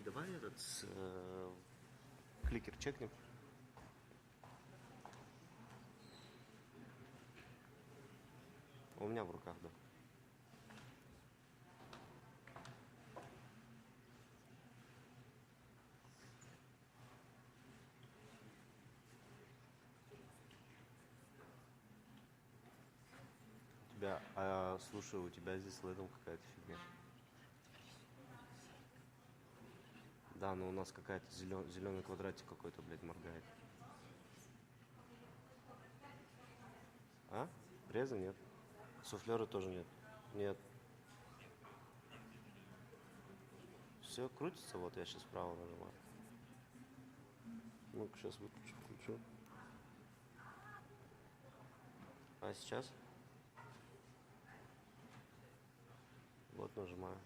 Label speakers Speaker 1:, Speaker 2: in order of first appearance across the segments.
Speaker 1: давай этот кликер чекнем. У меня в руках, да. Слушай, у тебя здесь лэдом какая-то фигня. Да, но у нас какая-то зеленый квадратик какой-то, блядь, моргает. А? Преза нет. Суфлера тоже нет. Нет. Все крутится, вот я сейчас вправо нажимаю. Ну-ка, сейчас выключу, включу. А сейчас? Вот нажимаю.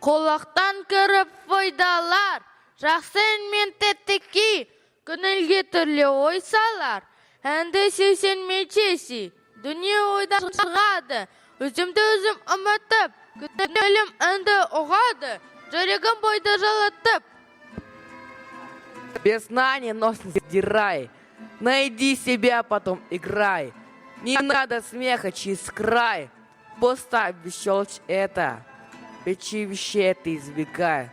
Speaker 2: Қолақтан кіріп файдалар, жақсын мен тәттікі, көңілге түрлі ой салар. Әнді севсен мечесі, дүние ойдан шығады, өзімді өзім ұмытып, көңілім әнді ұғады, жүрегім бойды жылытып.
Speaker 3: Без знания нос не сдирай, найди себя, потом играй. Не надо смеха через край, поставь бесчелочь это. Печивище это избегай.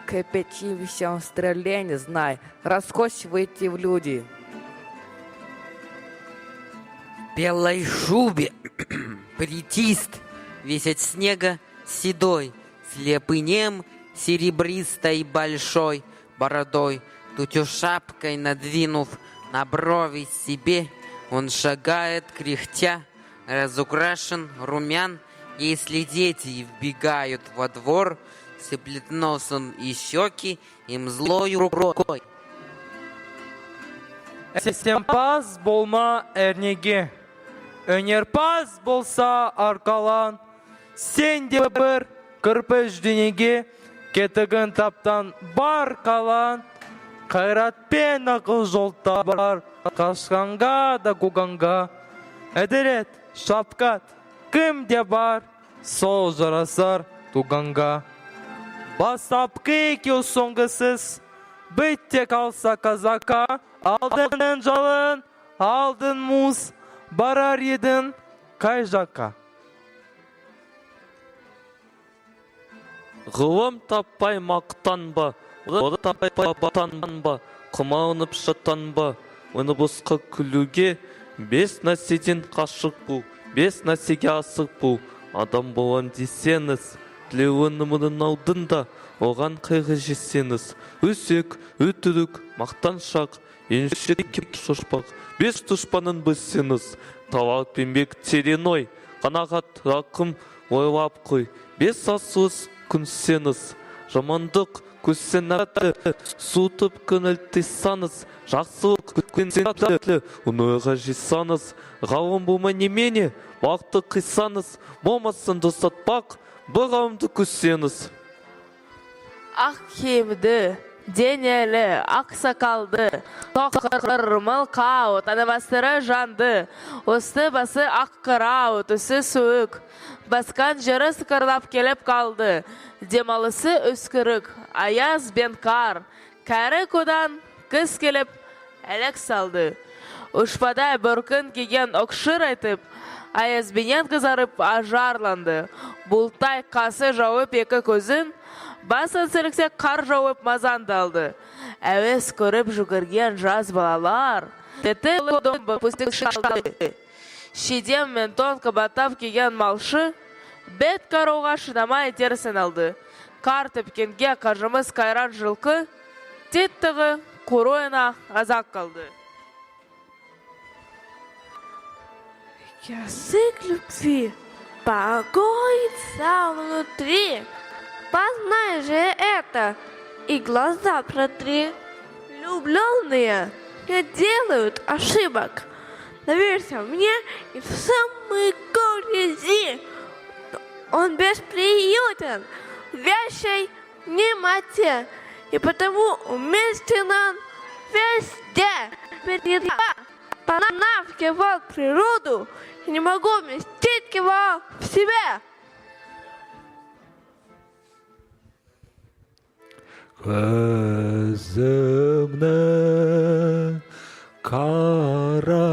Speaker 3: К печивищам стреле не знай, расхочь выйти в люди.
Speaker 4: В белой шубе плетист, весь от снега седой, слепый нем серебристой большой бородой, тутю шапкой надвинув на брови себе, он шагает кряхтя, разукрашен румян. Если дети вбегают во двор, сыплет носом и щеки им злой рукой.
Speaker 5: Сесемпаз болма әрнеге, өнерпаз болса арқалан, сен де бір кірпіш дүниеге, кетігін таптан бар қалан, қайратпен ақыл жол табар, қашқанға да қуғанға, әділет, шапқат, кімде бар, сол жарасар туғанға. Бастапқы екеу соңғысыз, бітте қалса казака, алдың жалын, алдың мұз, барар едің қай жаққа.
Speaker 6: Ғылым таппай мақтанба, ғылым таппай батанба, қымалынып шаттанба, оны босқа күлуге, бес нәрседен қашық бұл, бес нәрсеге асық бұл. Адам болан десеңіз, тілеуінімінің алдында, оған қайғы жесеңіз. Өсек, өтірік, мақтаншақ, еншек кеп шошпақ, бес дұшпанын білсеңіз. Талақ пенбек терең ой, қанағат рақым ойлап қой, бес асуыз күнсеңіз. Жамандық көссен әті, суытып көңіл тыйсаңыз, жақсылық күткенсен әті, оны ойға жисаңыз. Ғалым болма немене, вақты қисаңыз, болмасын достатпақ, бір ғалымды көссеңіз.
Speaker 3: Ақ киімді, денелі, ақ сақалды, тоқыр мылқау, танымастыры жанды, осты басы ақ қырау, түсі суық, басқан жері сықырлап келіп қалды, демалысы өскірік, аяз бен қар, кәрі кодан кіз келіп әлек салды. Ұшпадай бүркін кеген оқшыр айтып, аязбенен қызарып ажарланды. Бұлтай қасы жауып екі көзін, басын сіліксе қар жауып мазандалды. Әуес көріп жүгірген жаз балалар, тәті лодон бұпыстық шалды. Шедем мен тон қабаттап кеген малшы, бет қаруға шыдамай терсін алды. Қар тепкенге қажымыз қайран жылқы, теттігі құруына азақ қалды.
Speaker 2: Язык любви покоится внутри. Познай же это и глаза протри. Влюбленные не делают ошибок. Доверься мне и в самой грязи. Он бесприютен в вящей немоте, и потому уместен он везде. Понавкивал природу, и не могу вместить его в себе.
Speaker 5: Gözümün karası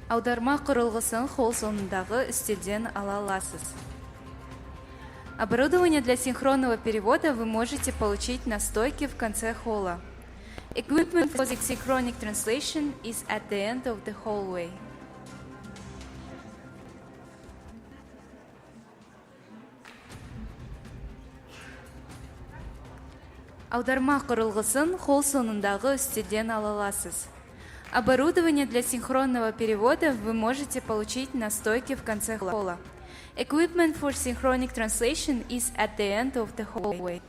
Speaker 7: Аударма құрылғысын холл соңындағы үстелден ала аласыз. Оборудование для синхронного перевода вы можете получить на стойке в конце холла. Equipment for the synchronic translation is at the end of the hallway. Аударма құрылғысын холл соңындағы үстелден ала аласыз. Оборудование для синхронного перевода вы можете получить на стойке в конце холла. Equipment for synchronic translation is at the end of the hallway.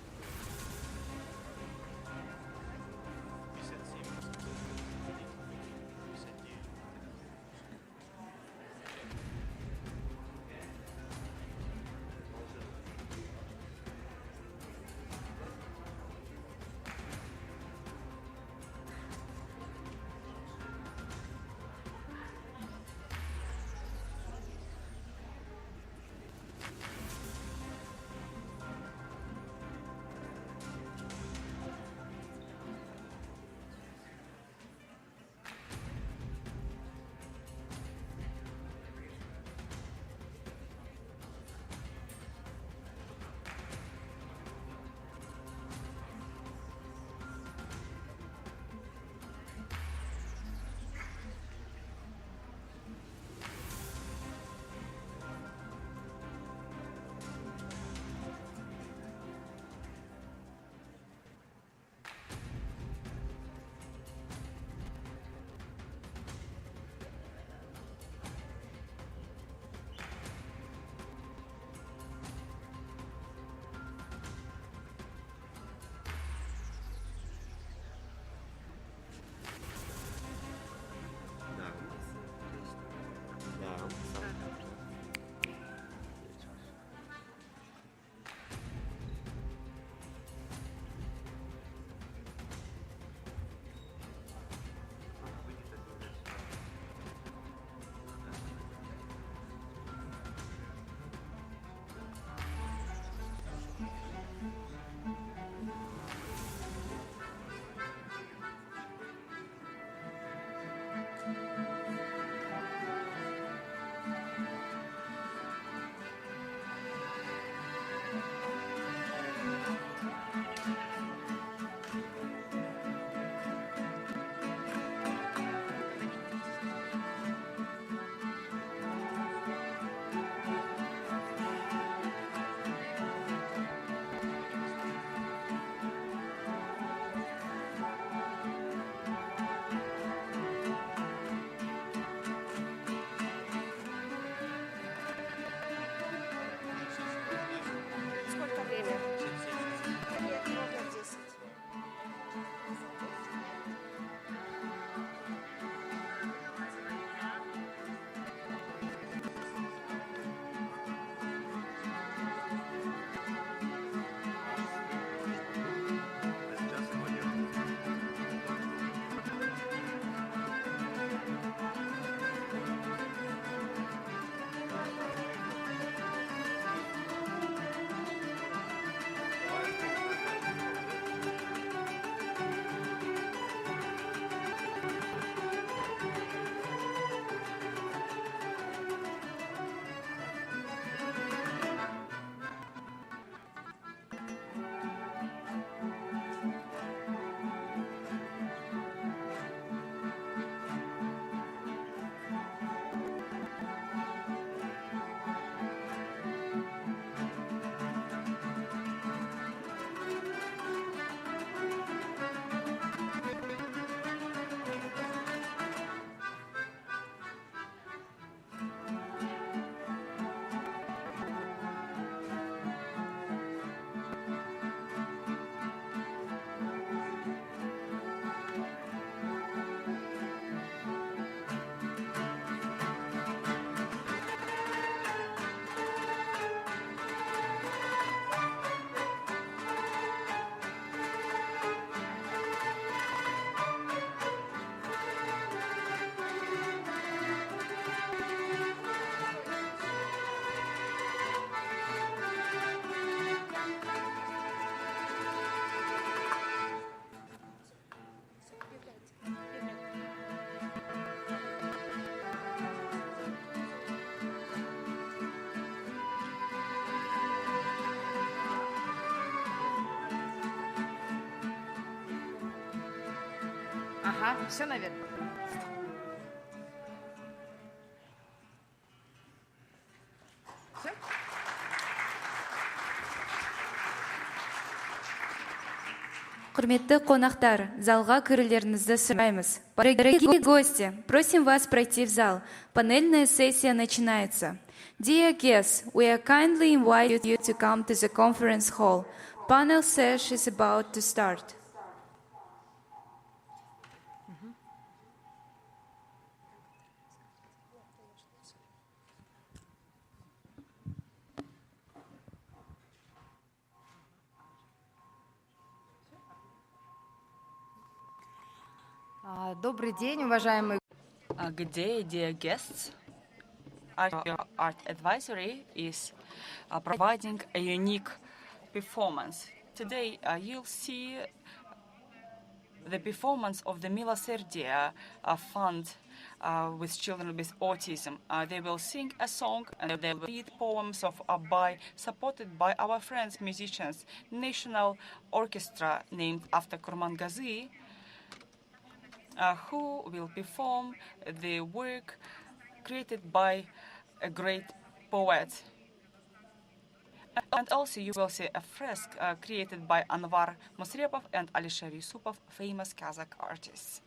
Speaker 8: Ага, все, наверное. Всё?
Speaker 7: Құрметті қонақтар, залға кірулеріңізді сұраймыз. Дорогие гости, просим вас пройти в зал. Панельная сессия начинается. Dear guests, we are kindly invite you to come to the conference hall. Panel session is about to start.
Speaker 8: Добрый день, уважаемые.
Speaker 9: Good day, dear guests. Our art advisory is providing a unique performance. Today, you'll see the performance of the Milosrdие Fund with children with autism. They will sing a song and they will read poems supported by our friends musicians, National Orchestra named after Kurmangazi, who will perform the work created by a great poet. And also you will see a fresque created by Anvar Musrepov and Alisher Yusupov, famous Kazakh artists.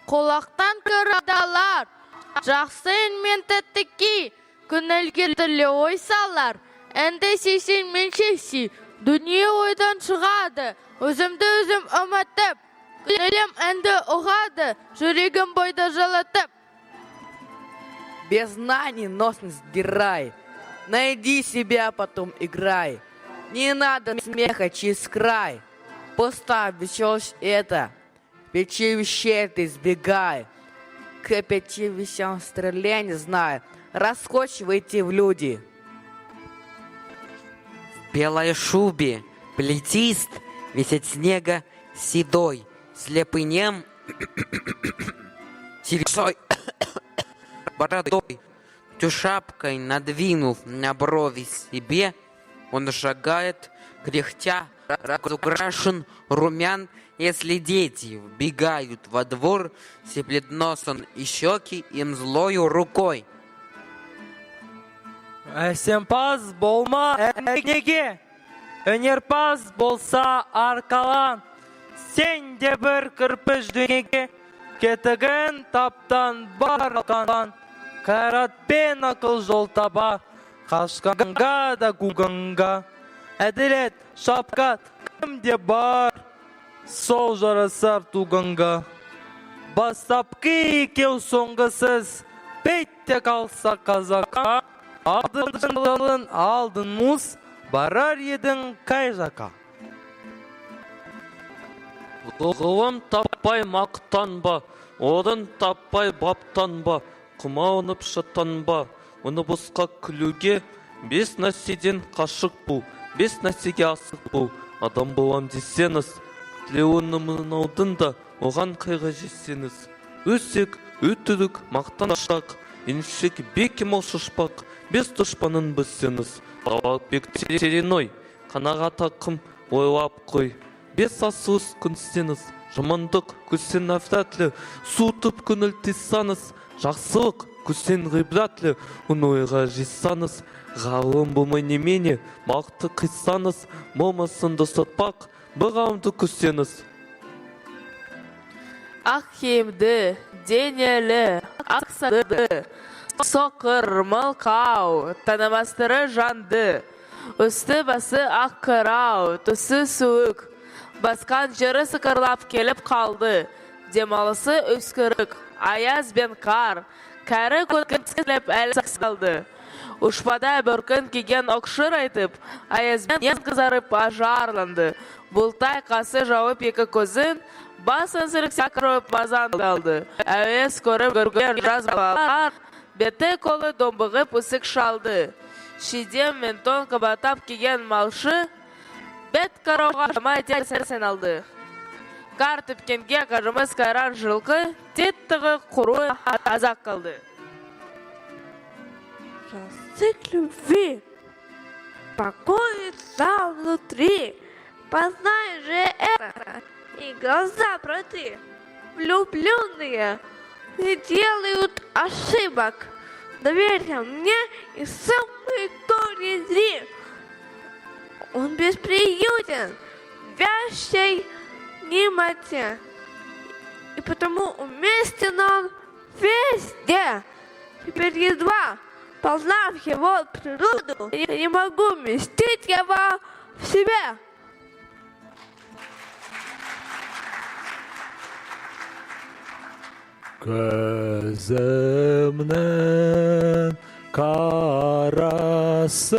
Speaker 3: Қолақтан көрadalar, жақсы мен тәттікі, күнелге тілі ой салар, әнді сесен мен шексі, дүние ойдан шығады, өзімді өзім ұмытып, күнелем әнді ұғады, жүрегім бойда жылытып.
Speaker 4: Без знаний нос не сдирай, найди себя, потом играй. Не надо смеха через край, поставь веселость это. Пяти вещей ты избегай, к 5 вещам стреляй, не знаю, раскочивайте в люди. В белой шубе плетист, весь от снега седой, слепый нем, сердцой, бородой, ту шапкой надвинув на брови себе, он шагает, кряхтя, разукрашен, румян. Если дети вбегают во двор, сиплет носом и щеки им злою рукой.
Speaker 5: Әсемпаз болма әнеге, өнерпаз болса арқалан, сен де бір кірпіш дүниеге, кетігін таптан бар алған, қайратпен ақыл жол таба, қашқанға да қуғанға, әділет, шапқат, кімде бар, сол жарасар туғанға. Бастапқы екеу соңғысыз, бетте қалса қазаққа, алдын мұз, барар едің қай жаққа.
Speaker 6: Ғылым таппай мақтанба, орын таппай баптанба, қымауынып шаттанба, оны босқа күлуге, 5 нәрседен қашық бұл, 5 нәрсеге асық бұл, адам болам десеңіз, тілеуінімін да оған қайға жесеңіз. Өсек, өтірік, мақтаншақ, еншік бекем ол шышпақ, 5 дұшпанын білсеңіз, бабақ бек тереной, қанағат ақым ойлап қой. 5 асығыз күнсеңіз, жамандық күсен әфтәтлі, суытып күніл тесаңыз, жақсылық күсен ғибратлі, оны ойға жесаңыз, ғалым болмай немене, мақты қисаңыз, болмасынды сатпақ, бұғамды күсеңіз.
Speaker 3: Ақ киімді, денелі, ақсады, соқыр, мылқау, танымастыры жанды, Үсті басы ақ қырау, түсі суық. Басқан жері сықырлап келіп қалды. Демалысы үскірік, аяз бен қар. Кәрі көткінсіліп әлі салды. Ұшпада бір күн кеген оқшыр айтып, аязбен ен қызарып ажарланды. Бұлтай қасы жауып екі көзін, басын сіріксе қырып мазан қалды. Әуес көріп көрген жаз балалар, беті қолы домбығып үсік шалды. Шидем мен тон қыбатап кеген малшы, бет қарауға жамай терсен алды. Қар түпкенге қажымыз қайран жылқы, теттігі құруы азақ қалды.
Speaker 2: Язык любви покоится внутри. Познай же это, и глаза проти. Влюбленные не делают ошибок. Доверься мне и сам не зри. Он бесприютен, вящей немоте. И потому уместен он везде. Теперь едва познав его природу, я не могу вместить его в себе.
Speaker 5: Gözümün karası,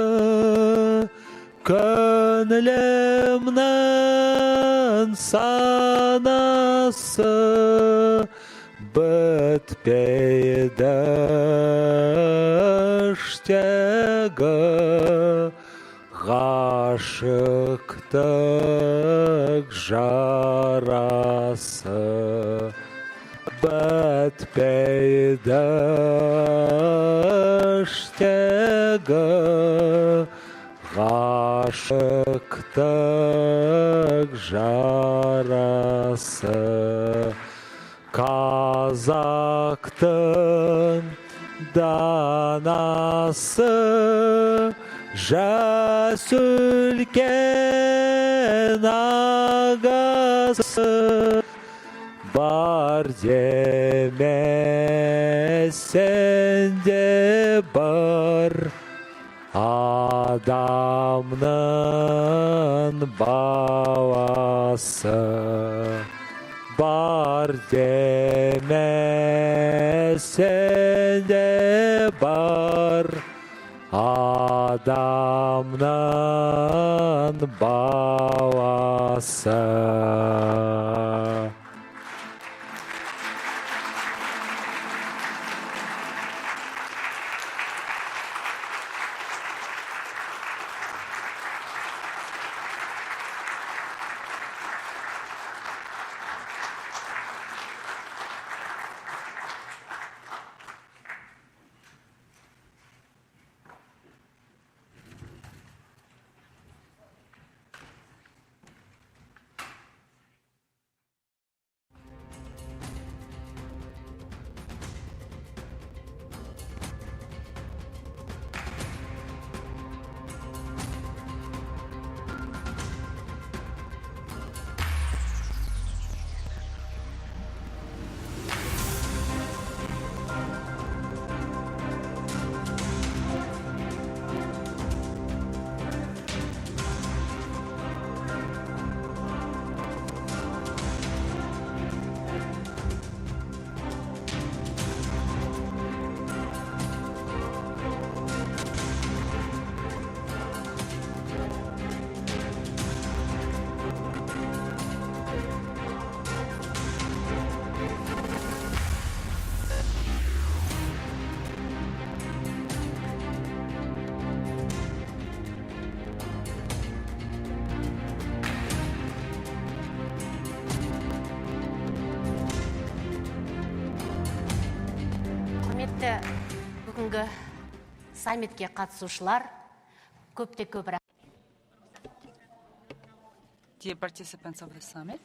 Speaker 5: gönlümün sanası, bitmeydi iştegi, aşıktık jarası. Bitmeydi iştegi, aşıktık jarası. Kazaktın danası, Жасülken ağası, Bar demesen de bar, adamın balası. Bar demesen de bar, adamın balası.
Speaker 10: Құрметті бүгінгі саммитке қатысушылар, көпте көп рахмет.
Speaker 9: Dear participants of the summit,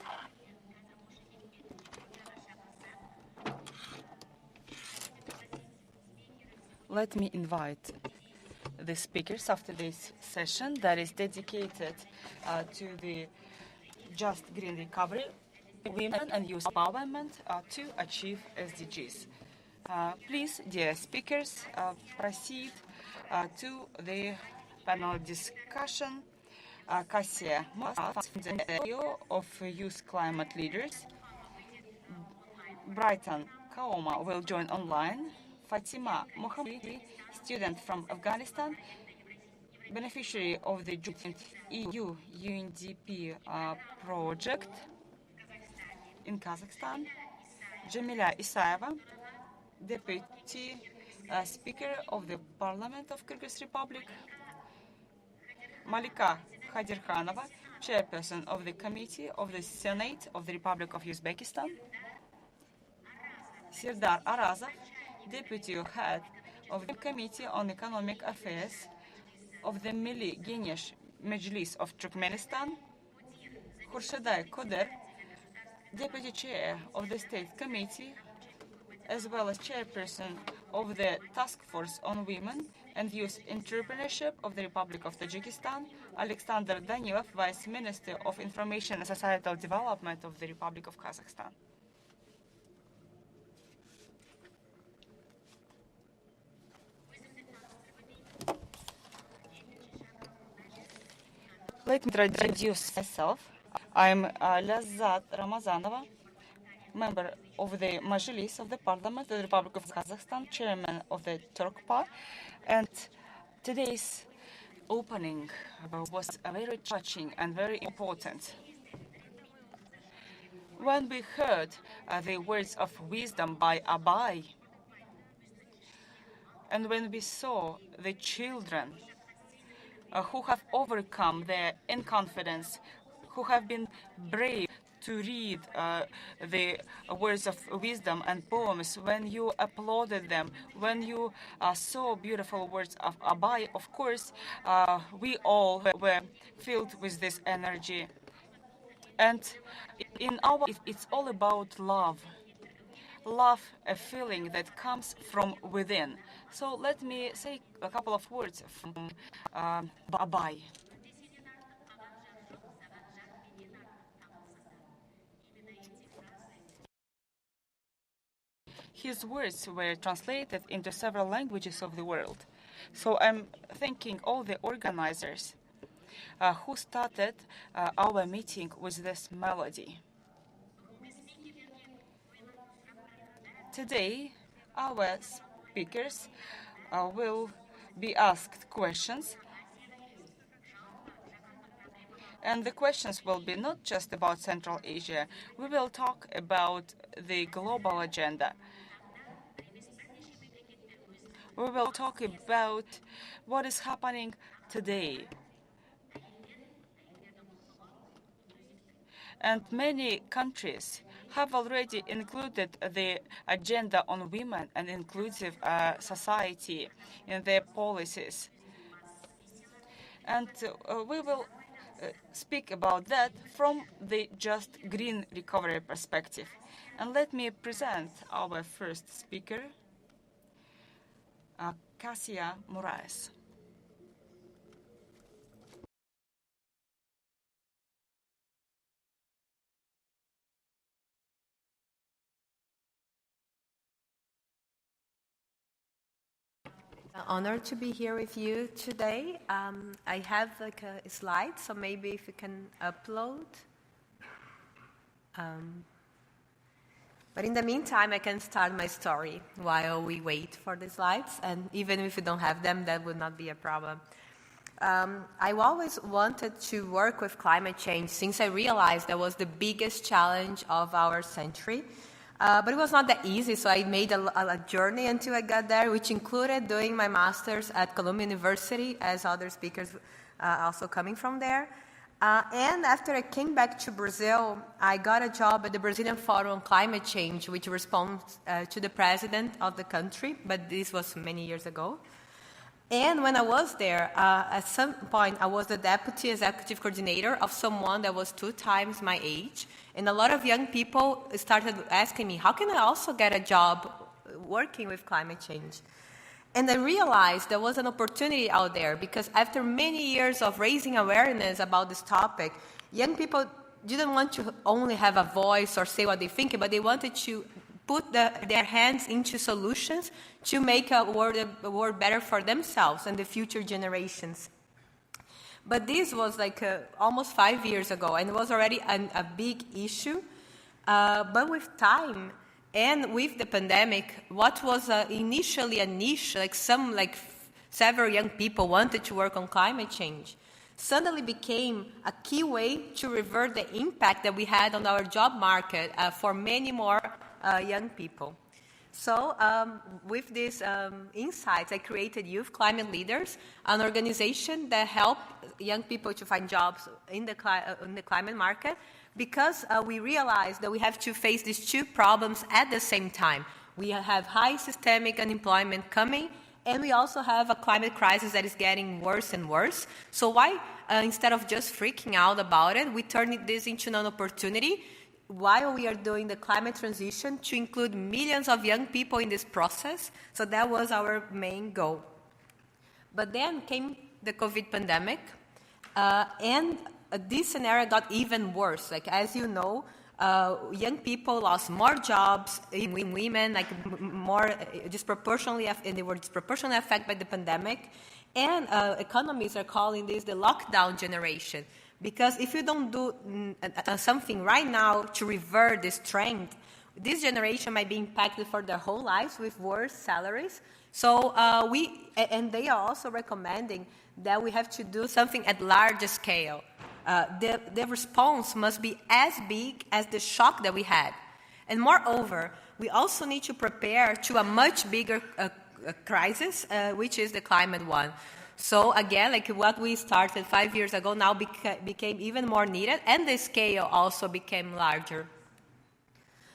Speaker 9: let me invite the speakers after this session that is dedicated to the just green recovery, women and youth empowerment to achieve SDGs. Please, dear speakers, proceed to the panel discussion. Kasia Moras, the CEO of Youth Climate Leaders. Brighton Kaoma will join online. Fatima Mohammadi, student from Afghanistan, beneficiary of the joint EU UNDP project in Kazakhstan. Jamila Isaeva, deputy speaker of the Parliament of Kyrgyz Republic. Malika Khadirkhanova, chairperson of the Committee of the Senate of the Republic of Uzbekistan. Serdar Arazov, deputy head of the Committee on Economic Affairs of the Milli Genyesh Mejlis of Turkmenistan. Khurshedai Koder, deputy chair of the State Committee, as well as chairperson of the Task Force on Women and Youth Entrepreneurship of the Republic of Tajikistan. Alexander Danilov, Vice Minister of Information and Societal Development of the Republic of Kazakhstan. Let me introduce myself. I'm Lazat Ramazanova, member of the Majlis of the Parliament of the Republic of Kazakhstan, chairman of the Turkpa, and today's opening was very touching and very important. When we heard the words of wisdom by Abai, and when we saw the children who have overcome their inconfidence, who have been brave to read the words of wisdom and poems, when you applauded them, when you saw beautiful words of Abai, of course, we all were filled with this energy. And it's all about love. Love, a feeling that comes from within. So let me say a couple of words from Abai. His words were translated into several languages of the world. So I'm thanking all the organizers who started our meeting with this melody. Today, our speakers will be asked questions. And the questions will be not just about Central Asia. We will talk about the global agenda. We will talk about what is happening today. And many countries have already included the agenda on women and inclusive society in their policies. And we will speak about that from the just green recovery perspective. And let me present our first speaker, Kasia Moraes.
Speaker 11: Honored to be here with you today. I have like a slide, so maybe if you can upload. But in the meantime, I can start my story while we wait for the slides, and even if you don't have them, that would not be a problem. I always wanted to work with climate change since I realized that was the biggest challenge of our century. But it was not that easy, so I made a journey until I got there, which included doing my master's at Columbia University, as other speakers also coming from there. And after I came back to Brazil, I got a job at the Brazilian Forum on Climate Change, which responds to the president of the country, but this was many years ago. And when I was there, at some point, I was the deputy executive coordinator of someone that was 2 times my age. And a lot of young people started asking me, how can I also get a job working with climate change? And I realized there was an opportunity out there because after many years of raising awareness about this topic, young people didn't want to only have a voice or say what they think, but they wanted to put their hands into solutions to make a world better for themselves and the future generations. But this was like almost 5 years ago, and it was already a big issue. But with time and with the pandemic, what was initially a niche, like several young people wanted to work on climate change, suddenly became a key way to revert the impact that we had on our job market for many more young people. So with these insights, I created Youth Climate Leaders, an organization that helps young people to find jobs in the climate market, because we realized that we have to face these two problems at the same time. We have high systemic unemployment coming, and we also have a climate crisis that is getting worse and worse. So why, instead of just freaking out about it, we turn this into an opportunity while we are doing the climate transition to include millions of young people in this process. So that was our main goal. But then came the COVID pandemic, and this scenario got even worse. Like, as you know, young people lost more jobs, in women, like more disproportionately, and they were disproportionately affected by the pandemic. And economists are calling this the lockdown generation. Because if you don't do something right now to revert this trend, this generation might be impacted for their whole lives with worse salaries. So and they are also recommending that we have to do something at larger scale. The response must be as big as the shock that we had. And moreover, we also need to prepare to a much bigger crisis, which is the climate one. So again, like what we started 5 years ago now became even more needed, and the scale also became larger.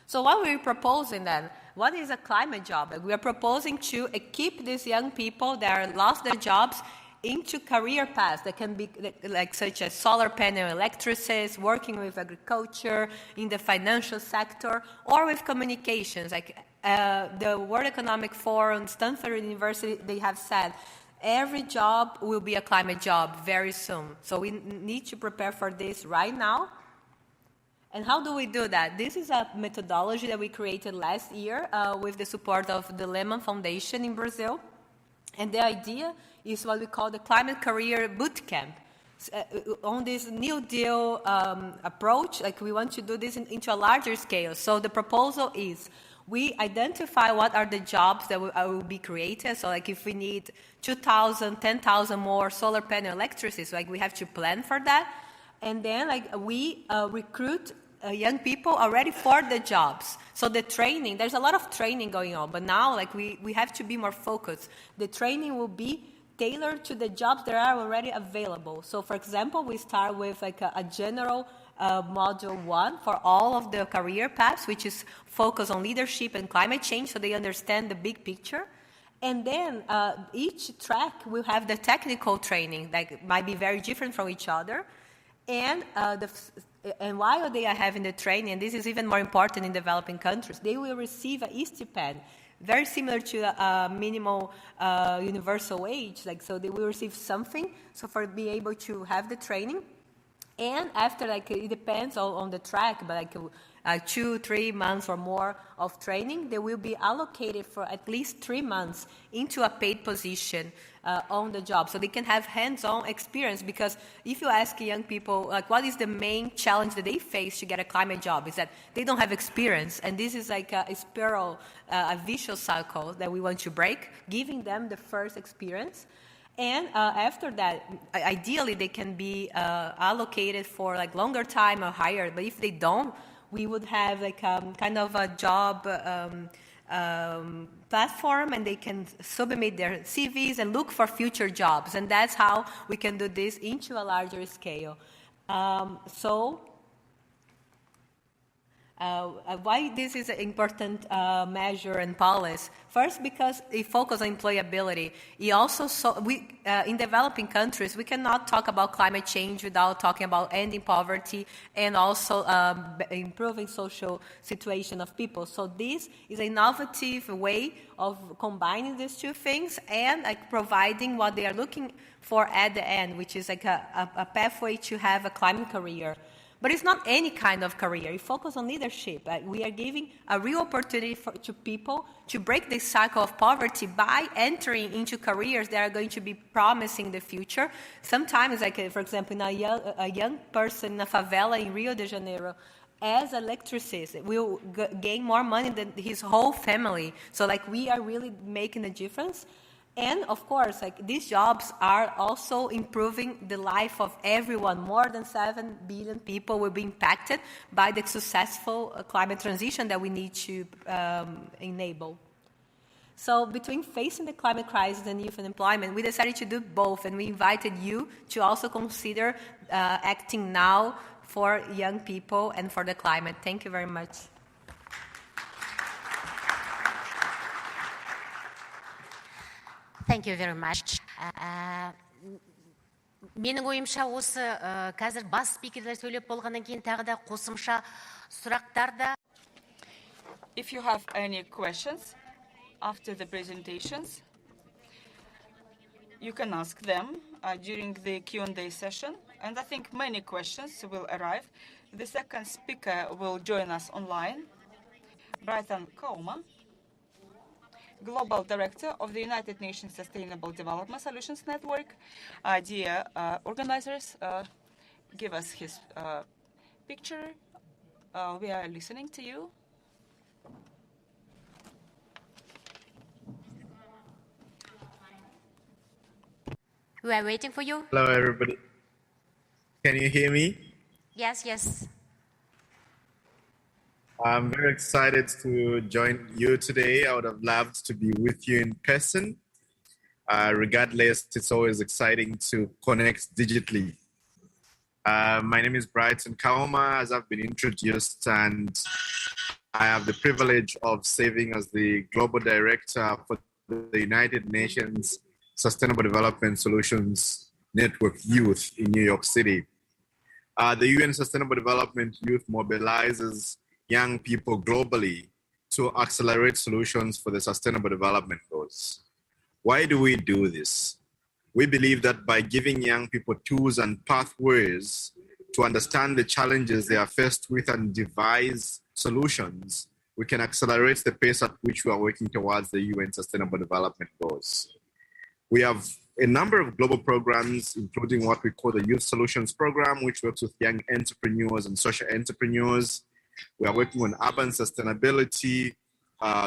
Speaker 11: So what we're proposing then, what is a climate job? We are proposing to equip these young people that lost their jobs into career paths that can be like such as solar panel electricists, working with agriculture, in the financial sector, or with communications. Like the World Economic Forum, Stanford University, they have said, every job will be a climate job very soon. So we need to prepare for this right now. And how do we do that? This is a methodology that we created last year with the support of the Lehman Foundation in Brazil. And the idea is what we call the Climate Career Bootcamp. On this New Deal approach, like we want to do this into a larger scale. So the proposal is we identify what are the jobs that will be created. So like if we need 2,000, 10,000 more solar panel electricists, like we have to plan for that. And then like we recruit young people already for the jobs. So the training, there's a lot of training going on, but now like we have to be more focused. The training will be tailored to the jobs that are already available. So for example, we start with like a general module 1 for all of the career paths, which is focused on leadership and climate change, so they understand the big picture. And then each track will have the technical training that might be very different from each other. And while they are having the training, and this is even more important in developing countries, they will receive a stipend, very similar to a minimal universal wage. Like, so they will receive something, so for being able to have the training. And after, like, it depends on the track, but like 2-3 months or more of training, they will be allocated for at least 3 months into a paid position on the job. So they can have hands-on experience, because if you ask young people, like, what is the main challenge that they face to get a climate job, is that they don't have experience. And this is like a spiral, a vicious cycle that we want to break, giving them the first experience. And after that, ideally, they can be allocated for like longer time or higher. But if they don't, we would have like kind of a job platform, and they can submit their CVs and look for future jobs. And that's how we can do this into a larger scale. Why this is an important measure and policy? First, because it focuses on employability. It also in developing countries, we cannot talk about climate change without talking about ending poverty and also improving social situation of people. So this is an innovative way of combining these two things and like providing what they are looking for at the end, which is like a pathway to have a climate career. But it's not any kind of career. You focus on leadership. We are giving a real opportunity to people to break this cycle of poverty by entering into careers that are going to be promising in the future. Sometimes, like for example, a young person in a favela in Rio de Janeiro, as an electricist, will gain more money than his whole family. So like we are really making a difference. And of course, like these jobs are also improving the life of everyone. More than 7 billion people will be impacted by the successful climate transition that we need to enable. So between facing the climate crisis and youth unemployment, we decided to do both, and we invited you to also consider acting now for young people and for the climate. Thank you very much.
Speaker 10: Thank you very much. Менің ойымша осы қазір бас спикерлер сөйлеп болғаннан кейін тағы да қосымша сұрақтар да.
Speaker 9: If you have any questions after the presentations, you can ask them during the Q&A session, and I think many questions will arrive. The second speaker will join us online, Brighton Kauma, Global Director of the United Nations Sustainable Development Solutions Network. Dear organizers, give us his picture. We are listening to you.
Speaker 10: We are waiting for you.
Speaker 12: Hello, everybody. Can you hear me?
Speaker 10: Yes, yes.
Speaker 12: I'm very excited to join you today. I would have loved to be with you in person. Regardless, it's always exciting to connect digitally. My name is Brighton Kauma, as I've been introduced, and I have the privilege of serving as the Global Director for the United Nations Sustainable Development Solutions Network Youth in New York City. The UN Sustainable Development Youth mobilizes young people globally to accelerate solutions for the Sustainable Development Goals. Why do we do this? We believe that by giving young people tools and pathways to understand the challenges they are faced with and devise solutions, we can accelerate the pace at which we are working towards the UN Sustainable Development Goals. We have a number of global programs, including what we call the Youth Solutions Program, which works with young entrepreneurs and social entrepreneurs. We are working on urban sustainability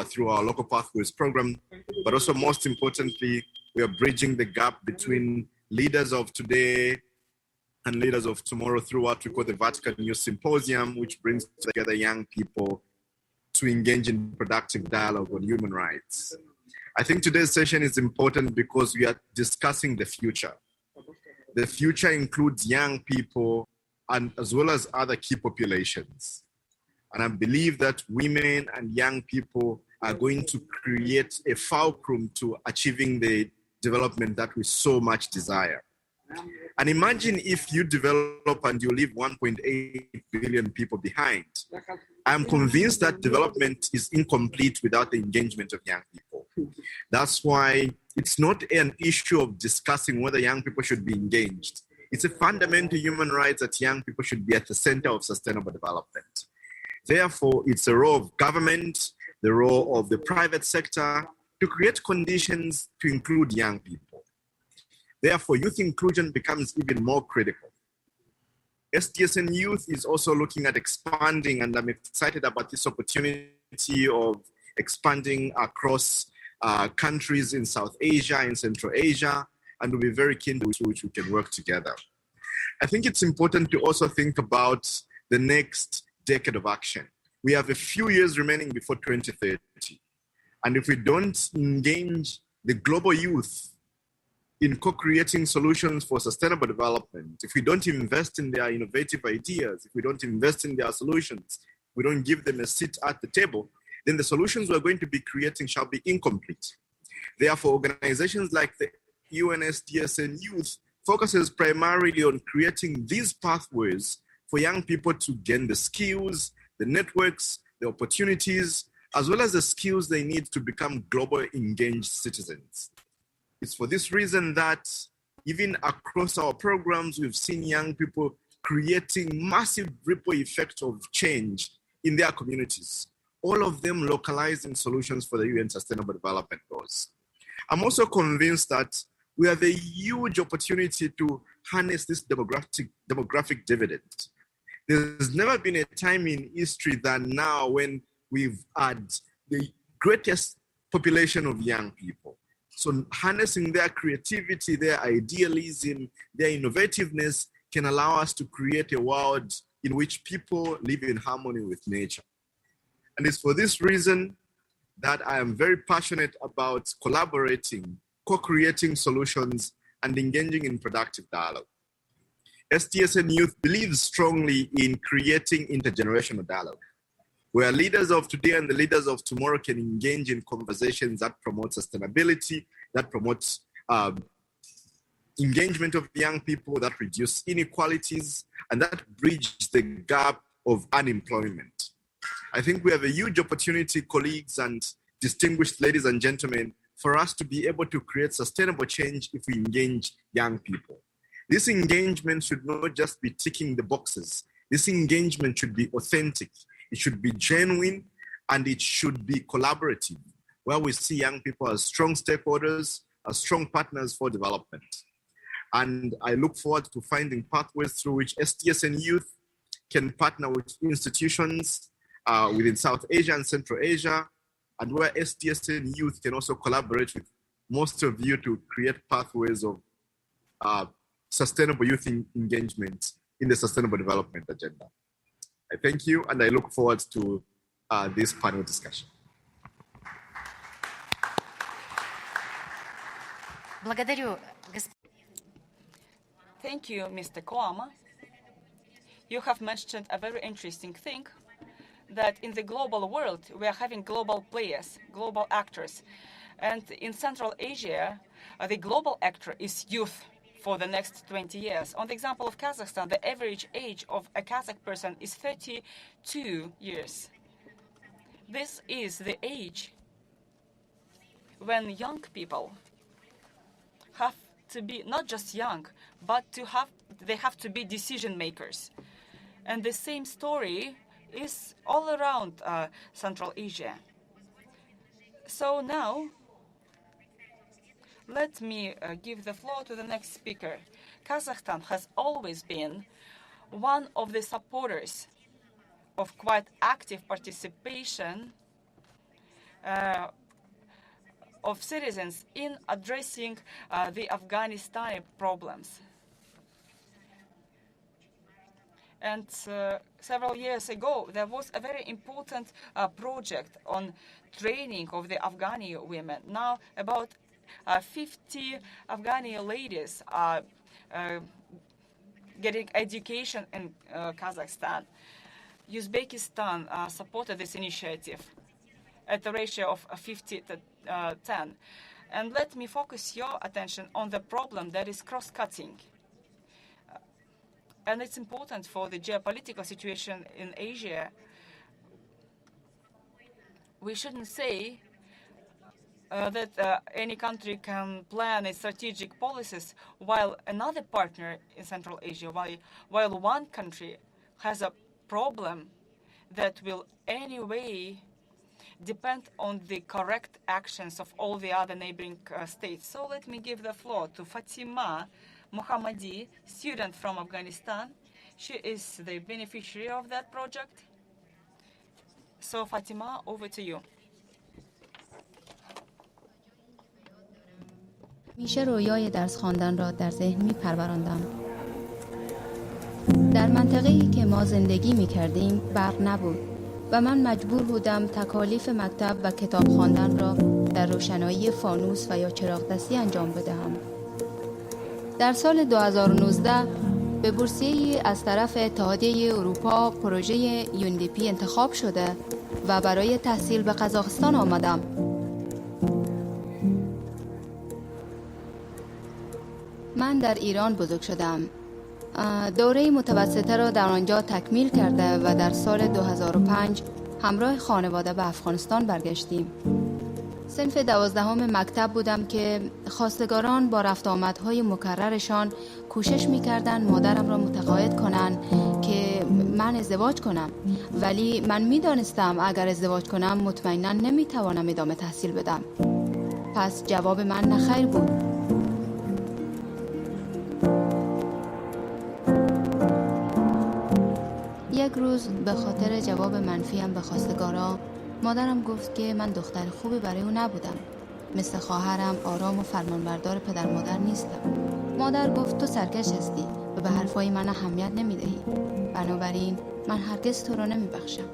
Speaker 12: through our Local Pathways program, but also most importantly, we are bridging the gap between leaders of today and leaders of tomorrow through what we call the Vatican Youth Symposium, which brings together young people to engage in productive dialogue on human rights. I think today's session is important because we are discussing the future. The future includes young people and as well as other key populations. And I believe that women and young people are going to create a fulcrum to achieving the development that we so much desire. And imagine if you develop and you leave 1.8 billion people behind. I'm convinced that development is incomplete without the engagement of young people. That's why it's not an issue of discussing whether young people should be engaged. It's a fundamental human right that young people should be at the center of sustainable development. Therefore, it's the role of government, the role of the private sector to create conditions to include young people. Therefore, youth inclusion becomes even more critical. SDSN Youth is also looking at expanding, and I'm excited about this opportunity of expanding across countries in South Asia and Central Asia, and we'll be very keen to which we can work together. I think it's important to also think about the next decade of action. We have a few years remaining before 2030. And if we don't engage the global youth in co-creating solutions for sustainable development, if we don't invest in their innovative ideas, if we don't invest in their solutions, we don't give them a seat at the table, then the solutions we're going to be creating shall be incomplete. Therefore, organizations like the UNSDSN Youth focuses primarily on creating these pathways for young people to gain the skills, the networks, the opportunities, as well as the skills they need to become global engaged citizens. It's for this reason that even across our programs, we've seen young people creating massive ripple effects of change in their communities, all of them localizing solutions for the UN Sustainable Development Goals. I'm also convinced that we have a huge opportunity to harness this demographic dividend. There's never been a time in history than now when we've had the greatest population of young people. So harnessing their creativity, their idealism, their innovativeness can allow us to create a world in which people live in harmony with nature. And it's for this reason that I am very passionate about collaborating, co-creating solutions, and engaging in productive dialogue. STSN Youth believes strongly in creating intergenerational dialogue, where leaders of today and the leaders of tomorrow can engage in conversations that promote sustainability, that promote engagement of young people, that reduce inequalities, and that bridge the gap of unemployment. I think we have a huge opportunity, colleagues and distinguished ladies and gentlemen, for us to be able to create sustainable change if we engage young people. This engagement should not just be ticking the boxes. This engagement should be authentic. It should be genuine, and it should be collaborative, where we see young people as strong stakeholders, as strong partners for development. And I look forward to finding pathways through which STSN Youth can partner with institutions within South Asia and Central Asia, and where STSN Youth can also collaborate with most of you to create pathways of sustainable youth engagement in the Sustainable Development Agenda. I thank you, and I look forward to this panel discussion.
Speaker 9: Thank you, Mr. Koama. You have mentioned a very interesting thing, that in the global world, we are having global players, global actors. And in Central Asia, the global actor is youth for the next 20 years. On the example of Kazakhstan, the average age of a Kazakh person is 32 years. This is the age when young people have to be not just young, but they have to be decision makers. And the same story is all around Central Asia. So now, let me give the floor to the next speaker. Kazakhstan has always been one of the supporters of quite active participation of citizens in addressing the Afghanistani problems. And several years ago, there was a very important project on training of the Afghani women. Now, about 50 Afghani ladies are getting education in Kazakhstan. Uzbekistan supported this initiative at a ratio of 50 to 10. And let me focus your attention on the problem that is cross-cutting. And it's important for the geopolitical situation in Asia. We shouldn't say that any country can plan its strategic policies while another partner in Central Asia, while one country has a problem that will anyway depend on the correct actions of all the other neighboring states. So let me give the floor to Fatima Mohammadi, student from Afghanistan. She is the beneficiary of that project. So Fatima, over to you.
Speaker 13: میشه رویای درس خواندن را در ذهن می‌پروراندم. در منطقه‌ای که ما زندگی می‌کردیم برق نبود و من مجبور بودم تکالیف مکتب و کتاب خواندن را در روشنایی فانوس و یا چراغ دستی انجام بدهم. در سال 2019 به بورسیه‌ای از طرف اتحادیه اروپا پروژه یوندیپی انتخاب شده و برای تحصیل به قزاقستان آمدم. من در ایران بزرگ شدم. دوره متوسطه را در آنجا تکمیل کرده و در سال 2005 همراه خانواده به افغانستان برگشتیم. صنف 12 مکتب بودم که خواستگاران با رفت آمدهای مکررشان کوشش می‌کردند مادرم را متقاعد کنند که من ازدواج کنم، ولی من می‌دانستم اگر ازدواج کنم مطمئناً نمی‌توانم ادامه تحصیل بدم. پس جواب من نخیر بود. یک روز به خاطر جواب منفیم به خواستگارا مادرم گفت که من دختر خوبی برای او نبودم. مثل خواهرم آرام و فرمانبردار پدر مادر نیستم. مادر گفت تو سرکش هستی و به حرفای من اهمیت نمیدهی. بنابراین من هرگز تو را نمیبخشم.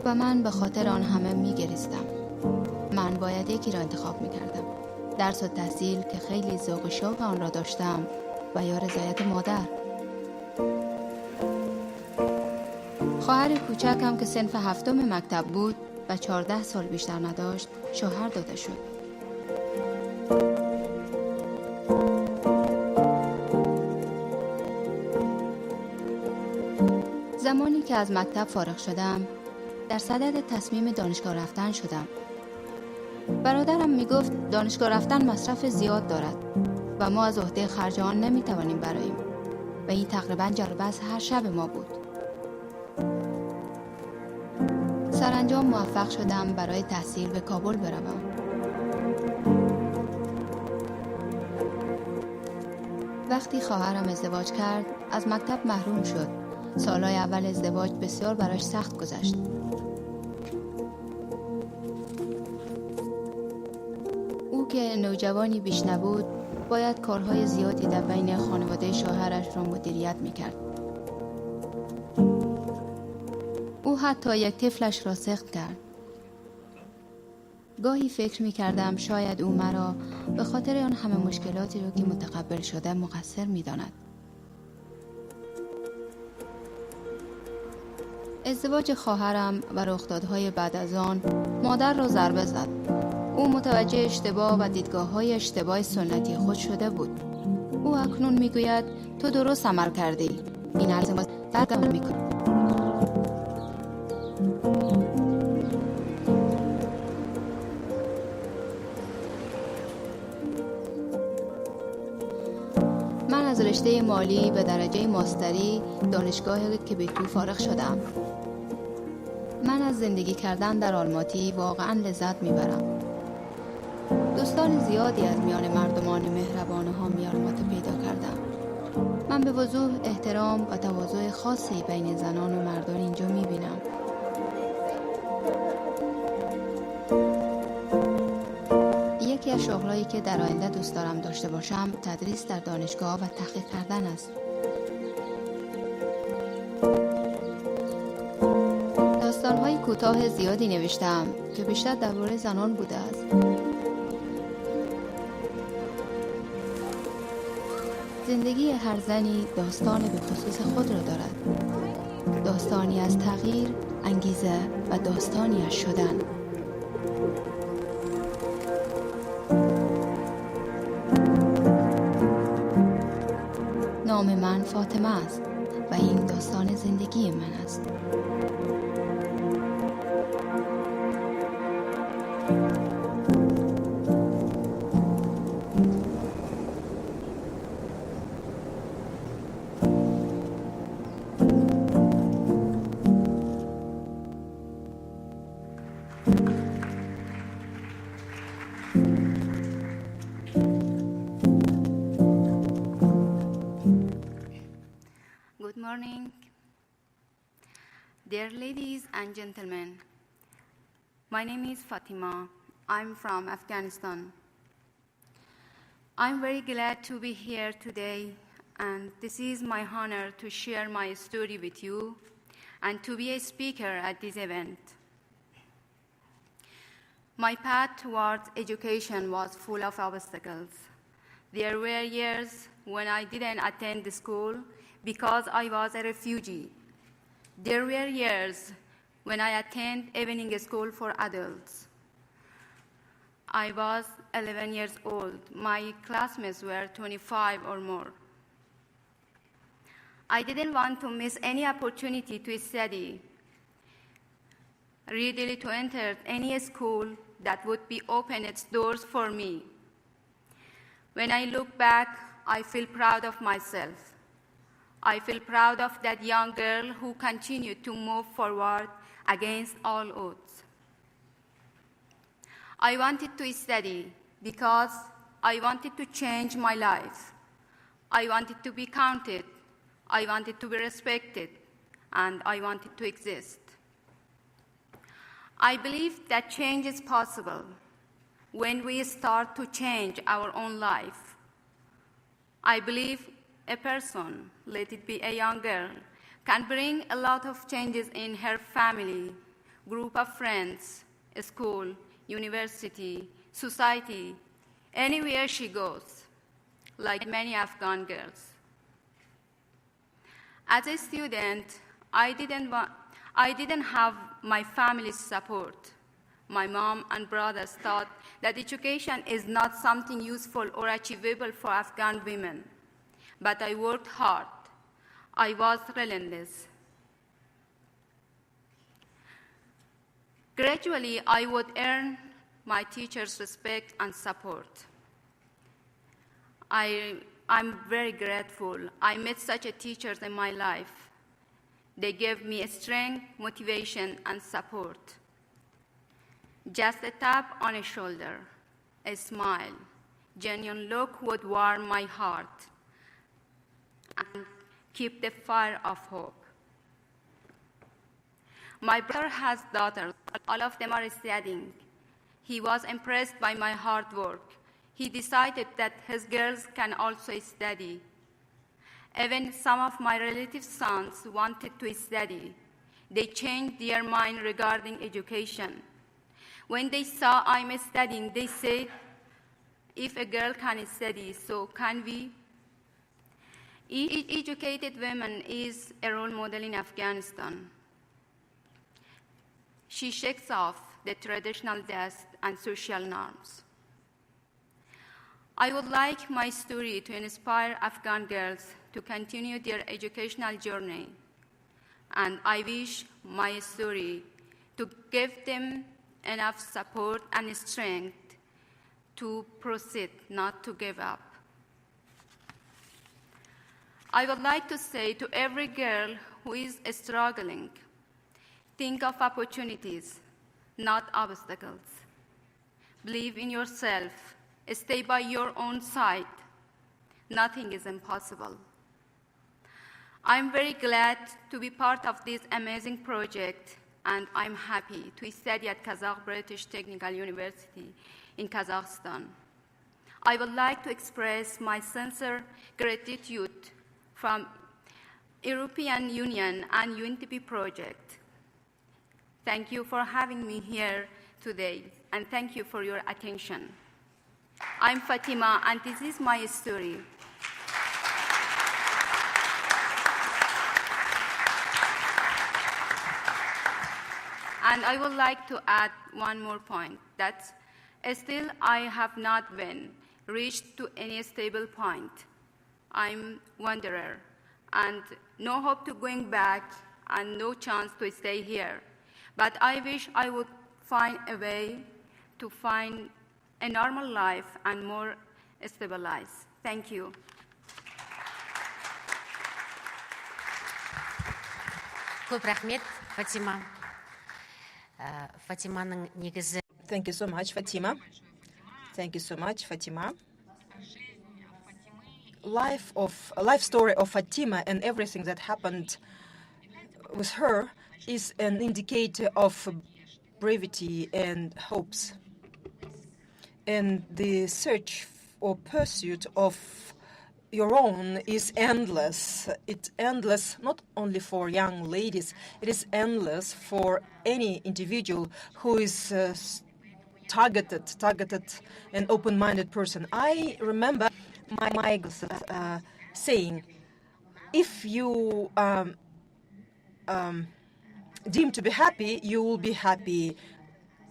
Speaker 13: و من به خاطر آن همه میگریستم. من باید یکی را انتخاب میکردم. درس و تحصیل که خیلی ذوق و شوق آن را داشتم و یا رضایت مادر. خواهر کوچکم که صنف 7 مکتب بود و 14 سال بیشتر نداشت شوهر داده شد. زمانی که از مکتب فارغ شدم در صدد تصمیم دانشگاه رفتن شدم. برادرم میگفت دانشگاه رفتن مصرف زیاد دارد و ما از عهده خرج آن نمیتوانیم براییم و این تقریبا جالب از هر شب ما بود. سرانجام موفق شدم برای تحصیل به کابل بروم. وقتی خواهرم ازدواج کرد از مکتب محروم شد. سالهای اول ازدواج بسیار براش سخت گذشت. او که نوجوانی بیش نبود باید کارهای زیادی در بین خانواده شوهرش را مدیریت میکرد. او حتی یک طفلش را سقط کرد. گاهی فکر میکردم شاید او مرا به خاطر آن همه مشکلاتی را که متقبل شده مقصر میداند. ازدواج خواهرم و رخدادهای بعد از آن مادر را ضربه زد. او متوجه اشتباه و دیدگاه‌های اشتباه سنتی خود شده بود. او اکنون میگوید تو درست عمل کردی. این ازدواج فرق میکنه. من از رشته مالی به درجه ماستری دانشگاه کبیتو فارغ شدم. من از زندگی کردن در آلماتی واقعا لذت میبرم. دوستان زیادی از میان مردمان مهربان حامی آلماتی پیدا کردم. من به وضوح احترام و تواضع خاصی بین زنان و مردان اینجا میبینم. یکی از شغلایی که در آینده دوست دارم داشته باشم تدریس در دانشگاه و تحقیق کردن است. داستان‌های کوتاه زیادی نوشتم که بیشتر درباره زنان بوده است. زندگی هر زنی داستان به خصوص خود را دارد. داستانی از تغییر، انگیزه و داستانی از شدن. نام من فاطمه است و این داستان زندگی من است.
Speaker 14: Good morning, dear ladies and gentlemen. My name is Fatima. I'm from Afghanistan. I'm very glad to be here today, and this is my honor to share my story with you and to be a speaker at this event. My path towards education was full of obstacles. There were years when I didn't attend the school because I was a refugee. There were years when I attended evening school for adults. I was 11 years old. My classmates were 25 or more. I didn't want to miss any opportunity to study, readily to enter any school that would be open its doors for me. When I look back, I feel proud of myself. I feel proud of that young girl who continued to move forward against all odds. I wanted to study because I wanted to change my life. I wanted to be counted. I wanted to be respected. And I wanted to exist. I believe that change is possible when we start to change our own life. I believe a person, let it be a young girl, can bring a lot of changes in her family, group of friends, school, university, society, anywhere she goes, like many Afghan girls. As a student, I didn't have my family's support. My mom and brothers thought that education is not something useful or achievable for Afghan women. But I worked hard. I was relentless. Gradually, I would earn my teachers' respect and support. I'm very grateful. I met such a teachers in my life. They gave me strength, motivation, and support. Just a tap on a shoulder, a smile, genuine look would warm my heart and keep the fire of hope. My brother has daughters. All of them are studying. He was impressed by my hard work. He decided that his girls can also study. Even some of my relatives' sons wanted to study. They changed their mind regarding education. When they saw I'm studying, they said, if a girl can study, so can we? Each educated woman is a role model in Afghanistan. She shakes off the traditional desk and social norms. I would like my story to inspire Afghan girls to continue their educational journey. And I wish my story to give them enough support and strength to proceed, not to give up. I would like to say to every girl who is struggling, think of opportunities, not obstacles. Believe in yourself. Stay by your own side. Nothing is impossible. I'm very glad to be part of this amazing project, and I'm happy to study at Kazakh British Technical University in Kazakhstan. I would like to express my sincere gratitude from European Union and UNDP project. Thank you for having me here today, and thank you for your attention. I'm Fatima, and this is my story. And I would like to add one more point, that still I have not been reached to any stable point. I'm a wanderer, and no hope to going back, and no chance to stay here. But I wish I would find a way to find a normal life and more stabilized. Thank you.
Speaker 10: Көп рахмет, Фатима. Фатиманың негізі.
Speaker 15: Thank you so much, Fatima. Thank you so much, Fatima. Life story of Fatima and everything that happened with her is an indicator of bravery and hopes. And the search or pursuit of your own is endless. It's endless not only for young ladies, it is endless for any individual who is targeted and open-minded person. I remember my saying, if you deem to be happy, you will be happy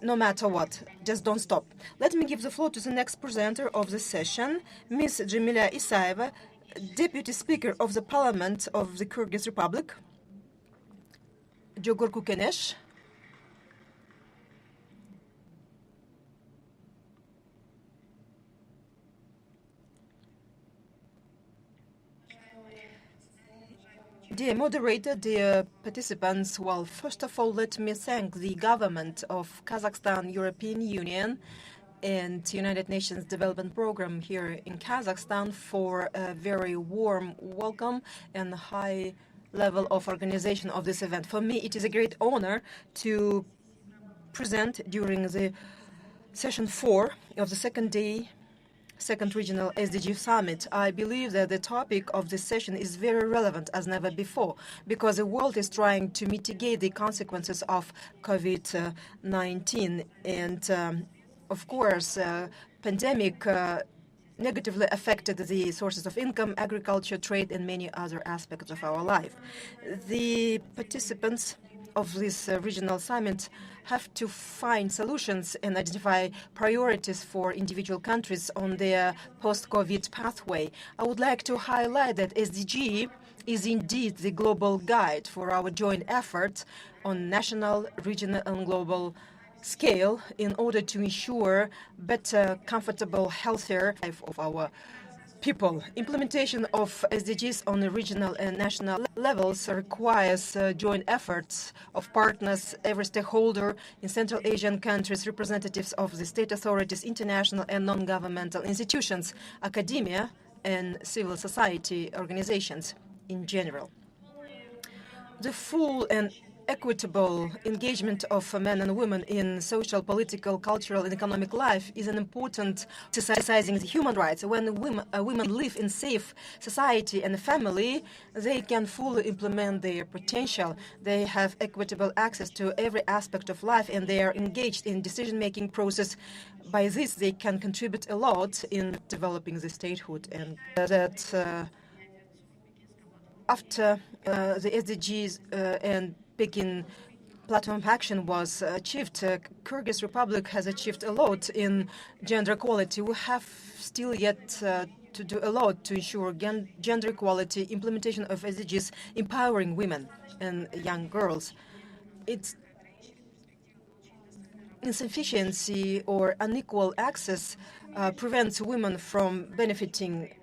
Speaker 15: no matter what. Just don't stop. Let me give the floor to the next presenter of the session, Ms. Jamila Isaeva, Deputy Speaker of the Parliament of the Kyrgyz Republic, Jogor Kukenesh. Dear moderator, dear participants, well, first of all, let me thank the government of Kazakhstan, European Union, and United Nations Development Program here in Kazakhstan for a very warm welcome and high level of organization of this event. For me, it is a great honor to present during the session 4 of the second regional SDG Summit. I believe that the topic of this session is very relevant as never before, because the world is trying to mitigate the consequences of COVID-19. And of course, pandemic negatively affected the sources of income, agriculture, trade, and many other aspects of our life. The participants of this regional summit have to find solutions and identify priorities for individual countries on their post-COVID pathway. I would like to highlight that SDG is indeed the global guide for our joint efforts on national, regional, and global scale in order to ensure better, comfortable, healthier life of our people. Implementation of SDGs on the regional and national levels requires joint efforts of partners, every stakeholder in Central Asian countries, representatives of the state authorities, international and non-governmental institutions, academia, and civil society organizations in general. The full and equitable engagement of men and women in social, political, cultural, and economic life is an important exercising the human rights. When women live in safe society and family, they can fully implement their potential. They have equitable access to every aspect of life, and they are engaged in decision-making process. By this, they can contribute a lot in developing the statehood, and that after the SDGs and Peking Platform Action was achieved, Kyrgyz Republic has achieved a lot in gender equality. We have still yet to do a lot to ensure gender equality, implementation of SDGs, empowering women and young girls. Its insufficiency or unequal access prevents women from benefiting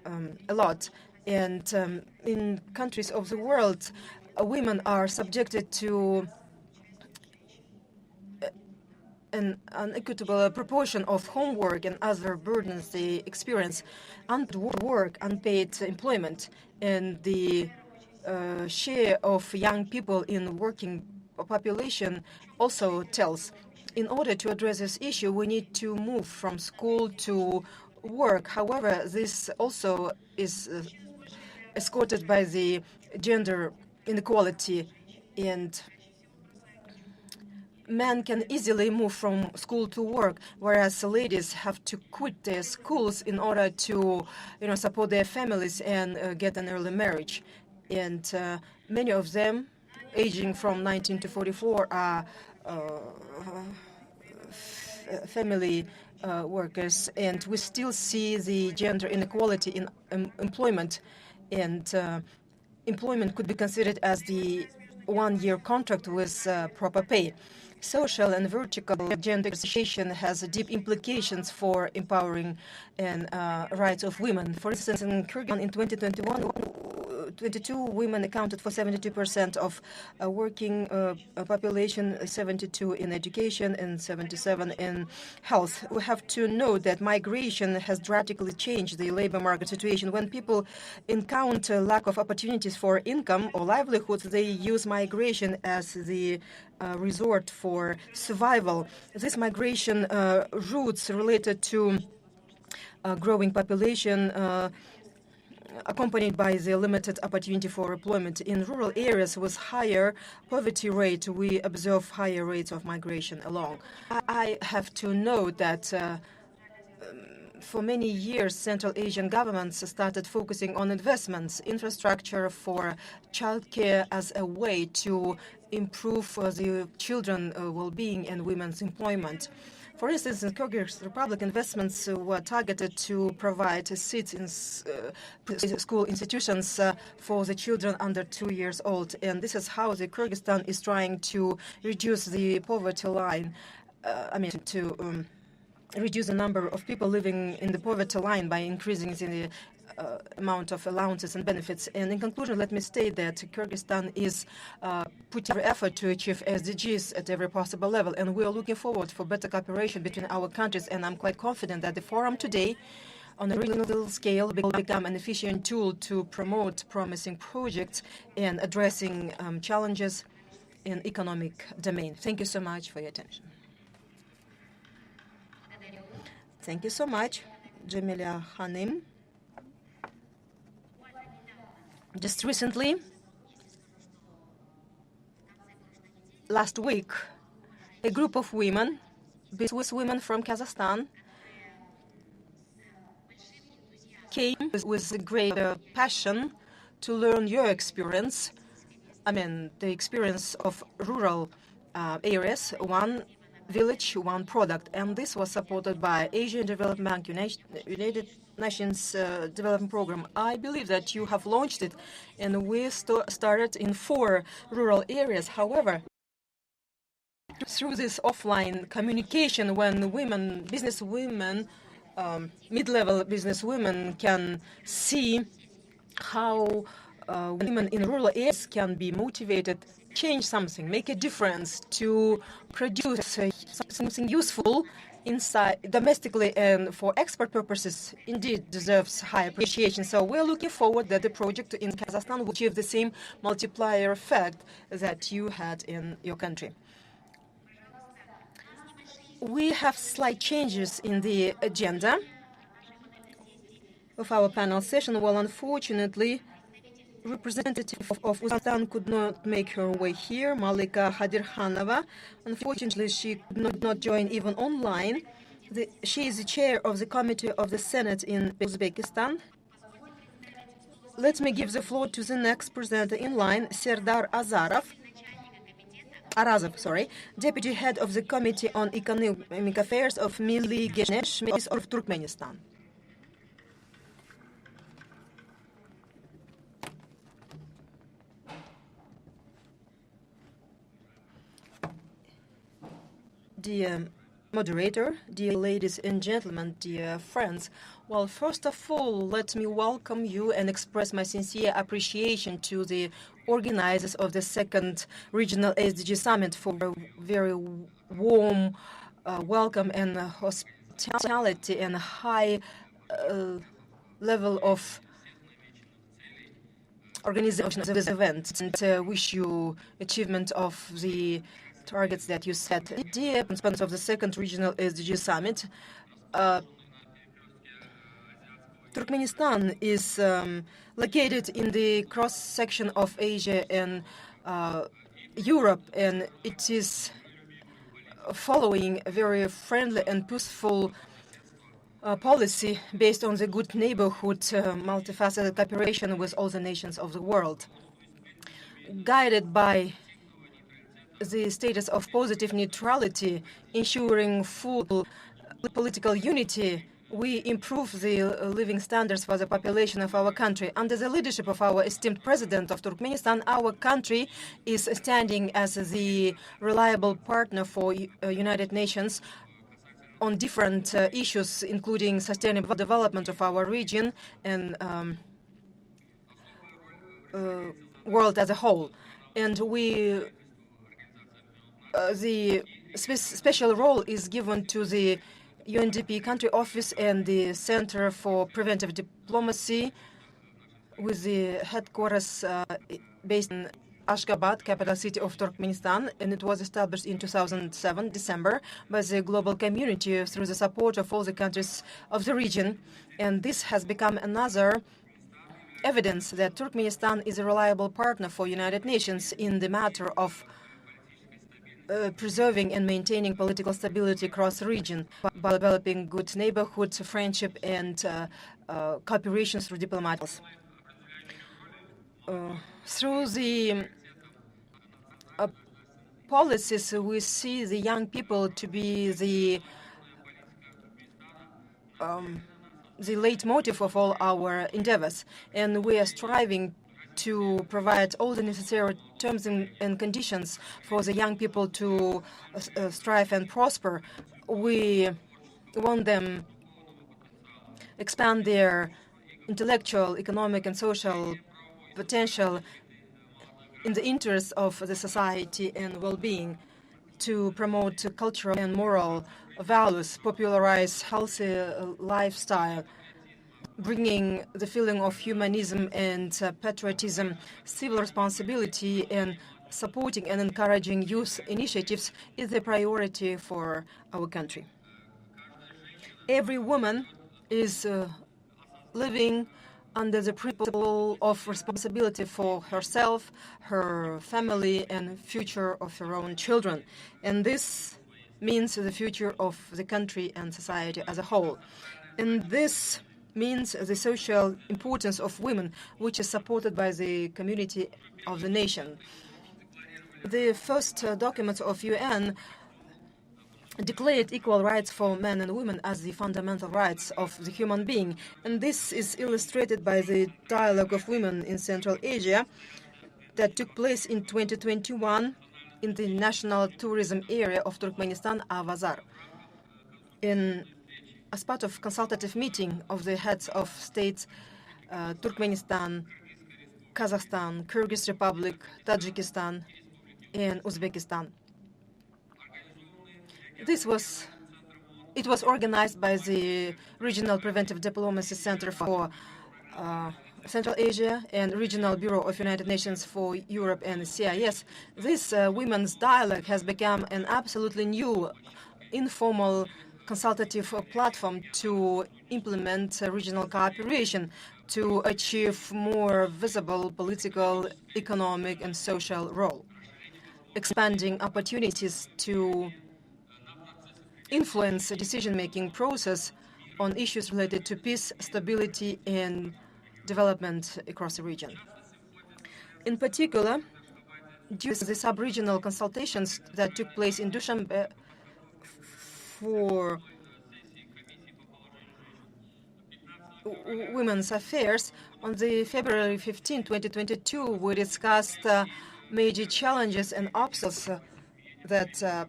Speaker 15: a lot. And in countries of the world, women are subjected to an unequitable proportion of homework and other burdens they experience, unpaid work, unpaid employment, and the share of young people in working population also tells. In order to address this issue, we need to move from school to work. However, this also is escorted by the gender inequality, and men can easily move from school to work, whereas ladies have to quit their schools in order to, support their families and get an early marriage. And many of them, aging from 19 to 44, are family workers, and we still see the gender inequality in employment. And employment could be considered as the one-year contract with proper pay. Social and vertical gender association has deep implications for empowering and rights of women. For instance, in Kyrgyzstan in 2021, 22 women accounted for 72% of working population, 72 in education, and 77 in health. We have to know that migration has drastically changed the labor market situation. When people encounter lack of opportunities for income or livelihoods, they use migration as the resort for survival. This migration routes related to growing population accompanied by the limited opportunity for employment. In rural areas with higher poverty rate, we observe higher rates of migration along. I have to note that for many years, Central Asian governments started focusing on investments, infrastructure for childcare as a way to improve the children's well-being and women's employment. For instance, in Kyrgyz Republic, investments were targeted to provide seats in school institutions for the children under 2 years old. And this is how the Kyrgyzstan is trying to reduce the poverty line. To reduce the number of people living in the poverty line by increasing the amount of allowances and benefits. And in conclusion, let me state that Kyrgyzstan is putting every effort to achieve SDGs at every possible level, and we are looking forward for better cooperation between our countries. And I'm quite confident that the forum today, on a regional scale, will become an efficient tool to promote promising projects and addressing challenges in economic domain. Thank you so much for your attention. Thank you so much, Jamila Hanim. Just recently, last week, a group of women, business women from Kazakhstan, came with great passion to learn your experience. The experience of rural areas, one village, one product. And this was supported by Asian Development Bank, United Nations Development Program. I believe that you have launched it, and we started in 4 rural areas. However, through this offline communication, when women, business women, mid-level business women can see how women in rural areas can be motivated, change something, make a difference to produce something useful inside domestically and for export purposes, indeed deserves high appreciation. So we're looking forward that the project in Kazakhstan will achieve the same multiplier effect that you had in your country. We have slight changes in the agenda of our panel session. Well, unfortunately, representative of Uzbekistan could not make her way here, Malika Hadirkhanova. Unfortunately, she could not join even online. She is the chair of the Committee of the Senate in Uzbekistan. Let me give the floor to the next presenter in line, Serdar Arazov, Deputy Head of the Committee on Economic Affairs of Milli Genesh of Turkmenistan. Dear moderator, dear ladies and gentlemen, dear friends, well, first of all, let me welcome you and express my sincere appreciation to the organizers of the second Regional SDG Summit for a very warm welcome and hospitality and high level of organization of this event, and wish you achievement of the targets that you set. Dear participants of the second Regional SDG Summit, Turkmenistan is located in the cross-section of Asia and Europe, and it is following a very friendly and peaceful policy based on the good neighborhood, multifaceted cooperation with all the nations of the world. Guided by the status of positive neutrality, ensuring full political unity, we improve the living standards for the population of our country. Under the leadership of our esteemed President of Turkmenistan, our country is standing as the reliable partner for United Nations on different issues, including sustainable development of our region and world as a whole. And the special role is given to the UNDP Country Office and the Center for Preventive Diplomacy, with the headquarters based in Ashgabat, capital city of Turkmenistan, and it was established in 2007, December, by the global community through the support of all the countries of the region. And this has become another evidence that Turkmenistan is a reliable partner for United Nations in the matter of preserving and maintaining political stability across the region by developing good neighborhood, friendship, and cooperation through diplomats. Through the policies, we see the young people to be the the leitmotif of all our endeavors, and we are striving to provide all the necessary terms and conditions for the young people to strive and prosper. We want them expand their intellectual, economic, and social potential in the interest of the society and well-being, to promote cultural and moral values, popularize healthy lifestyle, bringing the feeling of humanism and patriotism, civil responsibility, and supporting and encouraging youth initiatives is a priority for our country. Every woman is living under the principle of responsibility for herself, her family, and future of her own children. And this means the future of the country and society as a whole. And this means the social importance of women, which is supported by the community of the nation. The first documents of UN declared equal rights for men and women as the fundamental rights of the human being. And this is illustrated by the Dialogue of Women in Central Asia that took place in 2021 in the national tourism area of Turkmenistan, Avazar. As part of consultative meeting of the heads of states, Turkmenistan, Kazakhstan, Kyrgyz Republic, Tajikistan, and Uzbekistan. It was organized by the Regional Preventive Diplomacy Center for Central Asia and Regional Bureau of United Nations for Europe and CIS. This women's dialogue has become an absolutely new informal consultative platform to implement regional cooperation to achieve more visible political, economic, and social role, expanding opportunities to influence the decision-making process on issues related to peace, stability, and development across the region. In particular, due to the sub-regional consultations that took place in Dushanbe for women's affairs, on the February 15, 2022, we discussed major challenges and obstacles that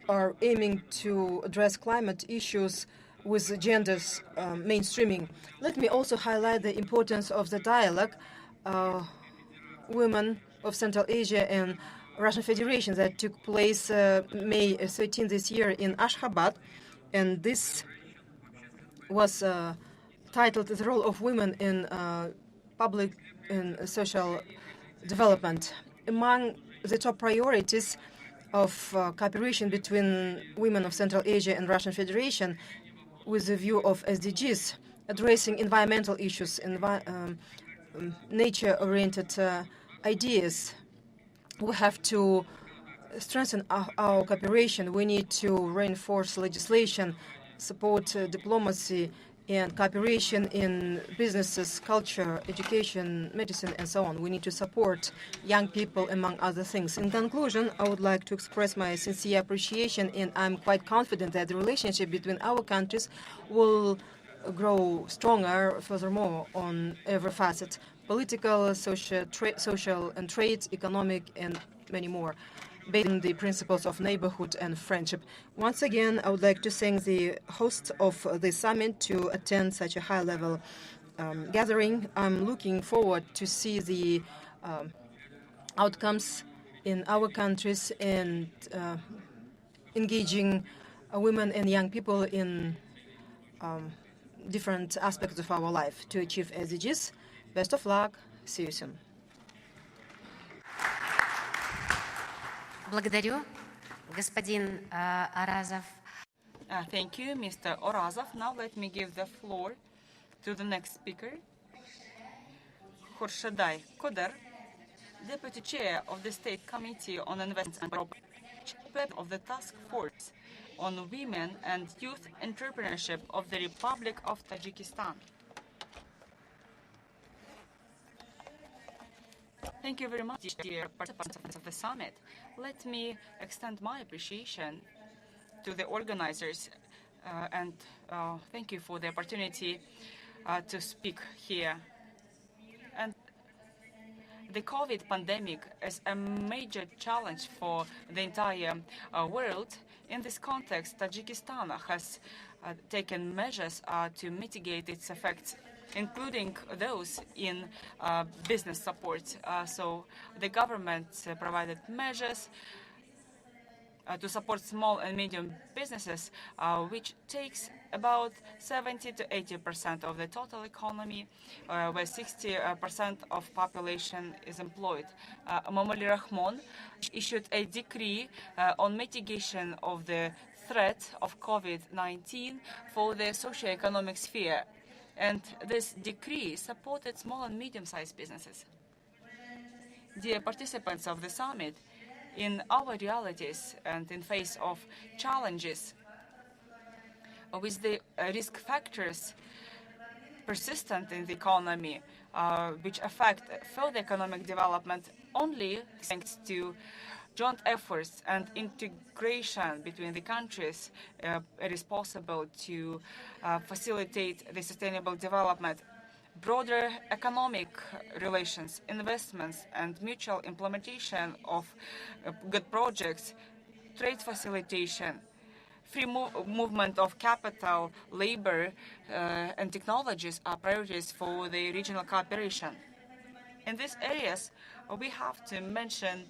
Speaker 15: are aiming to address climate issues with genders mainstreaming. Let me also highlight the importance of the dialogue Women of Central Asia and Russian Federation that took place May 13 this year in Ashgabat, and this was titled "The Role of Women in Public and Social Development." Among the top priorities of cooperation between women of Central Asia and Russian Federation with the view of SDGs, addressing environmental issues, nature-oriented ideas. We have to strengthen our cooperation. We need to reinforce legislation, support diplomacy, and cooperation in businesses, culture, education, medicine, and so on. We need to support young people, among other things. In conclusion, I would like to express my sincere appreciation, and I'm quite confident that the relationship between our countries will grow stronger furthermore on every facet: political, social and trade, economic, and many more, based on the principles of neighborhood and friendship. Once again, I would like to thank the hosts of the summit to attend such a high-level gathering. I'm looking forward to see the outcomes in our countries and engaging women and young people in different aspects of our life to achieve SDGs. Best of luck. See you soon.
Speaker 10: Благодарю, господин Аразов.
Speaker 9: Thank you, Mr. Orazov. Now let me give the floor to the next speaker, Khurshadai Koder, Deputy Chair of the State Committee on Investment and Chairman of the Task Force on Women and Youth Entrepreneurship of the Republic of Tajikistan. Thank you very much, dear participants of the summit. Let me extend my appreciation to the organizers and thank you for the opportunity to speak here. And the COVID pandemic is a major challenge for the entire world. In this context, Tajikistan has taken measures to mitigate its effects, including those in business support. So the government provided measures to support small and medium businesses, which takes about 70 to 80% of the total economy, where 60% of population is employed. Momali Rahman issued a decree on mitigation of the threat of COVID-19 for the socio-economic sphere. And this decree supported small and medium-sized businesses. Dear participants of the summit, in our realities and in face of challenges with the risk factors persistent in the economy, which affect further economic development only thanks to joint efforts and integration between the countries, it is possible to facilitate the sustainable development. Broader economic relations, investments, and mutual implementation of good projects, trade facilitation, free movement of capital, labor, and technologies are priorities for the regional cooperation. In these areas, we have to mention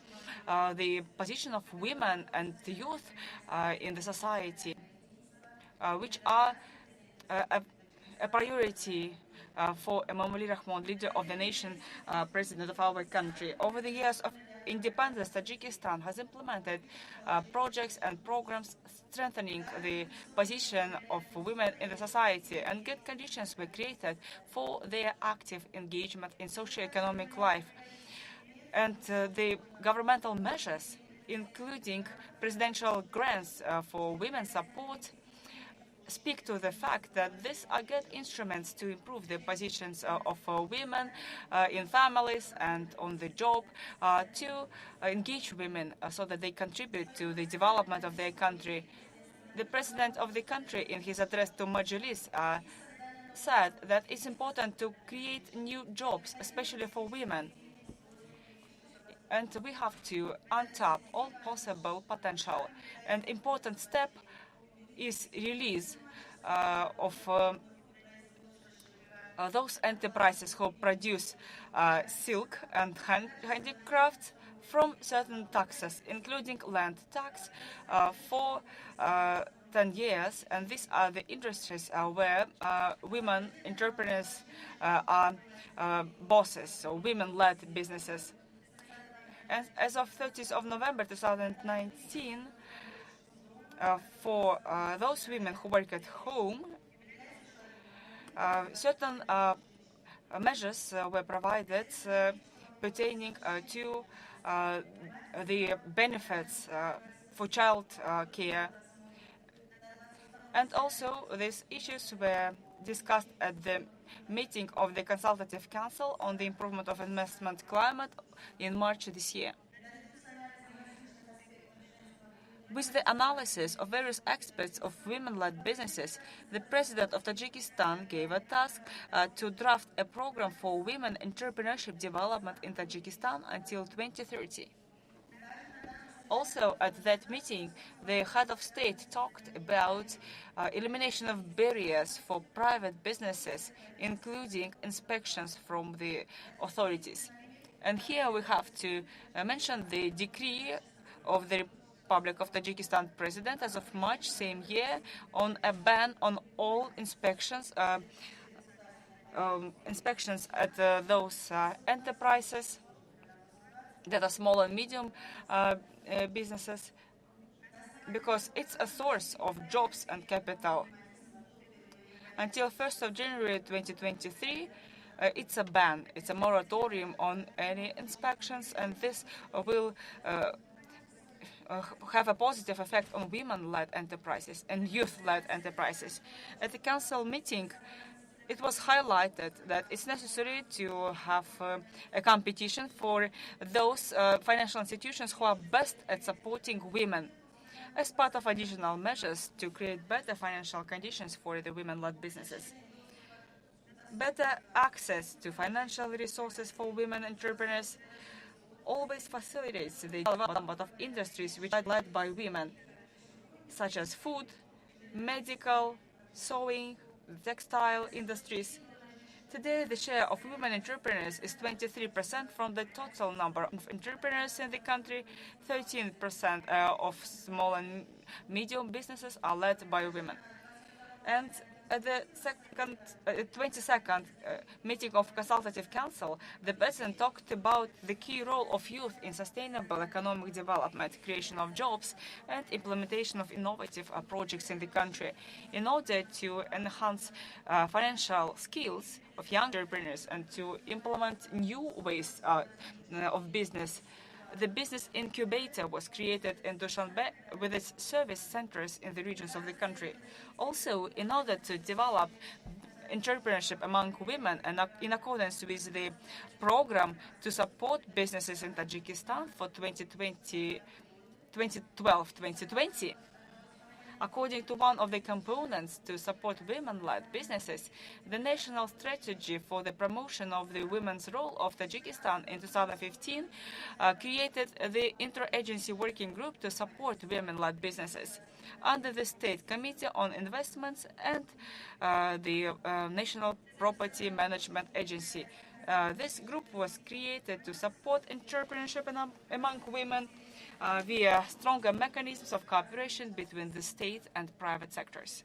Speaker 9: the position of women and the youth in the society, which are a priority for Emomali Rahman, leader of the nation, president of our country. Over the years of independence, Tajikistan has implemented projects and programs strengthening the position of women in the society, and good conditions were created for their active engagement in socio-economic life. And the governmental measures, including presidential grants for women's support, speak to the fact that these are good instruments to improve the positions of women in families and on the job, to engage women so that they contribute to the development of their country. The president of the country, in his address to Majlis, said that it's important to create new jobs, especially for women. And we have to untap all possible potential. An important step is release of those enterprises who produce silk and handicrafts from certain taxes, including land tax for 10 years. And these are the industries where women entrepreneurs are bosses, so women-led businesses. And as of 30th of November 2019, for those women who work at home, certain measures were provided pertaining to the benefits for child care. And also, these issues were discussed at the meeting of the Consultative Council on the Improvement of Investment Climate in March this year. With the analysis of various aspects of women-led businesses, the president of Tajikistan gave a task to draft a program for women entrepreneurship development in Tajikistan until 2030. Also, at that meeting, the head of state talked about elimination of barriers for private businesses, including inspections from the authorities. And here we have to mention the decree of the Republic of Tajikistan president as of March same year on a ban on all inspections at those enterprises that are small and medium businesses, because it's a source of jobs and capital. Until 1st of January 2023, it's a ban, it's a moratorium on any inspections, and this will have a positive effect on women-led enterprises and youth-led enterprises. At the council meeting, it was highlighted that it's necessary to have a competition for those financial institutions who are best at supporting women. as part of additional measures to create better financial conditions for the women-led businesses. Better access to financial resources for women entrepreneurs always facilitates the development of industries which are led by women, such as food, medical, sewing, textile industries. Today, the share of women entrepreneurs is 23% from the total number of entrepreneurs in the country. 13% of small and medium businesses are led by women. And at the 22nd meeting of Consultative Council, the President talked about the key role of youth in sustainable economic development, creation of jobs, and implementation of innovative projects in the country in order to enhance financial skills of young entrepreneurs and to implement new ways of business. The business incubator was created in Dushanbe with its service centers in the regions of the country. Also, in order to develop entrepreneurship among women and in accordance with the program to support businesses in Tajikistan for 2012-2020, according to one of the components to support women-led businesses, the national strategy for the promotion of the women's role of Tajikistan in 2015 created the interagency working group to support women-led businesses under the State Committee on Investments and the National Property Management Agency. This group was created to support entrepreneurship among women via stronger mechanisms of cooperation between the state and private sectors.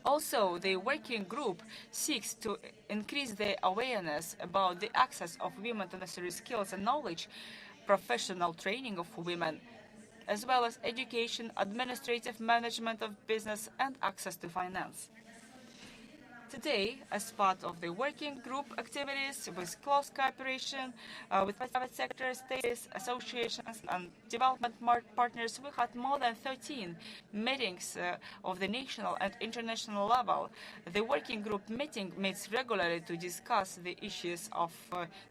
Speaker 9: Also, the working group seeks to increase the awareness about the access of women to necessary skills and knowledge, professional training of women, as well as education, administrative management of business, and access to finance. Today, as part of the working group activities with close cooperation with private sector, states, associations, and development partners, we had more than 13 meetings of the national and international level. The working group meets regularly to discuss the issues of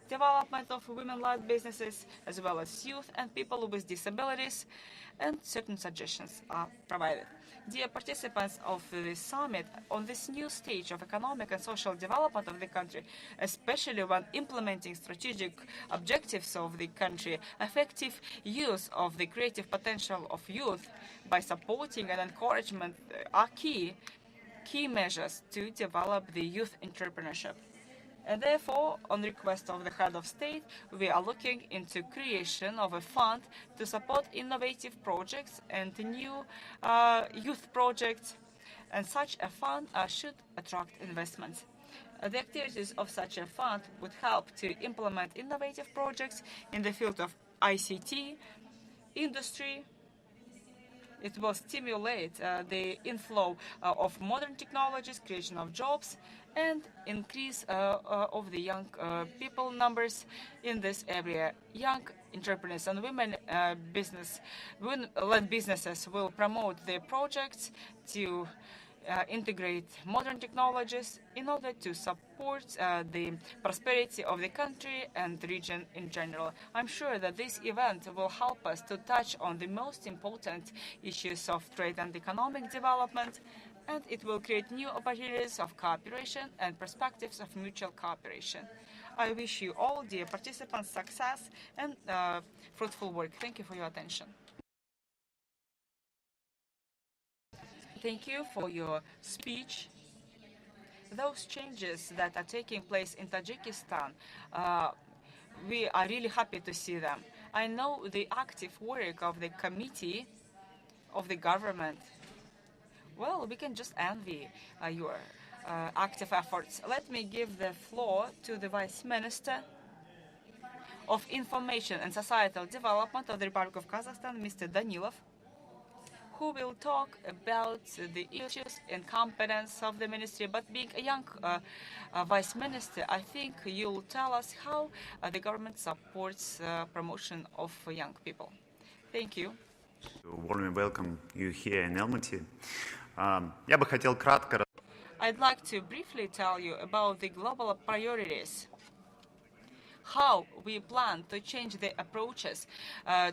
Speaker 9: development of women-led businesses, as well as youth and people with disabilities, and certain suggestions are provided. Dear participants of the summit, on this new stage of economic and social development of the country, especially when implementing strategic objectives of the country, effective use of the creative potential of youth by supporting and encouragement are key measures to develop the youth entrepreneurship. And therefore, on request of the head of state, we are looking into creation of a fund to support innovative projects and new youth projects. And such a fund should attract investments. The activities of such a fund would help to implement innovative projects in the field of ICT, industry. It will stimulate the inflow of modern technologies, creation of jobs, and increase of the young people numbers in this area. Young entrepreneurs and women-led businesses will promote their projects to integrate modern technologies in order to support the prosperity of the country and the region in general. I'm sure that this event will help us to touch on the most important issues of trade and economic development, and it will create new opportunities of cooperation and perspectives of mutual cooperation. I wish you all, dear participants, success and fruitful work. Thank you for your attention. Thank you for your speech. Those changes that are taking place in Tajikistan, we are really happy to see them. I know the active work of the committee of the government. Well, we can just envy your active efforts. Let me give the floor to the Vice Minister of Information and Societal Development of the Republic of Kazakhstan, Mr. Danilov, who will talk about the issues and competence of the ministry. But being a young Vice Minister, I think you'll tell us how the government supports promotion of young people. Thank you.
Speaker 16: Warmly welcome you here in Almaty. Я бы хотел кратко...
Speaker 9: I'd like to briefly tell you about the global priorities. how we plan to change the approaches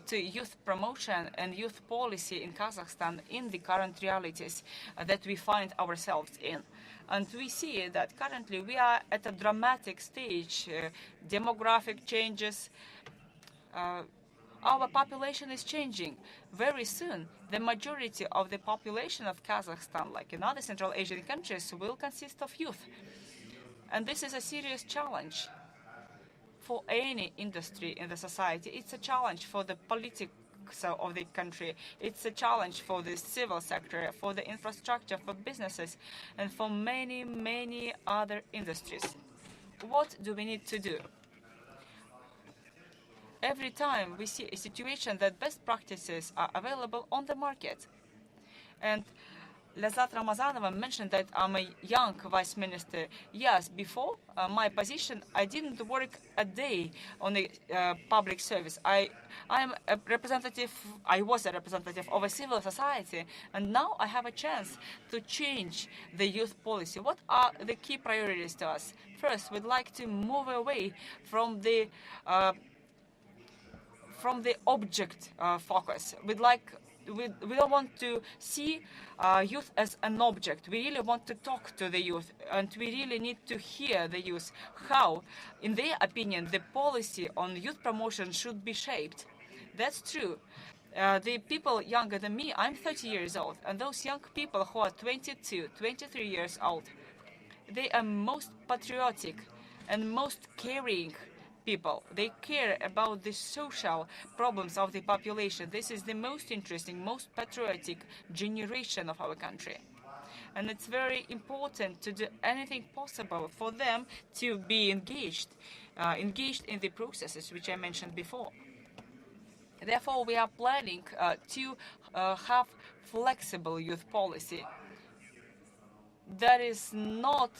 Speaker 9: to youth promotion and youth policy in Kazakhstan in the current realities that we find ourselves in. And we see that currently we are at a dramatic stage, demographic changes. Our population is changing. Very soon, the majority of the population of Kazakhstan, like in other Central Asian countries, will consist of youth. And this is a serious challenge for any industry in the society. It's a challenge for the politics of the country. It's a challenge for the civil sector, for the infrastructure, for businesses, and for many, many other industries. What do we need to do? Every time we see a situation that best practices are available on the market. And Lazat Ramazanova mentioned that I'm a young vice minister. Yes, before my position, I didn't work a day on the public service. I was a representative of a civil society, and now I have a chance to change the youth policy. What are the key priorities to us? First, we'd like to move away from the object focus. We don't want to see youth as an object. We really want to talk to the youth, and we really need to hear the youth how, in their opinion, the policy on youth promotion should be shaped. That's true. The people younger than me, I'm 30 years old, and those young people who are 22, 23 years old, they are most patriotic and most caring people. They care about the social problems of the population. This is the most interesting, most patriotic generation of our country. And it's very important to do anything possible for them to be engaged in the processes which I mentioned before. Therefore, we are planning to have flexible youth policy that is not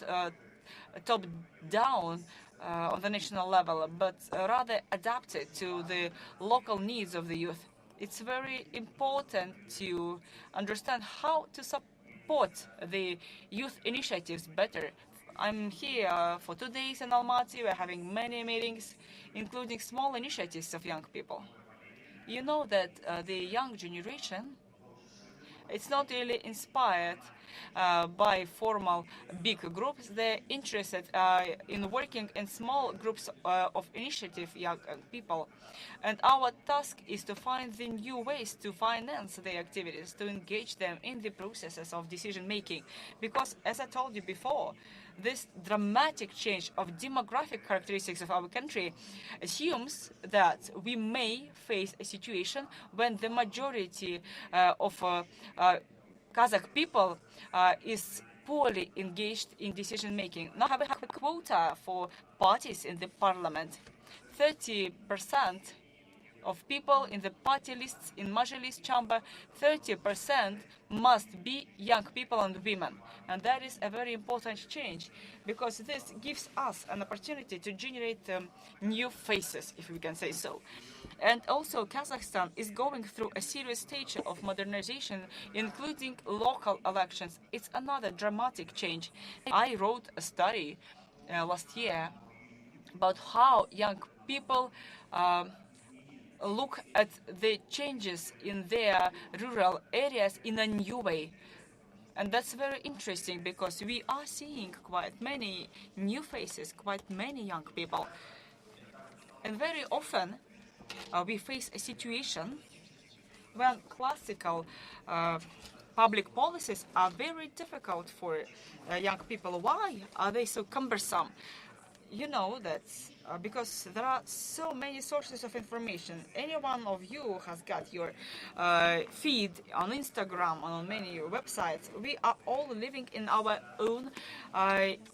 Speaker 9: top-down on the national level, but rather adapted to the local needs of the youth. It's very important to understand how to support the youth initiatives better. I'm here for 2 days in Almaty. We're having many meetings, including small initiatives of young people. You know that the young generation, it's not really inspired by formal big groups. They're interested in working in small groups of initiative young people. And our task is to find the new ways to finance their activities, to engage them in the processes of decision making. Because, as I told you before, this dramatic change of demographic characteristics of our country assumes that we may face a situation when the majority of Kazakh people is poorly engaged in decision making. Now we have a quota for parties in the parliament. 30% of people in the party lists in Majlis chamber, 30% must be young people and women. And that is a very important change, because this gives us an opportunity to generate new faces, if we can say so. And also, Kazakhstan is going through a serious stage of modernization, including local elections. It's another dramatic change. I wrote a study last year about how young people look at the changes in their rural areas in a new way. And that's very interesting, because we are seeing quite many new faces, quite many young people. And very often we face a situation when classical public policies are very difficult for young people. Why are they so cumbersome? You know that because there are so many sources of information. Any one of you has got your feed on Instagram, on many websites. We are all living in our own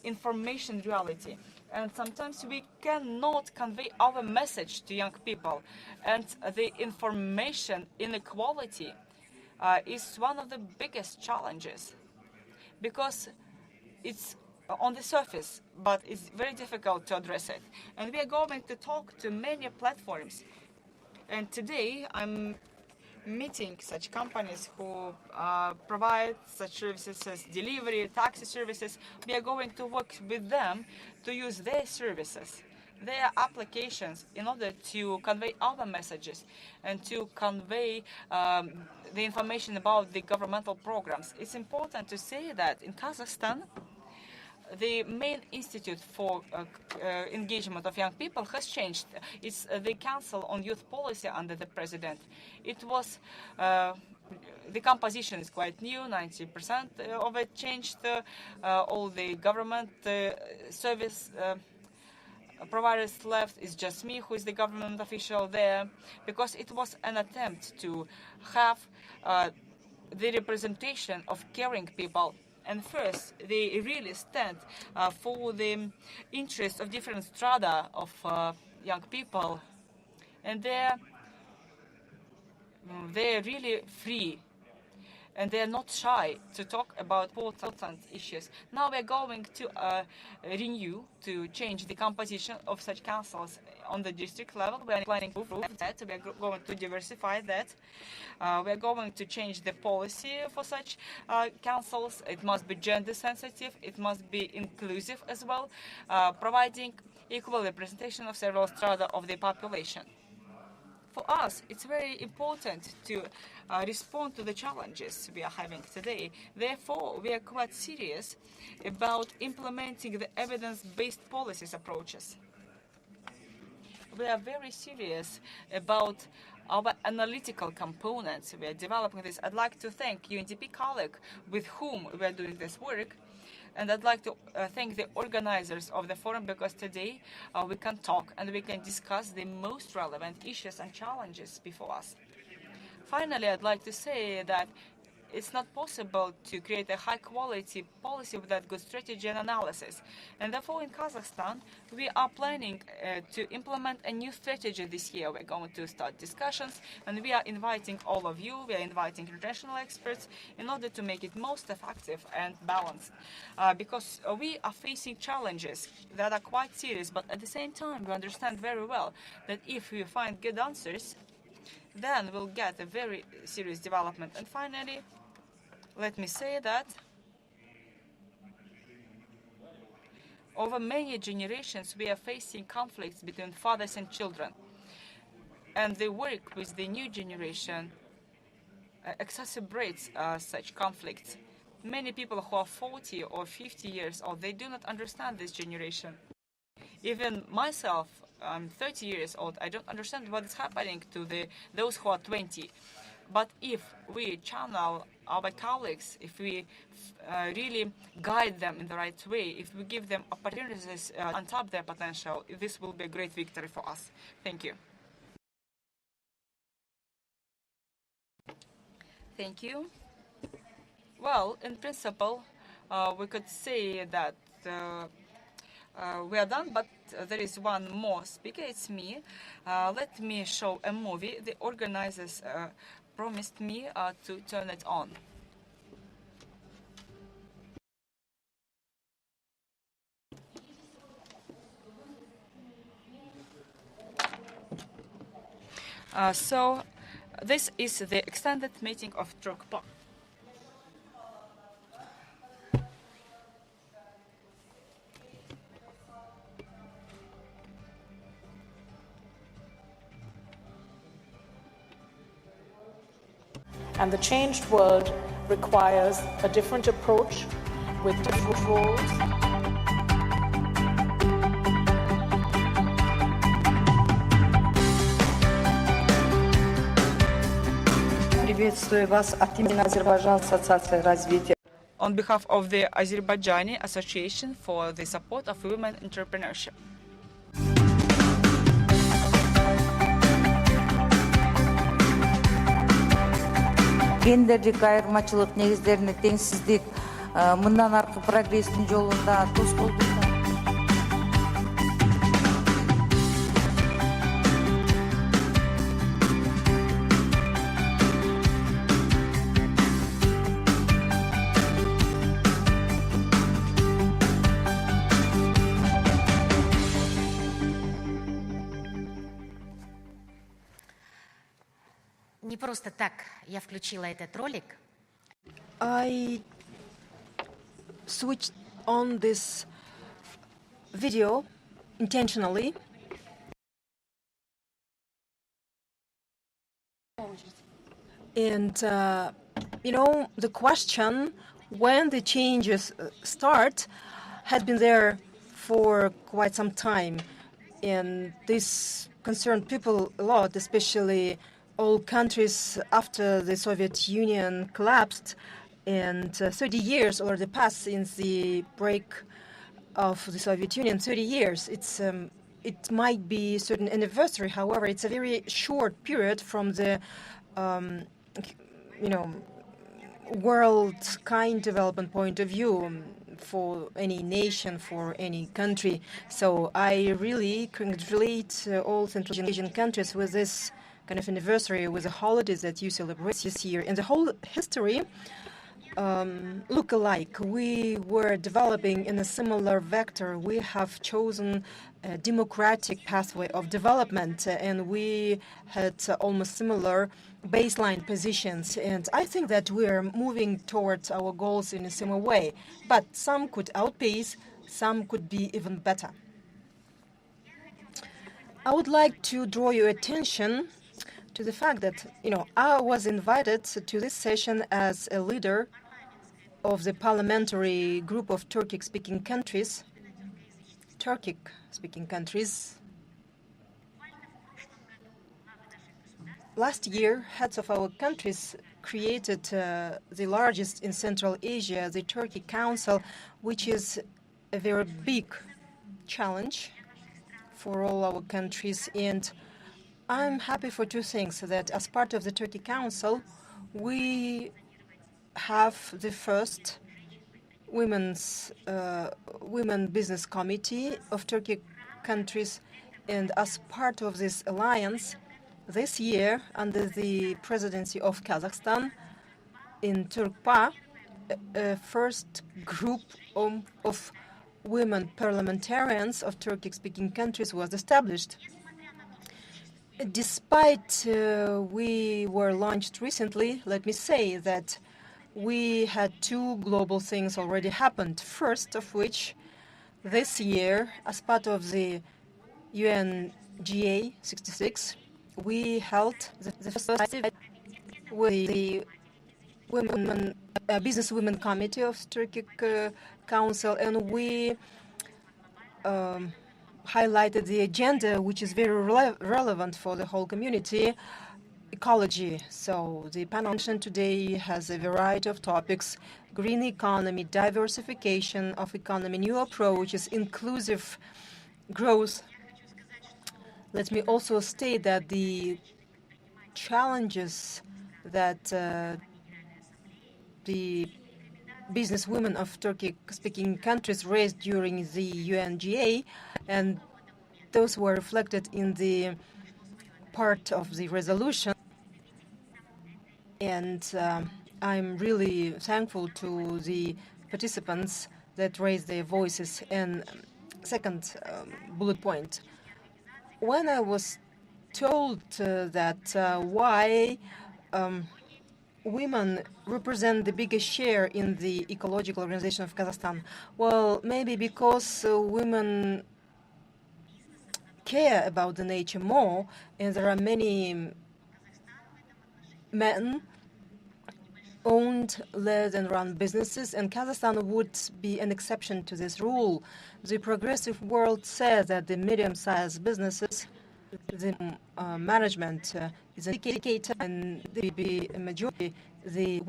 Speaker 9: information reality. And sometimes we cannot convey our message to young people. And the information inequality is one of the biggest challenges, because it's on the surface, but it's very difficult to address it. And we are going to talk to many platforms. And today I'm meeting such companies who provide such services as delivery, taxi services. We are going to work with them to use their services their applications in order to convey our messages and to convey the information about the governmental programs. It's important to say that in Kazakhstan, the main institute for engagement of young people has changed. It's the Council on Youth Policy under the president. It was the composition is quite new. 90% of it changed. All the government service providers left. It's just me who is the government official there, because it was an attempt to have the representation of caring people. And first, they really stand for the interests of different strata of young people. And they're really free. And they're not shy to talk about important issues. Now we're going to renew, to change the composition of such councils on the district level. We're planning to improve that. We're going to diversify that. We're going to change the policy for such councils. It must be gender sensitive. It must be inclusive as well, providing equal representation of several strata of the population. For us, it's very important to respond to the challenges we are having today. Therefore, we are quite serious about implementing the evidence-based policies approaches. We are very serious about our analytical components. We are developing this. I'd like to thank UNDP colleague with whom we are doing this work. And I'd like to thank the organizers of the forum, because today we can talk and we can discuss the most relevant issues and challenges before us. Finally, I'd like to say that it's not possible to create a high-quality policy without good strategy and analysis. And therefore, in Kazakhstan, we are planning to implement a new strategy this year. We're going to start discussions, and we are inviting all of you, we are inviting international experts in order to make it most effective and balanced. Because we are facing challenges that are quite serious, but at the same time, we understand very well that if we find good answers, then we'll get a very serious development. And finally, let me say that over many generations, we are facing conflicts between fathers and children. And the work with the new generation exacerbates such conflicts. Many people who are 40 or 50 years old, they do not understand this generation. Even myself, I'm 30 years old, I don't understand what is happening to those who are 20. But if we channel our colleagues, if we really guide them in the right way, if we give them opportunities on top of their potential, this will be a great victory for us. Thank you. Thank you. Well, in principle, we could say that we are done, but there is one more speaker. It's me. Let me show a movie. The organizers promised me to turn it on. So this is the extended meeting of Drogba.
Speaker 17: And the changed world requires a different approach with different roles.
Speaker 18: Приветствую вас от имени Азербайджан Ассоциации развития.
Speaker 9: On behalf of the Azerbaijani Association for the Support of Women Entrepreneurship.
Speaker 18: Гендердик айырмачылык негиздерине теңсиздик мындан аркы прогресстин жолунда тоскоолдук.
Speaker 10: Не просто так я включила этот ролик.
Speaker 15: I switched on this video intentionally And, the question when the changes start has been there for quite some time. And this concerned people a lot, especially all countries after the Soviet Union collapsed. And 30 years already passed since the break of the Soviet Union, 30 years. It might be a certain anniversary. However, it's a very short period from the, world kind development point of view for any nation, for any country. So I really congratulate all Central Asian countries with this kind of anniversary, with the holidays that you celebrate this year. And the whole history look alike. We were developing in a similar vector. We have chosen a democratic pathway of development, and we had almost similar baseline positions. And I think that we are moving towards our goals in a similar way. But some could outpace, some could be even better. I would like to draw your attention to the fact that, I was invited to this session as a leader of the parliamentary group of Turkic-speaking countries. Last year, heads of our countries created the largest in Central Asia, the Turkey Council, which is a very big challenge for all our countries. And I'm happy for two things: that as part of the Turkey Council, we have the first women business committee of Turkey countries, and as part of this alliance, this year, under the presidency of Kazakhstan, in Turkpa, a first group of women parliamentarians of Turkic-speaking countries was established. Despite we were launched recently, let me say that we had two global things already happened. First of which, this year, as part of the UNGA 66, we held the first with the Business Women Committee of Turkic Council, and we highlighted the agenda, which is very relevant for the whole community: ecology. So the panel today has a variety of topics: green economy, diversification of economy, new approaches, inclusive growth. Let me also state that the challenges that the businesswomen of Turkic-speaking countries raised during the UNGA, and those were reflected in the part of the resolution. And I'm really thankful to the participants that raised their voices. And second bullet point: when I was told that why women represent the biggest share in the ecological organization of Kazakhstan, well, maybe because women care about the nature more, and there are many men owned, led, and run businesses, and Kazakhstan would be an exception to this rule. The progressive world says that the medium-sized businesses, the management is an indicator, and the majority, the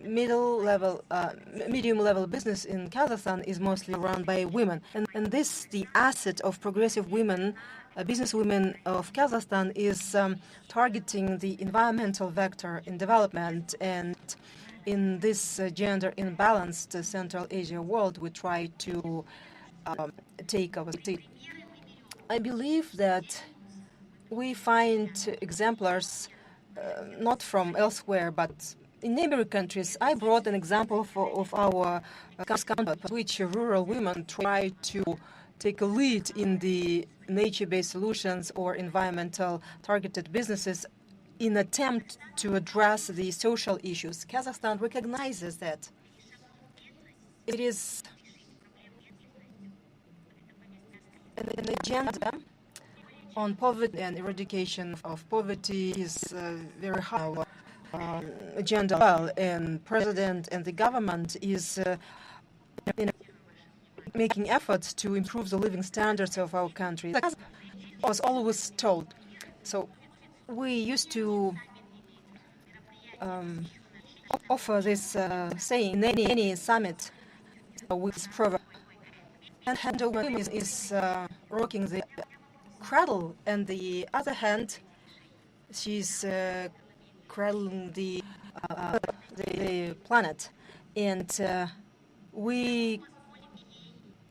Speaker 15: medium-level business in Kazakhstan is mostly run by women. And this, the asset of progressive women, businesswomen of Kazakhstan, is targeting the environmental vector in development. And in this gender imbalanced Central Asia world, we try to take our seat. I believe that we find exemplars not from elsewhere, but in neighboring countries. I brought an example of our country, which rural women try to take a lead in the nature-based solutions or environmental targeted businesses in attempt to address the social issues. Kazakhstan recognizes that it is an agenda on poverty and eradication of poverty is very high on our agenda well, and President and the government is making efforts to improve the living standards of our country. That was always told. So we used to offer this saying in any summit with this proverb. And the woman is rocking the cradle, and the other hand, she's cradling the planet. And we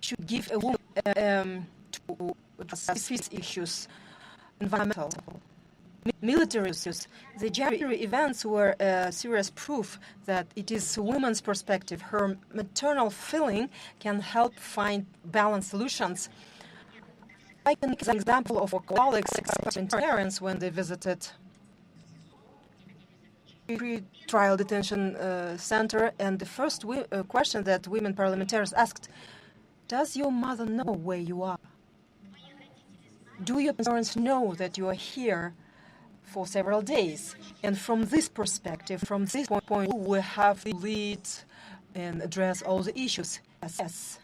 Speaker 15: should give a woman to address these issues, environmental, military issues. The January events were a serious proof that it is a woman's perspective. Her maternal feeling can help find balanced solutions. I can give an example of our colleagues, parents, when they visited pre-trial detention center, and the first question that women parliamentarians asked, does your mother know where you are? Do your parents know that you are here for several days? And from this perspective, from this point, we have to lead and address all the issues. Yes,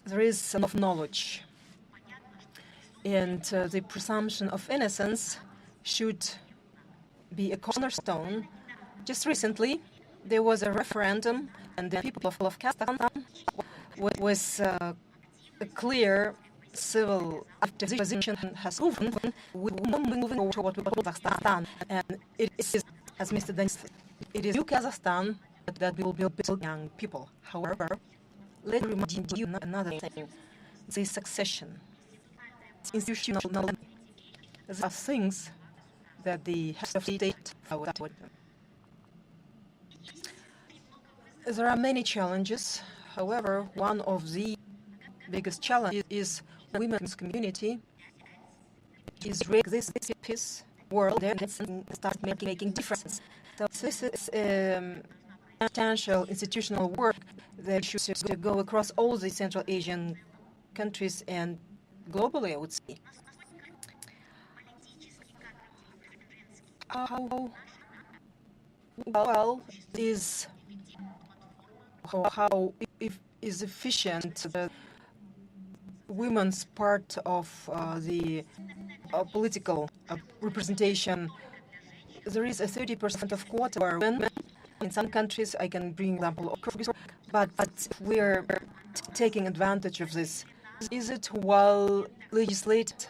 Speaker 15: there is enough knowledge. And the presumption of innocence should be a cornerstone. Just recently, there was a referendum, and the people of Kazakhstan was a clear civil position has proven we're moving toward Kazakhstan, and it is, as Mr. Denis said, it is new Kazakhstan that will build young people. However, let me remind you another thing: the succession, institutional. These are things that the head of state. There are many challenges. However, one of the biggest challenges is women's community is raising this peace world and start making difference. So this is substantial institutional work that should go across all the Central Asian countries and globally, I would say. How well is how is efficient the women's part of the political representation? There is a 30% of quota where women in some countries. I can bring example, but we're taking advantage of this. Is it well legislated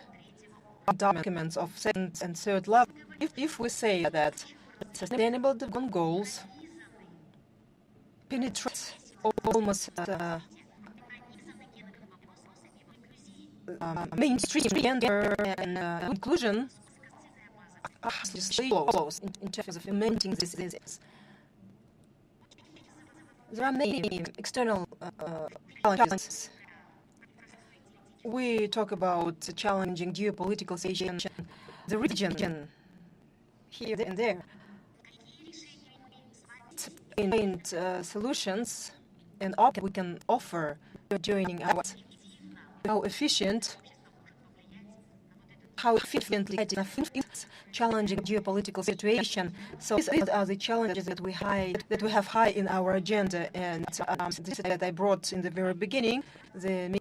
Speaker 15: documents of second and third level? If we say that sustainable development goals penetrate almost mainstream gender and inclusion, follows in terms of implementing these things. There are many external challenges. We talk about challenging geopolitical situation, the region here and there. Find solutions and we can offer joining our how efficiently challenging geopolitical situation. So these are the challenges that we have high in our agenda, and this that I brought in the very beginning. The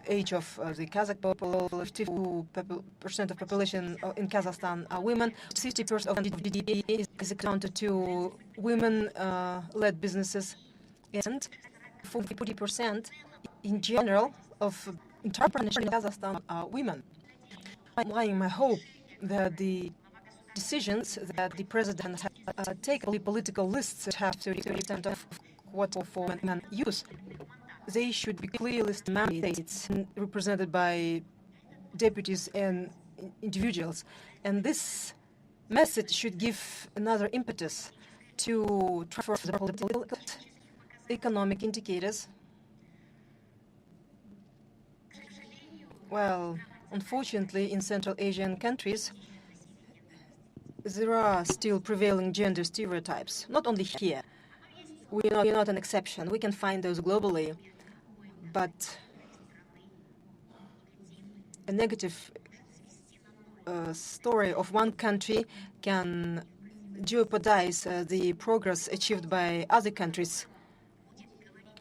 Speaker 15: age of the Kazakh people, 52% of population in Kazakhstan are women. 60% of GDP is accounted to women-led businesses, and 40% in general of entrepreneurs in Kazakhstan are women. My hope that the decisions that the president has taken, the political lists that have 30% of quota for men use, they should be clearly mandates represented by deputies and individuals. And this message should give another impetus to transfer the political economic indicators. Well, unfortunately, in Central Asian countries, there are still prevailing gender stereotypes, not only here. We're not an exception. We can find those globally. But a negative story of one country can jeopardize the progress achieved by other countries.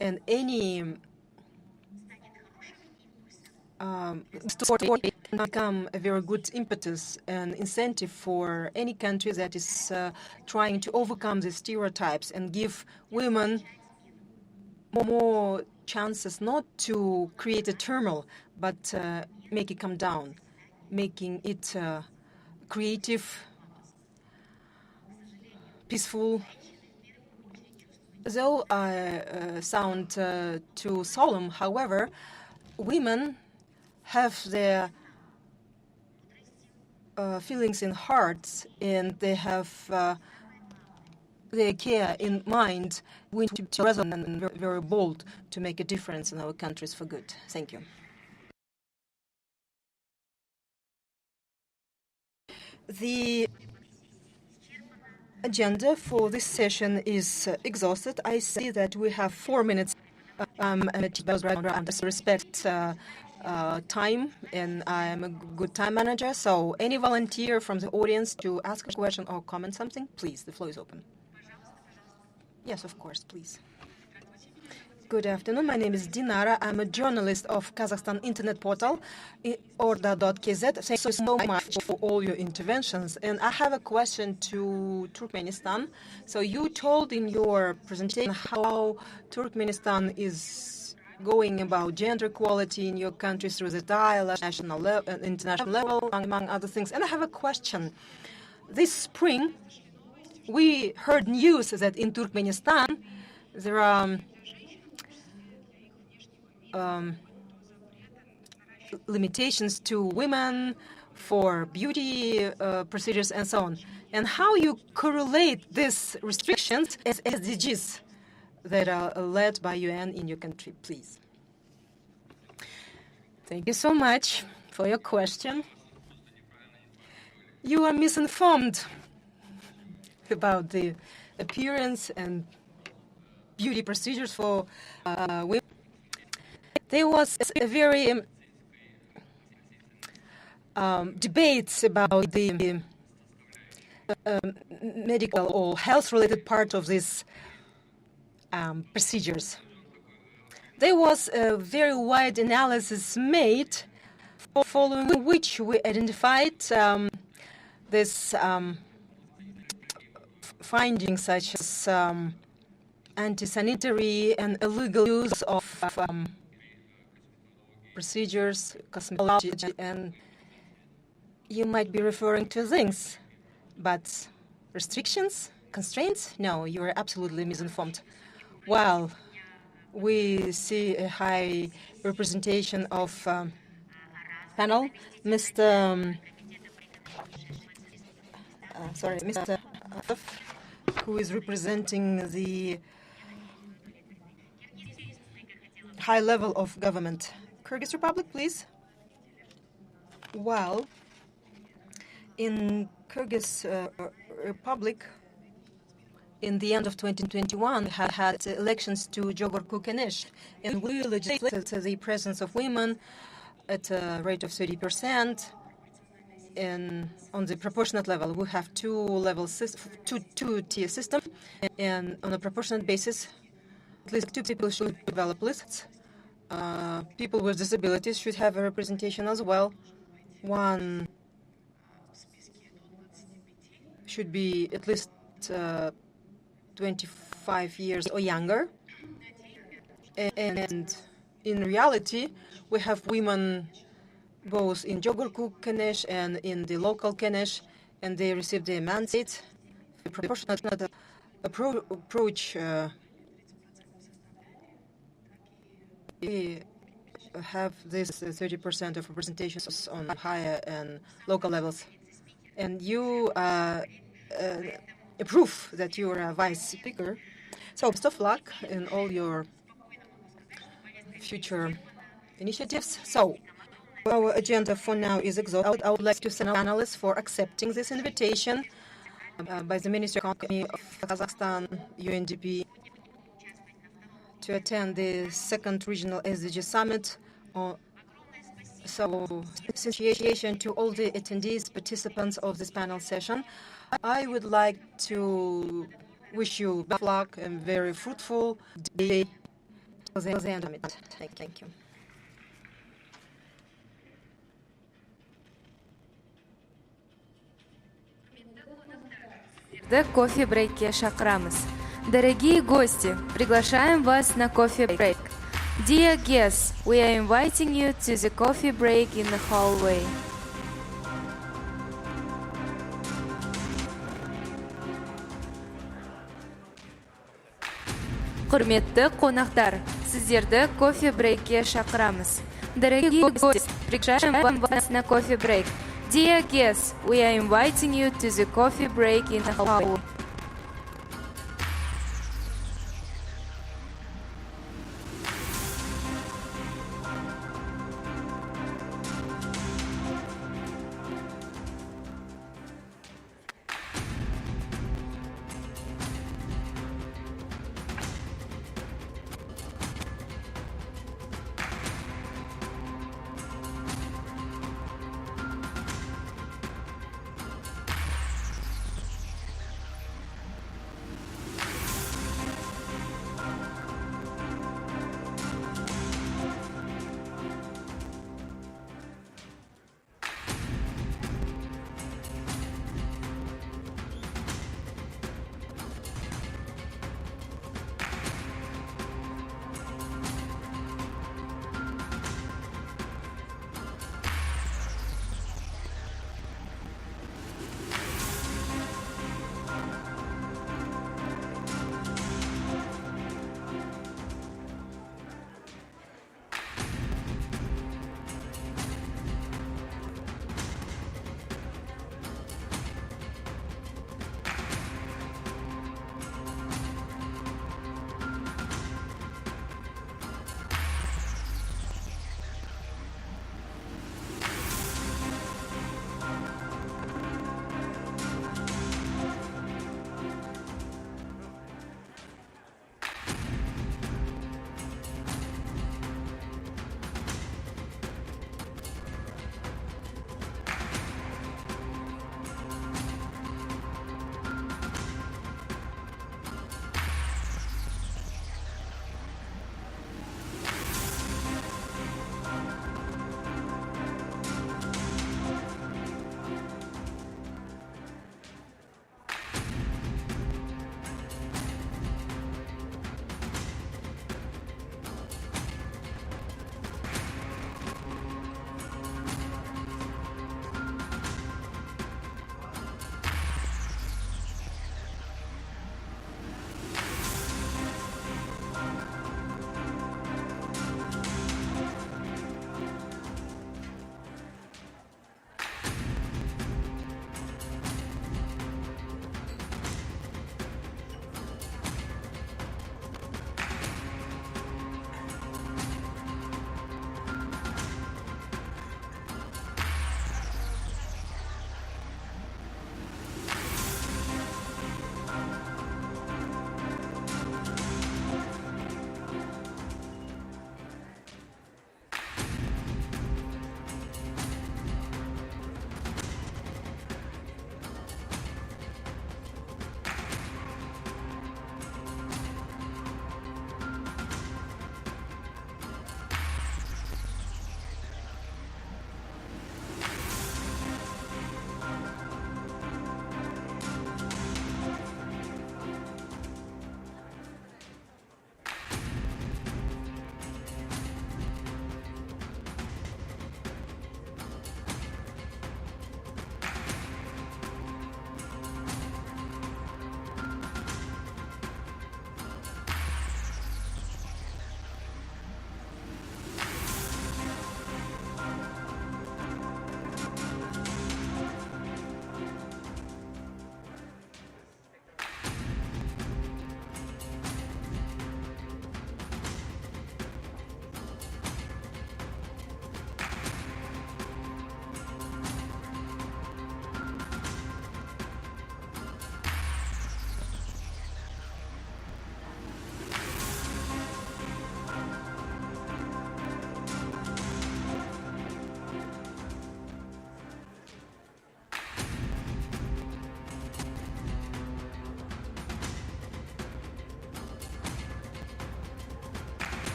Speaker 15: And any story can become a very good impetus and incentive for any country that is trying to overcome the stereotypes and give women more chances not to create a turmoil, but make it come down, making it creative, peaceful. Though I sound too solemn, however, women have their feelings in hearts, and they have their care in mind. We need to be resolute and very bold to make a difference in our countries for good. Thank you. The agenda for this session is exhausted. I see that we have 4 minutes. I respect time, and I'm a good time manager. So any volunteer from the audience to ask a question or comment something, please, the floor is open. Yes, of course, please. Good afternoon. My name is Dinara. I'm a journalist of Kazakhstan internet portal, orda.kz. Thank you so much for all your interventions. And I have a question to Turkmenistan. So you told in your presentation how Turkmenistan is going about gender equality in your country through the dialogue, national level, international level, among other things. And I have a question. This spring, we heard news that in Turkmenistan there are limitations to women for beauty procedures and so on. And how you correlate these restrictions as SDGs that are led by UN in your country, please. Thank you so much for your question. You are misinformed about the appearance and beauty procedures for women. There was a very debates about the medical or health-related part of these procedures. There was a very wide analysis made, following which we identified this findings such as anti-sanitary and illegal use of procedures, cosmetology, and you might be referring to things, but restrictions, constraints? No, you are absolutely misinformed. While we see a high representation of panel, Mr. Who is representing the high level of government. Kyrgyz Republic, please. Well, in Kyrgyz Republic, in the end of 2021, we had elections to Jogorku Kenesh, and we legislated the presence of women at a rate of 30%. And on the proportionate level, we have two-tier system, and on a proportionate basis, at least 2 people should develop lists. People with disabilities should have a representation as well. 1 should be at least 25 years or younger. And in reality, we have women both in Jogorku Kenesh and in the local Kenesh, and they received their mandate. The proportionate approach we have this 30% of representations on higher and local levels. And you prove that you are a vice speaker. So best of luck in all your future initiatives. So our agenda for now is exhausted. I would like to thank panelists for accepting this invitation by the Ministry of Economy of Kazakhstan, UNDP, to attend the 2nd Regional SDG Summit So, association to all the attendees, participants of this panel session, I would like to wish you best luck and very fruitful day till the end of it. Thank you.
Speaker 7: Кофе-брейке шақырамыз. Дорогие гости, приглашаем вас на кофе-брейк. Dear guests, we are inviting you to the coffee break in the hallway. Құрметті қонақтар, сіздерді кофе-брейкке шақырамыз. Дорогие гости, приглашаем вас на кофе-брейк. Dear guests, we are inviting you to the coffee break in the hallway.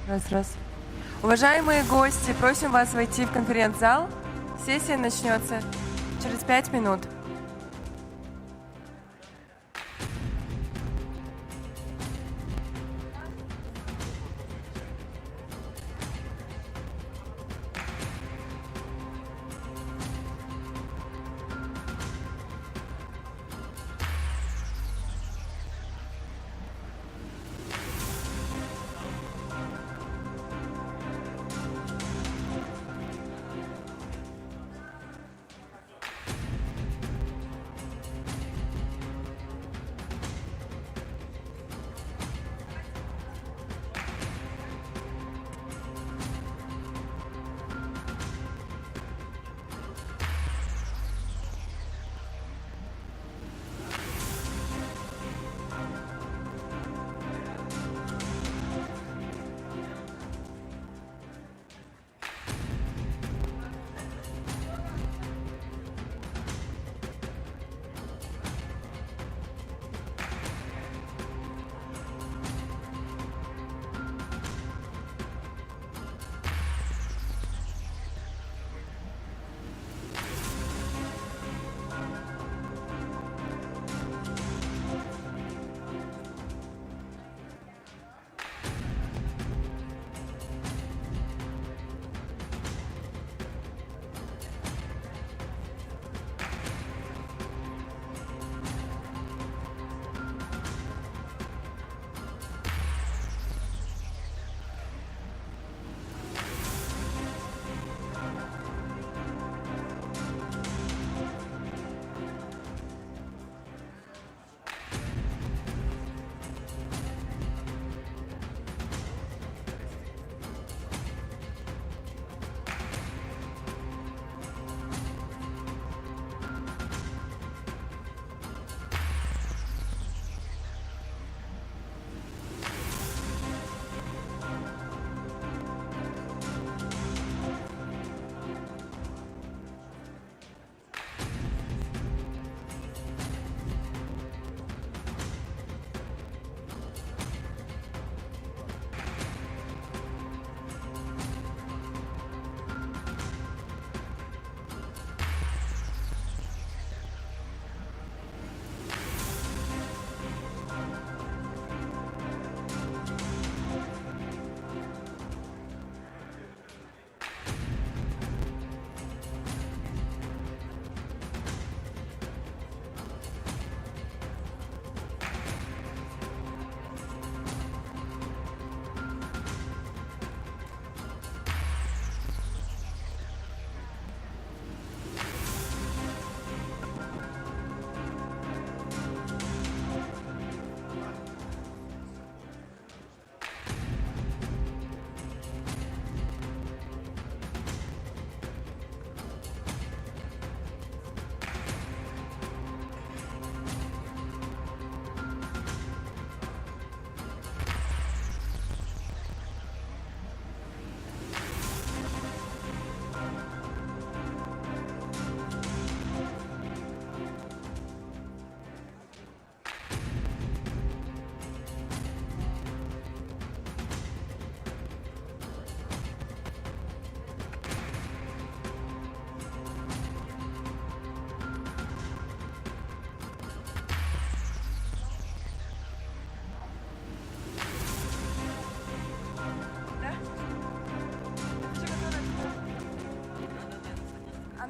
Speaker 19: Раз. Уважаемые гости, просим вас войти в конференц-зал. Сессия начнется через 5 минут.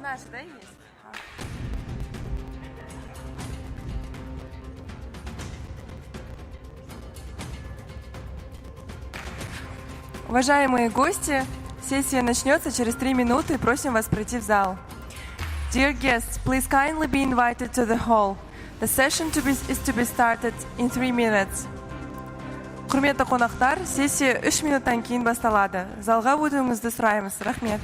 Speaker 19: Наши, да, есть? Уважаемые гости, сессия начнется через 3 минуты. Просим вас пройти в зал. Dear guests, please kindly be invited to the hall. The session is to be started in 3 minutes. Құрметті қонақтар, сессия 3 минуттан кейін басталады. Залға өтуіңізді сұраймыз. Рахмет.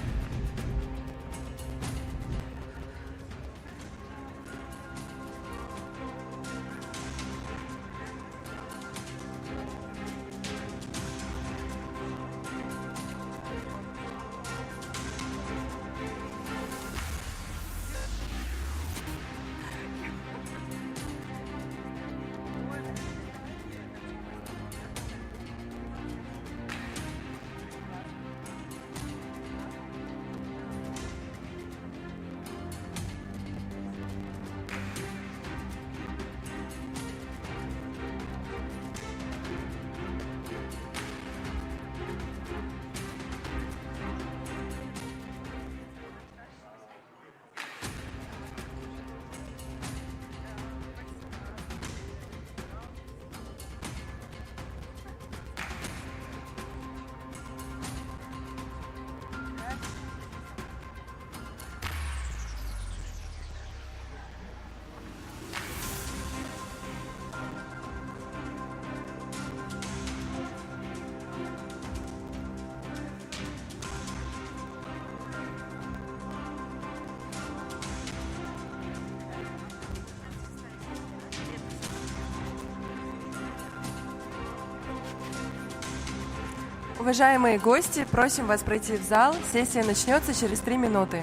Speaker 19: Уважаемые гости, просим вас пройти в зал. Сессия начнется через 3 минуты.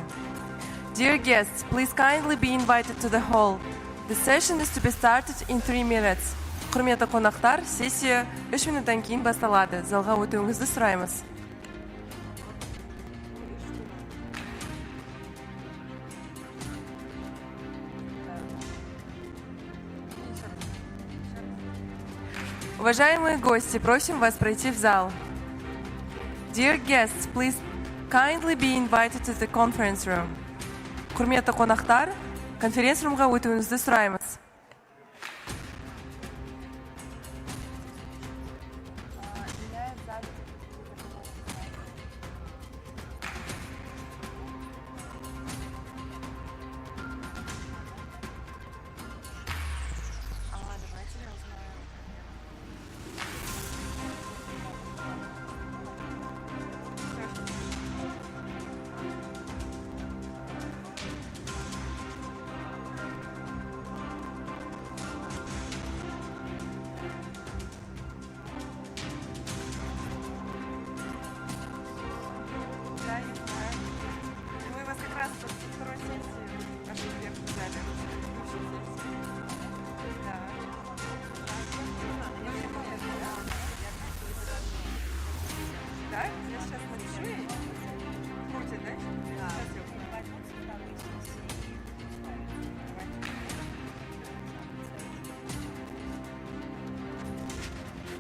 Speaker 19: Dear guests, please kindly be invited to the hall. The session is to be started in 3 minutes. Құрметті қонақтар, сессия 3 минуттан кейін басталады. Залға өтуіңізді сұраймыз. Уважаемые гости, просим вас пройти в зал. Dear guests, please kindly be invited to the conference room. Құрметті қонақтар, конференц-румға өтуіңізді сұраймыз.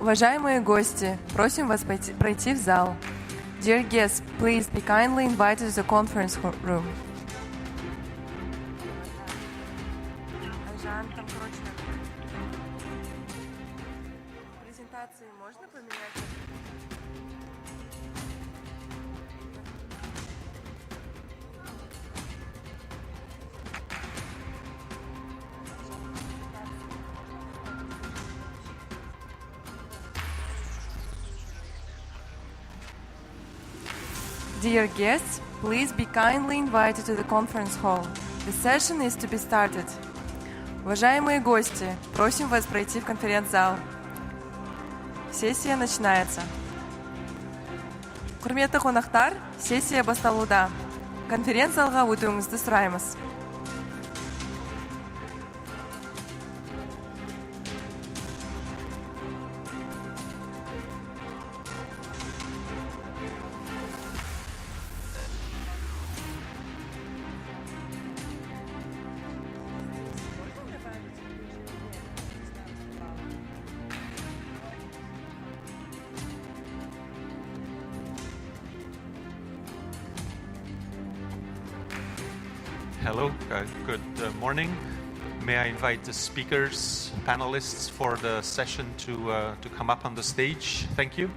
Speaker 19: Уважаемые гости, просим вас пройти в зал. Dear guests, please be kindly invited to the conference room. Презентации можно поменять? Dear guests, please be kindly invited to the conference hall. The session is to be started. Уважаемые гости, просим вас пройти в конференц-зал. Сессия начинается. Құрметті қонақтар, сессия басталуда. Конференц-залға өтуіңізді сұраймыз.
Speaker 20: Hello, good morning. May I invite the speakers, panelists for the session to come up on the stage? Thank you.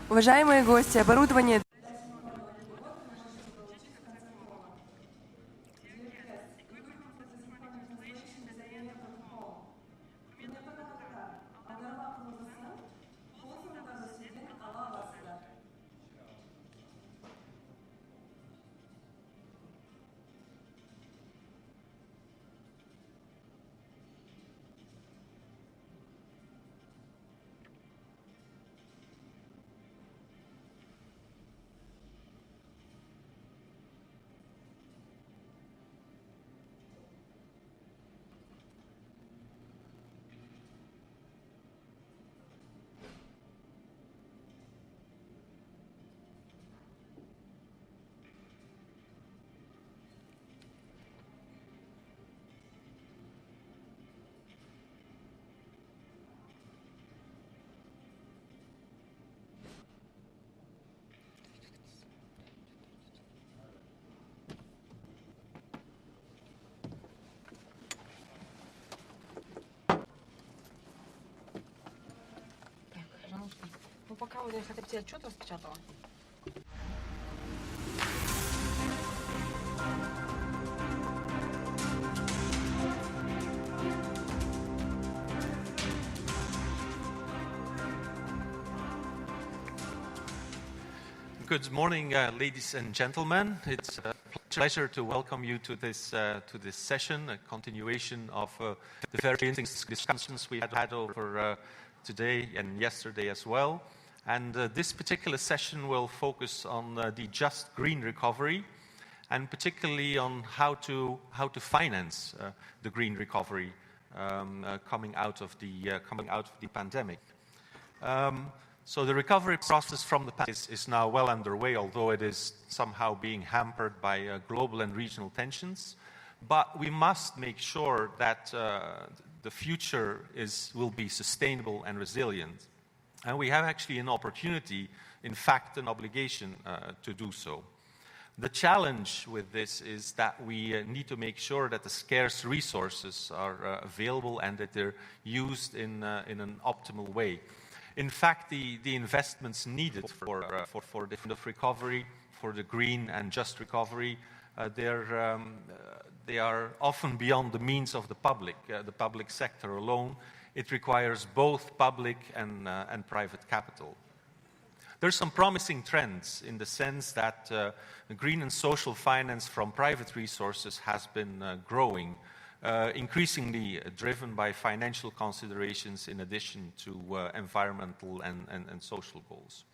Speaker 19: Уважаемые гости, оборудование
Speaker 15: Кого-то хотя бы тебе отчет распечатала?
Speaker 20: Good morning, ladies and gentlemen. It's a pleasure to welcome you to this session, a continuation of the very interesting discussions we had over today and yesterday as well. And this particular session will focus on the just green recovery, and particularly on how to finance the green recovery coming out of the pandemic. So the recovery process from the pandemic is now well underway, although it is somehow being hampered by global and regional tensions. But we must make sure that the future will be sustainable and resilient. And we have actually an opportunity, in fact, an obligation to do so. The challenge with this is that we need to make sure that the scarce resources are available and that they're used in an optimal way. In fact, the investments needed for the recovery, for the green and just recovery, they are often beyond the means of the public sector alone. It requires both public and private capital. There's some promising trends in the sense that green and social finance from private resources has been growing, increasingly driven by financial considerations in addition to environmental and social goals.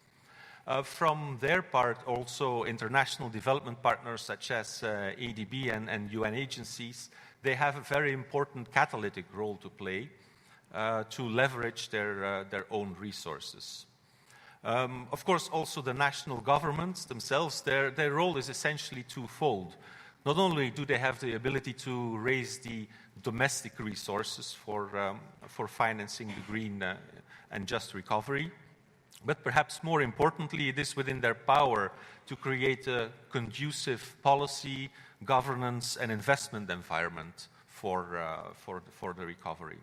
Speaker 20: From their part, also international development partners such as ADB and UN agencies, they have a very important catalytic role to play to leverage their own resources. Of course, also the national governments themselves, their role is essentially twofold. Not only do they have the ability to raise the domestic resources for financing the green and just recovery, but perhaps more importantly, it is within their power to create a conducive policy, governance, and investment environment for the recovery.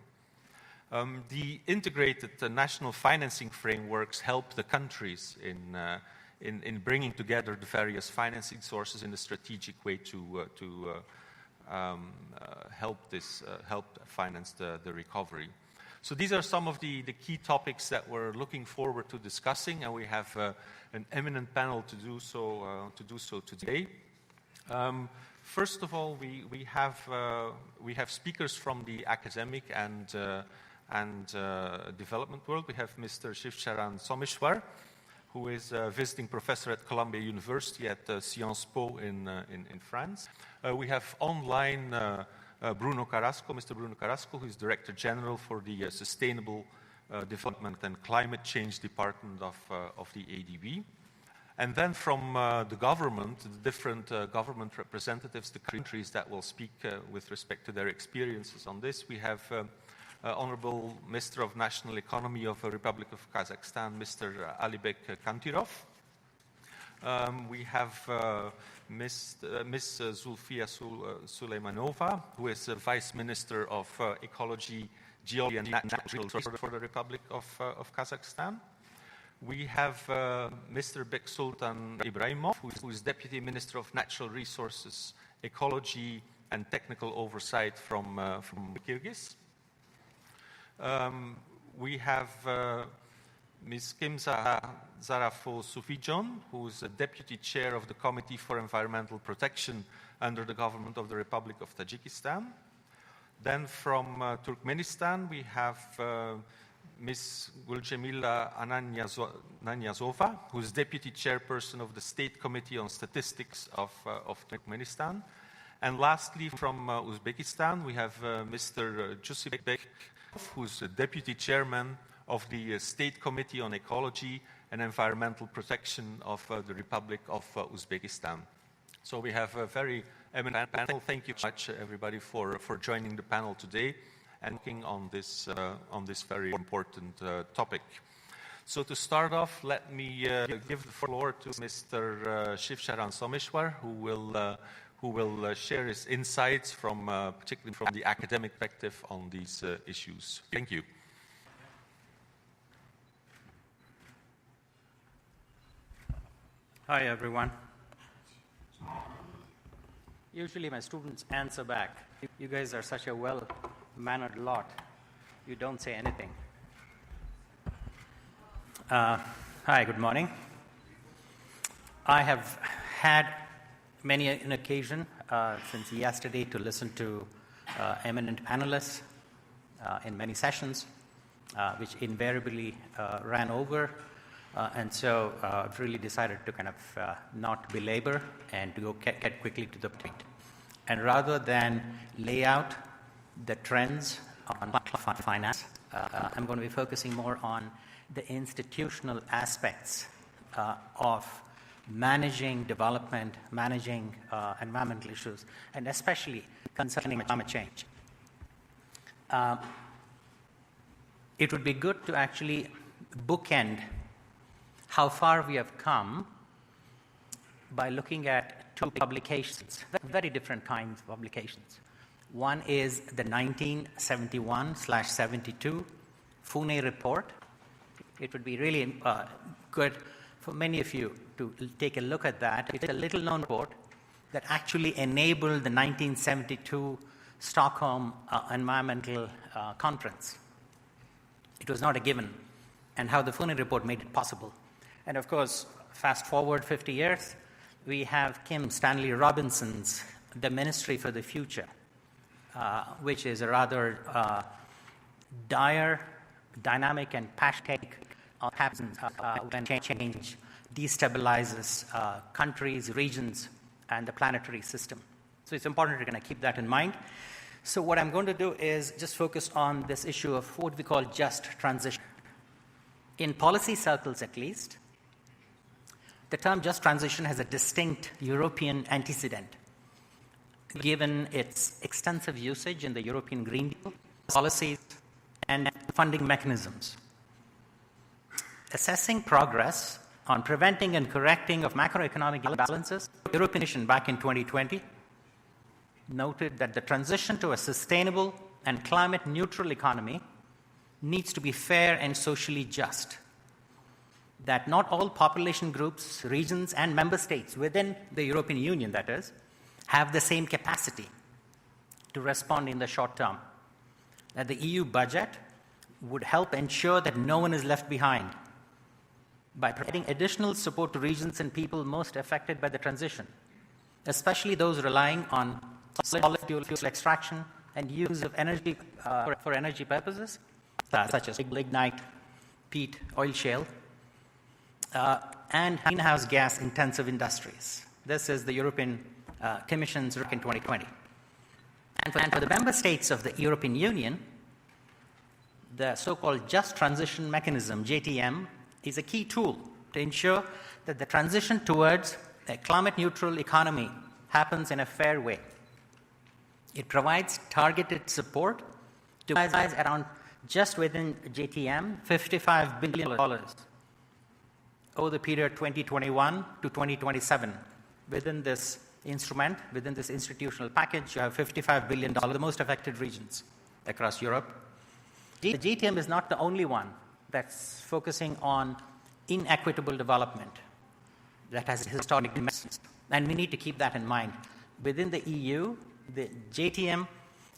Speaker 20: The integrated national financing frameworks help the countries in bringing together the various financing sources in a strategic way to help finance the recovery. So these are some of the key topics that we're looking forward to discussing, and we have an eminent panel to do so today. First of all, we have speakers from the academic and development world. We have Mr. Shivcharan Someshwar, who is a visiting professor at Columbia University at Sciences Po in France. We have online Bruno Carrasco, Mr. Bruno Carrasco, who is Director General for the Sustainable Development and Climate Change Department of the ADB. And then from the government, the different government representatives, the countries that will speak with respect to their experiences on this, we have Honorable Minister of National Economy of the Republic of Kazakhstan, Mr. Alibek Kantirov. We have Ms. Zulfiya Suleymanova, who is Vice Minister of Ecology, Geology and Natural Resources for the Republic of Kazakhstan. We have Mr. Bek Sultan Ibrahimov, who is Deputy Minister of Natural Resources, Ecology and Technical Oversight from Kyrgyz. We have Ms. Kimza Zarafo Sufijon, who is a Deputy Chair of the Committee for Environmental Protection under the government of the Republic of Tajikistan. Then from Turkmenistan, we have Ms. Gulcemila Ananyazova, who is Deputy Chairperson of the State Committee on Statistics of Turkmenistan. And lastly, from Uzbekistan, we have Mr. Jusibek, who's a Deputy Chairman of the State Committee on Ecology and Environmental Protection of the Republic of Uzbekistan. So we have a very eminent panel. Thank you very much, everybody, for joining the panel today and working on this very important topic. So to start off, let me give the floor to Mr. Shivcharan Someshwar, who will share his insights particularly from the academic perspective on these issues. Thank you.
Speaker 21: Hi, everyone. Usually my students answer back. You guys are such a well-mannered lot. You don't say anything. Hi, good morning. I have had many an occasion since yesterday to listen to eminent panelists in many sessions, which invariably ran over. And so I've really decided to kind of not belabor and to go get quickly to the point. And rather than lay out the trends on finance, I'm going to be focusing more on the institutional aspects of managing development, managing environmental issues, and especially concerning climate change. It would be good to actually bookend how far we have come by looking at two publications, very different kinds of publications. One is the 1971/72 Pune report. It would be really good for many of you to take a look at that. It's a little-known report that actually enabled the 1972 Stockholm Environmental Conference. It was not a given, and how the Pune report made it possible. And of course, fast forward 50 years, we have Kim Stanley Robinson's The Ministry for the Future, which is a rather dire, dynamic, and passionate take on what happens when change destabilizes countries, regions, and the planetary system. So it's important to kind of keep that in mind. So what I'm going to do is just focus on this issue of what we call just transition. In policy circles, at least, the term just transition has a distinct European antecedent, given its extensive usage in the European Green Deal, policies, and funding mechanisms. Assessing progress on preventing and correcting of macroeconomic imbalances, the European Commission back in 2020 noted that the transition to a sustainable and climate-neutral economy needs to be fair and socially just. That not all population groups, regions, and member states within the European Union, that is, have the same capacity to respond in the short term. That the EU budget would help ensure that no one is left behind by providing additional support to regions and people most affected by the transition, especially those relying on solid fuel extraction and use of energy for energy purposes, such as lignite, peat, oil shale, and greenhouse gas intensive industries. This is the European Commission's work in 2020. And for the member states of the European Union, the so-called Just Transition Mechanism, JTM, is a key tool to ensure that the transition towards a climate-neutral economy happens in a fair way. It provides targeted support to around just within JTM, $55 billion over the period 2021 to 2027. Within this instrument, within this institutional package, you have $55 billion, the most affected regions across Europe. The JTM is not the only one that's focusing on inequitable development that has historic dimensions, and we need to keep that in mind. Within the EU, the JTM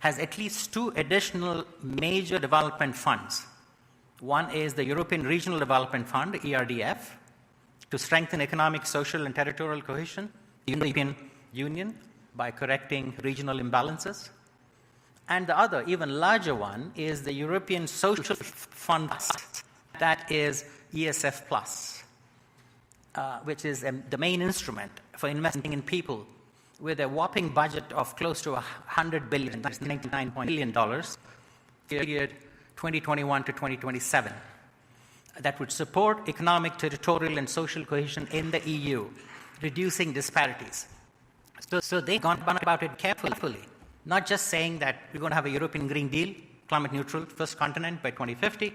Speaker 21: has at least two additional major development funds. One is the European Regional Development Fund, ERDF, to strengthen economic, social, and territorial cohesion in the European Union by correcting regional imbalances. And the other, even larger one, is the European Social Fund, that is ESF+, which is the main instrument for investing in people, with a whopping budget of close to $100 billion, that's $99 billion, period 2021 to 2027. That would support economic, territorial, and social cohesion in the EU, reducing disparities. So they've gone about it carefully, not just saying that we're going to have a European Green Deal, climate neutral, first continent by 2050,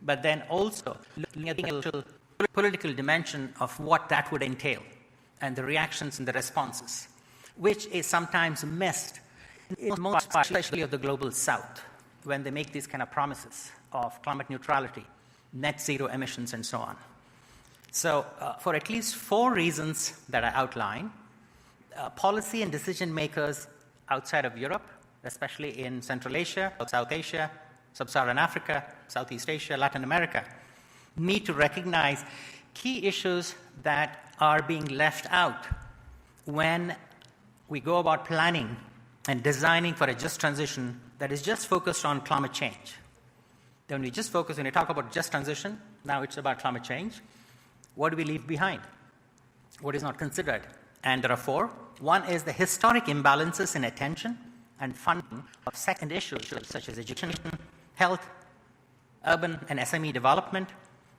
Speaker 21: but then also looking at the political dimension of what that would entail and the reactions and the responses, which is sometimes missed in most parts, especially of the global south, when they make these kind of promises of climate neutrality, net zero emissions, and so on. So for at least 4 reasons that I outline, policy and decision makers outside of Europe, especially in Central Asia, South Asia, Sub-Saharan Africa, Southeast Asia, Latin America, need to recognize key issues that are being left out when we go about planning and designing for a just transition that is just focused on climate change. Then when we talk about just transition, now it's about climate change. What do we leave behind? What is not considered? And there are 4. One is the historic imbalances in attention and funding of second issues such as education, health, urban and SME development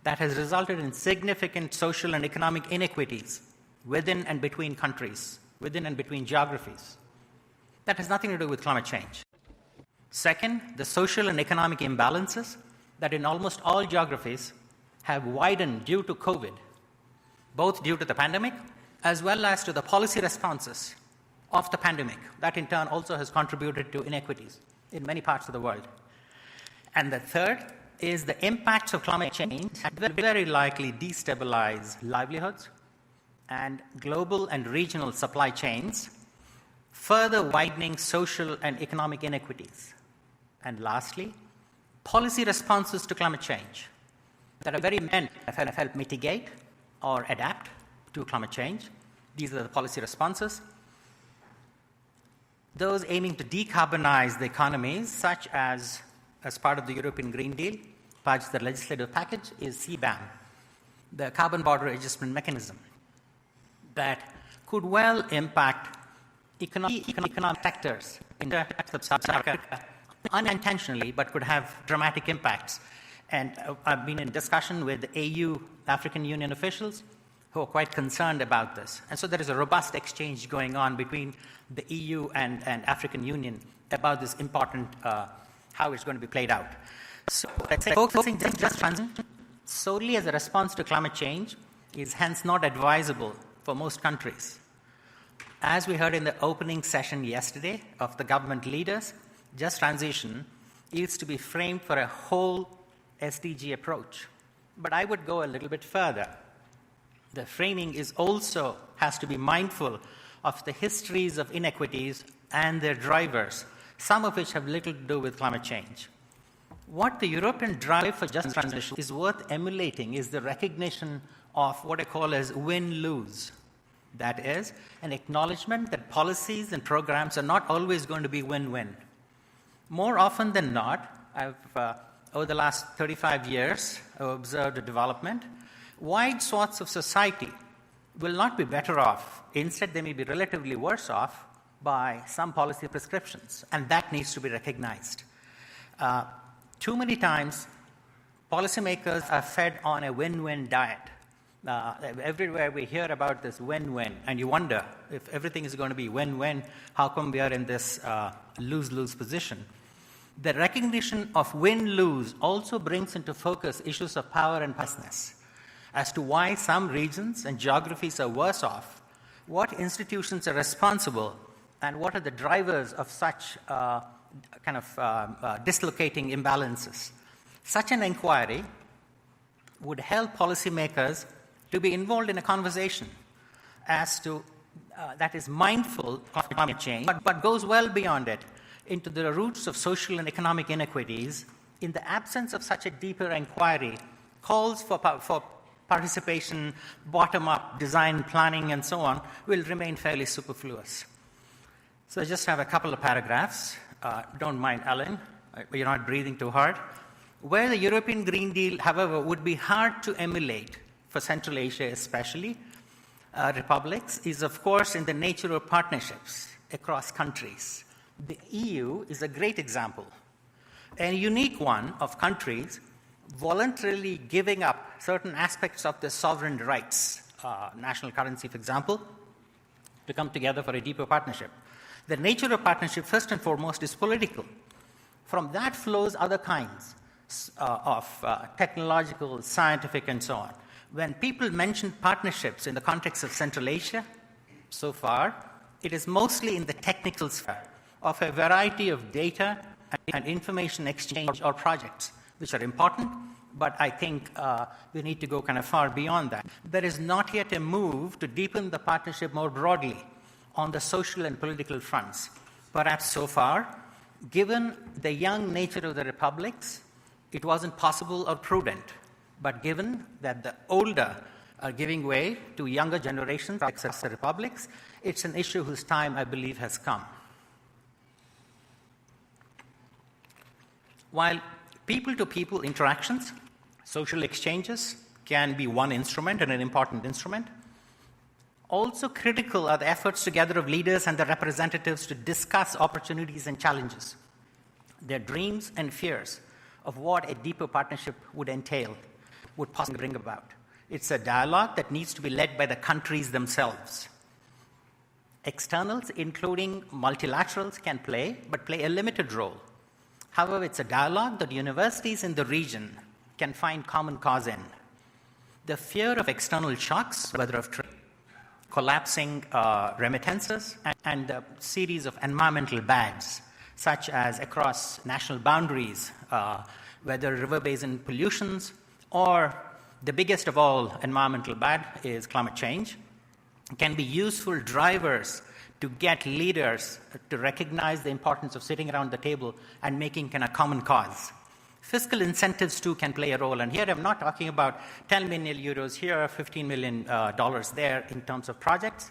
Speaker 21: that has resulted in significant social and economic inequities within and between countries, within and between geographies. That has nothing to do with climate change. Second, the social and economic imbalances that in almost all geographies have widened due to COVID, both due to the pandemic as well as to the policy responses of the pandemic. That in turn also has contributed to inequities in many parts of the world. And the third is the impacts of climate change will very likely destabilize livelihoods and global and regional supply chains, further widening social and economic inequities. And lastly, policy responses to climate change that are very meant to help mitigate or adapt to climate change. These are the policy responses. Those aiming to decarbonize the economies, such as part of the European Green Deal, part of the legislative package, is CBAM, the Carbon Border Adjustment Mechanism, that could well impact economic sectors in Sub-Saharan Africa unintentionally, but could have dramatic impacts. And I've been in discussion with AU, African Union officials, who are quite concerned about this. And so there is a robust exchange going on between the EU and African Union about this important, how it's going to be played out. So focusing just transition solely as a response to climate change is hence not advisable for most countries. As we heard in the opening session yesterday of the government leaders, just transition needs to be framed for a whole SDG approach. But I would go a little bit further. The framing has to be mindful of the histories of inequities and their drivers, some of which have little to do with climate change. What the European drive for just transition is worth emulating is the recognition of what I call as win-lose. That is, an acknowledgement that policies and programs are not always going to be win-win. More often than not, over the last 35 years, I've observed a development. Wide swaths of society will not be better off. Instead, they may be relatively worse off by some policy prescriptions, and that needs to be recognized. Too many times, policymakers are fed on a win-win diet. Everywhere we hear about this win-win, and you wonder if everything is going to be win-win, how come we are in this lose-lose position? The recognition of win-lose also brings into focus issues of power and powerlessness as to why some regions and geographies are worse off, what institutions are responsible, and what are the drivers of such dislocating imbalances. Such an inquiry would help policymakers to be involved in a conversation as to that is mindful of climate change, but goes well beyond it into the roots of social and economic inequities. In the absence of such a deeper inquiry, calls for participation, bottom-up design, planning, and so on, will remain fairly superfluous. So I just have a couple of paragraphs. Don't mind, Alan. You're not breathing too hard. Where the European Green Deal, however, would be hard to emulate for Central Asia especially, republics, is of course in the nature of partnerships across countries. The EU is a great example, a unique one of countries voluntarily giving up certain aspects of their sovereign rights, national currency, for example, to come together for a deeper partnership. The nature of partnership, first and foremost, is political. From that flows other kinds of technological, scientific, and so on. When people mention partnerships in the context of Central Asia, so far, it is mostly in the technical sphere of a variety of data and information exchange or projects, which are important but I think we need to go kind of far beyond that. There is not yet a move to deepen the partnership more broadly on the social and political fronts. Perhaps so far, given the young nature of the republics, it wasn't possible or prudent. But given that the older are giving way to younger generations, access the republics, it's an issue whose time, I believe, has come. While people-to-people interactions, social exchanges can be one instrument and an important instrument, also critical are the efforts together of leaders and their representatives to discuss opportunities and challenges, their dreams and fears of what a deeper partnership would entail, would possibly bring about. It's a dialogue that needs to be led by the countries themselves. Externals, including multilaterals, can play, but play a limited role. However, it's a dialogue that universities in the region can find common cause in. The fear of external shocks, whether of trade, collapsing remittances, and a series of environmental bads, such as across national boundaries, whether river basin pollutions, or the biggest of all environmental bad is climate change, can be useful drivers to get leaders to recognize the importance of sitting around the table and making kind of common cause. Fiscal incentives too can play a role, and here I'm not talking about 10 million euros here, $15 million there in terms of projects.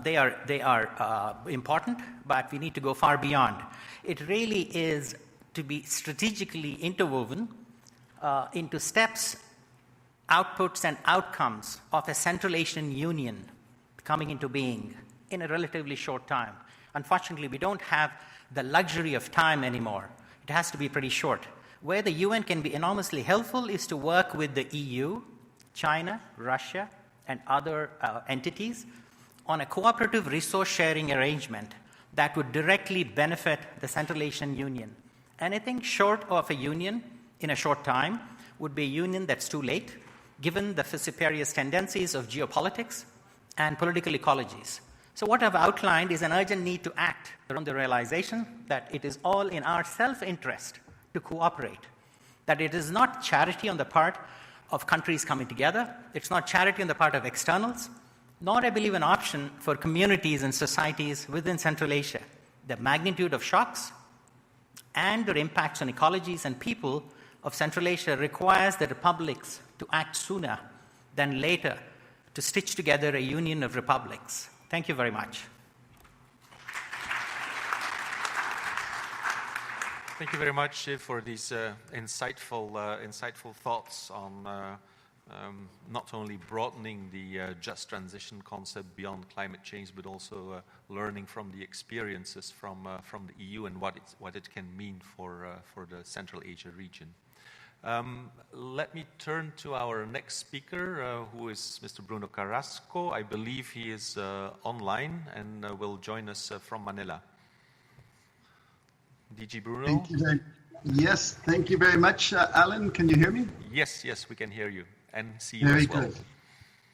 Speaker 21: They are important, but we need to go far beyond. It really is to be strategically interwoven into steps, outputs, and outcomes of a Central Asian Union coming into being in a relatively short time. Unfortunately, we don't have the luxury of time anymore. It has to be pretty short. Where the UN can be enormously helpful is to work with the EU, China, Russia, and other entities on a cooperative resource sharing arrangement that would directly benefit the Central Asian Union. Anything short of a union in a short time would be a union that's too late, given the vociferous tendencies of geopolitics and political ecologies. So what I've outlined is an urgent need to act around the realization that it is all in our self-interest to cooperate, that it is not charity on the part of countries coming together, it's not charity on the part of externals, nor, I believe, an option for communities and societies within Central Asia. The magnitude of shocks and their impacts on ecologies and people of Central Asia requires the republics to act sooner than later to stitch together a union of republics. Thank you very much.
Speaker 20: Thank you very much for these insightful thoughts on not only broadening the just transition concept beyond climate change, but also learning from the experiences from the EU and what it can mean for the Central Asia region. Let me turn to our next speaker, who is Mr. Bruno Carrasco. I believe he is online and will join us from Manila. DG Bruno?
Speaker 1: Yes, thank you very much, Alan. Can you hear me?
Speaker 20: Yes, we can hear you and see you
Speaker 1: very
Speaker 20: as well.
Speaker 1: Good.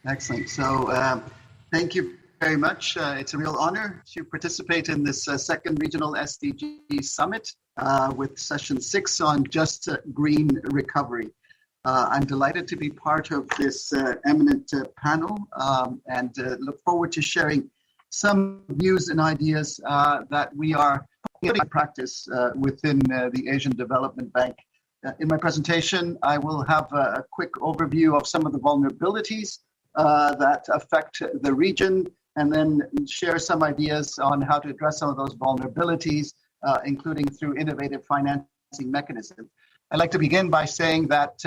Speaker 1: Excellent. So thank you very much. It's a real honor to participate in this second regional SDG Summit with session 6 on just green recovery. I'm delighted to be part of this eminent panel and look forward to sharing some views and ideas that we are putting in practice within the Asian Development Bank. In my presentation, I will have a quick overview of some of the vulnerabilities that affect the region, and then share some ideas on how to address some of those vulnerabilities, including through innovative financing mechanisms. I'd like to begin by saying that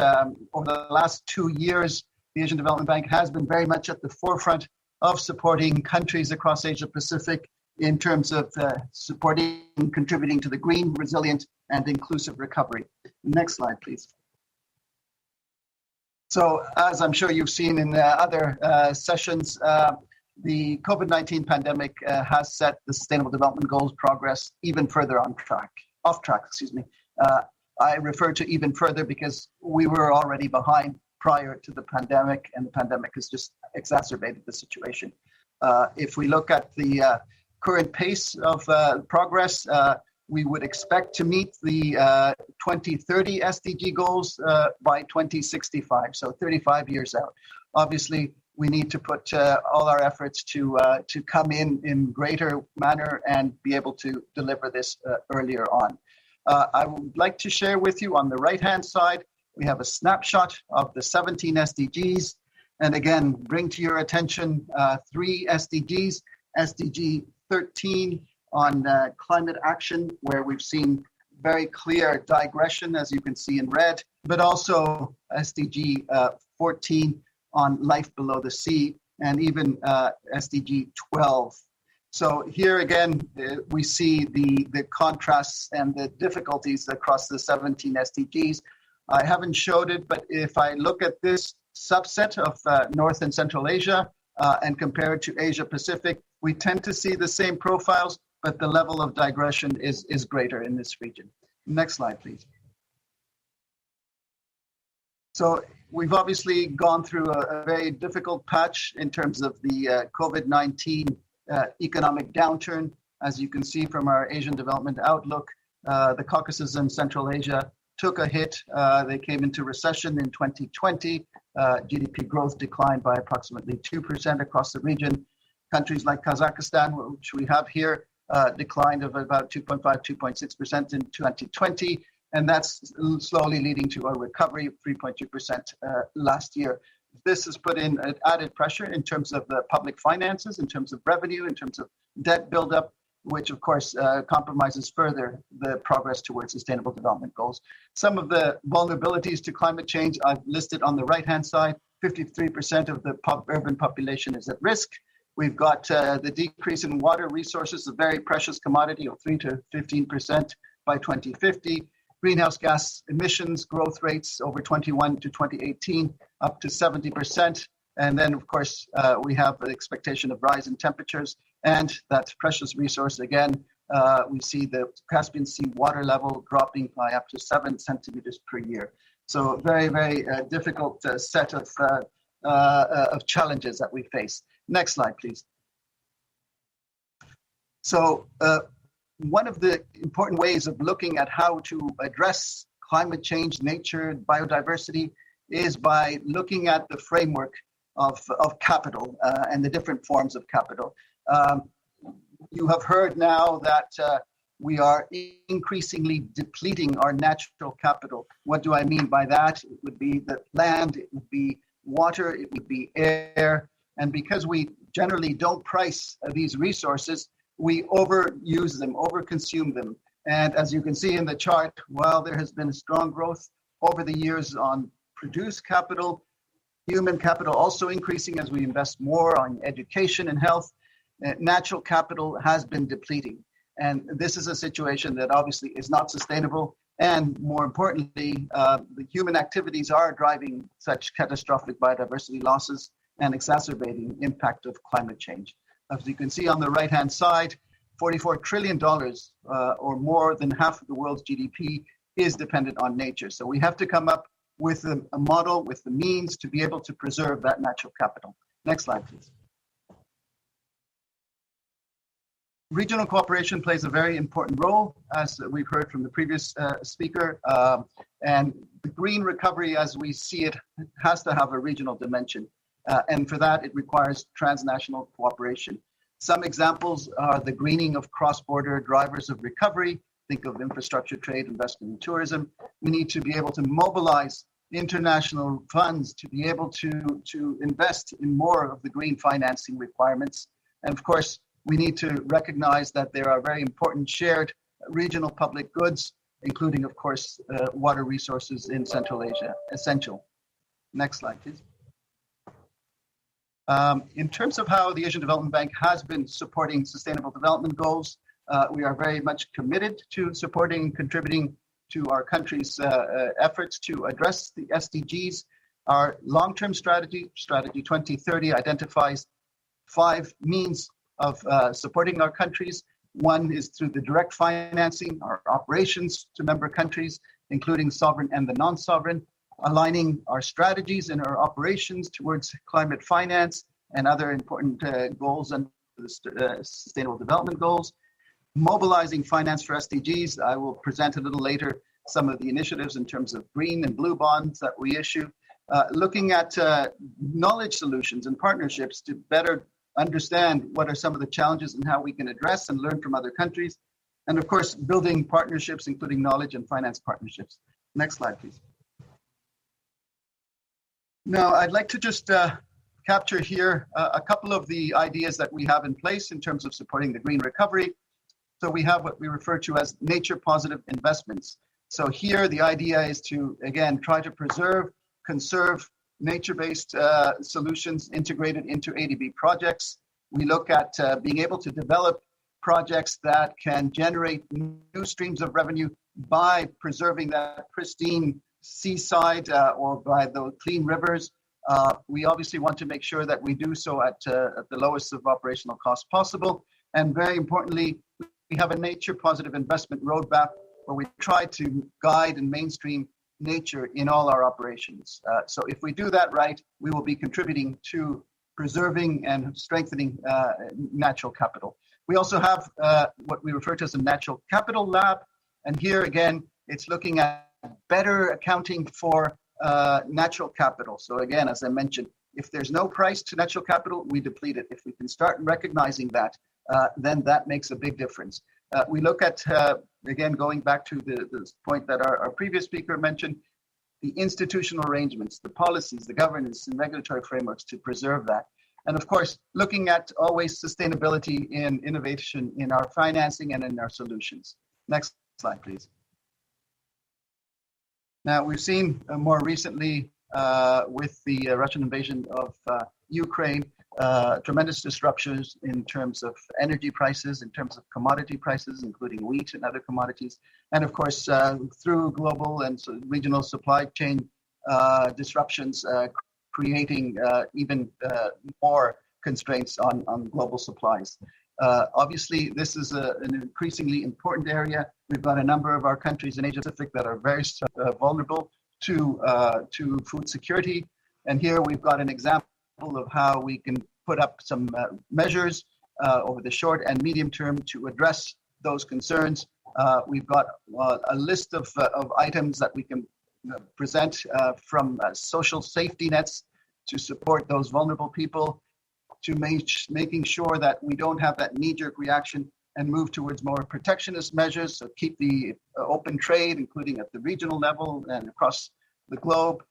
Speaker 1: over the last 2 years, the Asian Development Bank has been very much at the forefront of supporting countries across Asia Pacific in terms of supporting and contributing to the green, resilient, and inclusive recovery. Next slide, please. So, as I'm sure you've seen in other sessions, the COVID-19 pandemic has set the Sustainable Development Goals progress even further off track. I refer to even further because we were already behind prior to the pandemic, and the pandemic has just exacerbated the situation. If we look at the current pace of progress, we would expect to meet the 2030 SDG goals by 2065, so 35 years out. Obviously, we need to put all our efforts to come in greater manner and be able to deliver this earlier on. I would like to share with you on the right-hand side, we have a snapshot of the 17 SDGs. And again, bring to your attention 3 SDGs, SDG 13 on climate action, where we've seen very clear digression, as you can see in red, but also SDG 14 on life below the sea, and even SDG 12. So here again, we see the contrasts and the difficulties across the 17 SDGs. I haven't showed it, but if I look at this subset of North and Central Asia and compare it to Asia Pacific, we tend to see the same profiles, but the level of digression is greater in this region. Next slide, please. So we've obviously gone through a very difficult patch in terms of the COVID-19 economic downturn. As you can see from our Asian Development Outlook, the Caucasus and Central Asia took a hit. They came into recession in 2020. GDP growth declined by approximately 2% across the region. Countries like Kazakhstan, which we have here, declined of about 2.5, 2.6% in 2020. And that's slowly leading to a recovery of 3.2% last year. This has put in added pressure in terms of the public finances, in terms of revenue, in terms of debt buildup, which of course compromises further the progress towards sustainable development goals. Some of the vulnerabilities to climate change I've listed on the right-hand side. 53% of the urban population is at risk. We've got the decrease in water resources, a very precious commodity of 3 to 15% by 2050. Greenhouse gas emissions growth rates over 21 to 2018 up to 70%. And then, of course, we have the expectation of rise in temperatures and that precious resource again. We see the Caspian Sea water level dropping by up to 7 centimeters per year. So very, very difficult set of challenges that we face. Next slide, please. So one of the important ways of looking at how to address climate change, nature, biodiversity is by looking at the framework of capital and the different forms of capital. You have heard now that we are increasingly depleting our natural capital. What do I mean by that? It would be the land, it would be water, it would be air. And because we generally don't price these resources, we overuse them, overconsume them. And as you can see in the chart, while there has been a strong growth over the years on produced capital, human capital also increasing as we invest more on education and health, natural capital has been depleting. And this is a situation that obviously is not sustainable. And more importantly, the human activities are driving such catastrophic biodiversity losses and exacerbating impact of climate change. As you can see on the right-hand side, $44 trillion or more than half of the world's GDP is dependent on nature. So we have to come up with a model, with the means to be able to preserve that natural capital. Next slide, please. Regional cooperation plays a very important role, as we've heard from the previous speaker. And the green recovery, as we see it, has to have a regional dimension. And for that, it requires transnational cooperation. Some examples are the greening of cross-border drivers of recovery. Think of infrastructure, trade, investment, and tourism. We need to be able to mobilize international funds to be able to invest in more of the green financing requirements. And of course, we need to recognize that there are very important shared regional public goods, including, of course, water resources in Central Asia, essential. Next slide, please. In terms of how the Asian Development Bank has been supporting sustainable development goals, we are very much committed to supporting and contributing to our country's efforts to address the SDGs. Our long-term strategy 2030, identifies 5 means of supporting our countries. One is through the direct financing, our operations to member countries, including sovereign and the non-sovereign, aligning our strategies and our operations towards climate finance and other important goals and Sustainable Development Goals. mobilizing finance for SDGs. I will present a little later some of the initiatives in terms of green and blue bonds that we issue. Looking at knowledge solutions and partnerships to better understand what are some of the challenges and how we can address and learn from other countries. And of course, building partnerships, including knowledge and finance partnerships. Next slide, please. Now, I'd like to just capture here a couple of the ideas that we have in place in terms of supporting the green recovery. So we have what we refer to as nature positive investments. So here the idea is to, again, try to preserve, conserve nature-based solutions integrated into ADB projects. We look at being able to develop projects that can generate new streams of revenue by preserving that pristine seaside or by the clean rivers. We obviously want to make sure that we do so at the lowest of operational costs possible. And very importantly, we have a nature positive investment roadmap where we try to guide and mainstream nature in all our operations. So if we do that right, we will be contributing to preserving and strengthening natural capital. We also have what we refer to as a natural capital lab. And here again, it's looking at better accounting for natural capital. So again, as I mentioned, if there's no price to natural capital, we deplete it. If we can start recognizing that, then that makes a big difference. We look at, again, going back to the point that our previous speaker mentioned, the institutional arrangements, the policies, the governance and regulatory frameworks to preserve that. And of course, looking at always sustainability in innovation in our financing and in our solutions. Next slide, please. Now, we've seen more recently with the Russian invasion of Ukraine, tremendous disruptions in terms of energy prices, in terms of commodity prices, including wheat and other commodities. And of course, through global and regional supply chain disruptions, creating even more constraints on global supplies. Obviously, this is an increasingly important area. We've got a number of our countries in Asia Pacific that are very vulnerable to food security. And here we've got an example of how we can put up some measures over the short and medium term to address those concerns. We've got a list of items that we can present from social safety nets to support those vulnerable people, to making sure that we don't have that knee-jerk reaction and move towards more protectionist measures, so keep the open trade, including at the regional level and across the globe.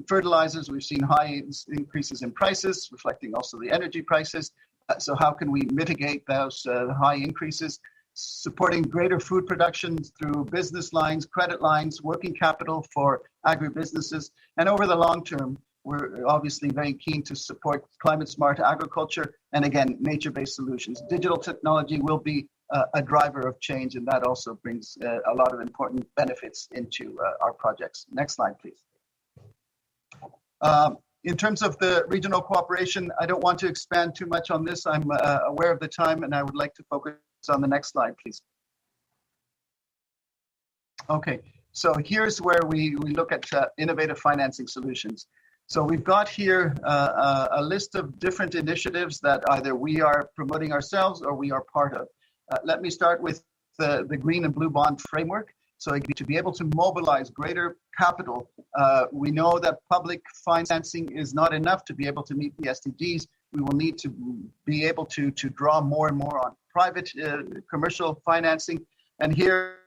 Speaker 1: Fertilizers, we've seen high increases in prices, reflecting also the energy prices. So how can we mitigate those high increases? Supporting greater food production through business lines, credit lines, working capital for agribusinesses. And over the long term, we're obviously very keen to support climate smart agriculture and again, nature-based solutions. Digital technology will be a driver of change, and that also brings a lot of important benefits into our projects. Next slide, please. In terms of the regional cooperation, I don't want to expand too much on this. I'm aware of the time, and I would like to focus on the next slide, please. Okay, so here's where we look at innovative financing solutions. So we've got here a list of different initiatives that either we are promoting ourselves or we are part of. Let me start with the green and blue bond framework. So to be able to mobilize greater capital, we know that public financing is not enough to be able to meet the SDGs. We will need to be able to draw more and more on private commercial financing. And here,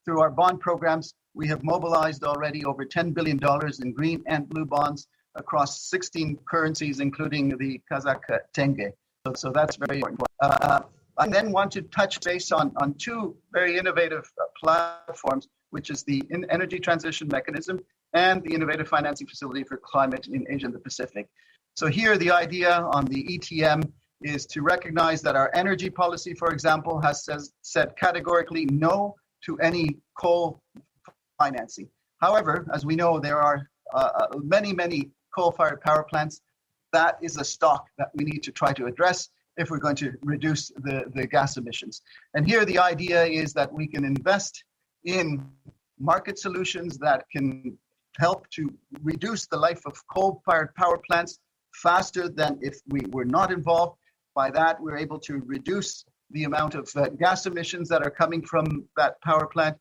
Speaker 1: through our bond programs, we have mobilized already over $10 billion in green and blue bonds across 16 currencies, including the Kazakh tenge. So that's very important. I then want to touch base on two very innovative platforms, which is the Energy Transition Mechanism and the Innovative Financing Facility for Climate in Asia and the Pacific. So here the idea on the ETM is to recognize that our energy policy, for example, has said categorically no to any coal financing. However, as we know, there are many coal-fired power plants. That is a stock that we need to try to address if we're going to reduce the gas emissions. And here the idea is that we can invest in market solutions that can help to reduce the life of coal-fired power plants faster than if we were not involved. By that, we're able to reduce the amount of gas emissions that are coming from that power plant,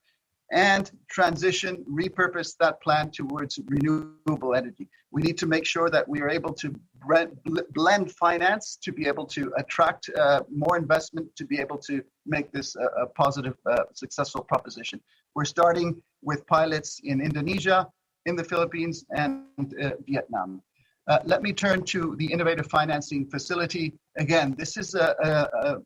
Speaker 1: and repurpose that plant towards renewable energy. We need to make sure that we are able to blend finance to be able to attract more investment, to be able to make this a positive, successful proposition. We're starting with pilots in Indonesia, in the Philippines, and Vietnam. Let me turn to the Innovative Financing Facility. Again, this is a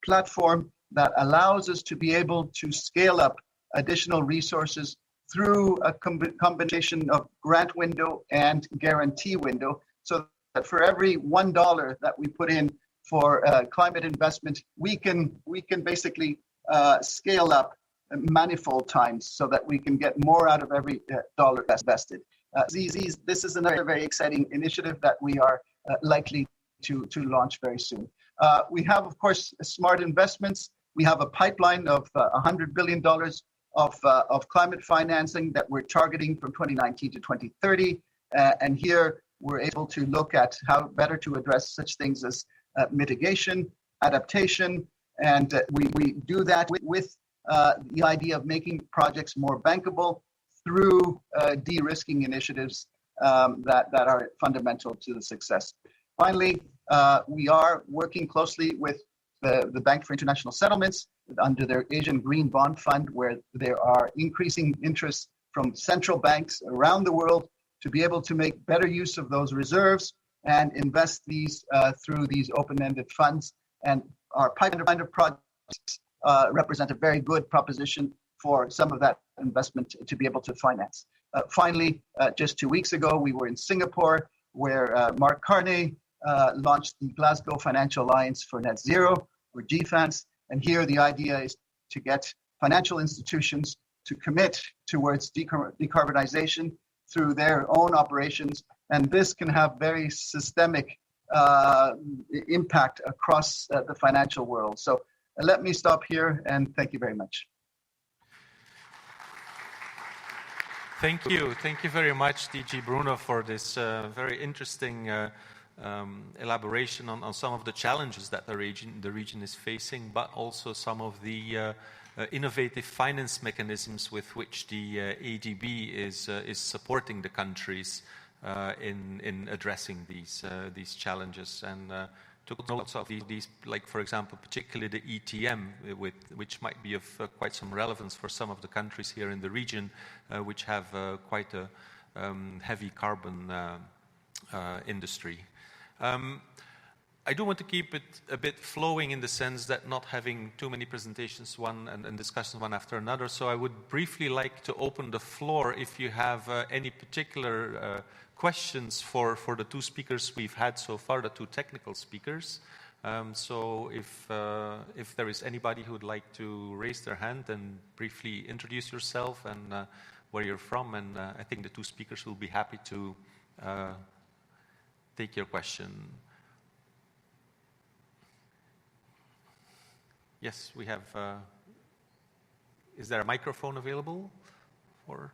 Speaker 1: platform that allows us to be able to scale up additional resources through a combination of grant window and guarantee window, so that for every $1 that we put in for climate investment, we can basically scale up manifold times so that we can get more out of every dollar invested. This is another very exciting initiative that we are likely to launch very soon. We have, of course, smart investments. We have a pipeline of $100 billion of climate financing that we're targeting from 2019 to 2030. And here we're able to look at how better to address such things as mitigation, adaptation, and we do that with the idea of making projects more bankable through de-risking initiatives that are fundamental to the success. Finally, we are working closely with the Bank for International Settlements under their Asian Green Bond Fund, where there are increasing interests from central banks around the world to be able to make better use of those reserves and invest these through these open-ended funds. And our pipeline of projects represent a very good proposition for some of that investment to be able to finance. Finally, just 2 weeks ago, we were in Singapore, where Mark Carney launched the Glasgow Financial Alliance for Net Zero, or GFANZ. And here the idea is to get financial institutions to commit towards decarbonization through their own operations. And this can have very systemic impact across the financial world. So let me stop here and thank you very much.
Speaker 20: Thank you. Thank you very much, DG Bruno, for this very interesting elaboration on some of the challenges that the region is facing, but also some of the innovative finance mechanisms with which the ADB is supporting the countries in addressing these challenges, and took notes of these, like for example, particularly the ETM, which might be of quite some relevance for some of the countries here in the region, which have quite a heavy carbon industry. I do want to keep it a bit flowing in the sense that not having too many presentations and discussions one after another. So I would briefly like to open the floor if you have any particular questions for the two speakers we've had so far, the two technical speakers. So if there is anybody who would like to raise their hand and briefly introduce yourself and where you're from, and I think the two speakers will be happy to take your question. Yes, we have. Is there a microphone available for?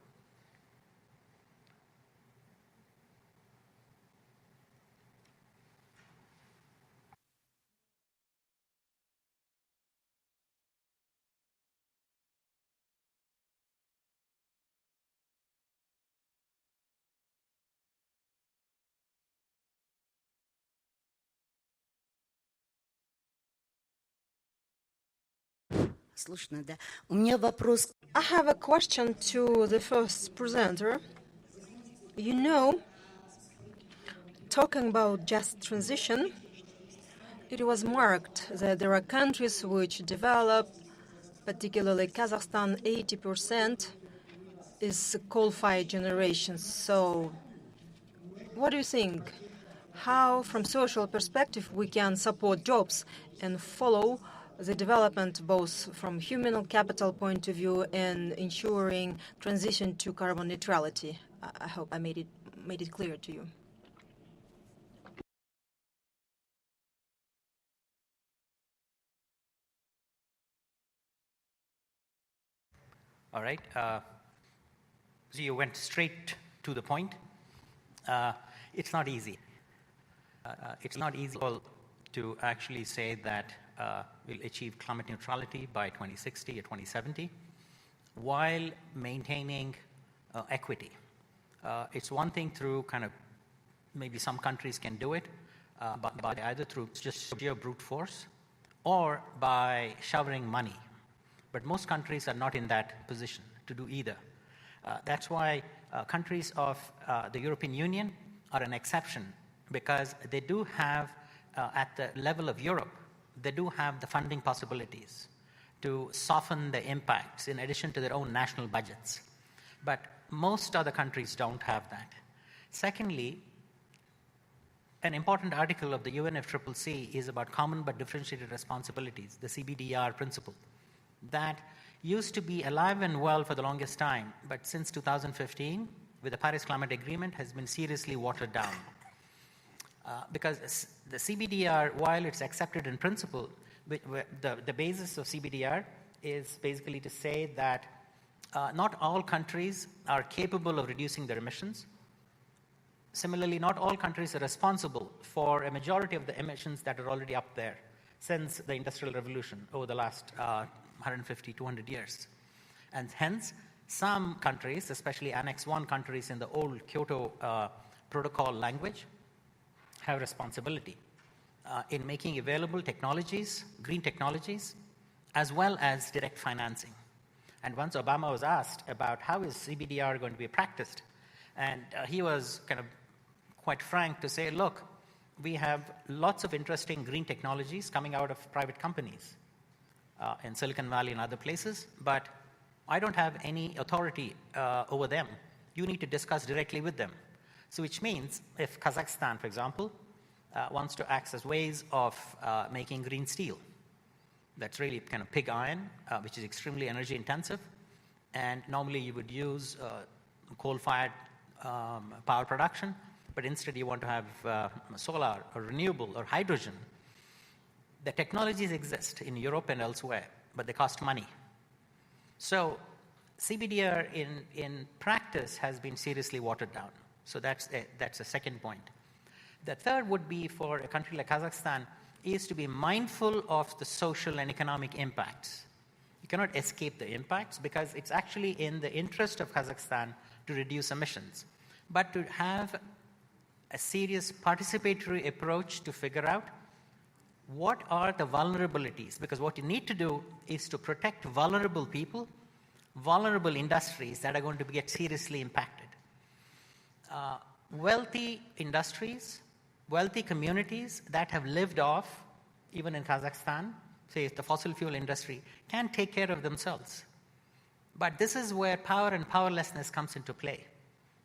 Speaker 15: I have a question to the first presenter. You know, talking about just transition, it was marked that there are countries which develop, particularly Kazakhstan, 80% is coal-fired generation. So what do you think? How, from social perspective, we can support jobs and follow the development both from human capital point of view and ensuring transition to carbon neutrality? I hope I made it clear to you.
Speaker 21: All right. So you went straight to the point. It's not easy. It's not easy to actually say that will achieve climate neutrality by 2060 or 2070 while maintaining equity. It's one thing through kind of, maybe some countries can do it, but by either through just sheer brute force or by showering money. But most countries are not in that position to do either. That's why countries of the European Union are an exception, because they do have, at the level of Europe, they do have the funding possibilities to soften the impacts in addition to their own national budgets. But most other countries don't have that. Secondly, an important article of the UNFCCC is about common but differentiated responsibilities, the CBDR principle, that used to be alive and well for the longest time, but since 2015, with the Paris Climate Agreement, has been seriously watered down. Because the CBDR, while it's accepted in principle, the basis of CBDR is basically to say that not all countries are capable of reducing their emissions. Similarly, not all countries are responsible for a majority of the emissions that are already up there since the Industrial Revolution over the last 150, 200 years. And hence, some countries, especially Annex 1 countries in the old Kyoto Protocol language, have responsibility in making available technologies, green technologies, as well as direct financing. And once Obama was asked about how is CBDR going to be practiced, and he was kind of quite frank to say, look, we have lots of interesting green technologies coming out of private companies in Silicon Valley and other places, but I don't have any authority over them. You need to discuss directly with them. So which means if Kazakhstan, for example, wants to access ways of making green steel, that's really kind of pig iron, which is extremely energy intensive, and normally you would use coal-fired power production, but instead you want to have solar or renewable or hydrogen. The technologies exist in Europe and elsewhere, but they cost money. So CBDR in practice has been seriously watered down. So that's a second point. The third would be for a country like Kazakhstan is to be mindful of the social and economic impacts. You cannot escape the impacts because it's actually in the interest of Kazakhstan to reduce emissions, but to have a serious participatory approach to figure out what are the vulnerabilities, because what you need to do is to protect vulnerable people, vulnerable industries that are going to get seriously impacted. Wealthy industries, wealthy communities that have lived off, even in Kazakhstan, say the fossil fuel industry, can take care of themselves. But this is where power and powerlessness comes into play.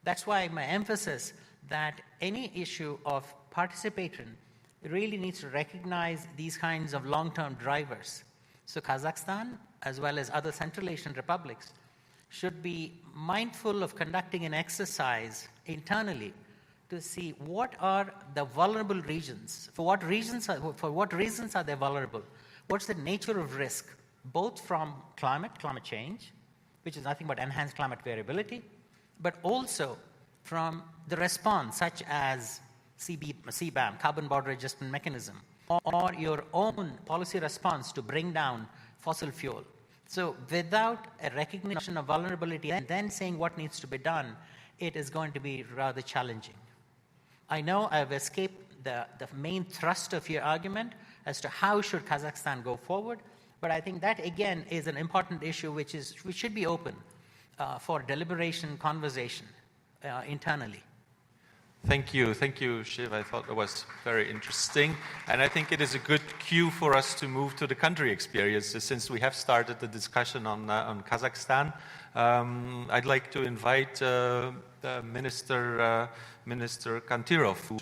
Speaker 21: That's why my emphasis that any issue of participation really needs to recognize these kinds of long-term drivers. So Kazakhstan, as well as other Central Asian republics, should be mindful of conducting an exercise internally to see what are the vulnerable regions, for what reasons are they vulnerable, what's the nature of risk, both from climate change, which is nothing but enhanced climate variability, but also from the response, such as CBAM, Carbon Border Adjustment Mechanism, or your own policy response to bring down fossil fuel. So without a recognition of vulnerability and then saying what needs to be done, it is going to be rather challenging. I know I've escaped the main thrust of your argument as to how should Kazakhstan go forward, but I think that again is an important issue which should be open for deliberation, conversation internally.
Speaker 20: Thank you, Shiv. I thought that was very interesting. And I think it is a good cue for us to move to the country experiences since we have started the discussion on Kazakhstan. I'd like to invite Minister Kantirov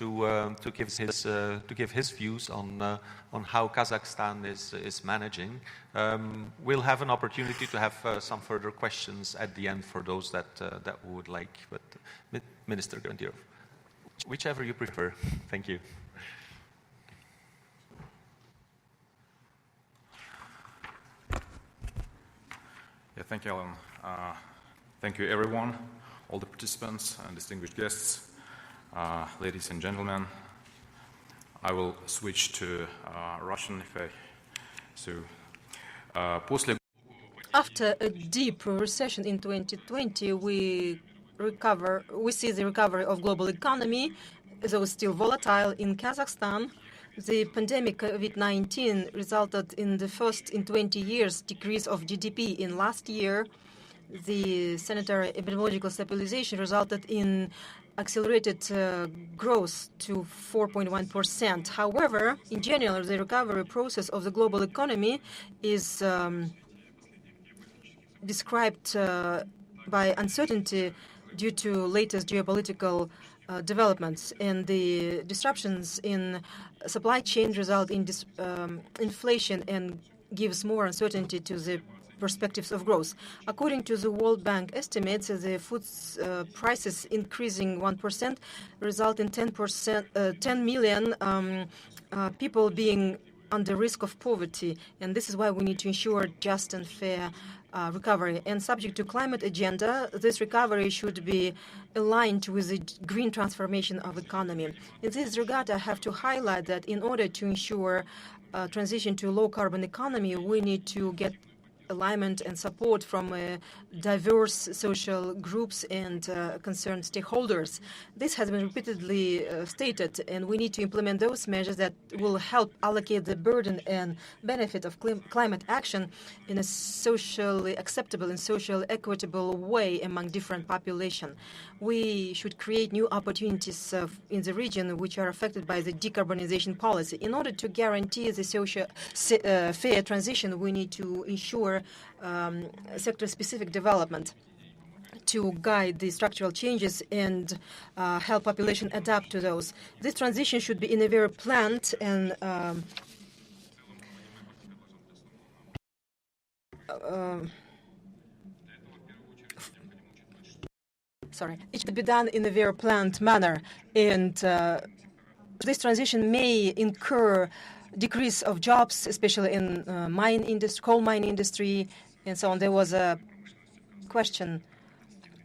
Speaker 20: to give his views on how Kazakhstan is managing. We'll have an opportunity to have some further questions at the end for those that would like. But Minister Kantirov. Whichever you prefer. Thank you.
Speaker 8: Yeah, thank you, Alan. Thank you, everyone, all the participants and distinguished guests, ladies and gentlemen. I will switch to Russian if I So,
Speaker 15: after a deep recession in 2020, we see the recovery of global economy, though still volatile. In Kazakhstan, the pandemic COVID-19 resulted in the first in 20 years decrease of GDP. In last year, the sanitary epidemiological stabilization resulted in accelerated growth to 4.1%. However, in general, the recovery process of the global economy is described by uncertainty due to latest geopolitical developments, and the disruptions in supply chain result in inflation and gives more uncertainty to the perspectives of growth. According to the World Bank estimates, the food prices increasing 1% result in 10 million people being under risk of poverty, and this is why we need to ensure just and fair recovery. And subject to climate agenda, this recovery should be aligned with the green transformation of economy. In this regard, I have to highlight that in order to ensure transition to a low-carbon economy, we need to get alignment and support from diverse social groups and concerned stakeholders. This has been repeatedly stated, and we need to implement those measures that will help allocate the burden and benefit of climate action in a socially acceptable and socially equitable way among different populations. We should create new opportunities in the region which are affected by the decarbonization policy. In order to guarantee the social fair transition, we need to ensure sector-specific development to guide the structural changes and help population adapt to those. This transition should be in a very planned and it should be done in a very planned manner, and this transition may incur decrease of jobs, especially in coal mine industry, and so on. There was a question: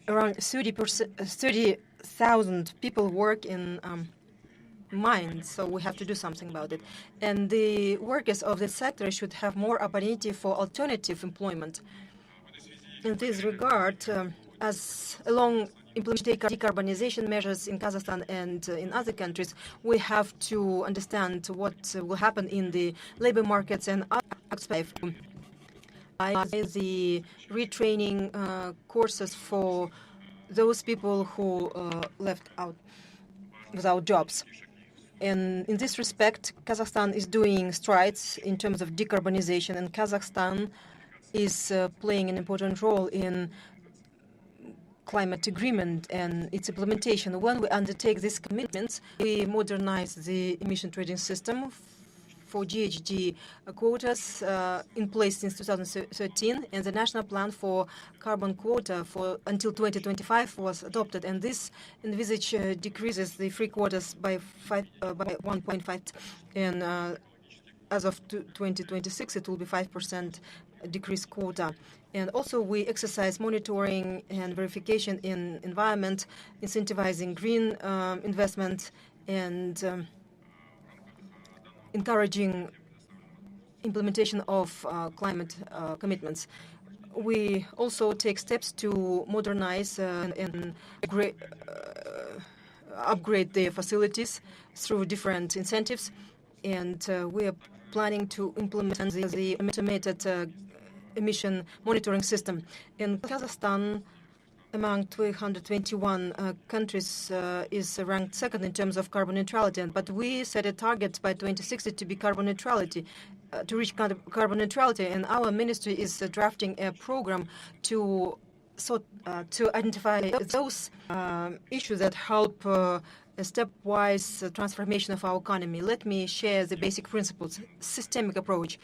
Speaker 15: around 30,000 people work in mines, so we have to do something about it. And the workers of this sector should have more opportunity for alternative employment. In this regard, as along implementing decarbonization measures in Kazakhstan and in other countries, we have to understand what will happen in the labor markets and the retraining courses for those people who left out without jobs. And in this respect, Kazakhstan is doing strides in terms of decarbonization, and Kazakhstan is playing an important role in climate agreement and its implementation. When we undertake these commitments, we modernize the emission trading system for GHG quotas in place since 2013, and the national plan for carbon quota for until 2025 was adopted, and this envisage decreases the free quotas by 1.5, and as of 2026 it will be 5% decrease quota. And also we exercise monitoring and verification in environment, incentivizing green investment, and encouraging implementation of climate commitments. We also take steps to modernize and upgrade their facilities through different incentives, and we are planning to implement the automated emission monitoring system. In Kazakhstan, among 221 countries, is ranked second in terms of carbon neutrality. But we set a target by 2060 to be carbon neutrality, to reach carbon neutrality. And our ministry is drafting a program to identify those issues that help a stepwise transformation of our economy. Let me share the basic principles. System approach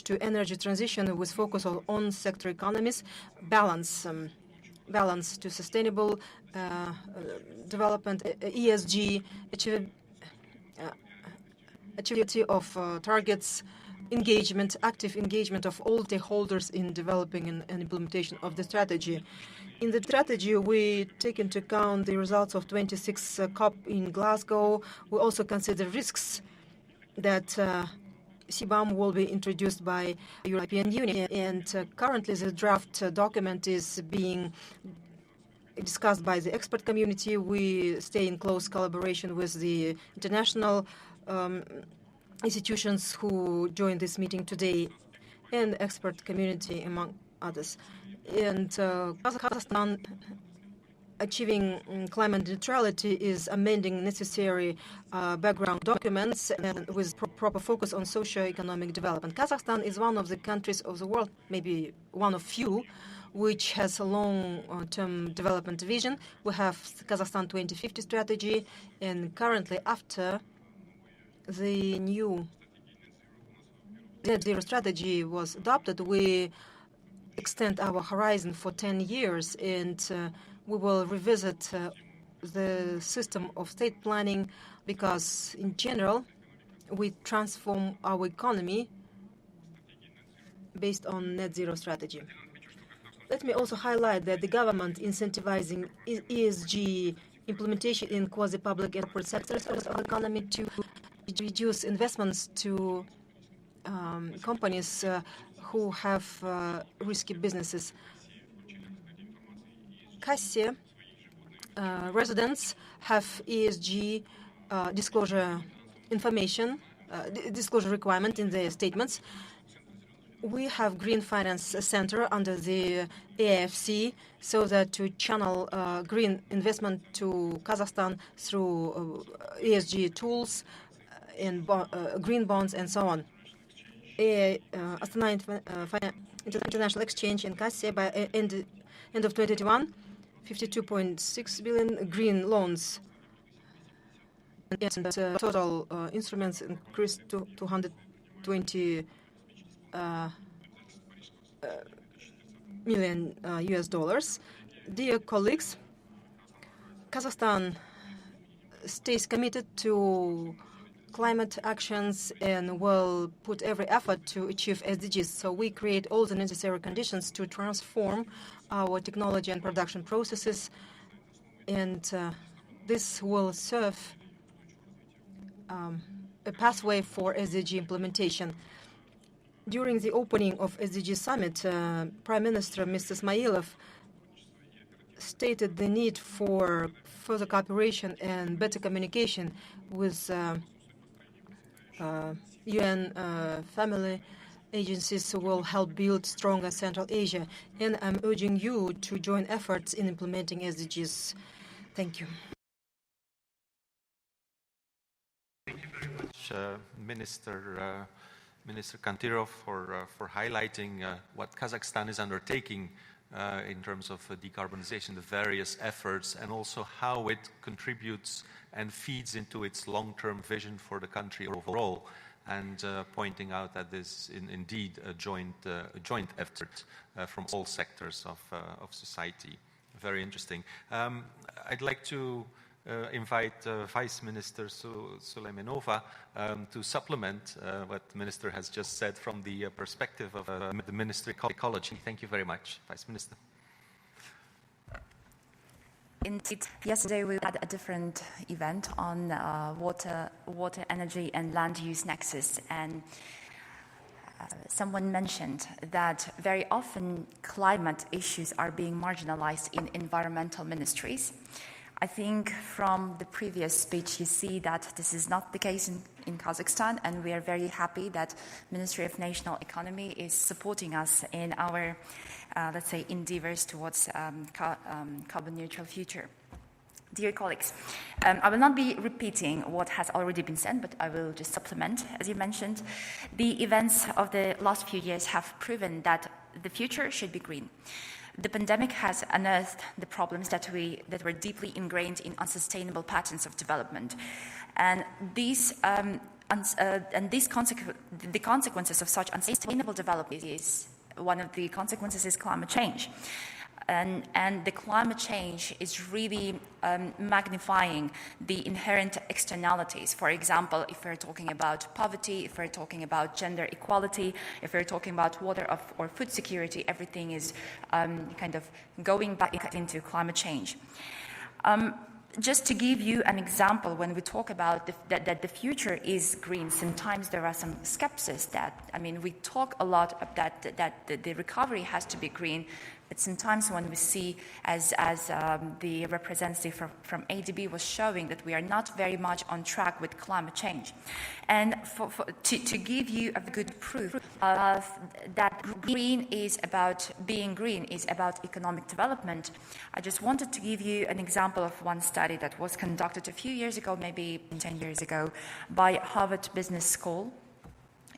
Speaker 15: to energy transition with focus on sector economies, balance to sustainable development, ESG, achievability of targets, engagement, active engagement of all stakeholders in developing and implementation of the strategy. In the strategy, we take into account the results of 26 COP in Glasgow. We also consider risks that CBAM will be introduced by the European Union, and currently the draft document is being discussed by the expert community. We stay in close collaboration with the international institutions who joined this meeting today and the expert community, among others. And Kazakhstan achieving climate neutrality is amending necessary background documents and with proper focus on socio-economic development. Kazakhstan is one of the countries of the world, maybe one of few, which has a long-term development vision. We have the Kazakhstan 2050 strategy, and currently after the new net zero strategy was adopted, we extend our horizon for 10 years, and we will revisit the system of state planning because, in general, we transform our economy based on net zero strategy. Let me also highlight that the government incentivizing ESG implementation in quasi-public and corporate sectors of the economy to reduce investments to companies who have risky businesses. Cassia residents have ESG disclosure information, disclosure requirement in their statements. We have Green Finance Center under the AFC so that to channel green investment to Kazakhstan through ESG tools and green bonds and so on. Astana International Exchange in Cassia by end of 2021, 52.6 billion green loans, and total instruments increased to 220 million US dollars. Dear colleagues, Kazakhstan stays committed to climate actions and will put every effort to achieve SDGs. So we create all the necessary conditions to transform our technology and production processes, and this will serve a pathway for SDG implementation. During the opening of Sdg Summit, Prime Minister Mr. Ismailov stated the need for further cooperation and better communication with UN family agencies who will help build stronger Central Asia. And I'm urging you to join efforts in implementing SDGs. Thank you.
Speaker 20: Thank you very much, Minister Kantirov, for highlighting what Kazakhstan is undertaking in terms of decarbonization, the various efforts, and also how it contributes and feeds into its long-term vision for the country overall, and pointing out that this is indeed a joint effort from all sectors of society. Very interesting. I'd like to invite Vice Minister Suleimanova to supplement what the Minister has just said from the perspective of the Ministry of Ecology. Thank you very much, Vice Minister.
Speaker 4: Indeed, yesterday we had a different event on water, energy and land use nexus, and someone mentioned that very often climate issues are being marginalized in environmental ministries. I think from the previous speech you see that this is not the case in Kazakhstan, and we are very happy that Ministry of National Economy is supporting us in our, let's say, endeavors towards carbon neutral future. Dear colleagues, I will not be repeating what has already been said, but I will just supplement. As you mentioned, the events of the last few years have proven that the future should be green. The pandemic has unearthed the problems that were deeply ingrained in unsustainable patterns of development, and the consequences of such unsustainable development is one of the consequences is climate change. And the climate change is really magnifying the inherent externalities. For example, if we're talking about poverty, if we're talking about gender equality, if we're talking about water or food security, everything is kind of going back into climate change. Just to give you an example, when we talk about that the future is green, sometimes there are some skepsis that, we talk a lot that the recovery has to be green, but sometimes when we see, as the representative from ADB was showing, that we are not very much on track with climate change. And to give you a good proof of that being green is about economic development, I just wanted to give you an example of one study that was conducted a few years ago, maybe 10 years ago, by Harvard Business School.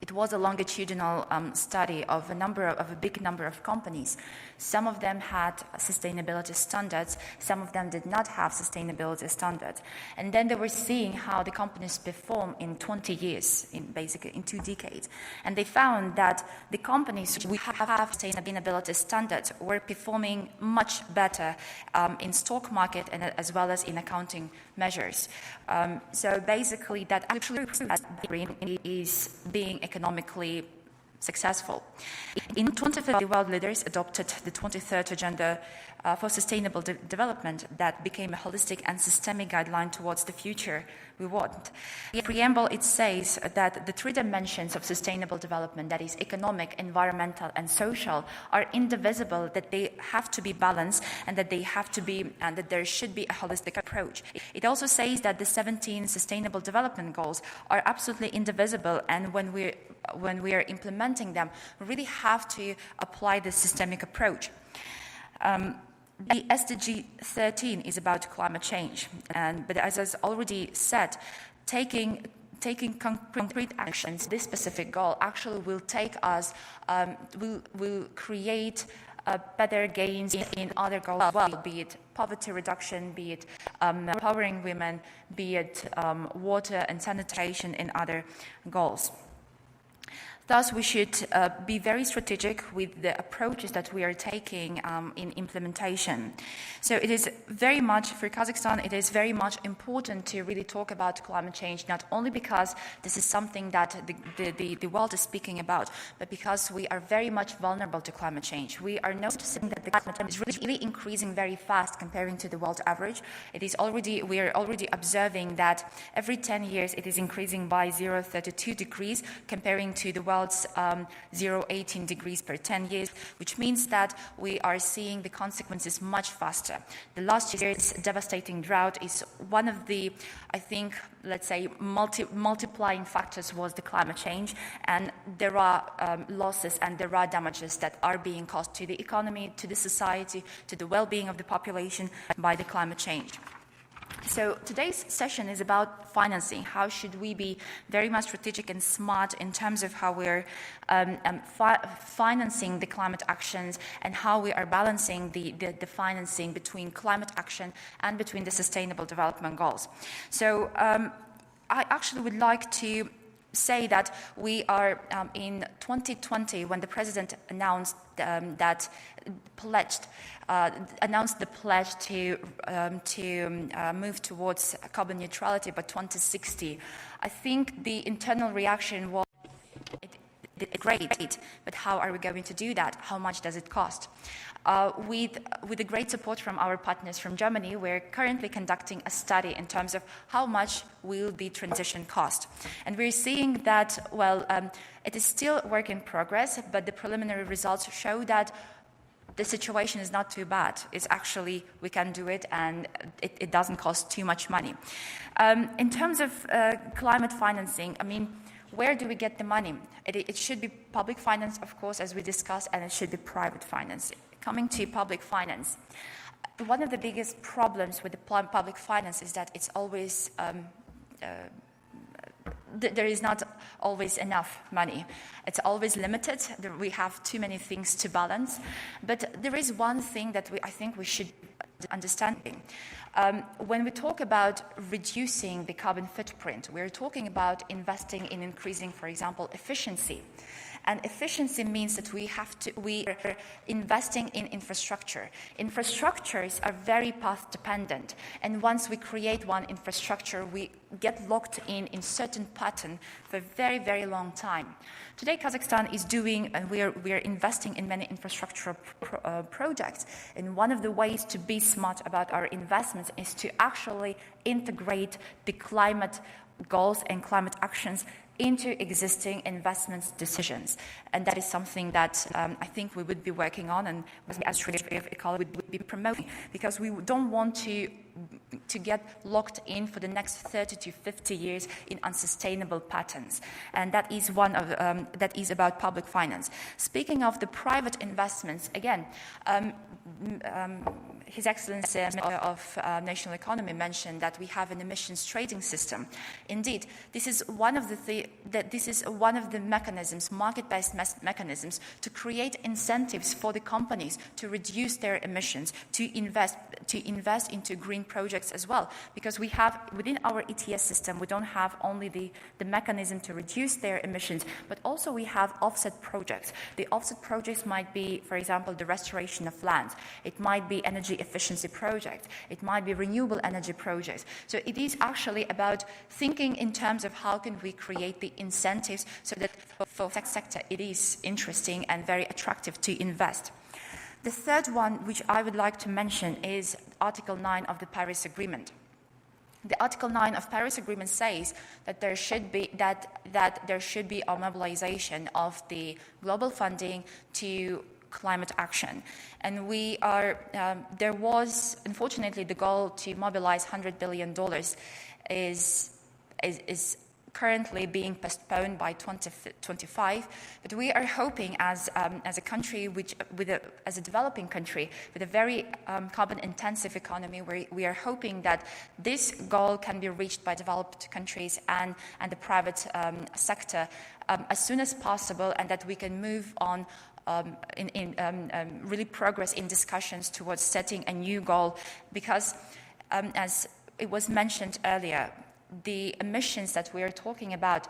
Speaker 4: It was a longitudinal study of a big number of companies. Some of them had sustainability standards, some of them did not have sustainability standards. And then they were seeing how the companies perform in 20 years, basically in 2 decades. And they found that the companies who have sustainability standards were performing much better in stock market and as well as in accounting measures. So basically that actually proves that green is being economically successful. In 2050, world leaders adopted the 23rd Agenda for Sustainable Development that became a holistic and systemic guideline towards the future we want. The preamble, it says that the 3 dimensions of sustainable development, that is economic, environmental, and social, are indivisible, that they have to be balanced, and that that there should be a holistic approach. It also says that the 17 Sustainable Development Goals are absolutely indivisible, and when we are implementing them, we really have to apply the systemic approach. The Sdg 13 is about climate change, but as I already said, taking concrete actions, this specific goal actually will take us, will create better gains in other goals as well, be it poverty reduction, be it empowering women, be it water and sanitation and other goals. Thus, we should be very strategic with the approaches that we are taking in implementation. So it is very much, for Kazakhstan, it is very much important to really talk about climate change, not only because this is something that the world is speaking about, but because we are very much vulnerable to climate change. We are noticing that the climate change is really increasing very fast comparing to the world average. We are already observing that every 10 years it is increasing by 0.32 degrees comparing to the world's 0.18 degrees per 10 years, which means that we are seeing the consequences much faster. The last year's devastating drought is one of the, I think, let's say, multiplying factors was the climate change, and there are losses and there are damages that are being caused to the economy, to the society, to the well-being of the population by the climate change. So today's session is about financing. How should we be very much strategic and smart in terms of how we're financing the climate actions and how we are balancing the financing between climate action and between the sustainable development goals. So I actually would like to say that we are in 2020 when the president announced announced the pledge to move towards carbon neutrality by 2060. I think the internal reaction was great, but how are we going to do that? How much does it cost? With the great support from our partners from Germany, we're currently conducting a study in terms of how much will the transition cost. And we're seeing that, it is still a work in progress, but the preliminary results show that the situation is not too bad. It's actually, we can do it, and it doesn't cost too much money. In terms of climate financing, where do we get the money? It should be public finance, of course, as we discussed, and it should be private finance. Coming to public finance, one of the biggest problems with the public finance is that it's always, there is not always enough money. It's always limited. We have too many things to balance. But there is one thing that I think we should understand. When we talk about reducing the carbon footprint, we're talking about investing in increasing, for example, efficiency. And efficiency means that we are investing in infrastructure. Infrastructures are very path dependent. And once we create one infrastructure, we get locked in certain pattern for a very, very long time. Today, Kazakhstan is doing, and we are investing in many infrastructure projects. And one of the ways to be smart about our investments is to actually integrate the climate goals and climate actions into existing investment decisions. And that is something that I think we would be working on, and as Ministry of Ecology would be promoting, because we don't want to get locked in for the next 30 to 50 years in unsustainable patterns. And that is one of that is about public finance. Speaking of the private investments, again, His Excellency Minister of National Economy mentioned that we have an emissions trading system. Indeed, this is one of the mechanisms, market-based mechanisms, to create incentives for the companies to reduce their emissions, to invest into green projects as well. Because we have within our ETS system, we don't have only the mechanism to reduce their emissions, but also we have offset projects. The offset projects might be, for example, the restoration of lands. It might be energy efficiency projects. It might be renewable energy projects. So it is actually about thinking in terms of how can we create the incentives so that for the sector it is interesting and very attractive to invest. The third one, which I would like to mention, is Article 9 of the Paris Agreement. The Article 9 of Paris Agreement says that there should be a mobilization of the global funding to climate action. And there was, unfortunately, the goal to mobilize $100 billion is currently being postponed by 2025. But we are hoping, as a country, as a developing country with a very carbon-intensive economy, we are hoping that this goal can be reached by developed countries and the private sector as soon as possible, and that we can move on really progress in discussions towards setting a new goal, because as it was mentioned earlier, the emissions that we are talking about,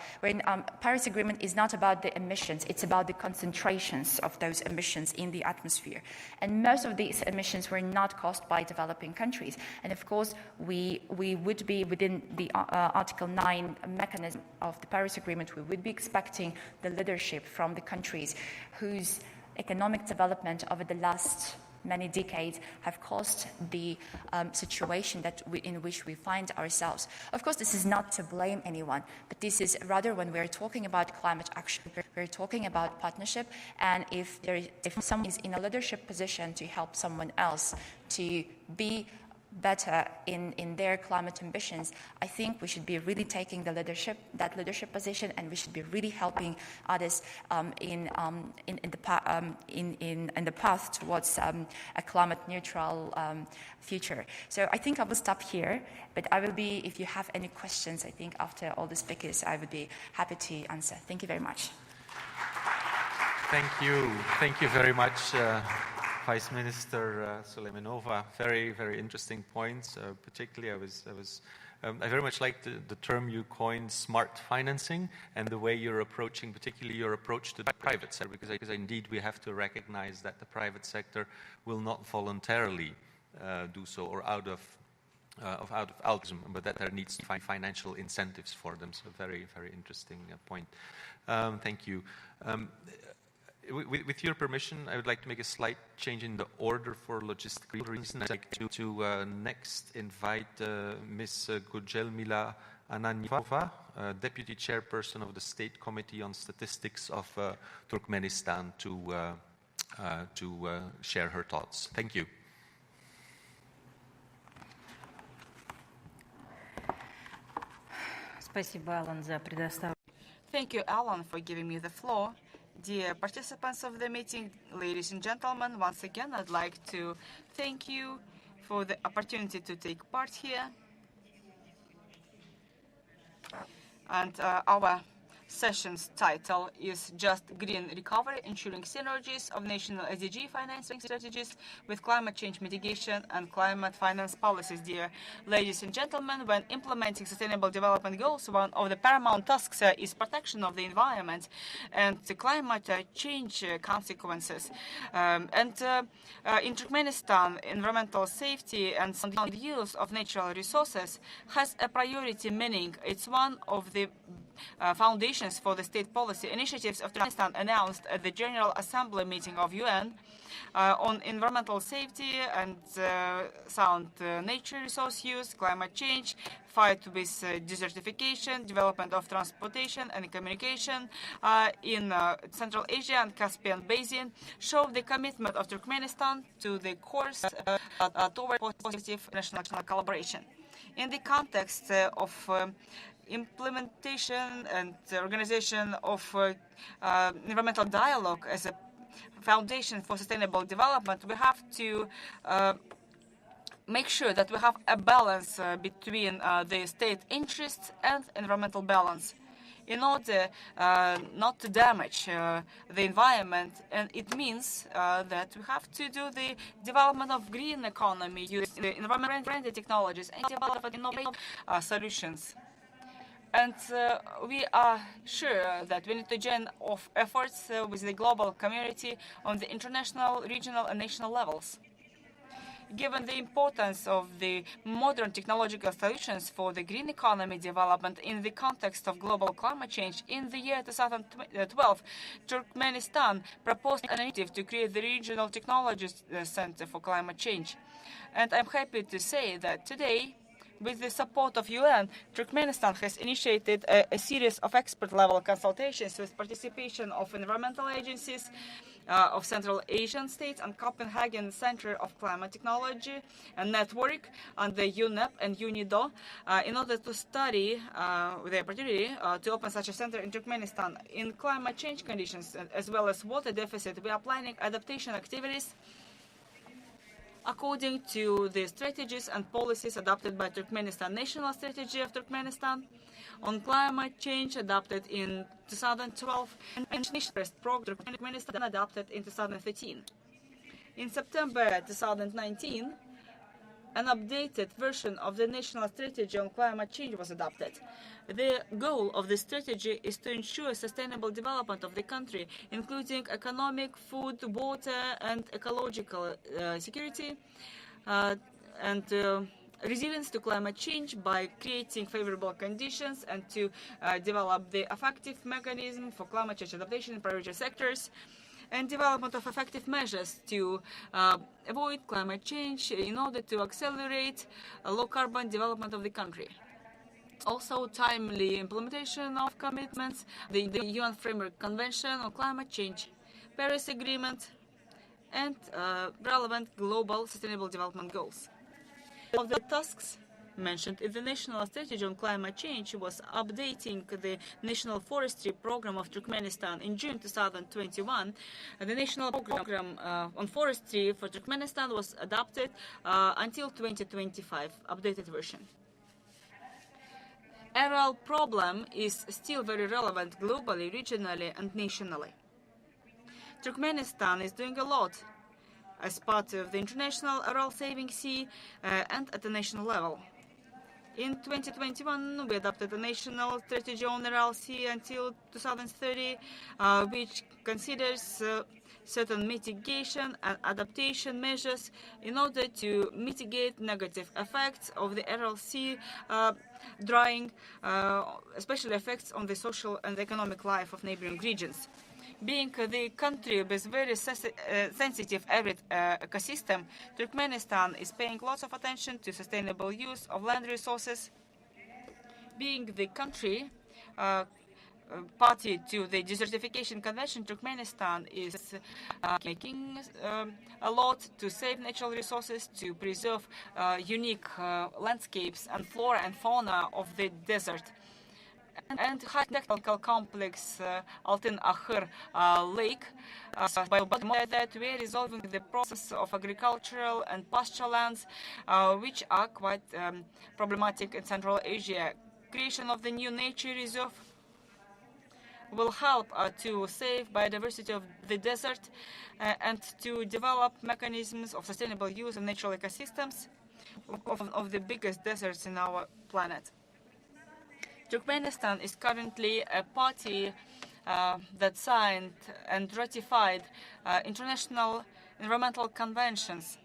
Speaker 4: Paris Agreement is not about the emissions, it's about the concentrations of those emissions in the atmosphere. And most of these emissions were not caused by developing countries. And of course, we would be within the Article 9 mechanism of the Paris Agreement, we would be expecting the leadership from the countries whose economic development over the last many decades have caused the situation in which we find ourselves. Of course, this is not to blame anyone, but this is rather, when we're talking about climate action, we're talking about partnership, and if someone is in a leadership position to help someone else to be better in their climate ambitions, I think we should be really taking that leadership position, and we should be really helping others in the path towards a climate neutral future. So I think I will stop here, but I will be, if you have any questions, I think after all the speakers, I would be happy to answer. Thank you very much.
Speaker 20: Thank you very much, Vice Minister Suleimanova. Very, very interesting points. Particularly, I very much like the term you coined, smart financing, and the way you're approaching, particularly your approach to the private sector, because indeed we have to recognize that the private sector will not voluntarily do so, or out of altruism, but that there needs to be financial incentives for them. So very, very interesting point. Thank you. With your permission, I would like to make a slight change in the order for logistical reasons. I'd like to next invite Ms. Gujelmila Ananyeva, Deputy Chairperson of the State Committee on Statistics of Turkmenistan, to share her thoughts. Thank you.
Speaker 9: Thank you, Alan, for giving me the floor. Dear participants of the meeting, ladies and gentlemen, once again, I'd like to thank you for the opportunity to take part here. And our session's title is just Green Recovery, Ensuring Synergies of National SDG Financing Strategies with Climate Change Mitigation and Climate Finance Policies. Dear ladies and gentlemen, when implementing Sustainable Development Goals, one of the paramount tasks is protection of the environment and the climate change consequences. In Turkmenistan, environmental safety and sound use of natural resources has a priority, meaning it's one of the foundations for the state policy initiatives of Turkmenistan announced at the General Assembly meeting of UN on environmental safety and sound nature resource use, climate change, fight with desertification, development of transportation and communication in Central Asia and Caspian Basin, show the commitment of Turkmenistan to the course toward positive national collaboration. In the context of implementation and organization of environmental dialogue as a foundation for sustainable development, we have to make sure that we have a balance between the state interests and environmental balance in order not to damage the environment. And it means that we have to do the development of green economy, use the environment-friendly technologies and develop innovative solutions. And we are sure that we need to join efforts with the global community on the international, regional, and national levels. Given the importance of the modern technological solutions for the green economy development in the context of global climate change, in the year 2012, Turkmenistan proposed an initiative to create the Regional Technology Center for Climate Change. And I'm happy to say that today, with the support of UN, Turkmenistan has initiated a series of expert-level consultations with participation of environmental agencies of Central Asian states and Copenhagen Center of Climate Technology and Network under UNEP and UNIDO in order to study the opportunity to open such a center in Turkmenistan. In climate change conditions as well as water deficit, we are planning adaptation activities according to the strategies and policies adopted by Turkmenistan National Strategy of Turkmenistan on climate change adopted in 2012 and National Program Turkmenistan adopted in 2013. In September 2019, an updated version of the National Strategy on Climate Change was adopted. The goal of the strategy is to ensure sustainable development of the country, including economic, food, water, and ecological security, and resilience to climate change by creating favorable conditions and to develop the effective mechanism for climate change adaptation in priority sectors, and development of effective measures to avoid climate change in order to accelerate low-carbon development of the country. Also, timely implementation of commitments, the UN Framework Convention on Climate Change, Paris Agreement, and relevant global sustainable development goals. Of the tasks mentioned in the National Strategy on Climate Change was updating the National Forestry Program of Turkmenistan in June 2021. The National Program on Forestry for Turkmenistan was adopted until 2025, updated version. Aerial problem is still very relevant globally, regionally, and nationally. Turkmenistan is doing a lot as part of the International Aerial Saving Sea and at the national level. In 2021, we adopted a national strategy on aerial sea until 2030, which considers certain mitigation and adaptation measures in order to mitigate negative effects of the aerial sea drying, especially effects on the social and economic life of neighboring regions. Being the country with very sensitive arid ecosystem, Turkmenistan is paying lots of attention to sustainable use of land resources. Being the country party to the Desertification Convention, Turkmenistan is making a lot to save natural resources, to preserve unique landscapes and flora and fauna of the desert. And high technical complex Altyn Ahır Lake, by that we are resolving the process of agricultural and pasture lands, which are quite problematic in Central Asia. Creation of the new nature reserve will help to save biodiversity of the desert and to develop mechanisms of sustainable use of natural ecosystems of the biggest deserts in our planet. Turkmenistan is currently a party that signed and ratified international environmental conventions,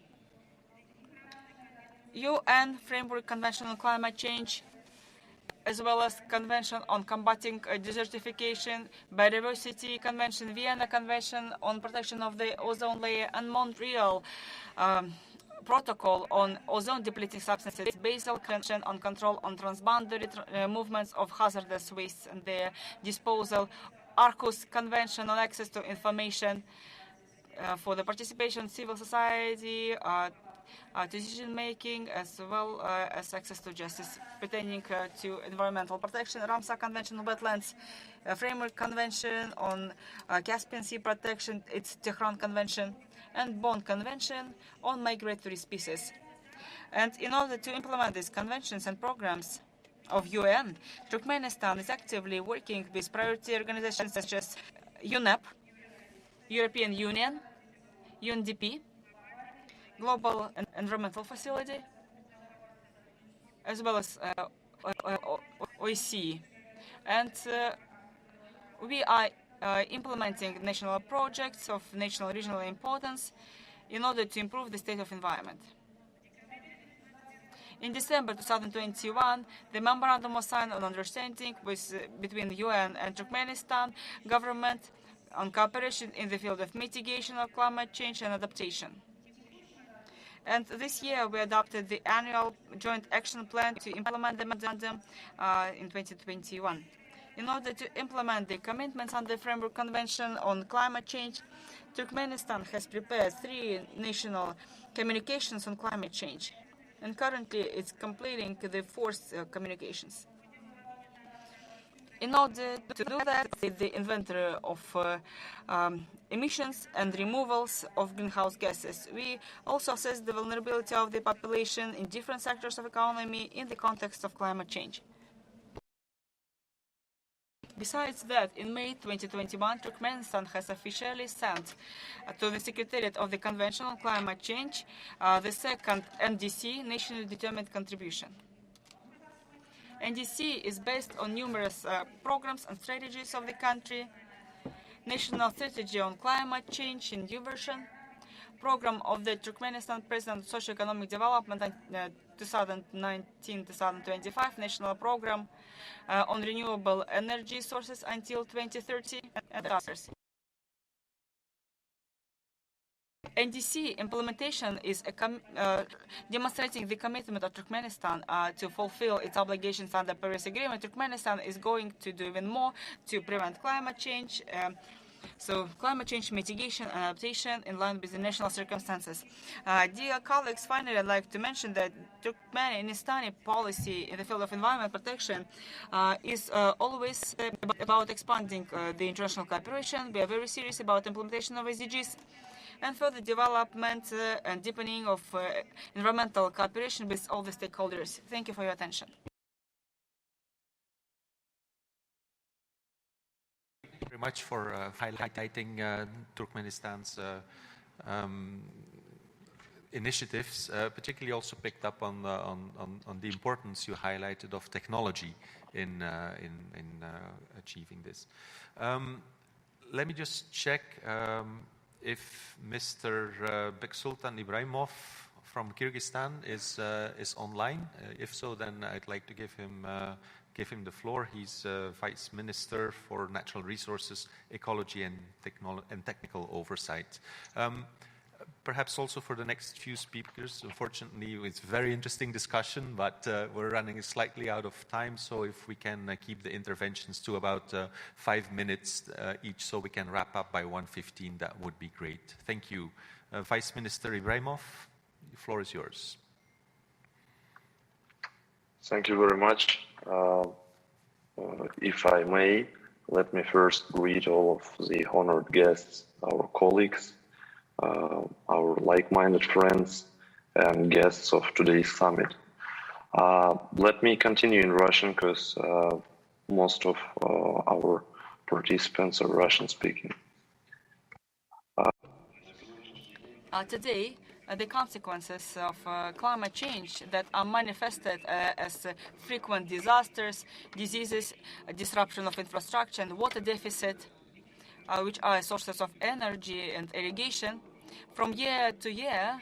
Speaker 9: UN Framework Convention on Climate Change, as well as Convention on Combating Desertification, Biodiversity Convention, Vienna Convention on Protection of the Ozone Layer, and Montreal Protocol on ozone-depleting substances, Basel Convention on Control on Transboundary movements of hazardous wastes and their disposal, Aarhus Convention on Access to Information for the participation of civil society, decision-making, as well as access to justice pertaining to environmental protection, Ramsar Convention on Wetlands, Framework Convention on Caspian Sea Protection, its Tehran Convention, and Bonn Convention on Migratory Species. And in order to implement these conventions and programs of UN, Turkmenistan is actively working with priority organizations such as UNEP, European Union, UNDP, Global Environmental Facility, as well as OEC. And we are implementing national projects of national regional importance in order to improve the state of environment. In December 2021, the memorandum was signed on understanding between the UN and Turkmenistan government on cooperation in the field of mitigation of climate change and adaptation. And this year, we adopted the annual joint action plan to implement the memorandum in 2021. In order to implement the commitments under the Framework Convention on Climate Change, Turkmenistan has prepared 3 national communications on climate change, and currently it's completing the 4th communications. In order to do that, the inventory of emissions and removals of greenhouse gases. We also assess the vulnerability of the population in different sectors of economy in the context of climate change. Besides that, in May 2021, Turkmenistan has officially sent to the Secretariat of the Convention on Climate Change the 2nd NDC, Nationally Determined Contribution. NDC is based on numerous programs and strategies of the country, National Strategy on Climate Change in new version, Program of the Turkmenistan President of Socio-Economic Development 2019-2025, National Program on Renewable Energy Sources until 2030, and others. NDC implementation is demonstrating the commitment of Turkmenistan to fulfill its obligations under the Paris Agreement. Turkmenistan is going to do even more to prevent climate change. So climate change mitigation and adaptation in line with the national circumstances. Dear colleagues, finally I'd like to mention that Turkmenistani policy in the field of environment protection is always about expanding the international cooperation. We are very serious about implementation of SDGs and further development and deepening of environmental cooperation with all the stakeholders. Thank you for your attention.
Speaker 20: Very much for highlighting Turkmenistan's initiatives, particularly also picked up on the importance you highlighted of technology in achieving this. Let me just check if Mr. Beksultan Ibrahimov from Kyrgyzstan is online. If so, then I'd like to give him the floor. He's Vice Minister for Natural Resources, Ecology and Technical Oversight. Perhaps also for the next few speakers, unfortunately it's a very interesting discussion, but we're running slightly out of time, so if we can keep the interventions to about 5 minutes each so we can wrap up by 1:15, that would be great. Thank you. Vice Minister Ibrahimov, the floor is yours.
Speaker 6: Thank you very much. If I may, let me first greet all of the honored guests, our colleagues, our like-minded friends and guests of today's summit. Let me continue in Russian because most of our participants are Russian speaking.
Speaker 9: Today, the consequences of climate change that are manifested as frequent disasters, diseases, disruption of infrastructure and water deficit, which are sources of energy and irrigation, from year to year,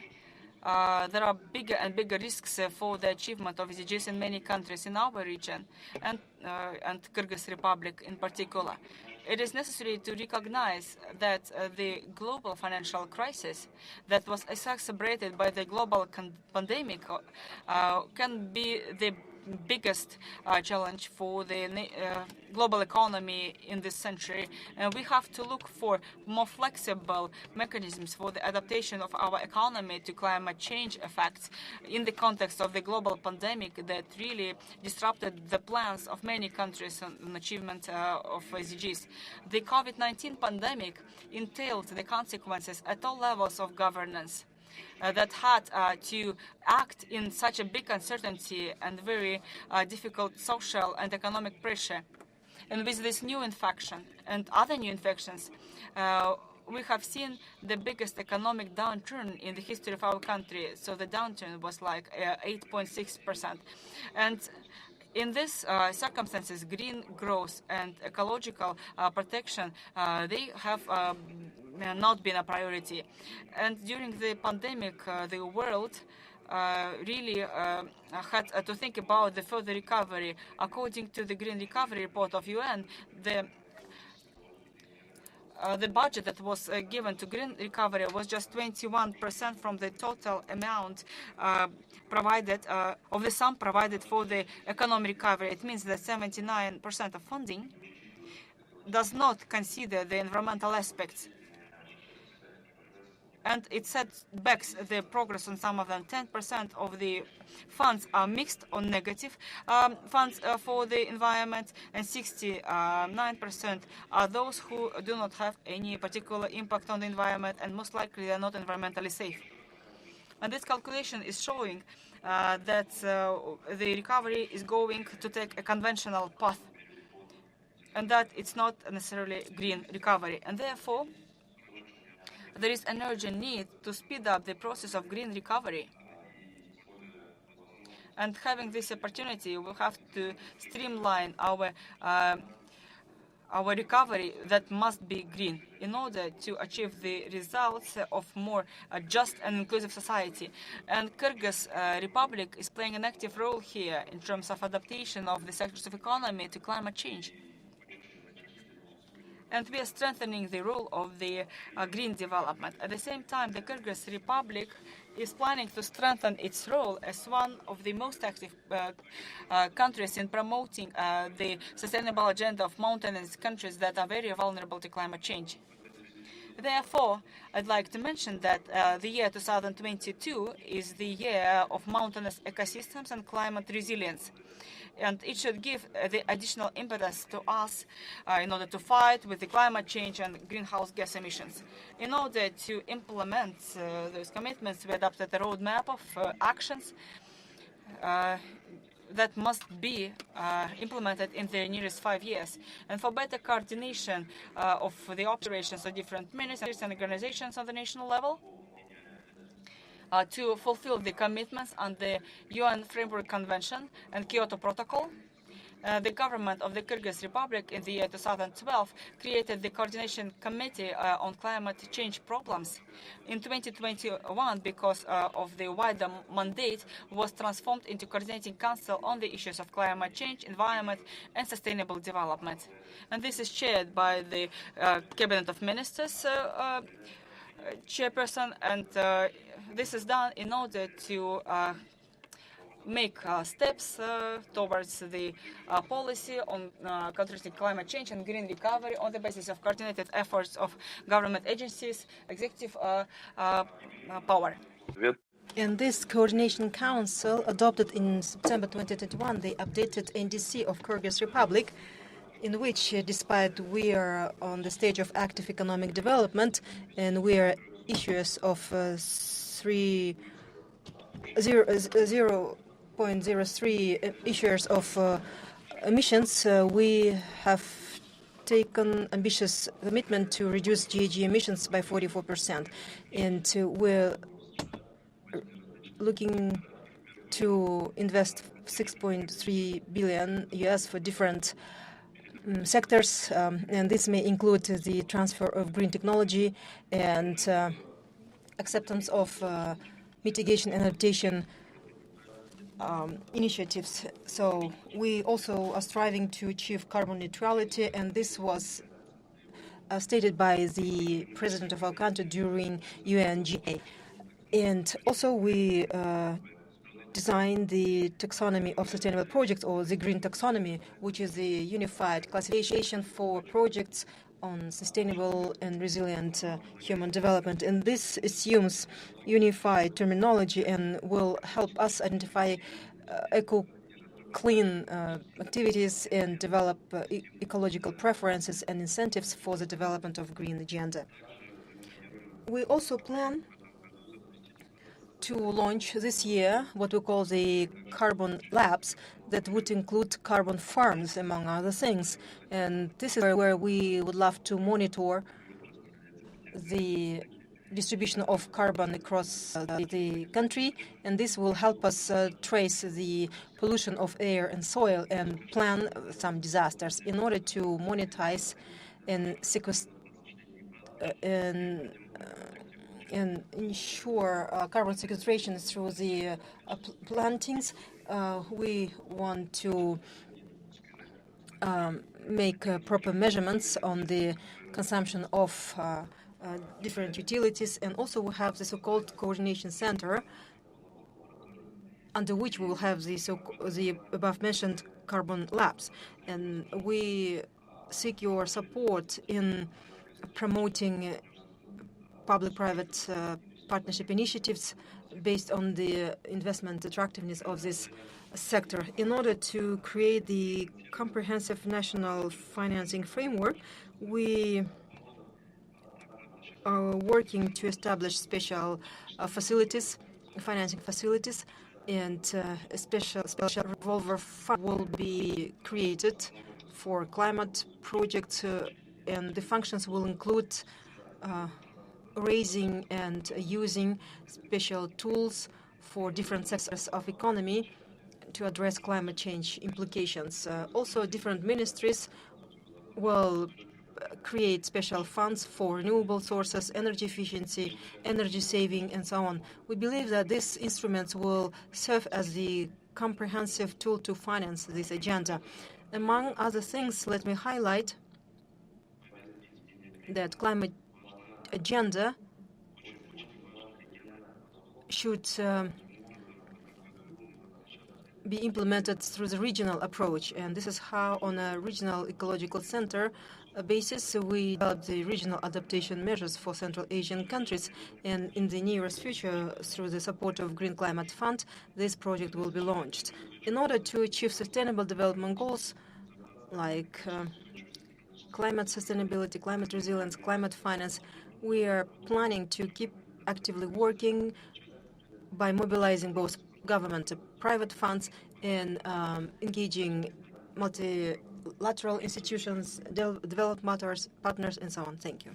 Speaker 9: there are bigger and bigger risks for the achievement of SDGs in many countries in our region and Kyrgyz Republic in particular. It is necessary to recognize that the global financial crisis that was exacerbated by the global pandemic can be the biggest challenge for the global economy in this century. And we have to look for more flexible mechanisms for the adaptation of our economy to climate change effects in the context of the global pandemic that really disrupted the plans of many countries on achievement of SDGs. The COVID-19 pandemic entailed the consequences at all levels of governance. That had to act in such a big uncertainty and very difficult social and economic pressure. And with this new infection and other new infections, we have seen the biggest economic downturn in the history of our country. So the downturn was like 8.6%. And in these circumstances, green growth and ecological protection, they have not been a priority. And during the pandemic, the world really had to think about the further recovery. According to the Green Recovery Report of UN, the budget that was given to green recovery was just 21% from the total amount provided, of the sum provided for the economic recovery. It means that 79% of funding does not consider the environmental aspects. And it sets back the progress on some of them. 10% of the funds are mixed or negative funds for the environment, and 69% are those who do not have any particular impact on the environment, and most likely they are not environmentally safe. And this calculation is showing that the recovery is going to take a conventional path, and that it's not necessarily green recovery. And therefore, there is an urgent need to speed up the process of green recovery. And having this opportunity, we'll have to streamline our recovery that must be green in order to achieve the results of more just and inclusive society. And Kyrgyz Republic is playing an active role here in terms of adaptation of the sectors of economy to climate change. And we are strengthening the role of the green development. At the same time, the Kyrgyz Republic is planning to strengthen its role as one of the most active countries in promoting the sustainable agenda of mountainous countries that are very vulnerable to climate change. Therefore, I'd like to mention that the year 2022 is the year of mountainous ecosystems and climate resilience. And it should give the additional impetus to us in order to fight with the climate change and greenhouse gas emissions. In order to implement those commitments, we adopted a roadmap of actions that must be implemented in the nearest 5 years. And for better coordination of the operations of different ministries and organizations on the national level, to fulfill the commitments on the UN Framework Convention and Kyoto Protocol, the government of the Kyrgyz Republic in the year 2012 created the Coordination Committee on Climate Change Problems. In 2021, because of the wider mandate, was transformed into Coordinating Council on the issues of climate change, environment, and sustainable development. And this is chaired by the Cabinet of Ministers chairperson, and this is done in order to make steps towards the policy on countering climate change and green recovery on the basis of coordinated efforts of government agencies, executive power.
Speaker 15: And this Coordination Council adopted in September 2021 the updated NDC of Kyrgyz Republic, in which, despite we are on the stage of active economic development and we are issuers of 0.03 issuers of emissions, we have taken ambitious commitment to reduce GHG emissions by 44%, and we're looking to invest $6.3 billion for different sectors, and this may include the transfer of green technology and acceptance of mitigation and adaptation initiatives. So we also are striving to achieve carbon neutrality, and this was stated by the president of our country during UNGA. And also we designed the taxonomy of sustainable projects, or the green taxonomy, which is the unified classification for projects on sustainable and resilient human development. And this assumes unified terminology and will help us identify eco-clean activities and develop ecological preferences and incentives for the development of green agenda. We also plan to launch this year what we call the carbon labs that would include carbon farms, among other things. And this is where we would love to monitor the distribution of carbon across the country, and this will help us trace the pollution of air and soil and plan some disasters in order to monetize and ensure carbon sequestration through the plantings. We want to make proper measurements on the consumption of different utilities, and also we have the so-called coordination center, under which we will have the above-mentioned carbon labs. And we seek your support in promoting public-private partnership initiatives based on the investment attractiveness of this sector. In order to create the comprehensive national financing framework, we are working to establish special facilities, financing facilities, and a special revolver fund will be created for climate projects, and the functions will include raising and using special tools for different sectors of economy to address climate change implications. Also, different ministries will create special funds for renewable sources, energy efficiency, energy saving, and so on. We believe that these instruments will serve as the comprehensive tool to finance this agenda. Among other things, let me highlight that climate agenda should be implemented through the regional approach, and this is how, on a regional ecological center basis, we develop the regional adaptation measures for Central Asian countries, and in the nearest future, through the support of Green Climate Fund, this project will be launched. In order to achieve sustainable development goals like climate sustainability, climate resilience, climate finance, we are planning to keep actively working by mobilizing both government and private funds and engaging multilateral institutions, development partners, and so on. Thank you.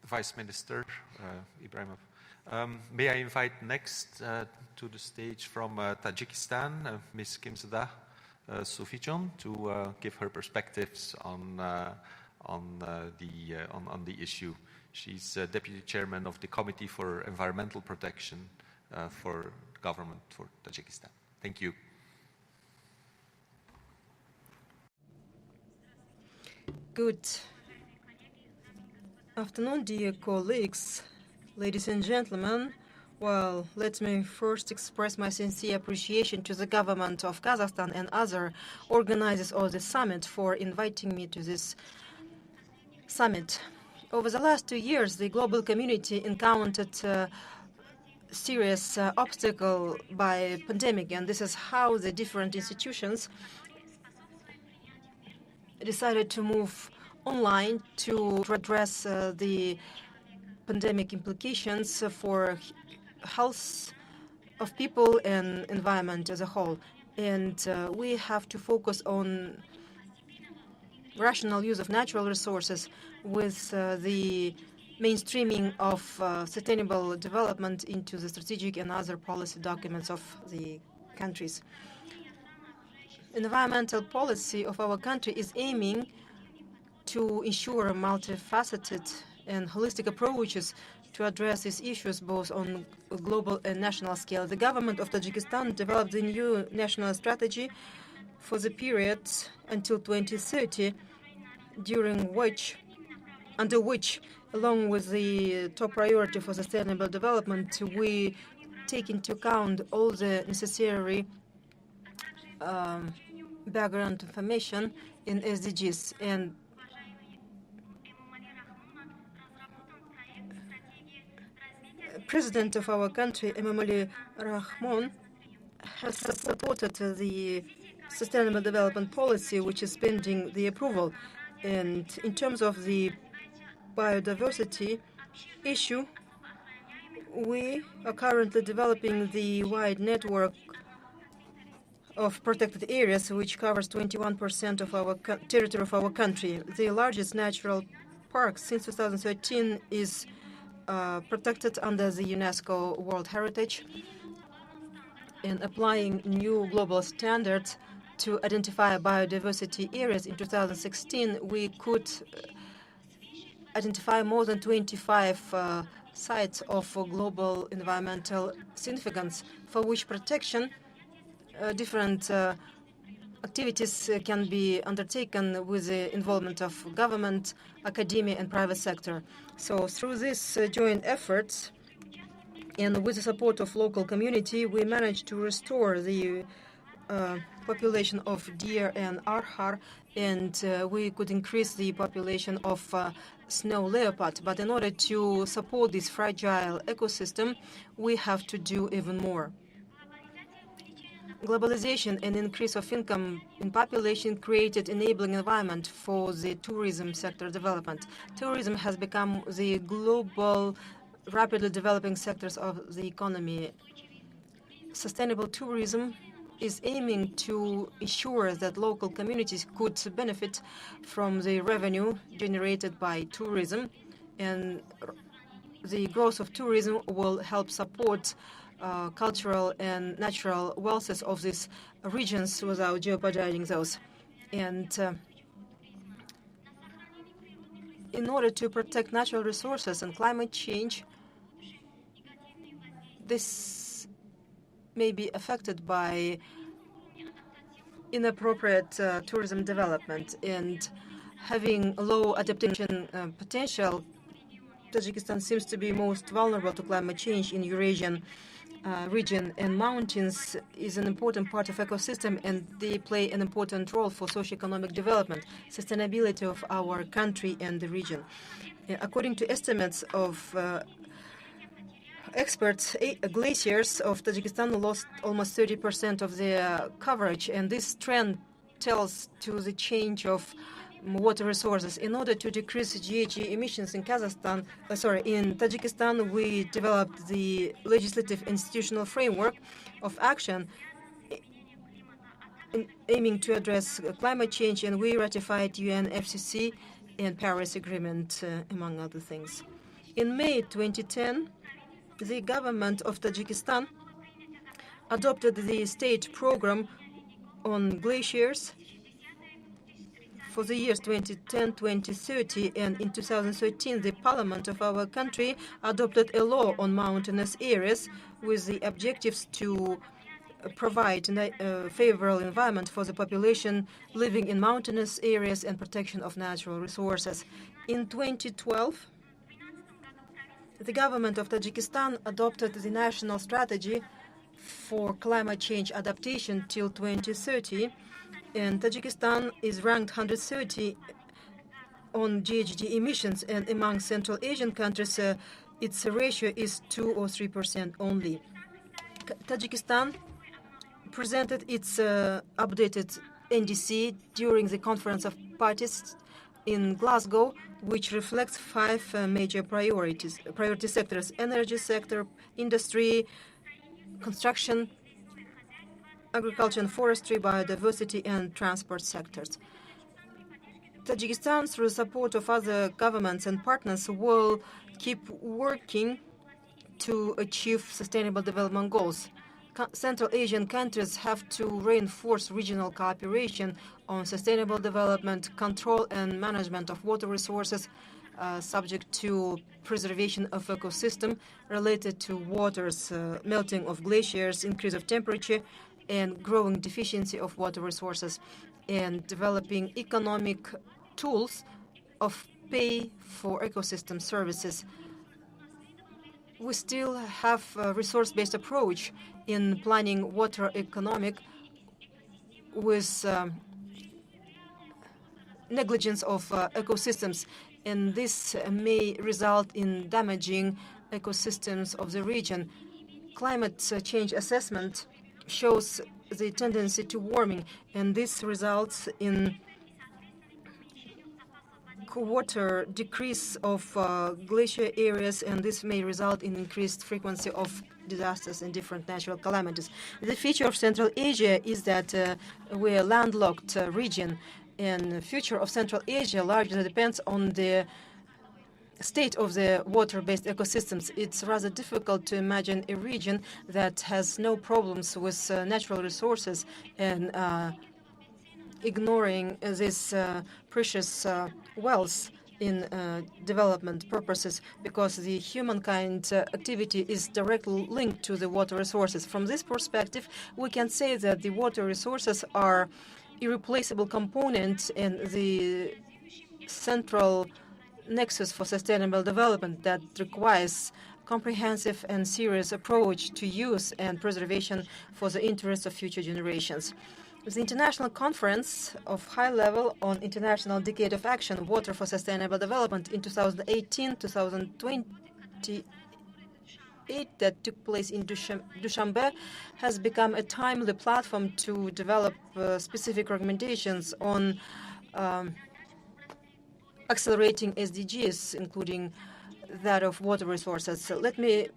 Speaker 20: Vice Minister Ibrahimov. May I invite next to the stage from Tajikistan, Ms. Kimsadah Sufijon, to give her perspectives on the issue. She's Deputy Chairman of the Committee for Environmental Protection for the government for Tajikistan. Thank you.
Speaker 15: Good afternoon, dear colleagues, ladies and gentlemen. Well, let me first express my sincere appreciation to the government of Kazakhstan and other organizers of the summit for inviting me to this summit. Over the last 2 years, the global community encountered serious obstacle by pandemic, and this is how the different institutions decided to move online to address the pandemic implications for health of people and environment as a whole. And we have to focus on rational use of natural resources with the mainstreaming of sustainable development into the strategic and other policy documents of the countries. Environmental policy of our country is aiming to ensure multifaceted and holistic approaches to address these issues both on a global and national scale. The government of Tajikistan developed a new national strategy for the period until 2030, under which, along with the top priority for sustainable development, we take into account all the necessary background information in SDGs. And President of our country, Emomali Rahmon, has supported the sustainable development policy, which is pending the approval. And in terms of the biodiversity issue, we are currently developing the wide network of protected areas, which covers 21% of our territory of our country. The largest natural park since 2013 is protected under the UNESCO World Heritage, and applying new global standards to identify biodiversity areas. In 2016, we could identify more than 25 sites of global environmental significance, for which protection different activities can be undertaken with the involvement of government, academia, and private sector. So through these joint efforts and with the support of local community, we managed to restore the population of deer and arhar, and we could increase the population of snow leopard. But in order to support this fragile ecosystem, we have to do even more. Globalization and increase of income in population created enabling environment for the tourism sector development. Tourism has become the global, rapidly developing sectors of the economy. Sustainable tourism is aiming to ensure that local communities could benefit from the revenue generated by tourism, and the growth of tourism will help support cultural and natural wealths of these regions without jeopardizing those. And in order to protect natural resources and climate change, this may be affected by inappropriate tourism development, and having low adaptation potential, Tajikistan seems to be most vulnerable to climate change in Eurasian region, and mountains is an important part of ecosystem, and they play an important role for socioeconomic development, sustainability of our country and the region. According to estimates of experts, glaciers of Tajikistan lost almost 30% of their coverage, and this trend tells to the change of water resources. In order to decrease GHG emissions in Tajikistan, we developed the legislative institutional framework of action aiming to address climate change, and we ratified UN FCC and Paris Agreement, among other things. In May 2010, the government of Tajikistan adopted the state program on glaciers for the years 2010-2030, and in 2013, the parliament of our country adopted a law on mountainous areas with the objectives to provide a favorable environment for the population living in mountainous areas and protection of natural resources. In 2012, the government of Tajikistan adopted the national strategy for climate change adaptation till 2030, and Tajikistan is ranked 130 on GHG emissions, and among Central Asian countries, its ratio is 2 or 3% only. Tajikistan presented its updated NDC during the Conference of Parties in Glasgow, which reflects 5 major priority sectors: energy sector, industry, construction, agriculture and forestry, biodiversity, and transport sectors. Tajikistan, through the support of other governments and partners, will keep working to achieve sustainable development goals. Central Asian countries have to reinforce regional cooperation on sustainable development, control and management of water resources, subject to preservation of ecosystem related to water's melting of glaciers, increase of temperature, and growing deficiency of water resources, and developing economic tools of pay for ecosystem services. We still have a resource-based approach in planning water economic with negligence of ecosystems, and this may result in damaging ecosystems of the region. Climate change assessment shows the tendency to warming, and this results in water decrease of glacier areas, and this may result in increased frequency of disasters and different natural calamities. The feature of Central Asia is that we're a landlocked region, and the future of Central Asia largely depends on the state of the water-based ecosystems. It's rather difficult to imagine a region that has no problems with natural resources and ignoring these precious wells in development purposes, because the humankind activity is directly linked to the water resources. From this perspective, we can say that the water resources are irreplaceable component in the central nexus for sustainable development that requires comprehensive and serious approach to use and preservation for the interests of future generations. The International Conference of High Level on International Decade of Action, Water for Sustainable Development in 2018-2028 that took place in Dushanbe has become a timely platform to develop specific recommendations on accelerating SDGs, including that of water resources. So let me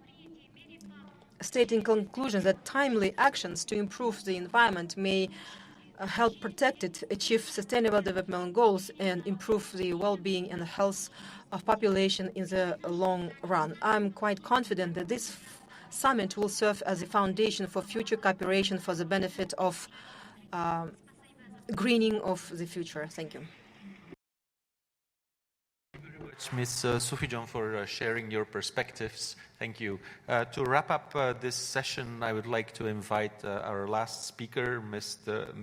Speaker 15: state in conclusion that timely actions to improve the environment may help protect it, achieve sustainable development goals, and improve the well-being and health of population in the long run. I'm quite confident that this summit will serve as a foundation for future cooperation for the benefit of greening of the future. Thank you.
Speaker 20: Ms. Sufijan, for sharing your perspectives. Thank you. To wrap up this session, I would like to invite our last speaker, Mr.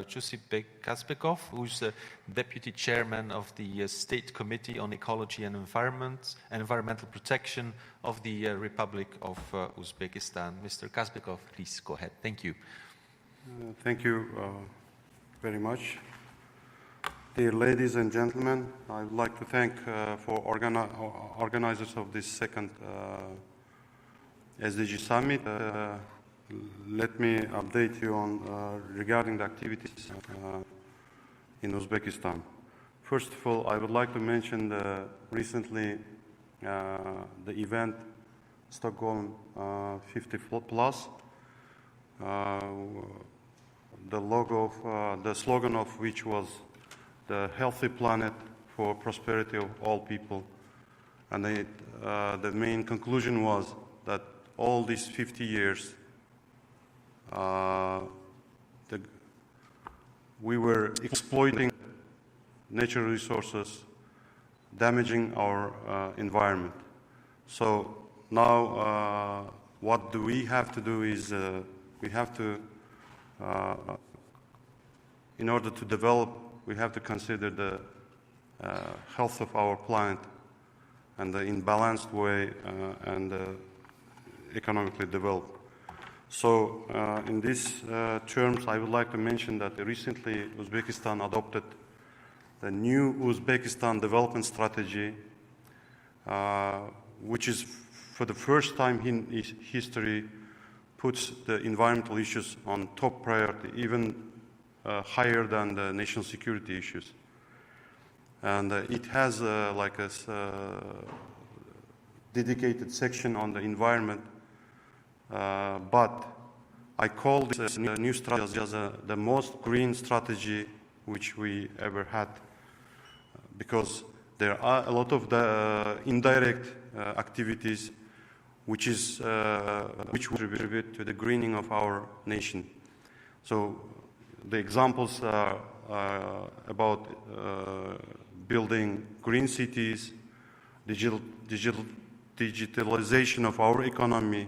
Speaker 20: Chusipek Kazbekov, who's the Deputy Chairman of the State Committee on Ecology and Environment and Environmental Protection of the Republic of Uzbekistan. Mr. Kazbekov, please go ahead. Thank you.
Speaker 3: Thank you very much. Dear ladies and gentlemen, I would like to thank for organizers of this second Sdg Summit. Let me update you on regarding the activities in Uzbekistan. First of all, I would like to mention recently the event Stockholm 50 Plus. The slogan of which was the healthy planet for prosperity of all people. And the main conclusion was that all these 50 years, we were exploiting natural resources, damaging our environment. So now what do we have to do is we have to, in order to develop, we have to consider the health of our planet and in balanced way and economically develop. So in these terms, I would like to mention that recently Uzbekistan adopted the new Uzbekistan development strategy, which is for the first time in its history puts the environmental issues on top priority, even higher than the national security issues. And it has like a dedicated section on the environment, but I call this new strategy as the most green strategy which we ever had, because there are a lot of the indirect activities which contribute to the greening of our nation. So the examples are about building green cities, digitalization of our economy,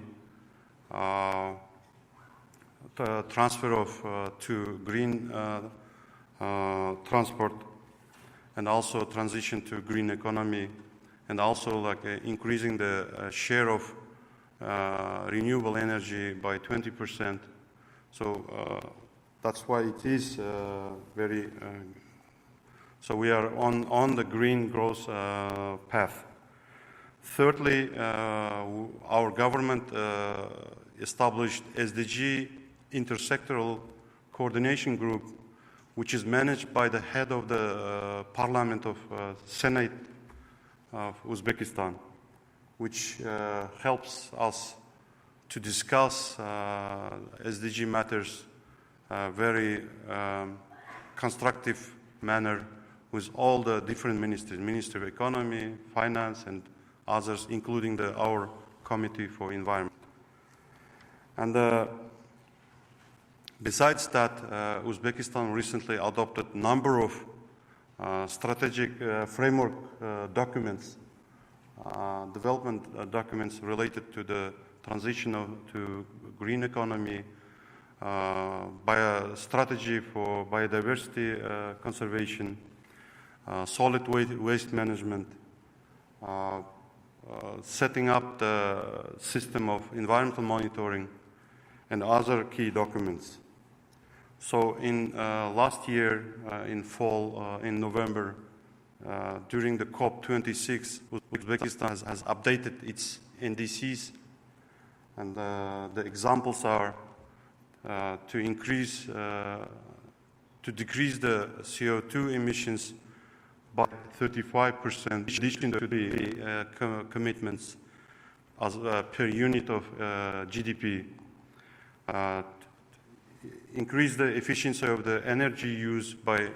Speaker 3: the transfer of to green transport, and also transition to green economy, and also like increasing the share of renewable energy by 20%. So that's why it is very. So we are on the green growth path. Thirdly, our government established SDG intersectoral coordination group, which is managed by the head of the Parliament of Senate of Uzbekistan, which helps us to discuss SDG matters very constructive manner with all the different ministries, Ministry of Economy, Finance, and others, including our Committee for Environment. And besides that, Uzbekistan recently adopted a number of strategic framework documents, development documents related to the transition to green economy, strategy for biodiversity conservation, solid waste management, setting up the system of environmental monitoring, and other key documents. So in last year, in fall, in November, during the COP26, Uzbekistan has updated its NDCs, and the examples are to decrease the CO2 emissions by 35%, in addition to the commitments as per unit of GDP. Increase the efficiency of the energy use by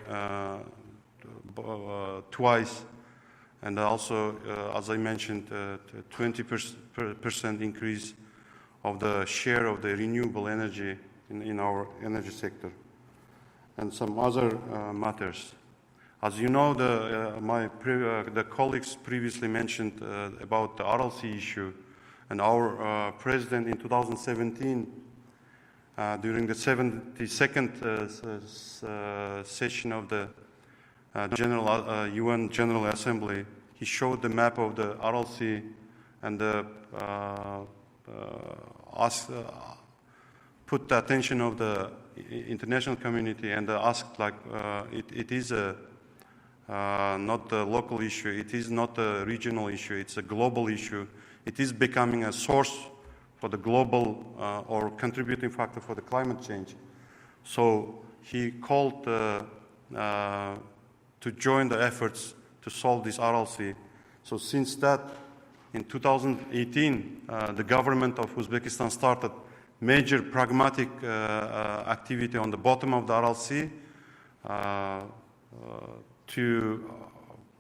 Speaker 3: twice, and also, as I mentioned, 20% increase of the share of the renewable energy in our energy sector, and some other matters. As you know, the colleagues previously mentioned about the RLC issue, and our president in 2017, during the 72nd session of the UN General Assembly, he showed the map of the RLC and put the attention of the international community and asked, like, it is not a local issue, it is not a regional issue, it's a global issue. It is becoming a source for the global or contributing factor for the climate change. So he called to join the efforts to solve this RLC. So since that, in 2018, the government of Uzbekistan started major pragmatic activity on the bottom of the RLC to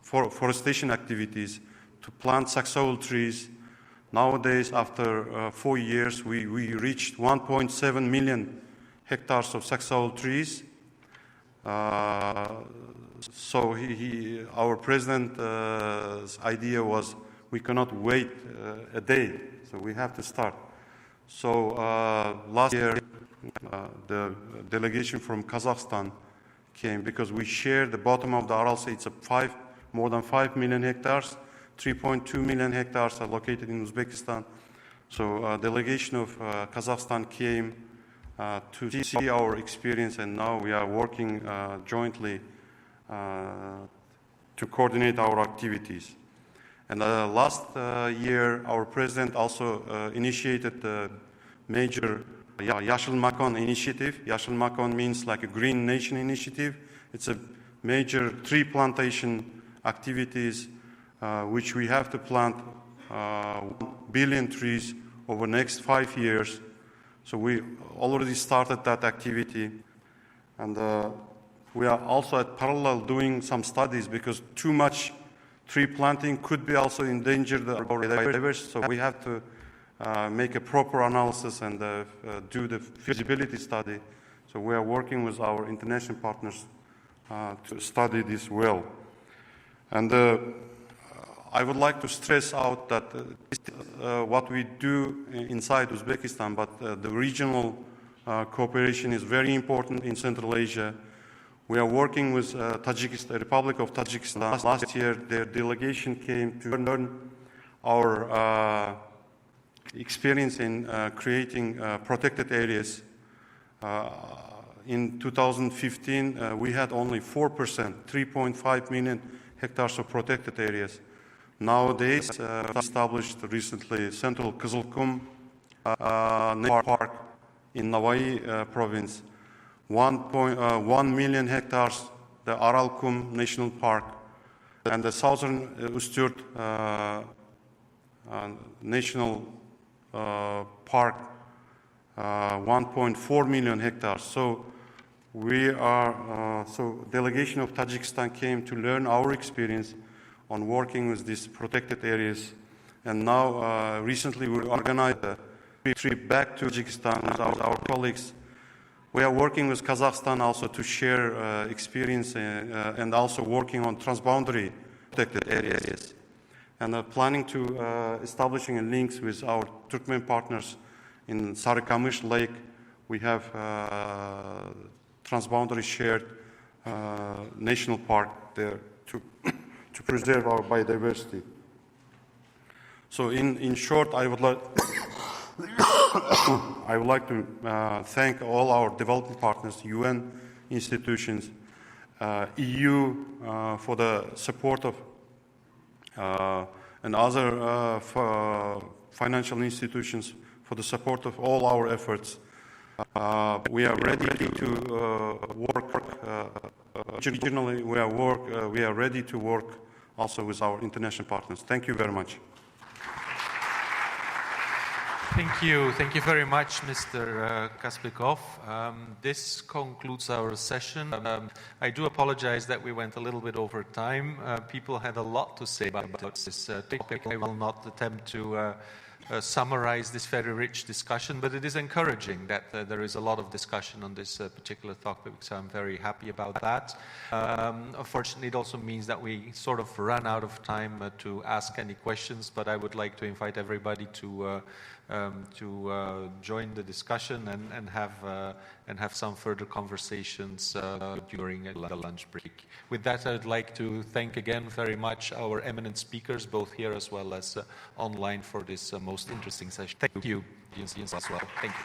Speaker 3: forestation activities, to plant saxaul trees. Nowadays, after 4 years, we reached 1.7 million hectares of saxaul trees. So our president's idea was, we cannot wait a day, so we have to start. So last year, the delegation from Kazakhstan came, because we share the bottom of the RLC. It's more than 5 million hectares. 3.2 million hectares are located in Uzbekistan. So a delegation of Kazakhstan came to see our experience, and now we are working jointly to coordinate our activities. And last year, our president also initiated the major Yashil Makon initiative. Yashil Makon means like a Green Nation initiative. It's a major tree plantation activities which we have to plant 1 billion trees over the next 5 years So we already started that activity, and we are also at parallel doing some studies because too much tree planting could be also endanger the biodiversity. So we have to make a proper analysis and do the feasibility study. So we are working with our international partners to study this well. And I would like to stress out that what we do inside Uzbekistan, but the regional cooperation is very important in Central Asia. We are working with Tajikistan, Republic of Tajikistan. Last year, their delegation came to learn our experience in creating protected areas. In 2015, we had only 4%, 3.5 million hectares of protected areas. Nowadays, established recently Central Kızılkum National Park in Navai province, 1 million hectares, the Aralkum National Park, and the Southern Ustyurt National Park, 1.4 million hectares. So we are, so delegation of Tajikistan came to learn our experience on working with these protected areas. And now, recently we organized a trip back to Tajikistan with our colleagues. We are working with Kazakhstan also to share experience and also working on transboundary protected areas. And planning to establishing links with our Turkmen partners in Sarıkamış Lake. We have transboundary shared national park there to preserve our biodiversity. So in short, I would like to thank all our development partners, UN institutions, EU for the support of and other financial institutions for the support of all our efforts. We are ready to work regionally. We are ready to work also with our international partners. Thank you very much.
Speaker 20: Thank you. Thank you very much, Mr. Kaspikov. This concludes our session. I do apologize that we went a little bit over time. People had a lot to say about this topic. I will not attempt to summarize this very rich discussion, but it is encouraging that there is a lot of discussion on this particular topic, so I'm very happy about that. Unfortunately, it also means that we sort of run out of time to ask any questions, but I would like to invite everybody to join the discussion and have some further conversations during the lunch break. With that, I'd like to thank again very much our eminent speakers, both here as well as online, for this most interesting session. Thank you, Jens, as well. Thank you.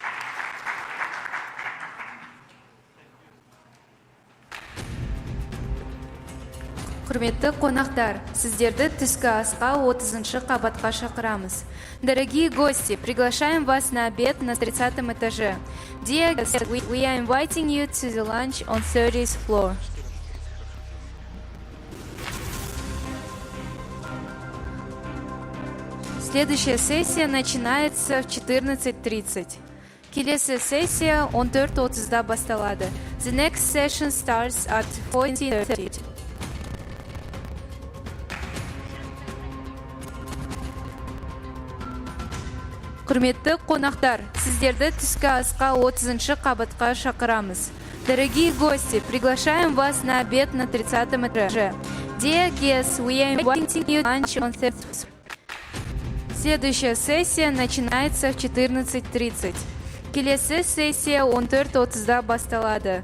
Speaker 7: Құрметті қонақтар, сіздерді түскі асқа 30-шы қабатқа шақырамыз. Дорогие гости, приглашаем вас на обед на 30-м этаже. Dear guests, we are inviting you to the lunch on 30th floor. Следующая сессия начинается в 14:30. Келесі сессия 14:30-да басталады. The next session starts at 14:30. Құрметті қонақтар, сіздерді түскі асқа 30-шы қабатқа шақырамыз. Дорогие гости, приглашаем вас на обед на 30-м этаже. Dear guests, we are inviting you to lunch on 30th. Следующая сессия начинается в 14:30. Келесі сессия 14:30-да басталады.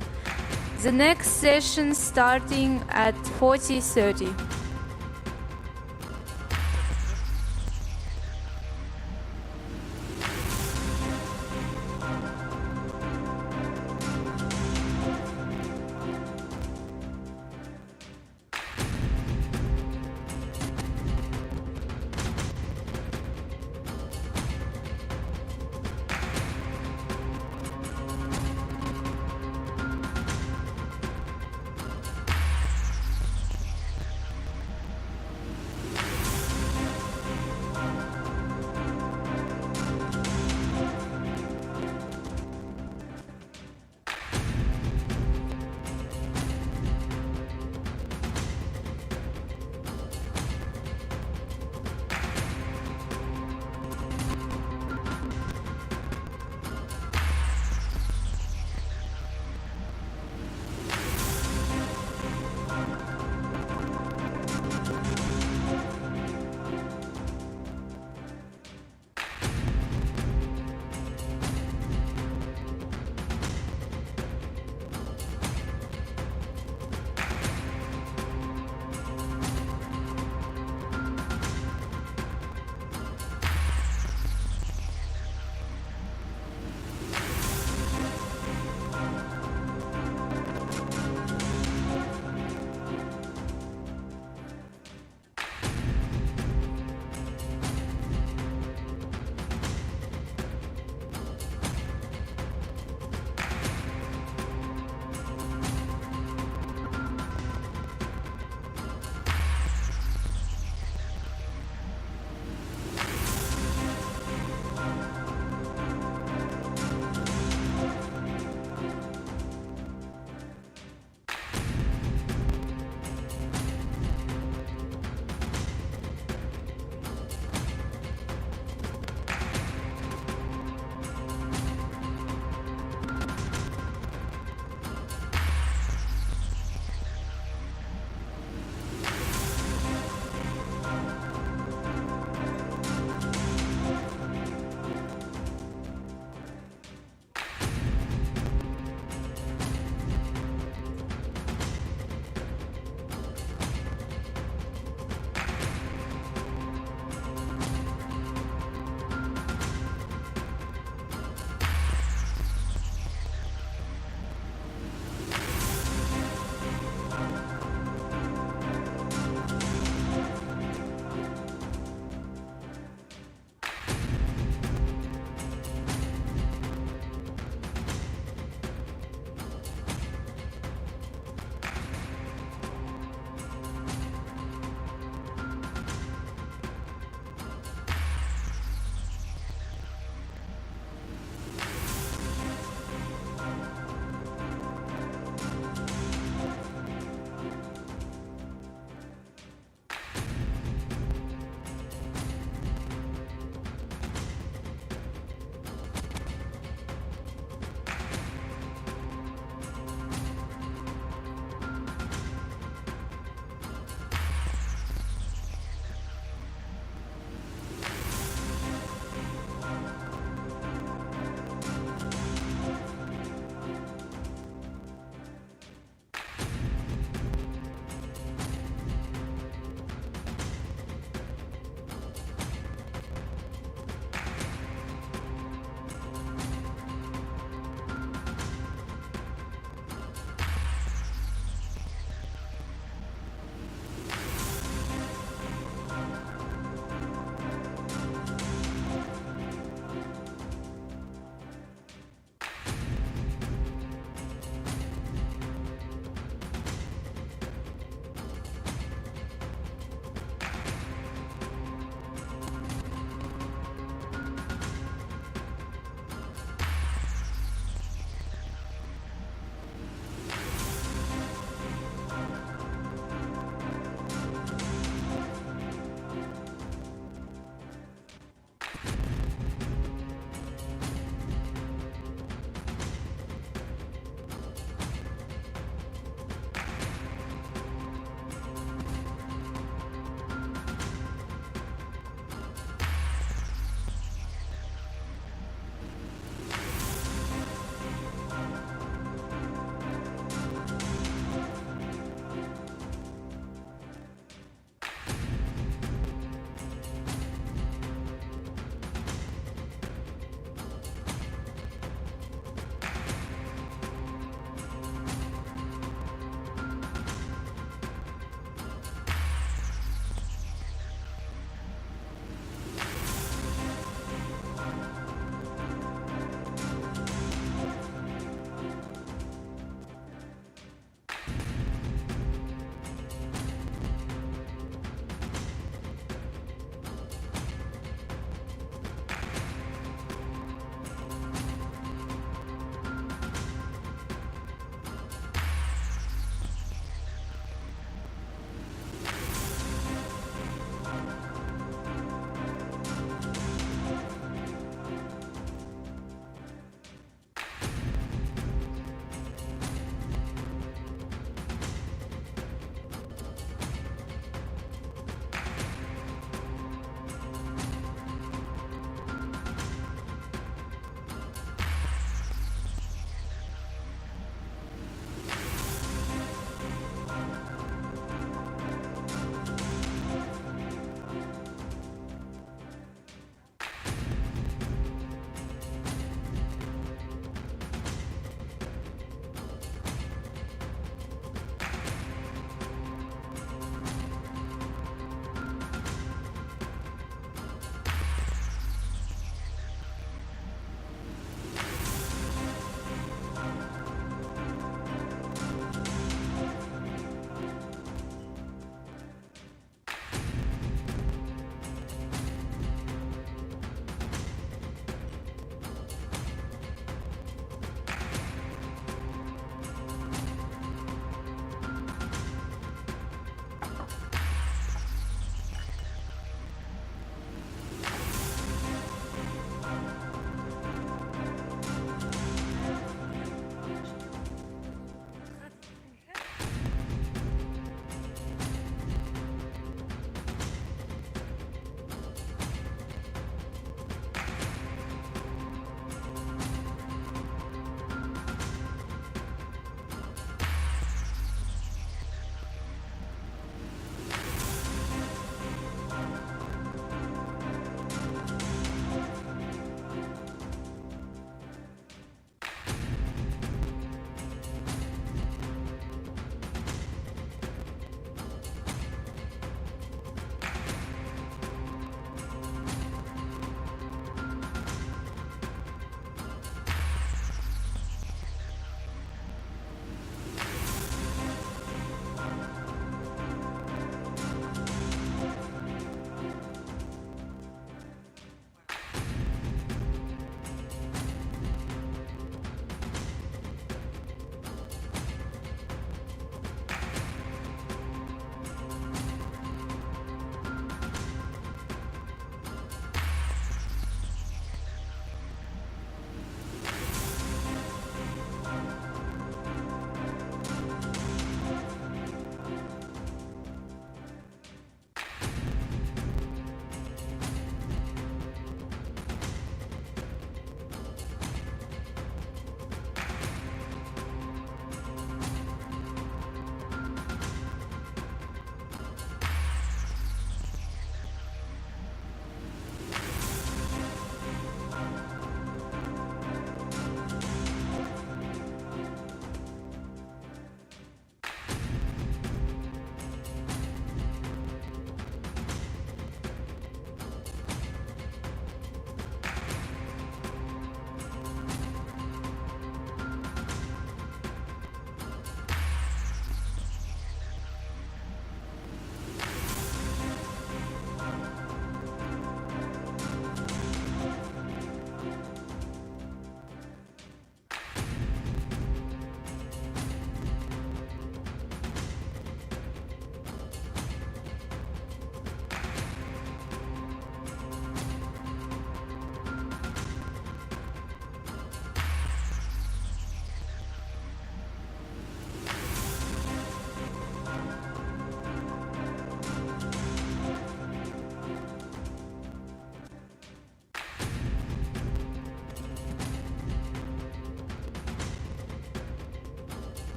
Speaker 7: The next session starting at 14:30.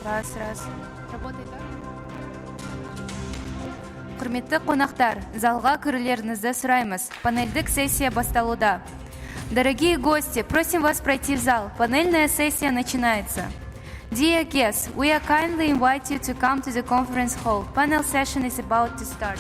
Speaker 7: Раз. Работает, да? Құрметті қонақтар, залға кірулеріңізді сұраймыз. Панельдік сессия басталуда. Дорогие гости, просим вас пройти в зал. Панельная сессия начинается. Dear guests, we are kindly invite you to come to the conference hall. Panel session is about to start.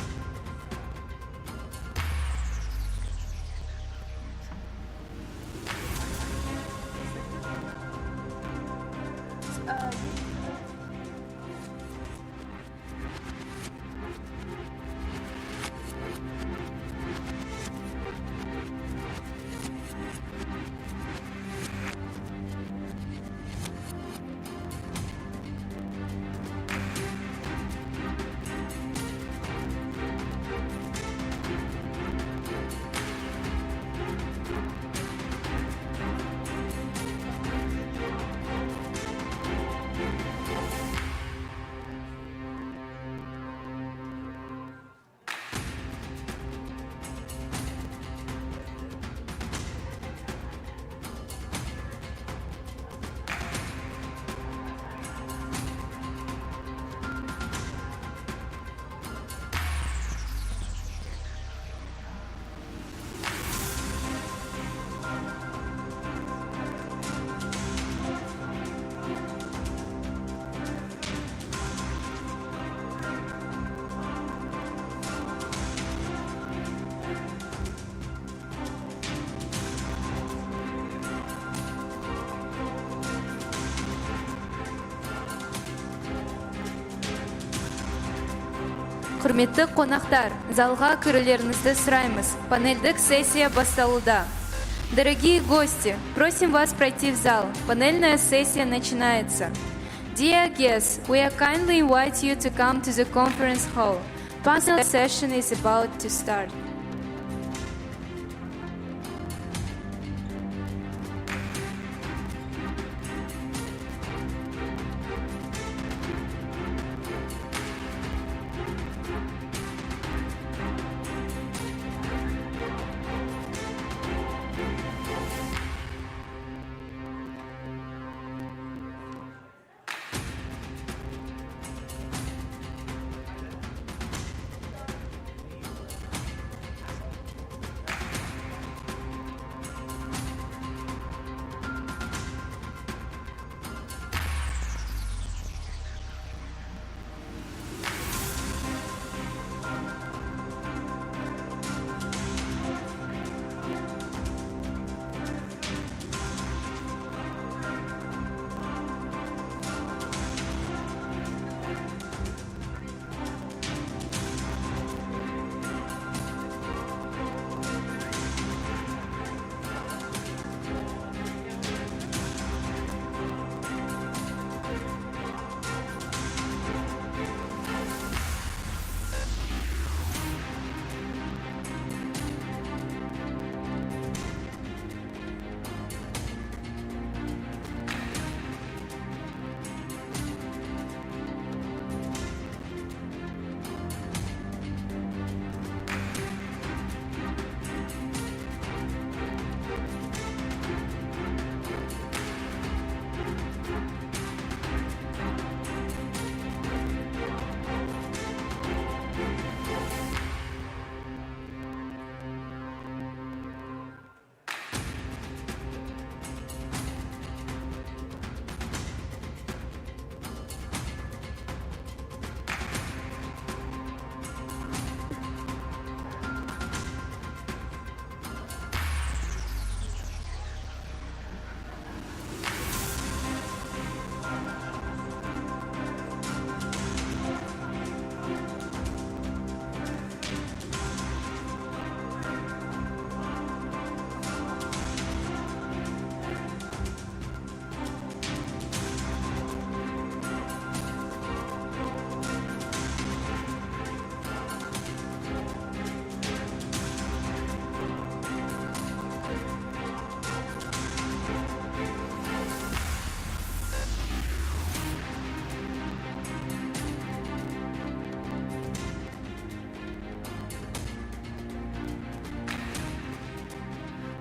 Speaker 7: Құрметті қонақтар, залға кірулеріңізді сұраймыз. Панельдік сессия басталуда. Дорогие гости, просим вас пройти в зал. Панельная сессия начинается. Dear guests, we are kindly invite you to come to the conference hall. Panel session is about to start.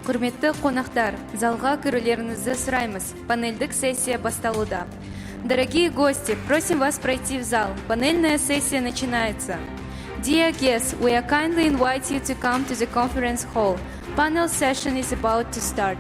Speaker 7: Құрметті қонақтар, залға кірулеріңізді сұраймыз. Панельдік сессия басталуда. Дорогие гости, просим вас пройти в зал. Панельная сессия начинается. Dear guests, we are kindly invite you to come to the conference hall. Panel session is about to start.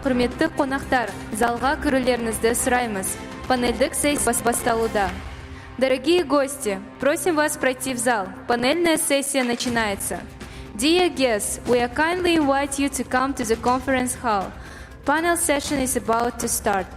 Speaker 7: Құрметті қонақтар, залға кірулеріңізді сұраймыз. Панельдік сессия басталуда. Дорогие гости, просим вас пройти в зал. Панельная сессия начинается. Dear guests, we are kindly invite you to come to the conference hall. Panel session is about to start.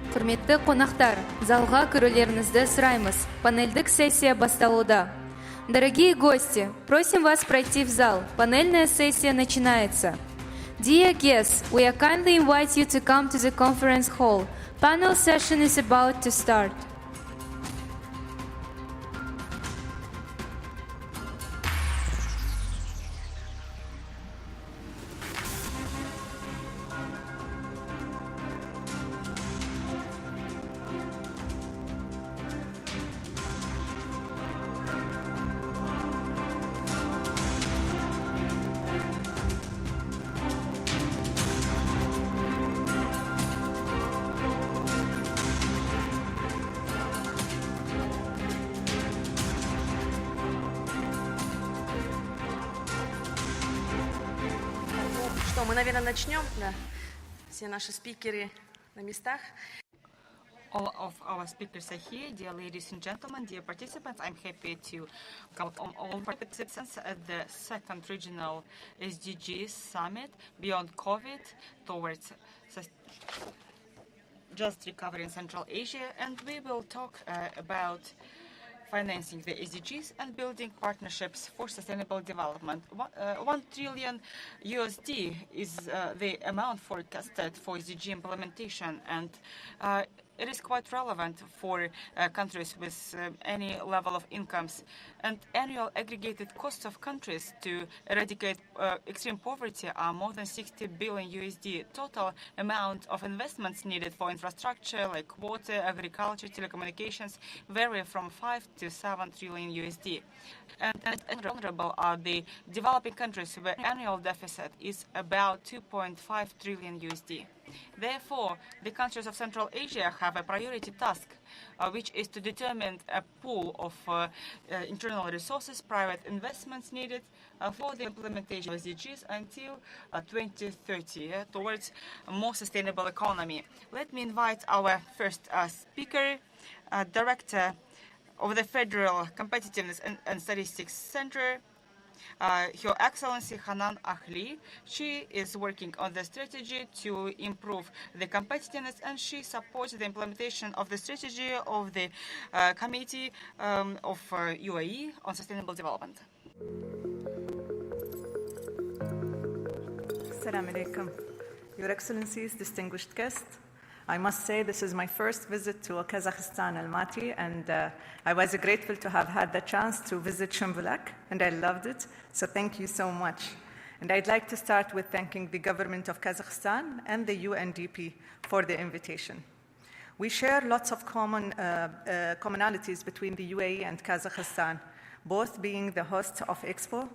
Speaker 7: Құрметті қонақтар, залға кірулеріңізді сұраймыз. Панельдік сессия басталуда. Дорогие гости, просим вас пройти в зал. Панельная сессия начинается. Dear guests, we are kindly invite you to come to the conference hall. Panel session is about to start.
Speaker 2: Мы, наверное, начнем. Да. Все наши спикеры на местах.
Speaker 9: All of our speakers are here. Dear ladies and gentlemen, dear participants, I'm happy to welcome all participants at the second regional SDG Summit Beyond COVID towards just recovery in Central Asia. And we will talk about financing the SDGs and building partnerships for sustainable development. $1 trillion USD is the amount forecasted for SDG implementation, and it is quite relevant for countries with any level of incomes. And annual aggregated costs of countries to eradicate extreme poverty are more than 60 billion USD. Total amount of investments needed for infrastructure like water, agriculture, telecommunications vary from 5 to 7 trillion USD. And vulnerable are the developing countries where annual deficit is about 2.5 trillion USD. Therefore, the countries of Central Asia have a priority task, which is to determine a pool of internal resources, private investments needed for the implementation of SDGs until 2030 towards a more sustainable economy. Let me invite our first speaker, Director of the Federal Competitiveness and Statistics Center, Her Excellency Hanan Ahli. She is working on the strategy to improve the competitiveness, and she supports the implementation of the strategy of the Committee of UAE on Sustainable Development.
Speaker 22: Assalamu alaikum. Your Excellencies, distinguished guests, I must say this is my first visit to Kazakhstan, Almaty, and I was grateful to have had the chance to visit Shumbulak, and I loved it, so thank you so much. And I'd like to start with thanking the government of Kazakhstan and the UNDP for the invitation. We share lots of commonalities between the UAE and Kazakhstan, both being the host of Expo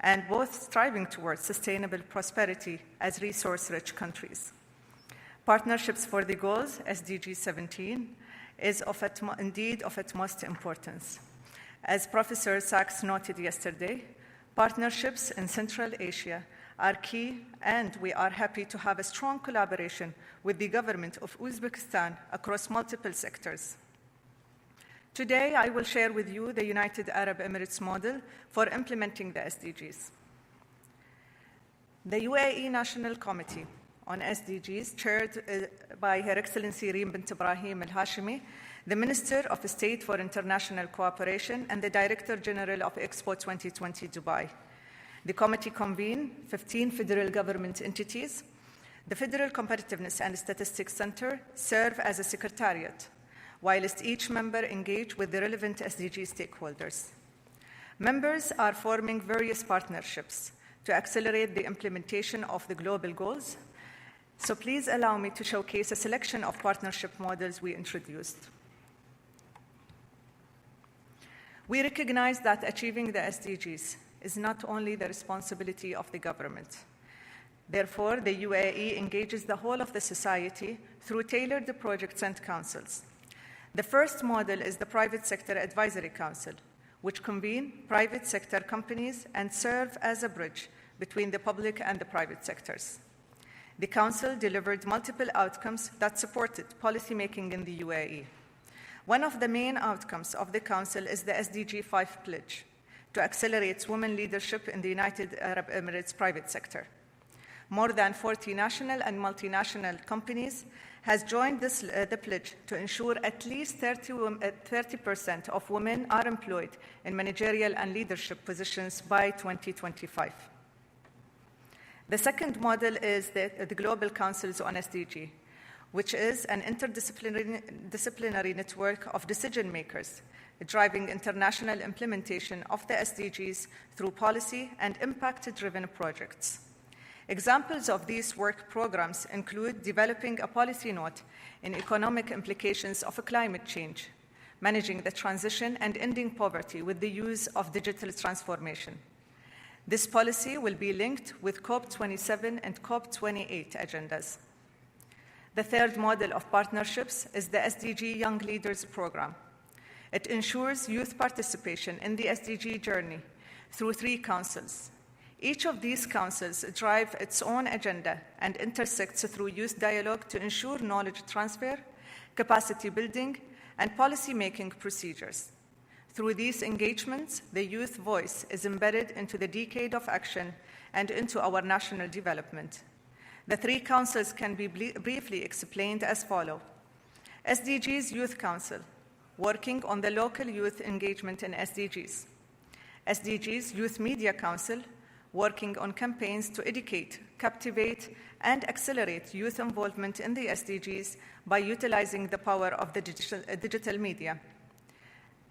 Speaker 22: and both striving towards sustainable prosperity as resource-rich countries. Partnerships for the goals, SDG 17, is indeed of utmost importance. As Professor Sachs noted yesterday, partnerships in Central Asia are key, and we are happy to have a strong collaboration with the government of Uzbekistan across multiple sectors. Today, I will share with you the United Arab Emirates model for implementing the SDGs. The UAE National Committee on SDGs, chaired by Her Excellency Reem bint Ibrahim Al-Hashimi, the Minister of State for International Cooperation and the Director General of Expo 2020 Dubai. The committee convened 15 federal government entities. The Federal Competitiveness and Statistics Center serve as a secretariat, whilst each member engage with the relevant SDG stakeholders. Members are forming various partnerships to accelerate the implementation of the global goals. So please allow me to showcase a selection of partnership models we introduced. We recognize that achieving the SDGs is not only the responsibility of the government. Therefore, the UAE engages the whole of the society through tailored projects and councils. The first model is the Private Sector Advisory Council, which convene private sector companies and serve as a bridge between the public and the private sectors. The Council delivered multiple outcomes that supported policymaking in the UAE. One of the main outcomes of the Council is the SDG 5 pledge to accelerate women leadership in the United Arab Emirates private sector. more than 40 national and multinational companies, has joined the pledge to ensure at least 30% of women are employed in managerial and leadership positions by 2025. The second model is the Global Councils on SDG, which is an interdisciplinary network of decision makers driving international implementation of the SDGs through policy and impact-driven projects. Examples of these work programs include developing a policy note in economic implications of climate change, managing the transition and ending poverty with the use of digital transformation. This policy will be linked with COP27 and COP28 agendas. The third model of partnerships is the SDG Young Leaders Program. It ensures youth participation in the SDG journey through 3 councils. Each of these councils drive its own agenda and intersects through youth dialogue to ensure knowledge transfer, capacity building, and policy-making procedures. Through these engagements, the youth voice is embedded into the decade of action and into our national development. The 3 councils can be briefly explained as follows. SDGs Youth Council, working on the local youth engagement in SDGs. SDGs Youth Media Council, working on campaigns to educate, captivate, and accelerate youth involvement in the SDGs by utilizing the power of the digital media.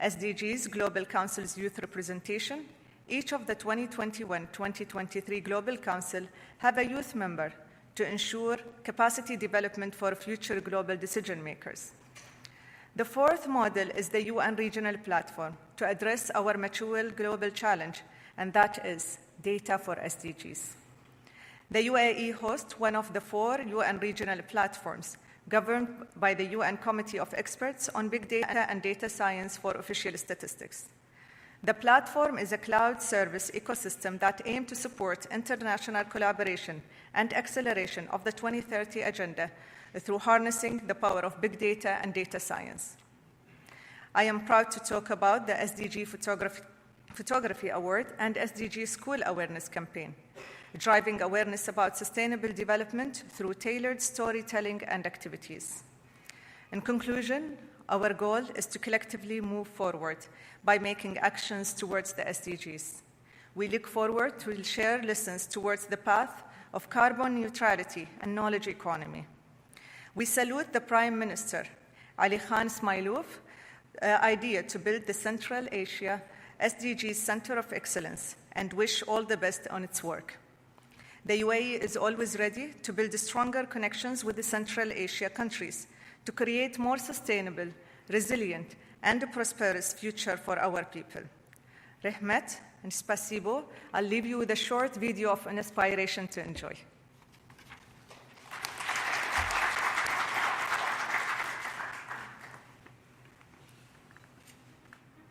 Speaker 22: SDGs Global Council's youth representation. Each of the 2021-2023 Global Council have a youth member to ensure capacity development for future global decision makers. The fourth model is the UN Regional Platform to address our mature global challenge, and that is data for SDGs. The UAE hosts one of the 4 UN regional platforms governed by the UN Committee of Experts on Big Data and Data Science for Official Statistics. The platform is a cloud service ecosystem that aims to support international collaboration and acceleration of the 2030 Agenda through harnessing the power of big data and data science. I am proud to talk about the SDG Photography Award and SDG School Awareness Campaign, driving awareness about sustainable development through tailored storytelling and activities. In conclusion, our goal is to collectively move forward by making actions towards the SDGs. We look forward to share lessons towards the path of carbon neutrality and knowledge economy. We salute the Prime Minister, Ali Khan Ismailov's idea to build the Central Asia SDG Center of Excellence and wish all the best on its work. The UAE is always ready to build stronger connections with the Central Asia countries to create more sustainable, resilient, and prosperous future for our people. Rehmet and spasibo. I'll leave you with a short video of an inspiration to enjoy.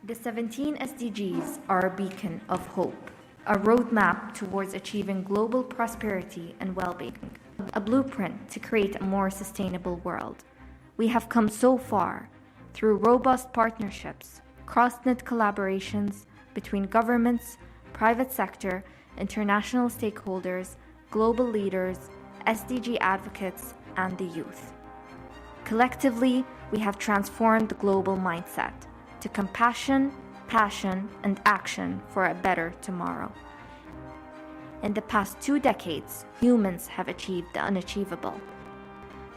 Speaker 5: The 17 SDGs are a beacon of hope, a roadmap towards achieving global prosperity and well-being, a blueprint to create a more sustainable world. We have come so far through robust partnerships, cross-knit collaborations between governments, private sector, international stakeholders, global leaders, SDG advocates, and the youth. Collectively, we have transformed the global mindset to compassion, passion, and action for a better tomorrow. In the past 2 decades, humans have achieved the unachievable.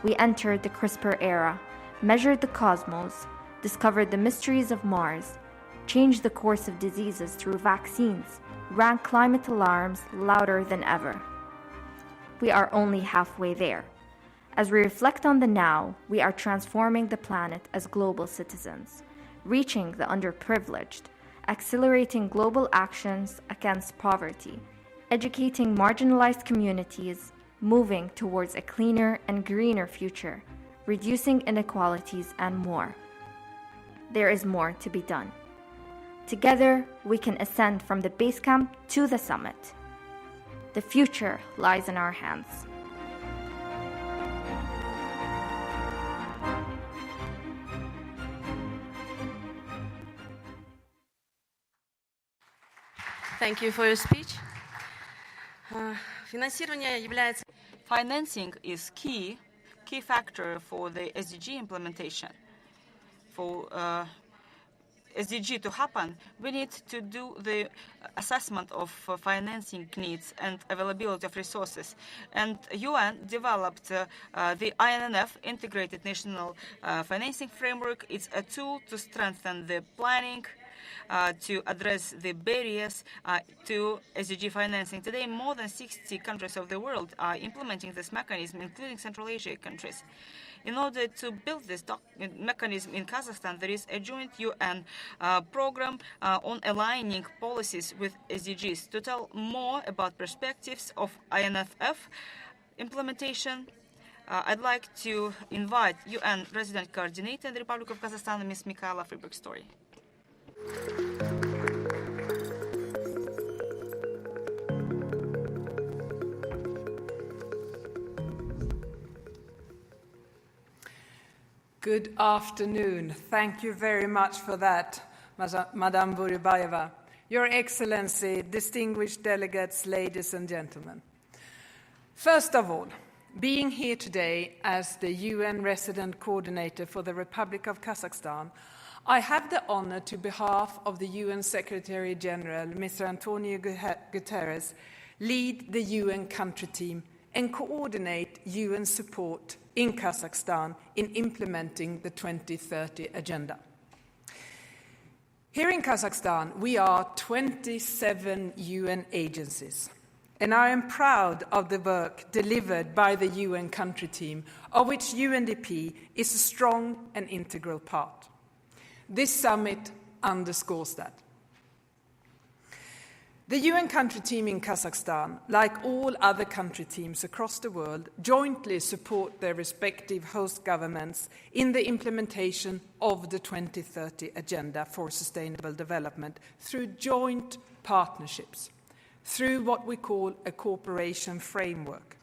Speaker 5: We entered the CRISPR era, measured the cosmos, discovered the mysteries of Mars, changed the course of diseases through vaccines, rang climate alarms louder than ever. We are only halfway there. As we reflect on the now, we are transforming the planet as global citizens, reaching the underprivileged, accelerating global actions against poverty, educating marginalized communities, moving towards a cleaner and greener future, reducing inequalities, and more. There is more to be done. Together, we can ascend from the base camp to the summit. The future lies in our hands.
Speaker 2: Thank you for your speech. Финансирование является
Speaker 9: Financing is key factor for the SDG implementation. For SDG to happen, we need to do the assessment of financing needs and availability of resources. And UN developed the INF, Integrated National Financing Framework. It's a tool to strengthen the planning, to address the barriers to SDG financing. Today, more than 60 countries of the world are implementing this mechanism, including Central Asia countries. In order to build this mechanism in Kazakhstan, there is a joint UN program on aligning policies with SDGs. To tell more about perspectives of INFF implementation, I'd like to invite UN Resident Coordinator in the Republic of Kazakhstan, Ms. Mikhaila Friedberg-Story.
Speaker 11: Good afternoon. Thank you very much for that, Madame Burybayeva. Your Excellency, distinguished delegates, ladies and gentlemen. First of all, being here today as the UN Resident Coordinator for the Republic of Kazakhstan, I have the honor, to behalf of the UN Secretary General, Mr. Antonio Guterres, lead the UN country team and coordinate UN support in Kazakhstan in implementing the 2030 Agenda. Here in Kazakhstan, we are 27 UN agencies, and I am proud of the work delivered by the UN country team, of which UNDP is a strong and integral part. This summit underscores that. The UN country team in Kazakhstan, like all other country teams across the world, jointly support their respective host governments in the implementation of the 2030 Agenda for Sustainable Development through joint partnerships, through what we call a cooperation framework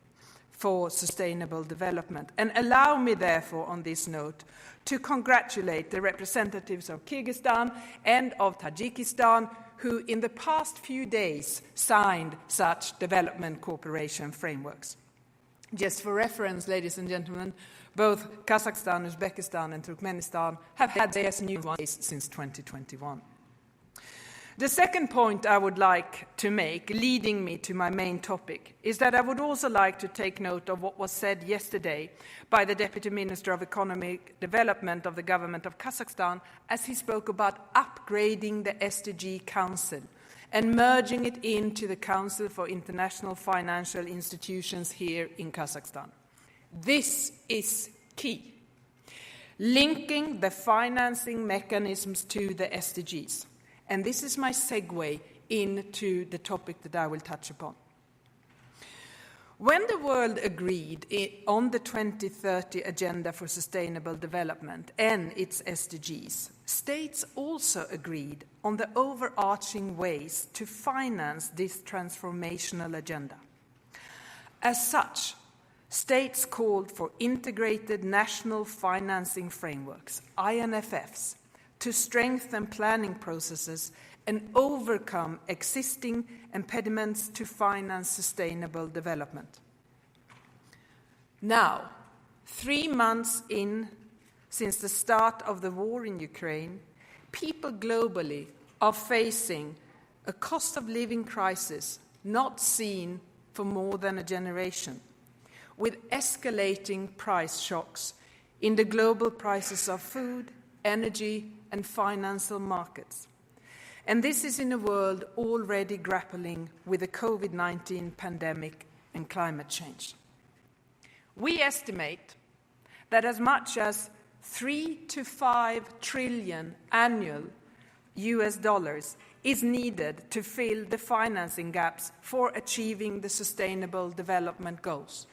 Speaker 11: for sustainable development. And allow me, therefore, on this note, to congratulate the representatives of Kyrgyzstan and of Tajikistan, who in the past few days signed such development cooperation frameworks. Just for reference, ladies and gentlemen, both Kazakhstan, Uzbekistan and Turkmenistan have had their new ones since 2021. The second point I would like to make, leading me to my main topic, is that I would also like to take note of what was said yesterday by the Deputy Minister of Economic Development of the Government of Kazakhstan, as he spoke about upgrading the SDG Council and merging it into the Council for International Financial Institutions here in Kazakhstan. This is key, linking the financing mechanisms to the SDGs. And this is my segue into the topic that I will touch upon. When the world agreed on the 2030 Agenda for Sustainable Development and its SDGs, states also agreed on the overarching ways to finance this transformational agenda. As such, states called for integrated national financing frameworks, INFFs, to strengthen planning processes and overcome existing impediments to finance sustainable development. Now, 3 months in since the start of the war in Ukraine, people globally are facing a cost of living crisis not seen for more than a generation, with escalating price shocks in the global prices of food, energy, and financial markets. And this is in a world already grappling with the COVID-19 pandemic and climate change. We estimate that as much as 3 to 5 trillion annual US dollars is needed to fill the financing gaps for achieving the Sustainable Development Goals.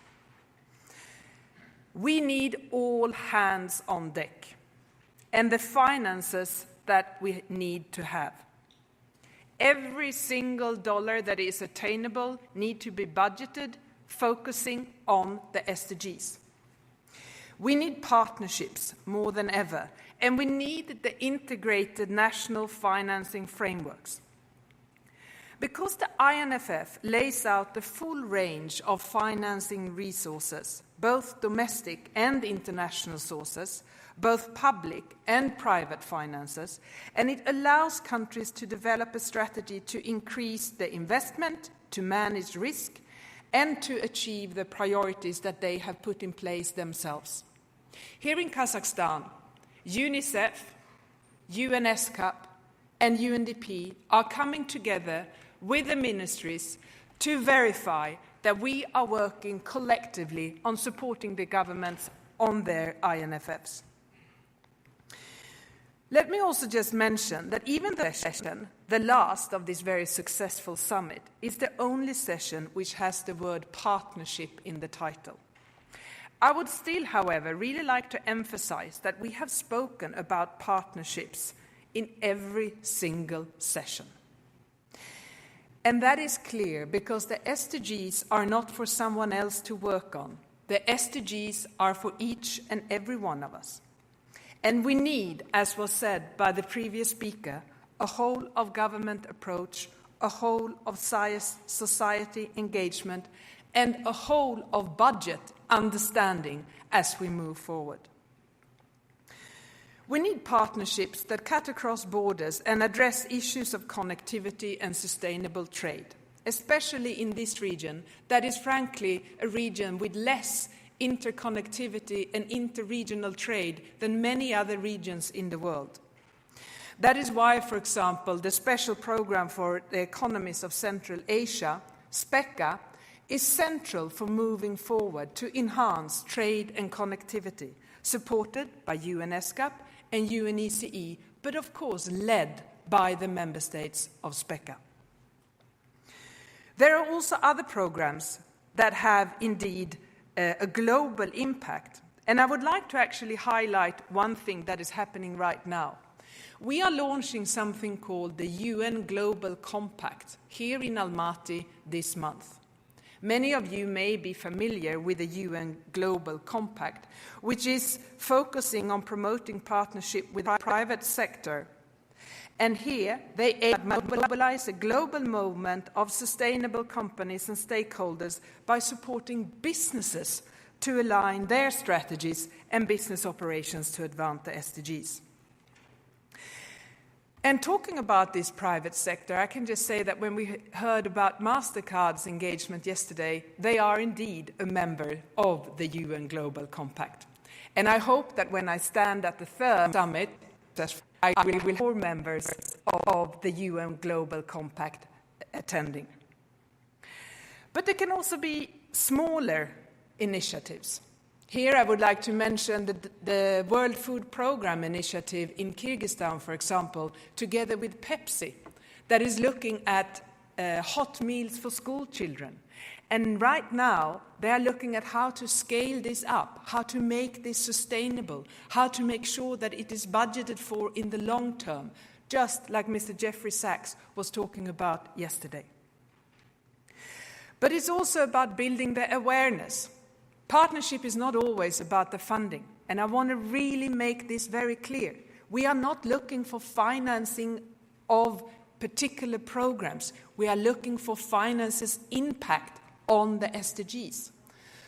Speaker 11: We need all hands on deck and the finances that we need to have. Every single dollar that is attainable needs to be budgeted, focusing on the SDGs. We need partnerships more than ever, and we need the integrated national financing frameworks. Because the INFF lays out the full range of financing resources, both domestic and international sources, both public and private finances, and it allows countries to develop a strategy to increase the investment, to manage risk, and to achieve the priorities that they have put in place themselves. Here in Kazakhstan, UNICEF, UNESCAP, and UNDP are coming together with the ministries to verify that we are working collectively on supporting the governments on their INFFs. Let me also just mention that even the session, the last of this very successful summit, is the only session which has the word partnership in the title. I would still, however, really like to emphasize that we have spoken about partnerships in every single session. And that is clear because the SDGs are not for someone else to work on. The SDGs are for each and every one of us. And we need, as was said by the previous speaker, a whole-of-government approach, a whole-of-society engagement, and a whole-of-budget understanding as we move forward. We need partnerships that cut across borders and address issues of connectivity and sustainable trade, especially in this region that is frankly a region with less interconnectivity and interregional trade than many other regions in the world. That is why, for example, the Special Program for the Economies of Central Asia, SPECA, is central for moving forward to enhance trade and connectivity, supported by UNESCAP and UNECE, but of course led by the member states of SPECA. There are also other programs that have indeed a global impact, and I would like to actually highlight one thing that is happening right now. We are launching something called the UN Global Compact here in Almaty this month. Many of you may be familiar with the UN Global Compact, which is focusing on promoting partnership with the private sector. And here they aim to mobilize a global movement of sustainable companies and stakeholders by supporting businesses to align their strategies and business operations to advance the SDGs. And talking about this private sector, I can just say that when we heard about MasterCard's engagement yesterday, they are indeed a member of the UN Global Compact. And I hope that when I stand at the third summit, I will have more members of the UN Global Compact attending. But there can also be smaller initiatives. Here I would like to mention the World Food Programme initiative in Kyrgyzstan, for example, together with Pepsi, that is looking at hot meals for school children. And right now, they are looking at how to scale this up, how to make this sustainable, how to make sure that it is budgeted for in the long term, just like Mr. Jeffrey Sachs was talking about yesterday. But it's also about building the awareness. Partnership is not always about the funding, and I want to really make this very clear. We are not looking for financing of particular programs. We are looking for finance's impact on the SDGs.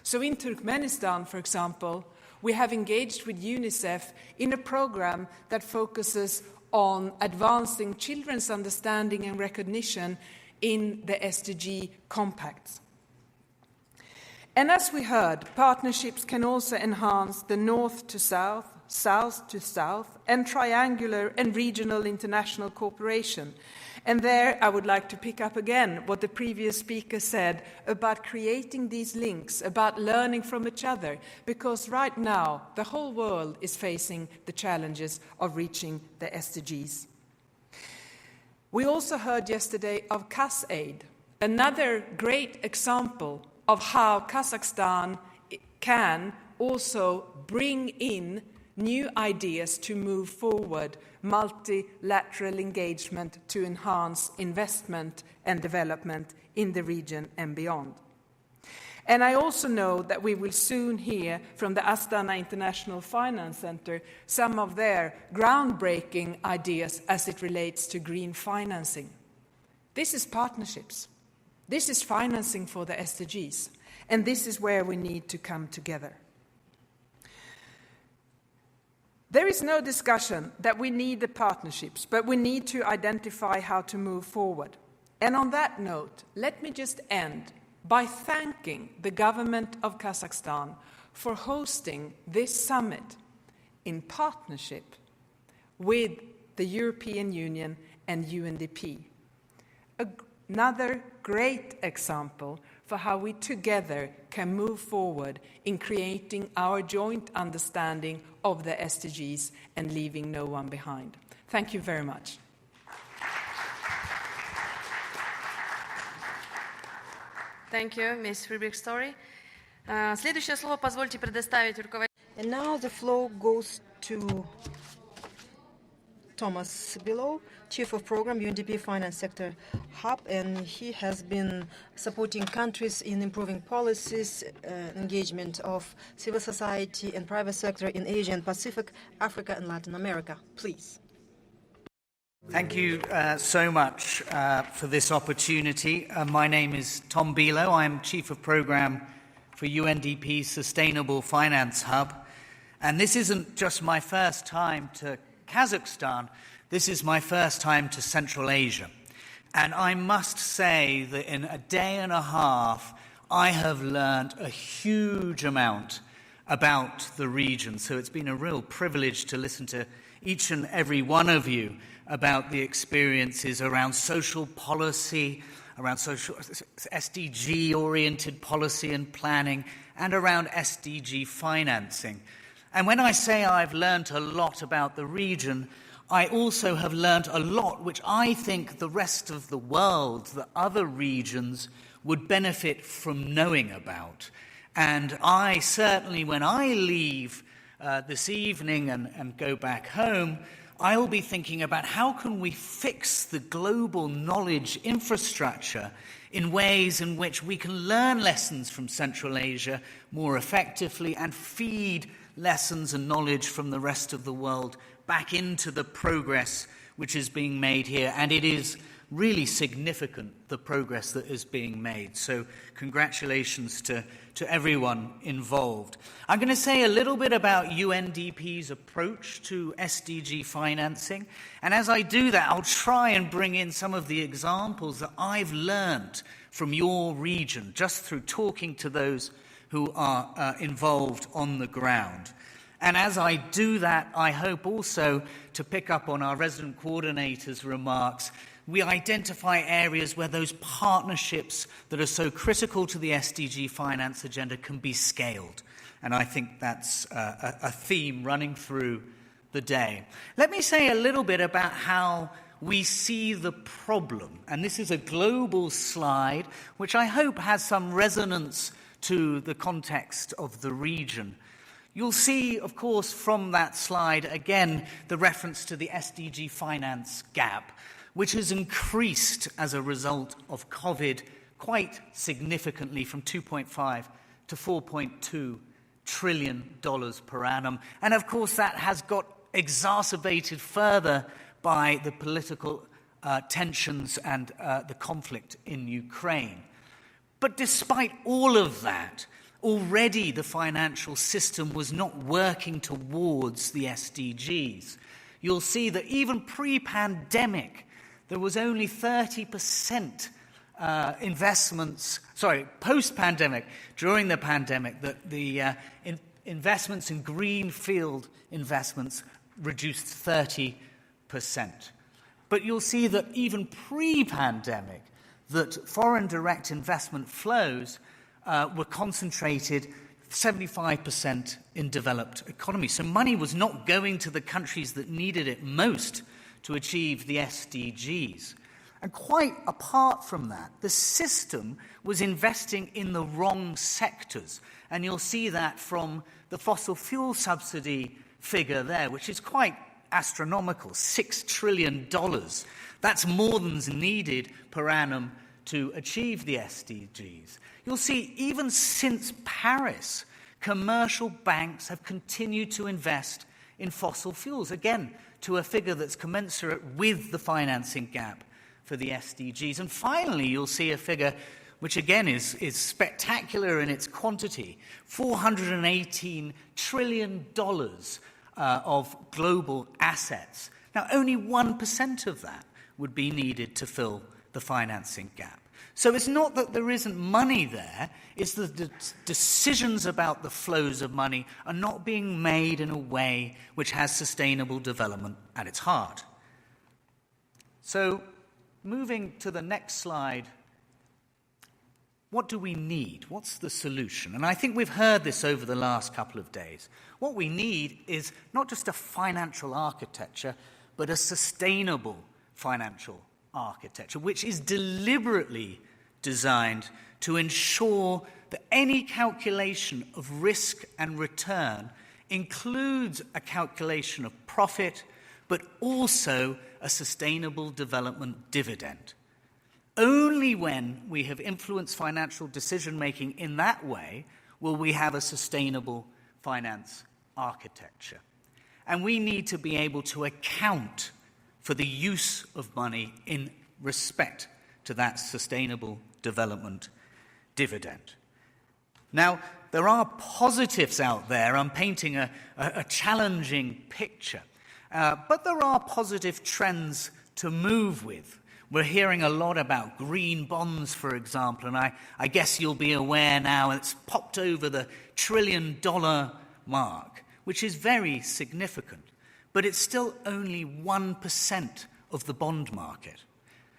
Speaker 11: So in Turkmenistan, for example, we have engaged with UNICEF in a program that focuses on advancing children's understanding and recognition in the SDG compacts. And as we heard, partnerships can also enhance the north to south, south to south, and triangular and regional international cooperation. And there I would like to pick up again what the previous speaker said about creating these links, about learning from each other, because right now the whole world is facing the challenges of reaching the SDGs. We also heard yesterday of KazAid, another great example of how Kazakhstan can also bring in new ideas to move forward multilateral engagement to enhance investment and development in the region and beyond. And I also know that we will soon hear from the Astana International Finance Center some of their groundbreaking ideas as it relates to green financing. This is partnerships. This is financing for the SDGs. And this is where we need to come together. There is no discussion that we need the partnerships, but we need to identify how to move forward. And on that note, let me just end by thanking the government of Kazakhstan for hosting this summit in partnership with the European Union and UNDP. Another great example for how we together can move forward in creating our joint understanding of the SDGs and leaving no one behind. Thank you very much.
Speaker 2: Thank you, Ms. Friedrich-Story. Следующее слово позвольте предоставить руководителю.
Speaker 15: And now the floor goes to Thomas Below, Chief of Program, UNDP Finance Sector Hub, and he has been supporting countries in improving policies, engagement of civil society and private sector in Asia and Pacific, Africa and Latin America. Please.
Speaker 12: Thank you so much for this opportunity. My name is Tom Below. I'm Chief of Program for UNDP's Sustainable Finance Hub. And this isn't just my first time to Kazakhstan, this is my first time to Central Asia. And I must say that in a day and a half, I have learned a huge amount about the region. So it's been a real privilege to listen to each and every one of you about the experiences around social policy, around social SDG-oriented policy and planning, and around SDG financing. And when I say I've learned a lot about the region, I also have learned a lot which I think the rest of the world, the other regions, would benefit from knowing about. And I certainly, when I leave this evening and go back home, I will be thinking about how can we fix the global knowledge infrastructure in ways in which we can learn lessons from Central Asia more effectively and feed lessons and knowledge from the rest of the world back into the progress which is being made here. And it is really significant, the progress that is being made. So congratulations to everyone involved. I'm going to say a little bit about UNDP's approach to SDG financing. And as I do that, I'll try and bring in some of the examples that I've learned from your region, just through talking to those who are involved on the ground. And as I do that, I hope also to pick up on our resident coordinator's remarks. We identify areas where those partnerships that are so critical to the SDG finance agenda can be scaled. And I think that's a theme running through the day. Let me say a little bit about how we see the problem. And this is a global slide, which I hope has some resonance to the context of the region. You'll see, of course, from that slide, again, the reference to the SDG finance gap, which has increased as a result of COVID quite significantly from $2.5 to $4.2 trillion per annum. And of course, that has got exacerbated further by the political tensions and the conflict in Ukraine. But despite all of that, already the financial system was not working towards the SDGs. You'll see that even pre-pandemic, there was only 30% post-pandemic, during the pandemic, that the investments in greenfield investments reduced 30%. But you'll see that even pre-pandemic, that foreign direct investment flows were concentrated 75% in developed economies. So money was not going to the countries that needed it most to achieve the SDGs. And quite apart from that, the system was investing in the wrong sectors. And you'll see that from the fossil fuel subsidy figure there, which is quite astronomical, $6 trillion. That's more than's needed per annum to achieve the SDGs. You'll see even since Paris, commercial banks have continued to invest in fossil fuels, again, to a figure that's commensurate with the financing gap for the SDGs. And finally, you'll see a figure which again is spectacular in its quantity, $418 trillion of global assets. Now, only 1% of that would be needed to fill the financing gap. So it's not that there isn't money there, it's that the decisions about the flows of money are not being made in a way which has sustainable development at its heart. So, moving to the next slide, what do we need? What's the solution? And I think we've heard this over the last couple of days. What we need is not just a financial architecture, but a sustainable financial architecture, which is deliberately designed to ensure that any calculation of risk and return includes a calculation of profit, but also a sustainable development dividend. Only when we have influenced financial decision-making in that way will we have a sustainable finance architecture. And we need to be able to account for the use of money in respect to that sustainable development dividend. Now, there are positives out there. I'm painting a challenging picture. But there are positive trends to move with. We're hearing a lot about green bonds, for example, and I guess you'll be aware now it's popped over the $1 trillion mark, which is very significant. But it's still only 1% of the bond market.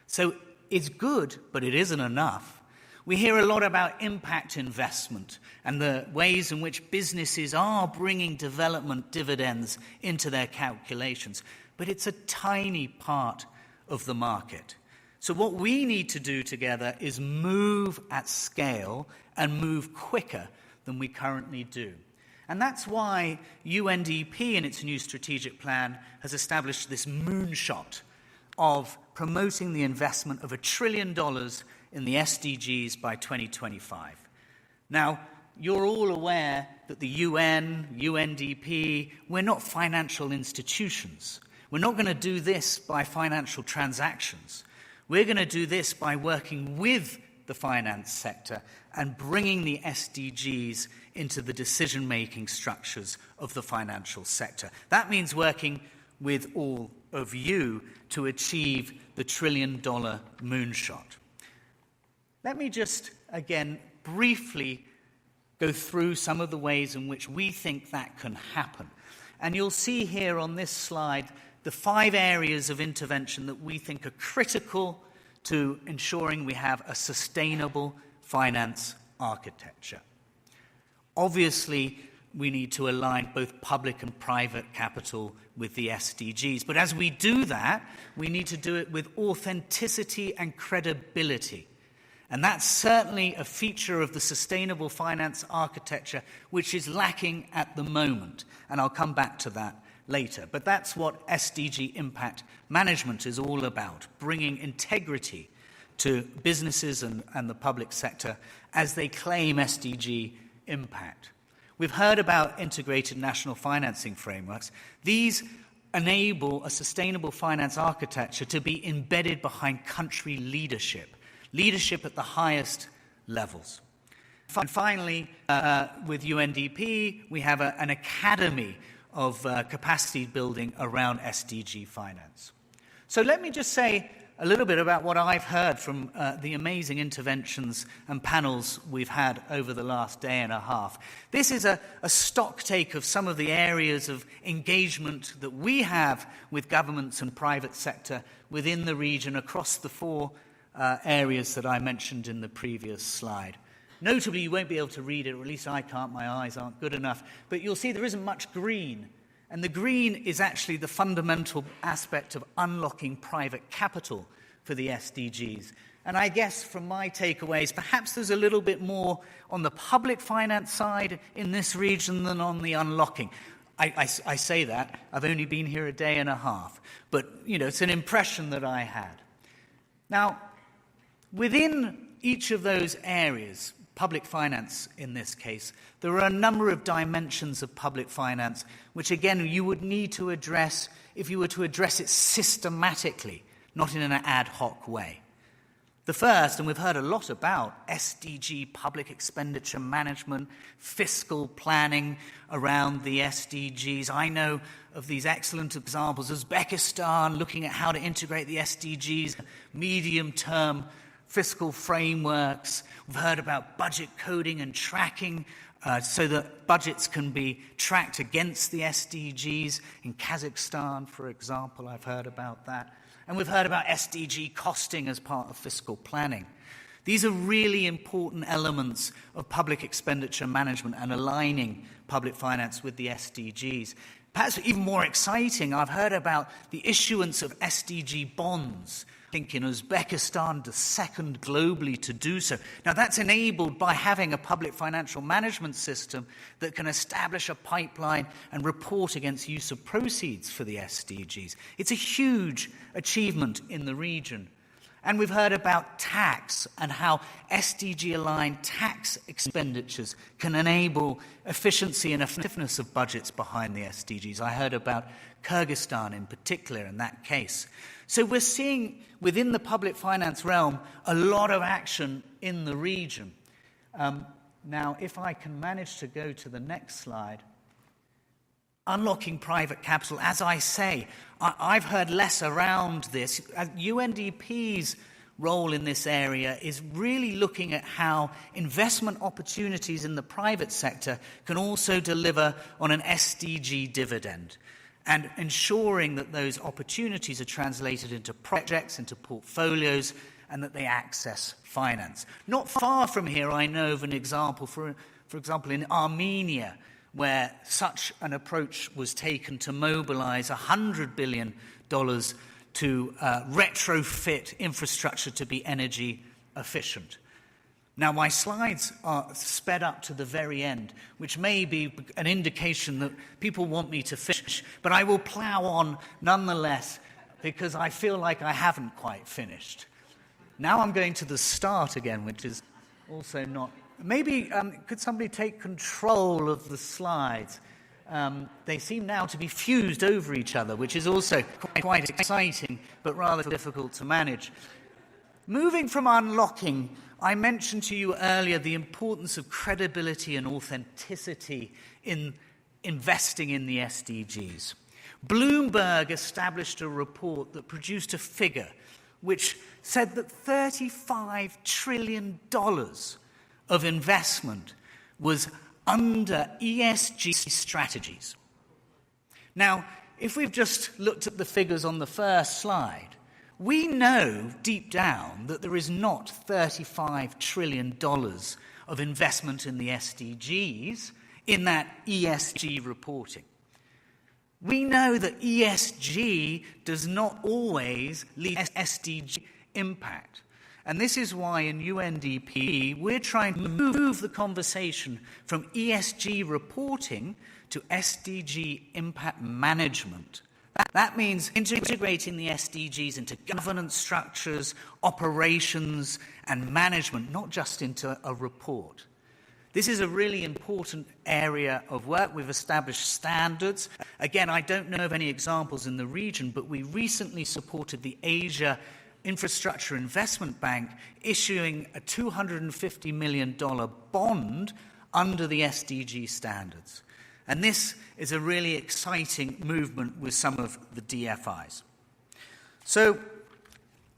Speaker 12: So it's good, but it isn't enough. We hear a lot about impact investment and the ways in which businesses are bringing development dividends into their calculations, but it's a tiny part of the market. So what we need to do together is move at scale and move quicker than we currently do. And that's why UNDP in its new strategic plan has established this moonshot of promoting the investment of $1 trillion in the SDGs by 2025. Now, you're all aware that the UN, UNDP, we're not financial institutions. We're not going to do this by financial transactions. We're going to do this by working with the finance sector and bringing the SDGs into the decision-making structures of the financial sector. That means working with all of you to achieve the $1 trillion moonshot. Let me just, again, briefly go through some of the ways in which we think that can happen. And you'll see here on this slide the 5 areas of intervention that we think are critical to ensuring we have a sustainable finance architecture. Obviously, we need to align both public and private capital with the SDGs. But as we do that, we need to do it with authenticity and credibility. And that's certainly a feature of the sustainable finance architecture which is lacking at the moment. And I'll come back to that later. But that's what SDG impact management is all about, bringing integrity to businesses and the public sector as they claim SDG impact. We've heard about integrated national financing frameworks. These enable a sustainable finance architecture to be embedded behind country leadership at the highest levels. And finally, with UNDP, we have an academy of capacity building around SDG finance. So let me just say a little bit about what I've heard from the amazing interventions and panels we've had over the last day and a half. This is a stock take of some of the areas of engagement that we have with governments and private sector within the region across the 4 areas that I mentioned in the previous slide. Notably, you won't be able to read it, or at least I can't, my eyes aren't good enough, but you'll see there isn't much green. And the green is actually the fundamental aspect of unlocking private capital for the SDGs. And I guess from my takeaways, perhaps there's a little bit more on the public finance side in this region than on the unlocking. I say that, I've only been here a day and a half, but it's an impression that I had. Now, within each of those areas, public finance in this case, there are a number of dimensions of public finance which, again, you would need to address if you were to address it systematically, not in an ad hoc way. The first, and we've heard a lot about SDG public expenditure management, fiscal planning around the SDGs. I know of these excellent examples, Uzbekistan looking at how to integrate the SDGs, medium-term fiscal frameworks. We've heard about budget coding and tracking so that budgets can be tracked against the SDGs. In Kazakhstan, for example, I've heard about that. And we've heard about SDG costing as part of fiscal planning. These are really important elements of public expenditure management and aligning public finance with the SDGs. Perhaps even more exciting, I've heard about the issuance of SDG bonds. I think in Uzbekistan, the second globally to do so. Now that's enabled by having a public financial management system that can establish a pipeline and report against use of proceeds for the SDGs. It's a huge achievement in the region. And we've heard about tax and how SDG-aligned tax expenditures can enable efficiency and effectiveness of budgets behind the SDGs. I heard about Kyrgyzstan in particular in that case. So we're seeing within the public finance realm a lot of action in the region. Now, if I can manage to go to the next slide. Unlocking private capital, as I say, I've heard less around this. UNDP's role in this area is really looking at how investment opportunities in the private sector can also deliver on an SDG dividend, and ensuring that those opportunities are translated into projects, into portfolios, and that they access finance. Not far from here, I know of an example, for example, in Armenia, where such an approach was taken to mobilize $100 billion to retrofit infrastructure to be energy efficient. Now, my slides are sped up to the very end, which may be an indication that people want me to finish, but I will plow on nonetheless because I feel like I haven't quite finished. Now I'm going to the start again, which is also not... Maybe could somebody take control of the slides? They seem now to be fused over each other, which is also quite exciting, but rather difficult to manage. Moving from unlocking, I mentioned to you earlier the importance of credibility and authenticity in investing in the SDGs. Bloomberg established a report that produced a figure which said that $35 trillion of investment was under ESG strategies. Now, if we've just looked at the figures on the first slide, we know deep down that there is not $35 trillion of investment in the SDGs in that ESG reporting. We know that ESG does not always lead to SDG impact. And this is why in UNDP we're trying to move the conversation from ESG reporting to SDG impact management. That means integrating the SDGs into governance structures, operations, and management, not just into a report. This is a really important area of work. We've established standards. Again, I don't know of any examples in the region, but we recently supported the Asia Infrastructure Investment Bank issuing a $250 million bond under the SDG standards. And this is a really exciting movement with some of the DFIs. So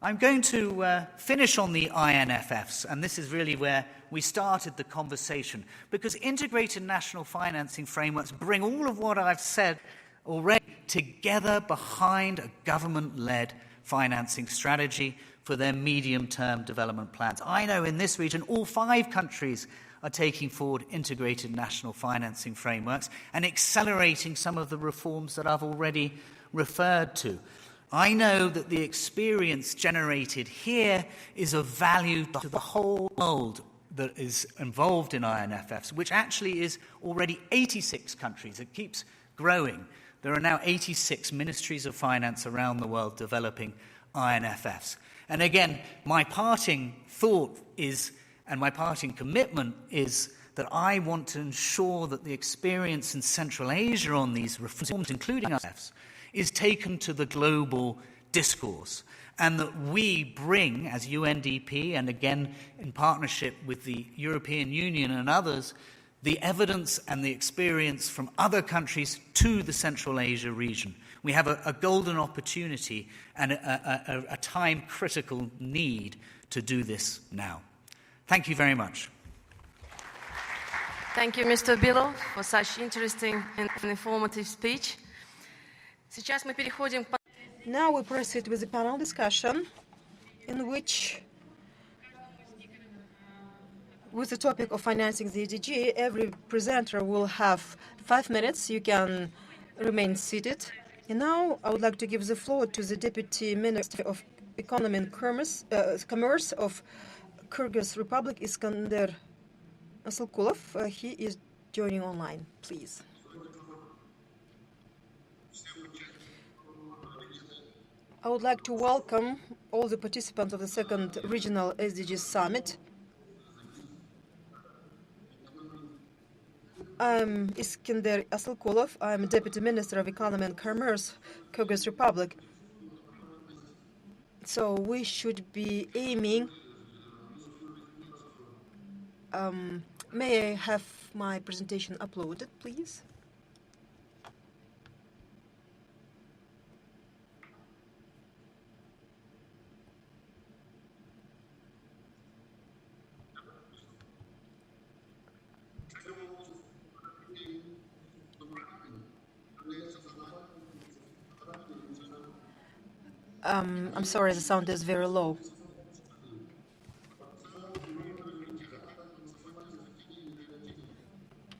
Speaker 12: I'm going to finish on the INFFs, and this is really where we started the conversation, because integrated national financing frameworks bring all of what I've said already together behind a government-led financing strategy for their medium-term development plans. I know in this region all 5 countries are taking forward integrated national financing frameworks and accelerating some of the reforms that I've already referred to. I know that the experience generated here is of value to the whole world that is involved in INFFs, which actually is already 86 countries. It keeps growing. There are now 86 ministries of finance around the world developing INFFs. And again, my parting thought is, and my parting commitment is, that I want to ensure that the experience in Central Asia on these reforms, including INFFs, is taken to the global discourse, and that we bring, as UNDP, and again in partnership with the European Union and others, the evidence and the experience from other countries to the Central Asia region. We have a golden opportunity and a time-critical need to do this now. Thank you very much.
Speaker 2: Thank you, Mr. Bilov, for such interesting and informative speech. Сейчас мы переходим к...
Speaker 15: Now we proceed with the panel discussion, in which, with the topic of financing the SDG, every presenter will have 5 minutes. You can remain seated. And now I would like to give the floor to the Deputy Minister of Economy and Commerce of Kyrgyz Republic, Iskander Asalkulov. He is joining online, please. I would like to welcome all the participants of the second regional SDG Summit. I'm Iskander Asalkulov. I'm Deputy Minister of Economy and Commerce, Kyrgyz Republic. So we should be aiming... may I have my presentation uploaded, please? I'm sorry, the sound is very low.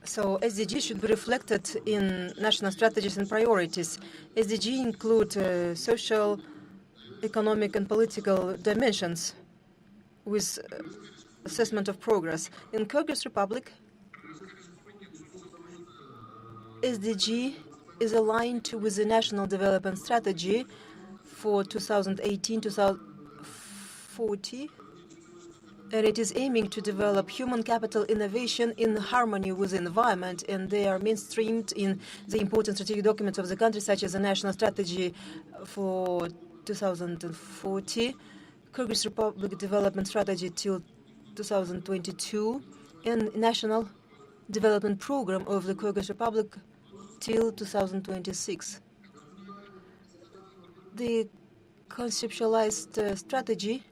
Speaker 15: So SDG should be reflected in national strategies and priorities. SDG include social, economic and political dimensions with assessment of progress. In Kyrgyz Republic, SDG is aligned with the National Development Strategy for 2018-2040, and it is aiming to develop human capital innovation in harmony with the environment, and they are mainstreamed in the important strategic documents of the country, such as the National Strategy for 2040, Kyrgyz Republic Development Strategy till 2022, and National Development Program of the Kyrgyz Republic till 2026. The conceptualized strategy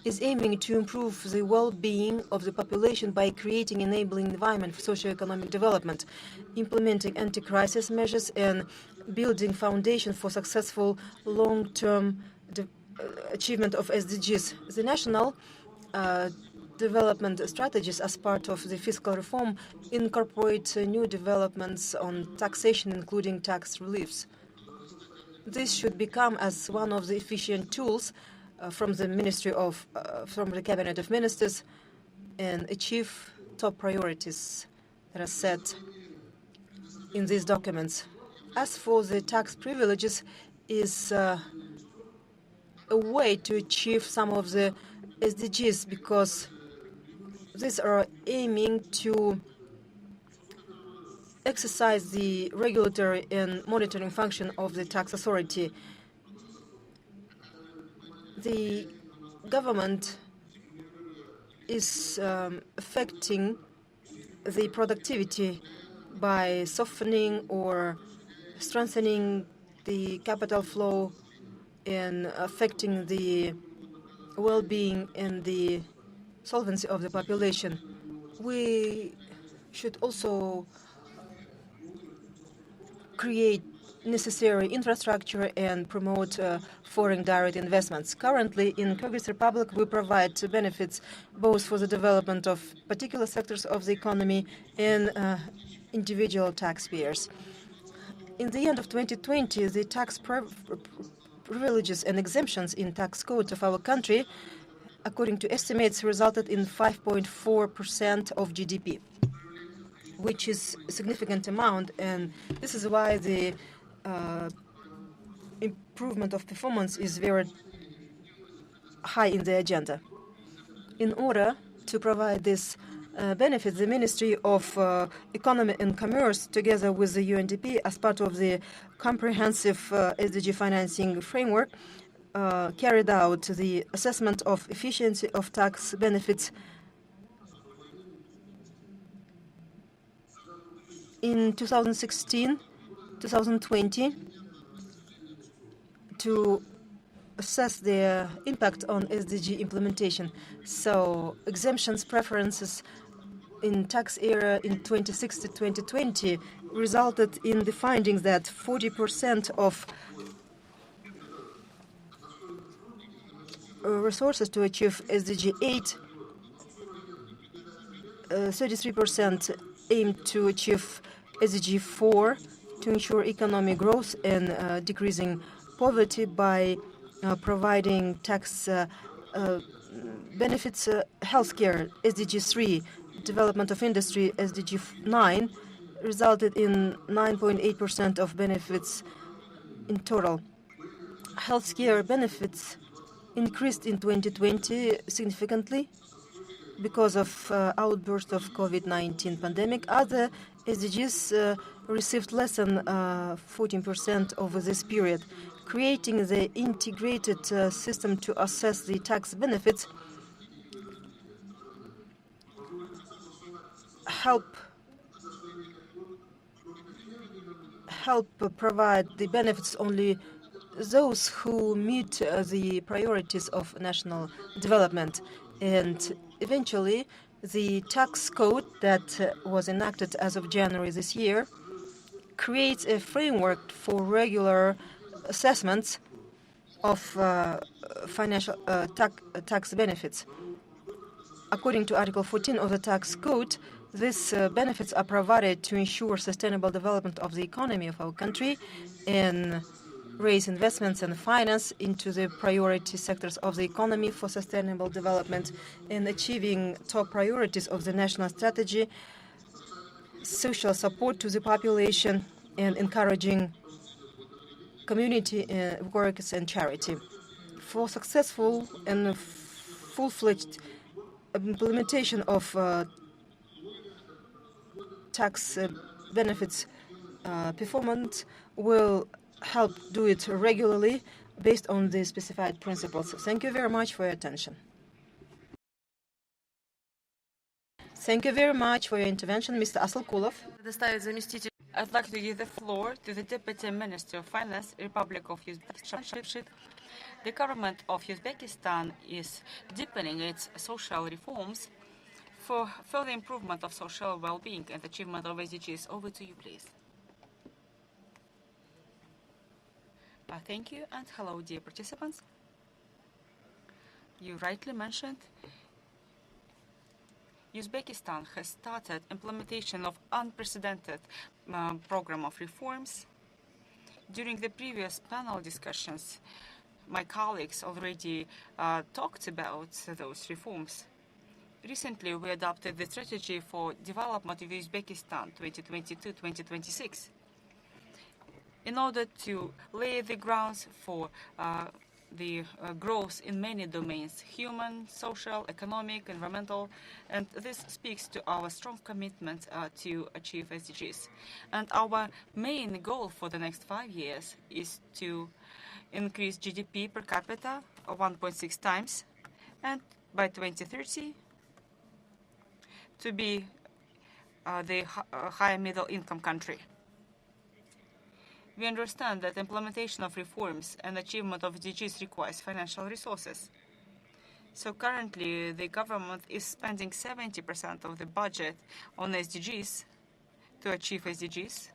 Speaker 15: is aiming to improve the well-being of the population by creating enabling environment for socio-economic development, implementing anti-crisis measures, and building foundation for successful long-term achievement of SDGs. The national development strategies, as part of the fiscal reform, incorporate new developments on taxation, including tax reliefs. This should become as one of the efficient tools from the Cabinet of Ministers and achieve top priorities that are set in these documents. As for the tax privileges, is a way to achieve some of the SDGs, because these are aiming to exercise the regulatory and monitoring function of the tax authority. The government is affecting the productivity by softening or strengthening the capital flow and affecting the well-being and the solvency of the population. We should also create necessary infrastructure and promote foreign direct investments. Currently, in Kyrgyz Republic, we provide benefits both for the development of particular sectors of the economy and individual taxpayers. In the end of 2020, the tax privileges and exemptions in tax codes of our country, according to estimates, resulted in 5.4% of GDP, which is a significant amount, and this is why the improvement of performance is very high in the agenda. In order to provide this benefits, the Ministry of Economy and Commerce, together with the UNDP, as part of the comprehensive SDG financing framework, carried out the assessment of efficiency of tax benefits in 2016-2020 to assess their impact on SDG implementation. So exemptions preferences in tax area in 2016-2020 resulted in the findings that 40% of resources to achieve SDG 8, 33% aim to achieve SDG 4 to ensure economic growth and decreasing poverty by providing tax benefits, healthcare, SDG 3, development of industry, SDG 9, resulted in 9.8% of benefits in total. Healthcare benefits increased in 2020 significantly because of outburst of COVID-19 pandemic. Other SDGs received less than 14% over this period. Creating the integrated system to assess the tax benefits help provide the benefits only those who meet the priorities of national development. And eventually, the tax code that was enacted as of January this year creates a framework for regular assessments of financial tax benefits. According to Article 14 of the tax code, these benefits are provided to ensure sustainable development of the economy of our country and raise investments and finance into the priority sectors of the economy for sustainable development in achieving top priorities of the national strategy, social support to the population, and encouraging community works and charity. For successful and full-fledged implementation of tax benefits performance will help do it regularly based on the specified principles. Thank you very much for your attention. Thank you very much for your intervention, Mr. Asalkulov.
Speaker 9: I'd like to give the floor to the Deputy Minister of Finance, Republic of Uzbekistan. The government of Uzbekistan is deepening its social reforms for further improvement of social well-being and achievement of SDGs. Over to you, please. Thank you, and hello, dear participants. You rightly mentioned Uzbekistan has started implementation of unprecedented program of reforms. During the previous panel discussions, my colleagues already talked about those reforms. Recently, we adopted the strategy for development of Uzbekistan 2022-2026 in order to lay the grounds for the growth in many domains: human, social, economic, environmental, and this speaks to our strong commitment to achieve SDGs. And our main goal for the next 5 years is to increase GDP per capita 1.6 times, and by 2030 to be the high middle income country. We understand that implementation of reforms and achievement of SDGs requires financial resources. So currently, the government is spending 70% of the budget on SDGs to achieve SDGs.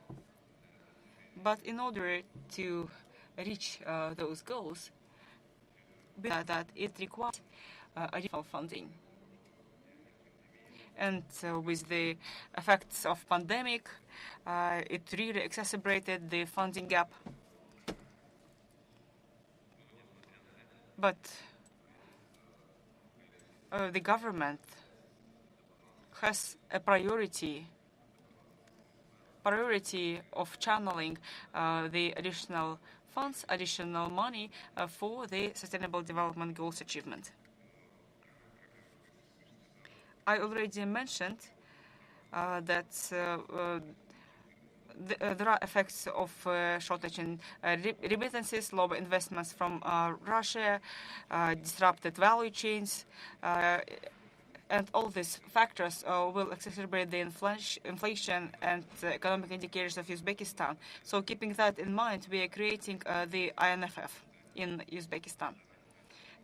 Speaker 9: But in order to reach those goals, that it requires additional funding. And with the effects of pandemic, it really exacerbated the funding gap. But the government has a priority of channeling the additional funds, additional money for the Sustainable Development Goals achievement.
Speaker 13: I already mentioned that there are effects of shortage in remittances, lower investments from Russia, disrupted value chains, and all these factors will exacerbate the inflation and economic indicators of Uzbekistan. So keeping that in mind, we are creating the INFF in Uzbekistan,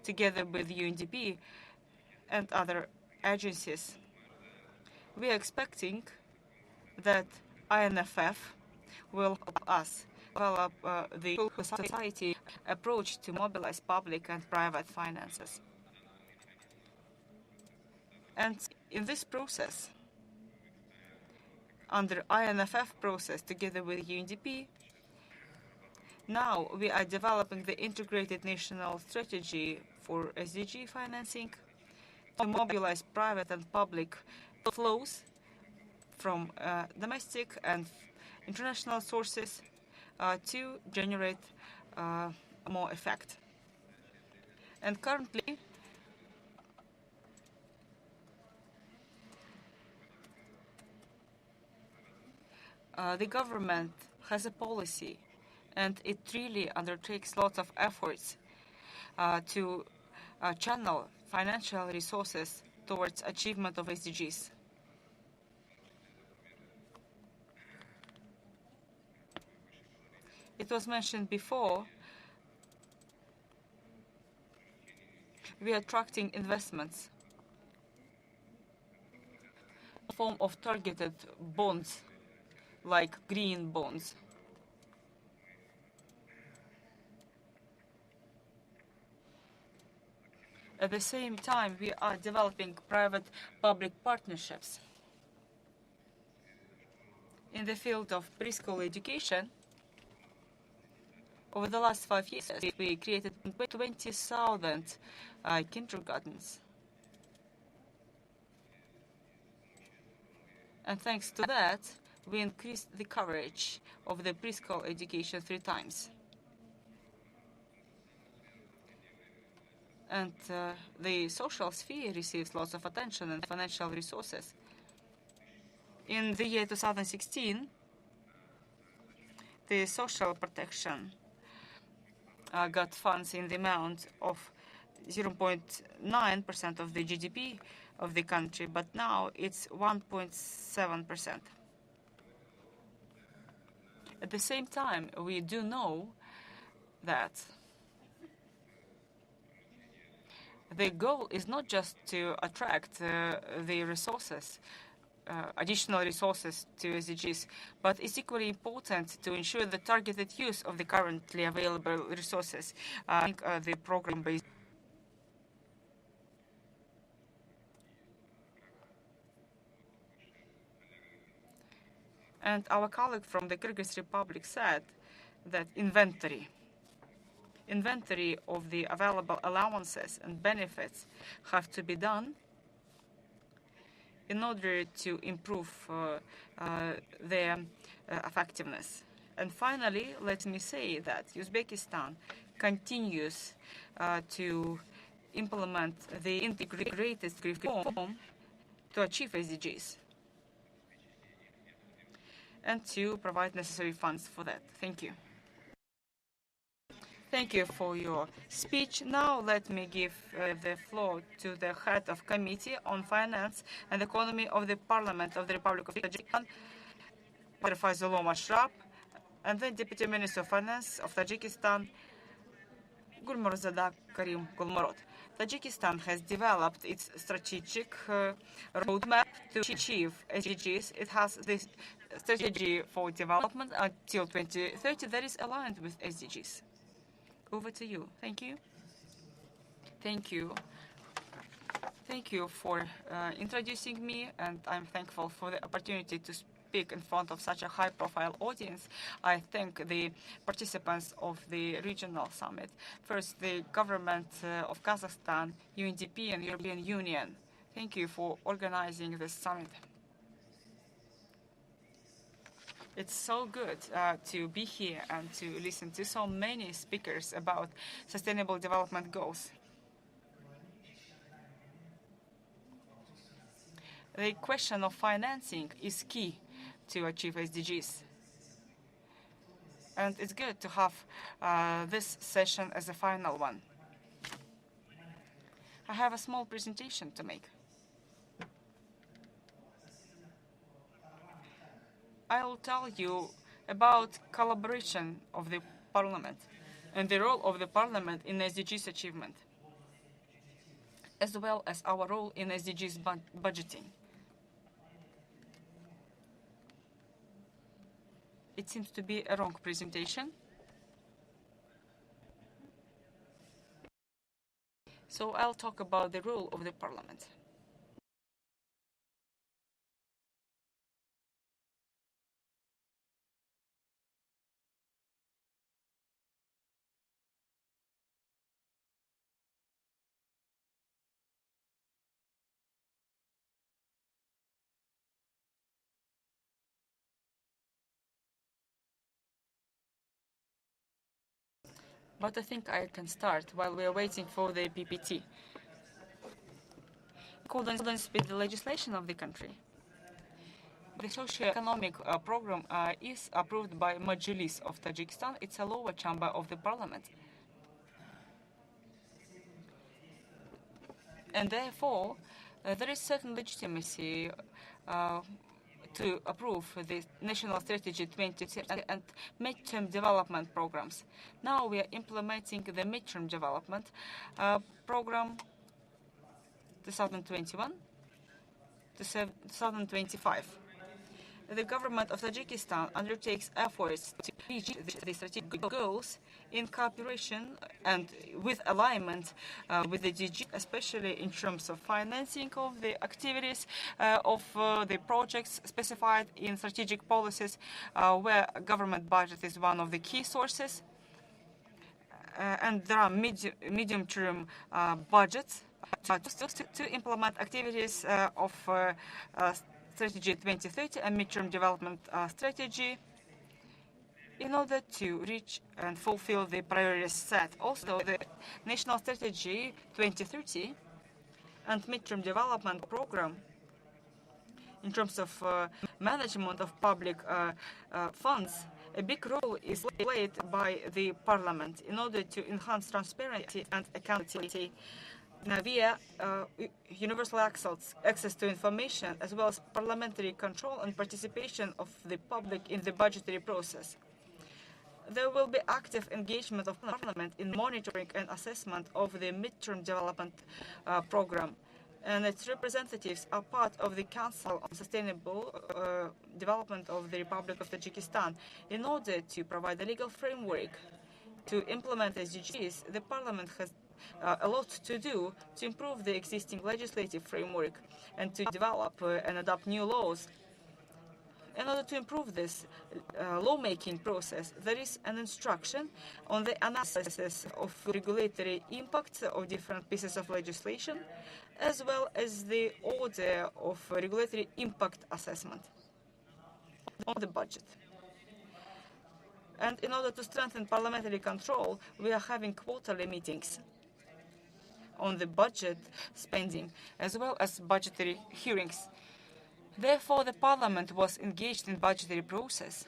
Speaker 13: together with UNDP and other agencies. We are expecting that INFF will help us develop the society approach to mobilize public and private finances. And in this process, under INFF process together with UNDP, now we are developing the integrated national strategy for SDG financing to mobilize private and public flows from domestic and international sources to generate more effect. And currently, the government has a policy, and it really undertakes lots of efforts to channel financial resources towards achievement of SDGs. It was mentioned before, we are attracting investments in the form of targeted bonds, like green bonds. At the same time, we are developing private-public partnerships. In the field of preschool education, over the last 5 years, we created 20,000 kindergartens. And thanks to that, we increased the coverage of the preschool education 3 times. And the social sphere receives lots of attention and financial resources. In the year 2016, the social protection got funds in the amount of 0.9% of the GDP of the country, but now it's 1.7%. At the same time, we do know that the goal is not just to attract the resources, additional resources to SDGs, but it's equally important to ensure the targeted use of the currently available resources. The program-based and our colleague from the Kyrgyz Republic said that inventory of the available allowances and benefits have to be done in order to improve their effectiveness. And finally, let me say that Uzbekistan continues to implement the integrated reform to achieve SDGs and to provide necessary funds for that. Thank you. Thank you for your speech. Now let me give the floor to the head of Committee on Finance and Economy of the Parliament of the Republic of Tajikistan, Fazilom Ashraf, and then Deputy Minister of Finance of Tajikistan, Gulmurzada Karim Gulmurod. Tajikistan has developed its strategic roadmap to achieve SDGs. It has this strategy for development until 2030 that is aligned with SDGs. Over to you. Thank you. Thank you. Thank you for introducing me, and I'm thankful for the opportunity to speak in front of such a high-profile audience. I thank the participants of the regional summit. First, the government of Kazakhstan, UNDP, and European Union. Thank you for organizing this summit. It's so good to be here and to listen to so many speakers about sustainable development goals.
Speaker 9: the question of financing is key to achieve SDGs. And it's good to have this session as a final one. I have a small presentation to make. I will tell you about collaboration of the Parliament and the role of the Parliament in SDGs achievement, as well as our role in SDGs budgeting. It seems to be a wrong presentation. So I'll talk about the role of the Parliament. But I think I can start while we are waiting for the PPT. In accordance with the legislation of the country, the socio-economic program is approved by Majlis of Tajikistan. It's a lower chamber of the parliament. And therefore, there is certain legitimacy to approve the National Strategy 2030 and midterm development programs. Now we are implementing the midterm development program 2021 to 2025. The government of Tajikistan undertakes efforts to reach the strategic goals in cooperation and with alignment with the DG, especially in terms of financing of the activities of the projects specified in strategic policies, where government budget is one of the key sources. And there are medium-term budgets to implement activities of Strategy 2030 and midterm development strategy in order to reach and fulfill the priorities set. Also, the National Strategy 2030 and midterm development program in terms of management of public funds, a big role is played by the Parliament in order to enhance transparency and accountability via universal access to information, as well as parliamentary control and participation of the public in the budgetary process. There will be active engagement of Parliament in monitoring and assessment of the midterm development program, and its representatives are part of the Council on Sustainable Development of the Republic of Tajikistan. In order to provide a legal framework to implement SDGs, the Parliament has a lot to do to improve the existing legislative framework and to develop and adopt new laws. In order to improve this lawmaking process, there is an instruction on the analysis of regulatory impacts of different pieces of legislation, as well as the order of regulatory impact assessment on the budget. And in order to strengthen parliamentary control, we are having quarterly meetings on the budget spending, as well as budgetary hearings. Therefore, the Parliament was engaged in budgetary process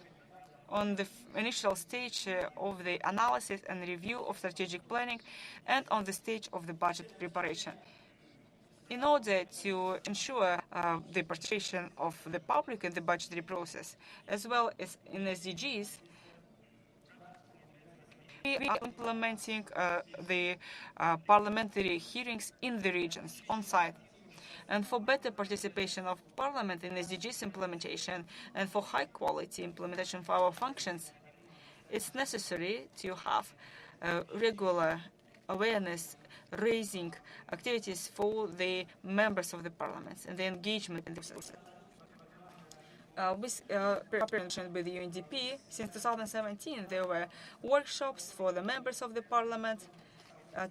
Speaker 9: on the initial stage of the analysis and review of strategic planning and on the stage of the budget preparation. In order to ensure the participation of the public in the budgetary process, as well as in SDGs, we are implementing the parliamentary hearings in the regions on site. And for better participation of Parliament in SDGs implementation and for high-quality implementation of our functions, it's necessary to have regular awareness-raising activities for the members of the Parliament and the engagement in the process. With cooperation with the UNDP, since 2017, there were workshops for the members of the Parliament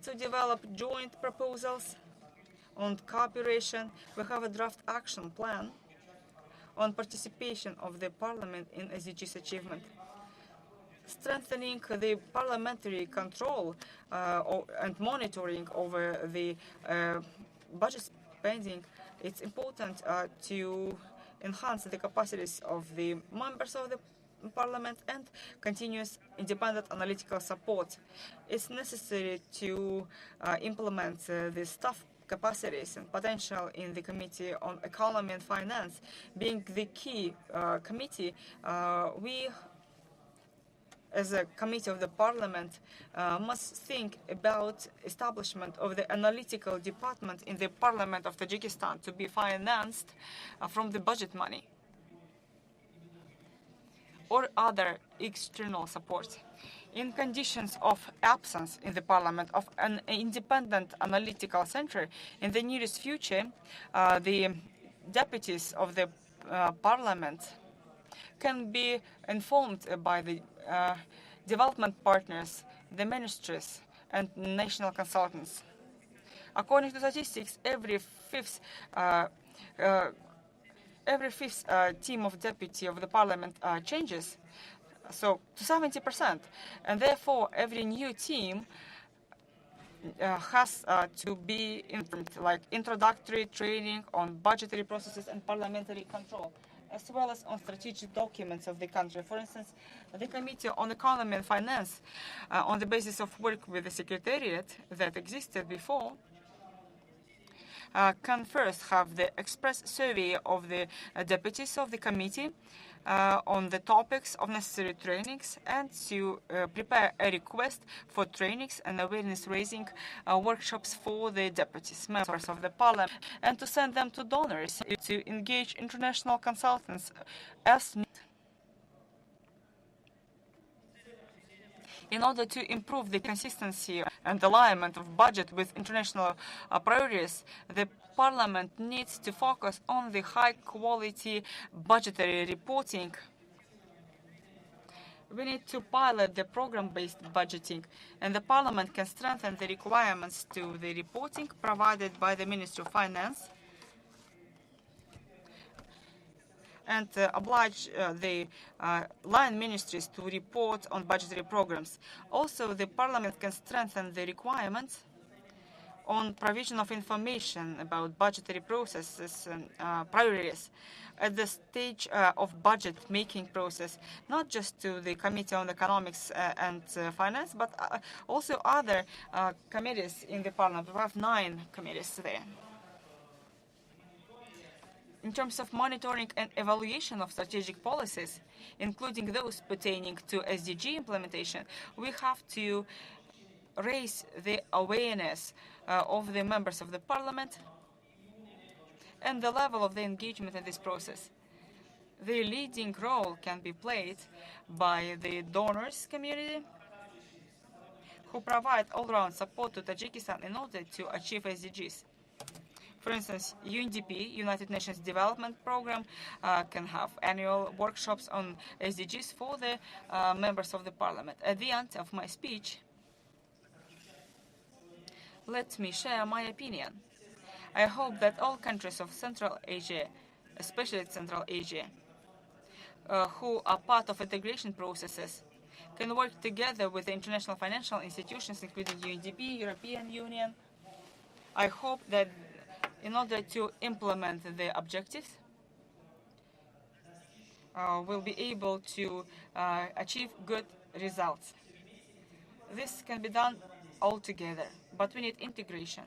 Speaker 9: to develop joint proposals on cooperation. We have a draft action plan on participation of the Parliament in SDGs achievement. Strengthening the parliamentary control and monitoring over the budget spending
Speaker 13: It's important to enhance the capacities of the members of the Parliament and continuous independent analytical support. It's necessary to implement the staff capacities and potential in the Committee on Economy and Finance. Being the key committee, we as a committee of the Parliament must think about establishment of the analytical department in the Parliament of Tajikistan to be financed from the budget money or other external support. In conditions of absence in the Parliament of an independent analytical center, in the nearest future, the deputies of the Parliament can be informed by the development partners, the ministries, and national consultants. According to statistics, every fifth team of deputy of the Parliament changes, so to 70%, and therefore every new team has to be informed, like introductory training on budgetary processes and parliamentary control, as well as on strategic documents of the country. For instance, the Committee on Economy and Finance, on the basis of work with the Secretariat that existed before, can first have the express survey of the deputies of the committee on the topics of necessary trainings and to prepare a request for trainings and awareness-raising workshops for the deputies, members of the Parliament, and to send them to donors to engage international consultants as needed. In order to improve the consistency and alignment of budget with international priorities, the Parliament needs to focus on the high-quality budgetary reporting. We need to pilot the program-based budgeting, and the Parliament can strengthen the requirements to the reporting provided by the Ministry of Finance and oblige the line ministries to report on budgetary programs. Also, the Parliament can strengthen the requirements on provision of information about budgetary processes and priorities at the stage of budget-making process, not just to the Committee on Economics and Finance, but also other committees in the Parliament. We have 9 committees there. In terms of monitoring and evaluation of strategic policies, including those pertaining to SDG implementation, we have to raise the awareness of the members of the Parliament and the level of the engagement in this process. The leading role can be played by the donors community, who provide all-round support to Tajikistan in order to achieve SDGs. For instance, UNDP, United Nations Development Programme, can have annual workshops on SDGs for the members of the Parliament. At the end of my speech, let me share my opinion. I hope that all countries of Central Asia, especially Central Asia, who are part of integration processes, can work together with the international financial institutions, including UNDP, European Union. I hope that in order to implement the objectives, we'll be able to achieve good results. This can be done all together, but we need integration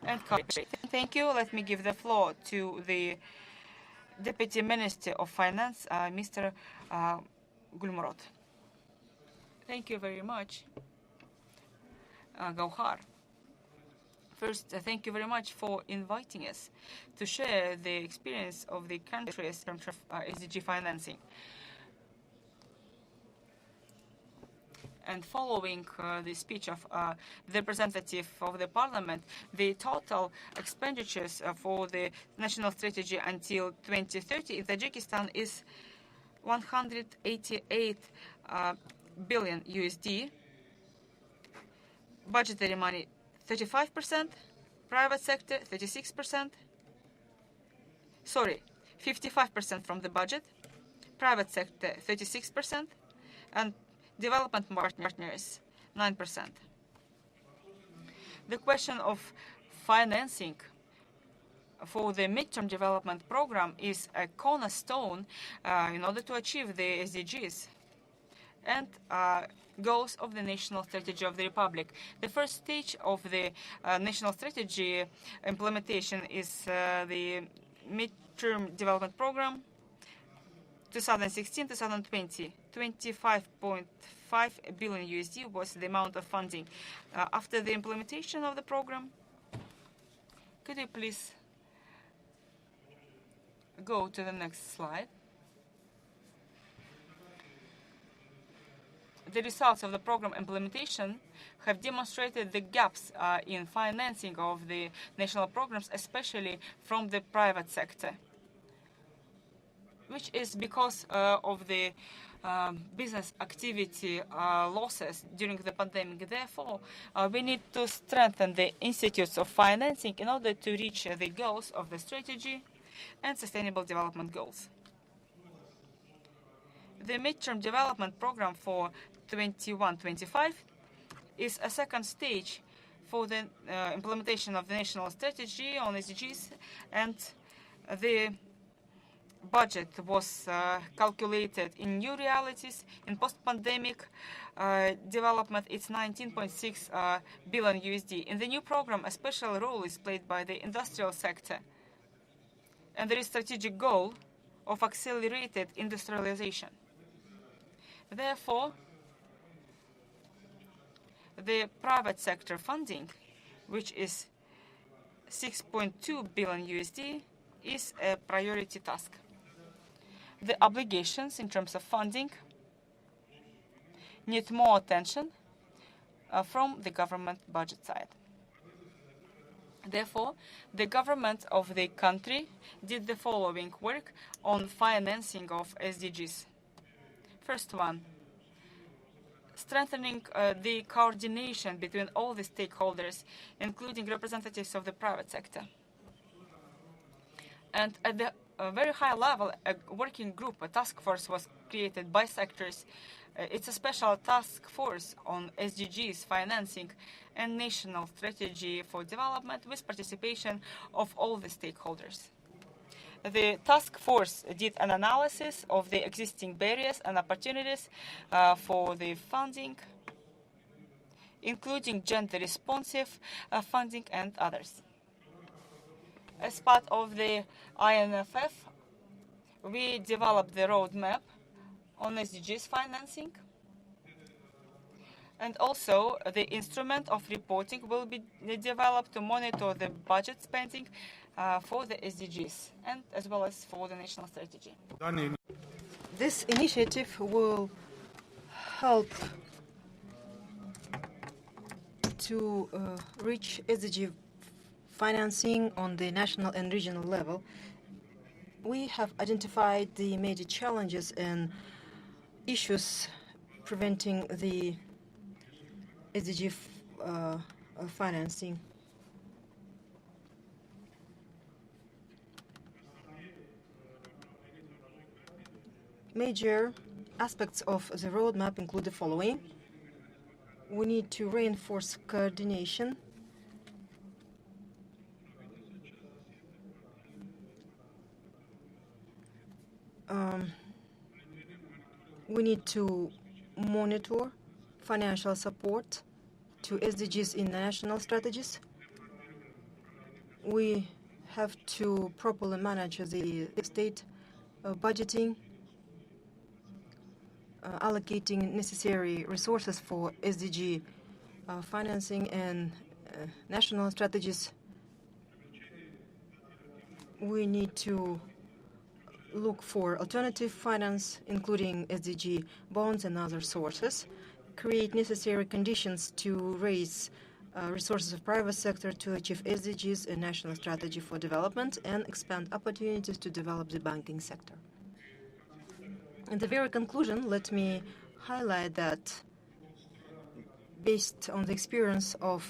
Speaker 13: and cooperation. Thank you. Let me give the floor to the Deputy Minister of Finance, Mr. Gulmurod. Thank you very much, Gauhar. First, thank you very much for inviting us to share the experience of the countries in terms of SDG financing. And following the speech of the representative of the Parliament, the total expenditures for the national strategy until 2030 in Tajikistan is 188 billion USD. Budgetary money 35%, private sector 36%, 55% from the budget, private sector 36%, and development partners 9%. The question of financing for the midterm development program is a cornerstone in order to achieve the SDGs and goals of the national strategy of the Republic. The first stage of the national strategy implementation is the midterm development program 2016-2020. 25.5 billion USD was the amount of funding. After the implementation of the program, could you please go to the next slide? The results of the program implementation have demonstrated the gaps in financing of the national programs, especially from the private sector, which is because of the business activity losses during the pandemic. Therefore, we need to strengthen the institutes of financing in order to reach the goals of the strategy and sustainable development goals. The midterm development program for 21-25 is a second stage for the implementation of the national strategy on SDGs, and the budget was calculated in new realities. In post-pandemic development, it's 19.6 billion USD. In the new program, a special role is played by the industrial sector, and there is a strategic goal of accelerated industrialization. Therefore, the private sector funding, which is 6.2 billion USD, is a priority task. The obligations in terms of funding need more attention from the government budget side. Therefore, the government of the country did the following work on financing of SDGs. First one, strengthening the coordination between all the stakeholders, including representatives of the private sector. And at the very high level, a working group, a task force was created by sectors. It's a special task force on SDGs financing and national strategy for development with participation of all the stakeholders. The task force did an analysis of the existing barriers and opportunities for the funding, including gender-responsive funding and others. As part of the INFF, we developed the roadmap on SDGs financing, and also the instrument of reporting will be developed to monitor the budget spending for the SDGs and as well as for the national strategy.
Speaker 15: This initiative will help to reach SDG financing on the national and regional level. We have identified the major challenges and issues preventing the SDG financing. Major aspects of the roadmap include the following. We need to reinforce coordination. We need to monitor financial support to SDGs in national strategies. We have to properly manage the state budgeting, allocating necessary resources for SDG financing and national strategies. We need to look for alternative finance, including SDG bonds and other sources, create necessary conditions to raise resources of private sector to achieve SDGs and national strategy for development, and expand opportunities to develop the banking sector. In the very conclusion, let me highlight that based on the experience of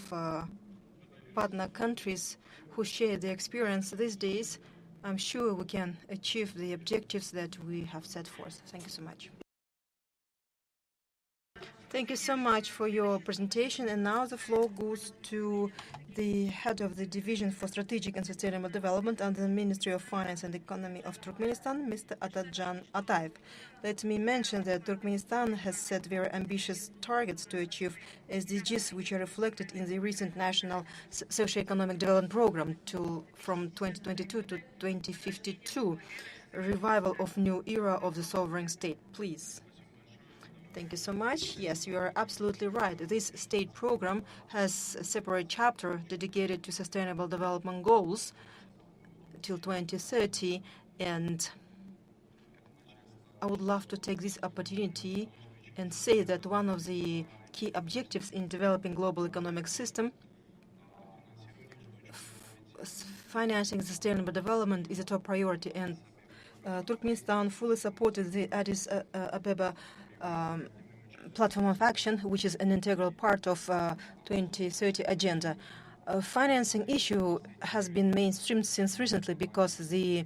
Speaker 15: partner countries who share the experience these days, I'm sure we can achieve the objectives that we have set forth. Thank you so much. Thank you so much for your presentation. And now the floor goes to the head of the Division for Strategic and Sustainable Development under the Ministry of Finance and Economy of Turkmenistan, Mr. Atajan Ataev. Let me mention that Turkmenistan has set very ambitious targets to achieve SDGs, which are reflected in the recent National Socio-Economic Development Program from 2022 to 2052, a revival of new era of the sovereign state. Please. Thank you so much. Yes, you are absolutely right. This state program has a separate chapter dedicated to sustainable development goals till 2030, and I would love to take this opportunity and say that one of the key objectives in developing global economic system, financing sustainable development, is a top priority, and Turkmenistan fully supported the Addis Ababa Platform of Action, which is an integral part of 2030 agenda. Financing issue has been mainstreamed since recently because the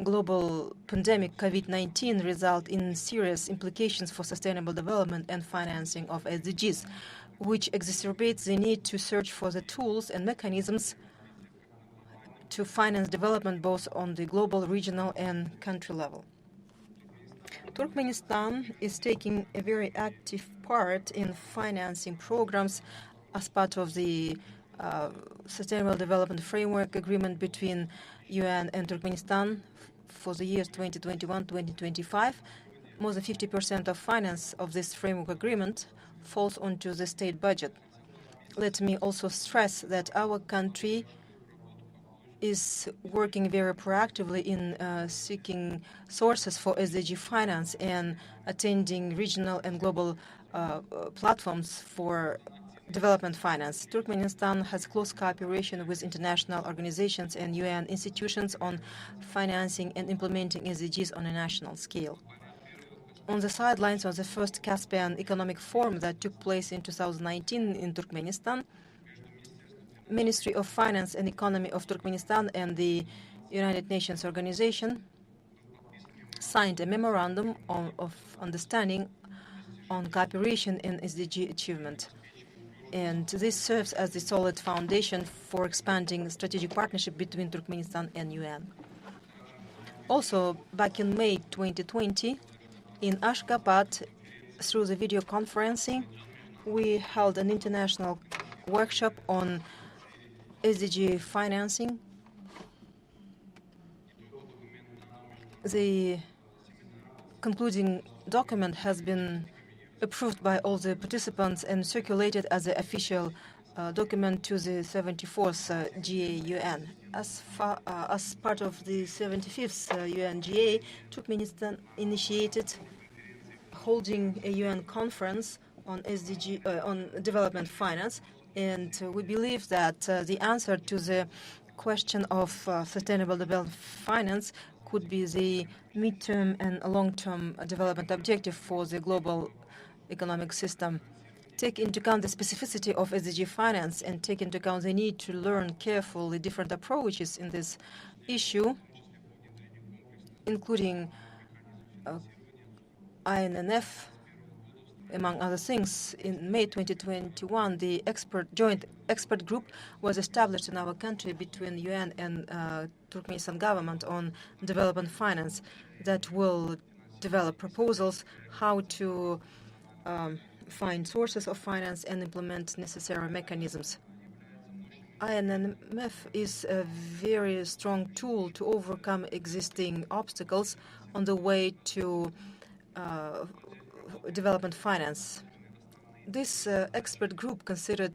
Speaker 15: global pandemic COVID-19 result in serious implications for sustainable development and financing of SDGs, which exacerbates the need to search for the tools and mechanisms to finance development both on the global, regional, and country level. Turkmenistan is taking a very active part in financing programs as part of the Sustainable Development Framework Agreement between UN and Turkmenistan for the years 2021-2025. More than 50% of finance of this framework agreement falls onto the state budget. Let me also stress that our country is working very proactively in seeking sources for SDG finance and attending regional and global platforms for development finance. Turkmenistan has close cooperation with international organizations and UN institutions on financing and implementing SDGs on a national scale. On the sidelines of the first Caspian Economic Forum that took place in 2019 in Turkmenistan, Ministry of Finance and Economy of Turkmenistan and the United Nations Organization signed a memorandum of understanding on cooperation in SDG achievement. And this serves as the solid foundation for expanding strategic partnership between Turkmenistan and UN. Also, back in May 2020, in Ashgabat, through the video conferencing, we held an international workshop on SDG financing. The concluding document has been approved by all the participants and circulated as an official document to the 74th GA-UN. As part of the 75th UN GA, Turkmenistan initiated holding a UN conference on SDG on development finance. And we believe that the answer to the question of sustainable development finance could be the midterm and long-term development objective for the global economic system. Take into account the specificity of SDG finance and take into account the need to learn carefully different approaches in this issue, including INNF. Among other things, in May 2021, the joint expert group was established in our country between UN and Turkmenistan government on development finance that will develop proposals how to find sources of finance and implement necessary mechanisms. INNF is a very strong tool to overcome existing obstacles on the way to development finance. This expert group considered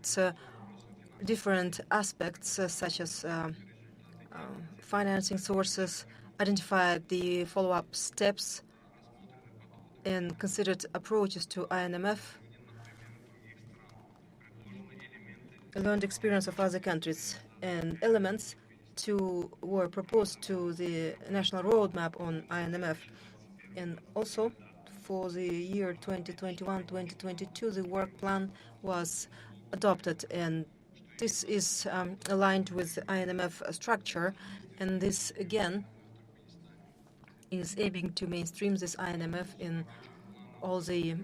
Speaker 15: different aspects such as financing sources, identified the follow-up steps, and considered approaches to INMF, learned experience of other countries, and elements were proposed to the national roadmap on INMF. And also, for the year 2021-2022, the work plan was adopted, and this is aligned with the INMF structure, and this again is aiming to mainstream this INMF in all the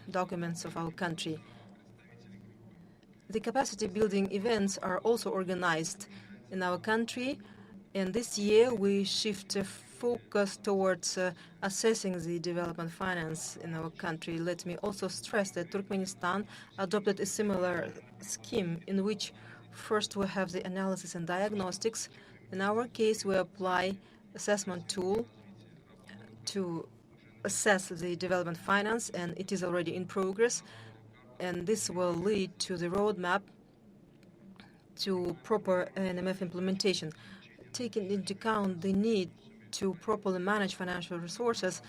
Speaker 15: documents of our country. The capacity building events are also organized in our country, and this year we shift focus towards assessing the development finance in our country. Let me also stress that Turkmenistan adopted a similar scheme in which first we have the analysis and diagnostics. In our case, we apply assessment tool to assess the development finance, and it is already in progress. And this will lead to the roadmap to proper NMF implementation. Taking into account the need to properly manage financial resources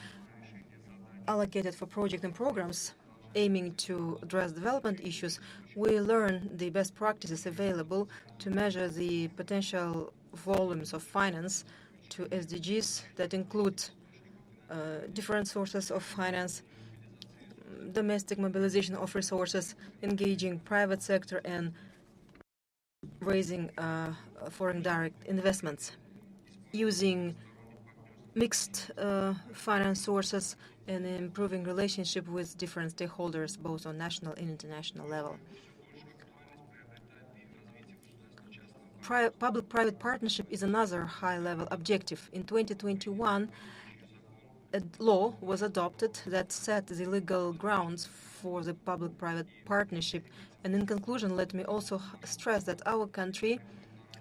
Speaker 15: allocated for projects and programs aiming to address development issues, we learn the best practices available to measure the potential volumes of finance to SDGs that include different sources of finance, domestic mobilization of resources, engaging private sector, and raising foreign direct investments, using mixed finance sources, and improving relationship with different stakeholders, both on national and international level. Public-private partnership is another high-level objective. In 2021, a law was adopted that set the legal grounds for the public-private partnership. And in conclusion, let me also stress that our country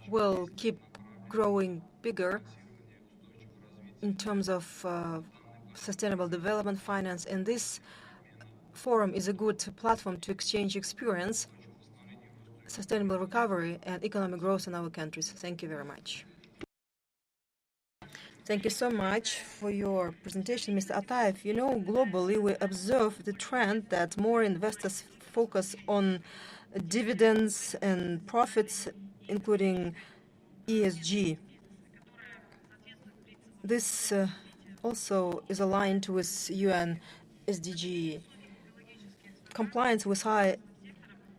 Speaker 15: will keep growing bigger in terms of sustainable development finance. And this forum is a good platform to exchange experience, sustainable recovery, and economic growth in our countries. Thank you very much. Thank you so much for your presentation, Mr. Ataev. You know, globally, we observe the trend that more investors focus on dividends and profits, including ESG. This also is aligned with UN SDG. Compliance with high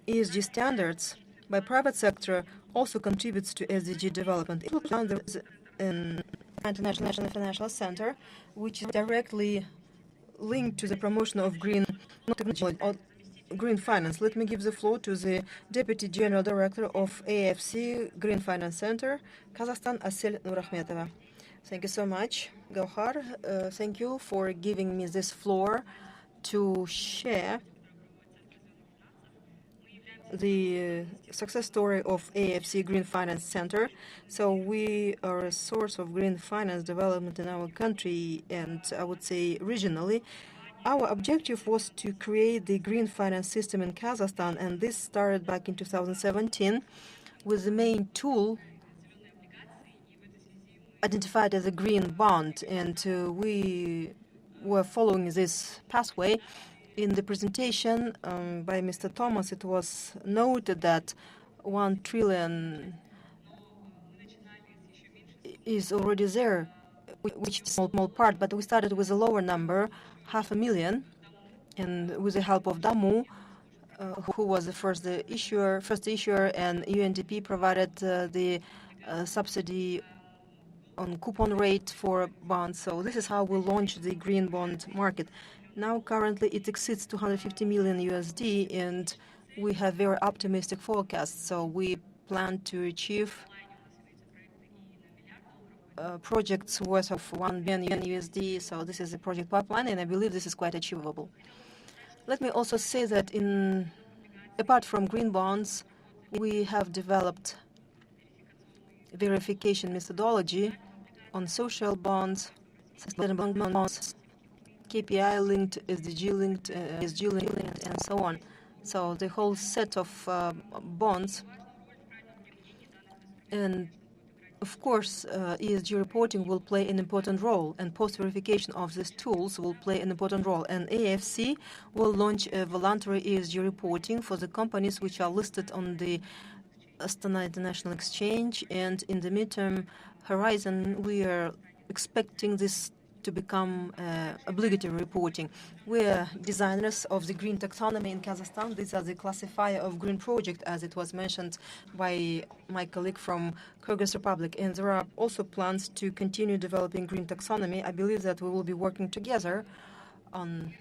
Speaker 15: ESG standards by private sector also contributes to SDG development. There is an International Financial Center, which is directly linked to the promotion of green technology or green finance. Let me give the floor to the Deputy General Director of AFC Green Finance Center, Kazakhstan, Asel Nurahmetova. Thank you so much, Gauhar. Thank you for giving me this floor to share the success story of AFC Green Finance Center. So we are a source of green finance development in our country, and I would say regionally. Our objective was to create the green finance system in Kazakhstan, and this started back in 2017 with the main tool identified as a green bond, and we were following this pathway. In the presentation by Mr. Thomas, it was noted that 1 trillion is already there, which is a small part, but we started with a lower number, 500,000, and with the help of DAMU, who was the first issuer, and UNDP provided the subsidy on coupon rate for bonds. So this is how we launched the green bond market. Now, currently, it exceeds 250 million USD, and we have very optimistic forecasts. So we plan to achieve projects worth of 1 billion USD. So this is a project pipeline, and I believe this is quite achievable. Let me also say that apart from green bonds, we have developed verification methodology on social bonds, sustainable bonds, KPI-linked, SDG-linked, ESG-linked, and so on. So the whole set of bonds. And, of course, ESG reporting will play an important role, and post-verification of these tools will play an important role. And AFC will launch a voluntary ESG reporting for the companies which are listed on the Astana International Exchange. And in the midterm horizon, we are expecting this to become obligatory reporting. We are designers of the green taxonomy in Kazakhstan. These are the classifier of green project, as it was mentioned by my colleague from Kyrgyz Republic. And there are also plans to continue developing green taxonomy. I believe that we will be working together on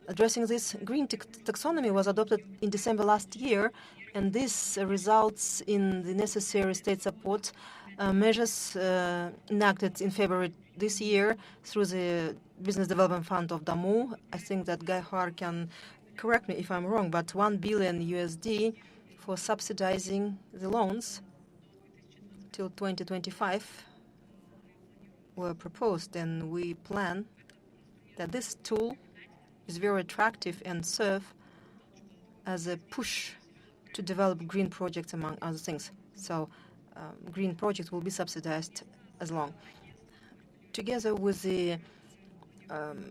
Speaker 15: addressing this. Green taxonomy was adopted in December last year, and this results in the necessary state support measures enacted in February this year through the Business Development Fund of Damu. I think that Guy Har can correct me if I'm wrong, but $1 billion USD for subsidizing the loans till 2025 were proposed, and we plan that this tool is very attractive and serve as a push to develop green projects, among other things. So green projects will be subsidized as long. Together with the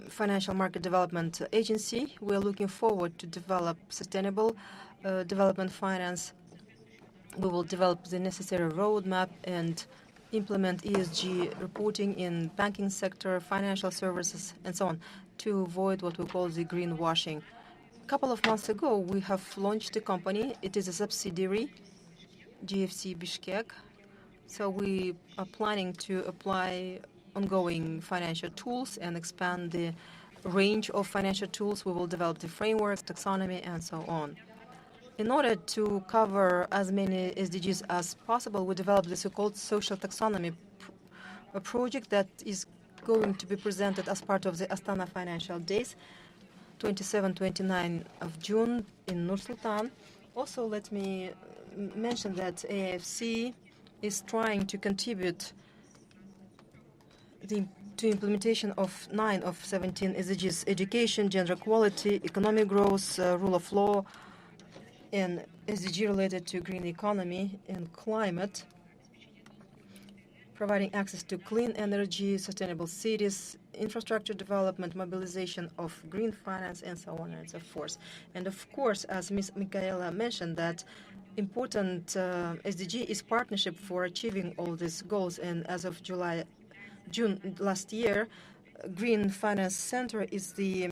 Speaker 15: Financial Market Development Agency, we are looking forward to develop sustainable development finance. We will develop the necessary roadmap and implement ESG reporting in banking sector, financial services, and so on, to avoid what we call the greenwashing. A couple of months ago, we have launched a company. It is a subsidiary, GFC Bishkek. So we are planning to apply ongoing financial tools and expand the range of financial tools. We will develop the frameworks, taxonomy, and so on. In order to cover as many SDGs as possible, we developed the so-called social taxonomy a project that is going to be presented as part of the Astana Financial Days, 27-29 of June in Nur Sultan. Also, let me mention that AFC is trying to contribute to implementation of 9 of 17 SDGs: education, gender equality, economic growth, rule of law, and SDG related to green economy and climate, providing access to clean energy, sustainable cities, infrastructure development, mobilization of green finance, and so on and so forth. And of course, as Ms. Michaela mentioned, that important SDG is partnership for achieving all these goals. And as of June last year, Green Finance Center is the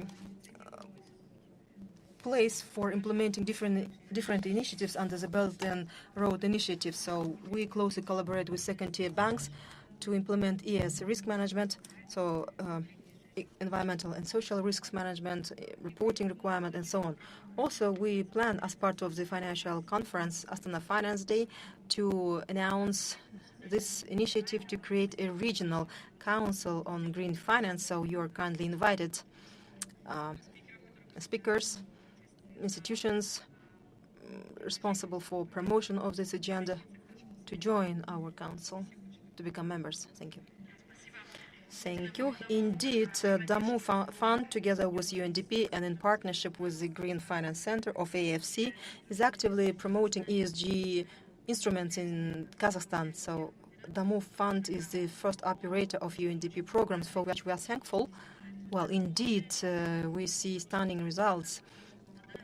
Speaker 15: place for implementing different initiatives under the Belt and Road Initiative. So we closely collaborate with second-tier banks to implement ES risk management, so environmental and social risks management, reporting requirement, and so on. Also, we plan, as part of the financial conference, Astana Finance Day, to announce this initiative to create a regional council on green finance. So you are kindly invited, speakers, institutions responsible for promotion of this agenda, to join our council, to become members. Thank you. Thank you. Indeed, Damu Fund, together with UNDP and in partnership with the Green Finance Center of AFC, is actively promoting ESG instruments in Kazakhstan. So Damu Fund is the first operator of UNDP programs, for which we are thankful. Well, indeed, we see stunning results.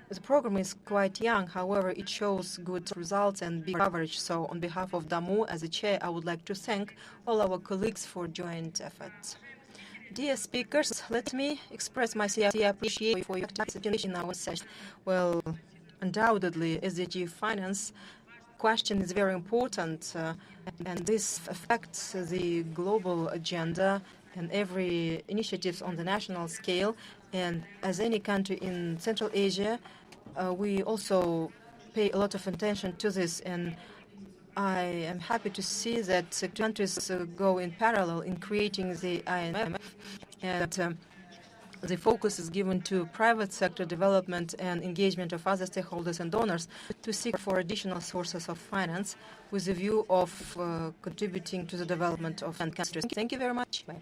Speaker 15: The program is quite young, however, it shows good results and big coverage. So on behalf of Damu, as a chair, I would like to thank all our colleagues for joint efforts. Dear speakers, let me express my sincere appreciation for your participation in our session. Well, undoubtedly, SDG finance question is very important, and this affects the global agenda and every initiative on the national scale. And as any country in Central Asia, we also pay a lot of attention to this. And I am happy to see that countries go in parallel in creating the IMF, and the focus is given to private sector development and engagement of other stakeholders and donors to seek for additional sources of finance with the view of contributing to the development of countries. Thank you very much. Bye.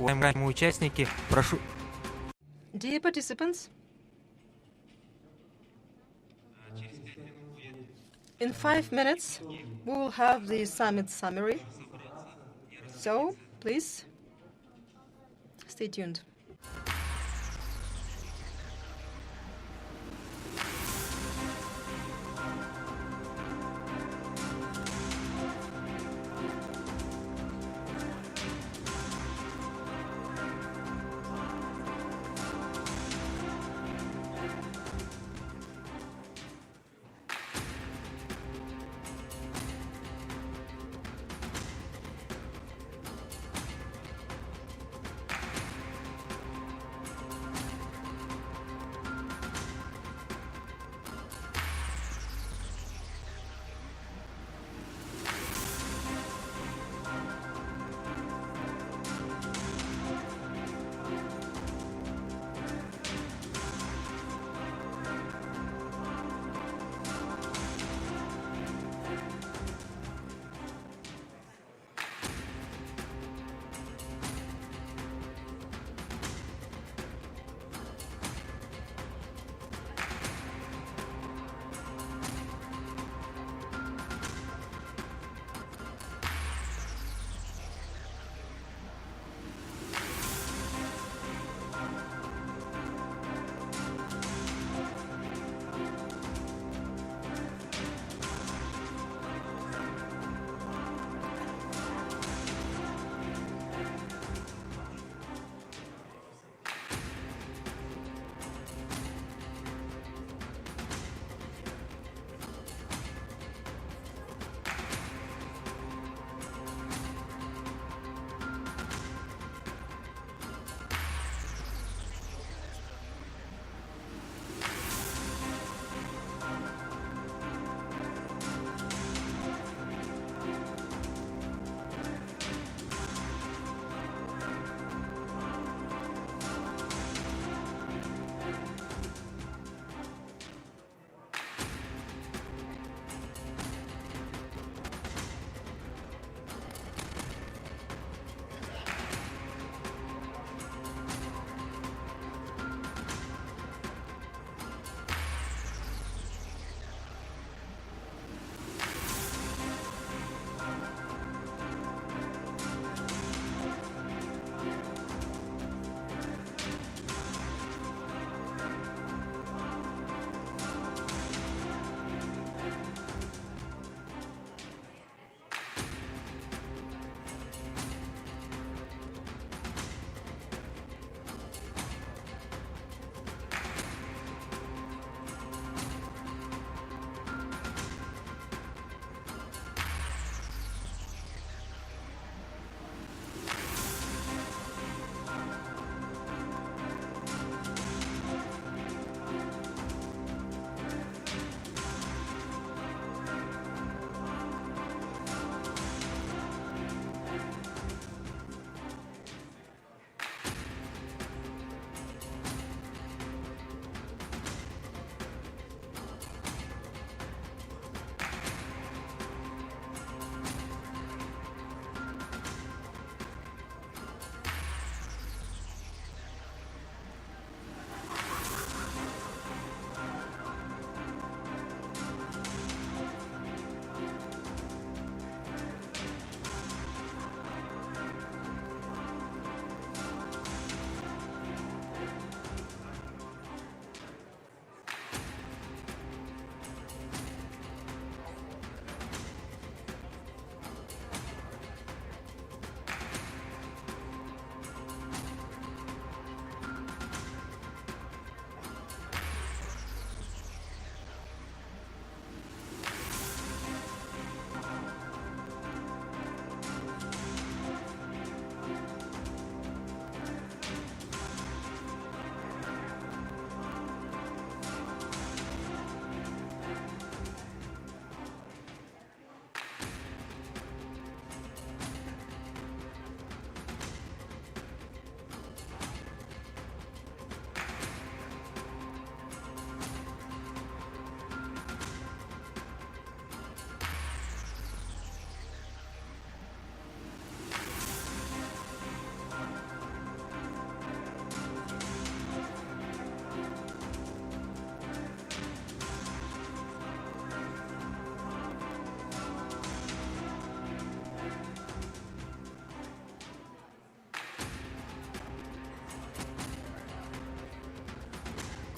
Speaker 14: Уважаемые участники, прошу...
Speaker 15: Dear participants, in 5 minutes, we will have the summit summary. So, please, stay tuned.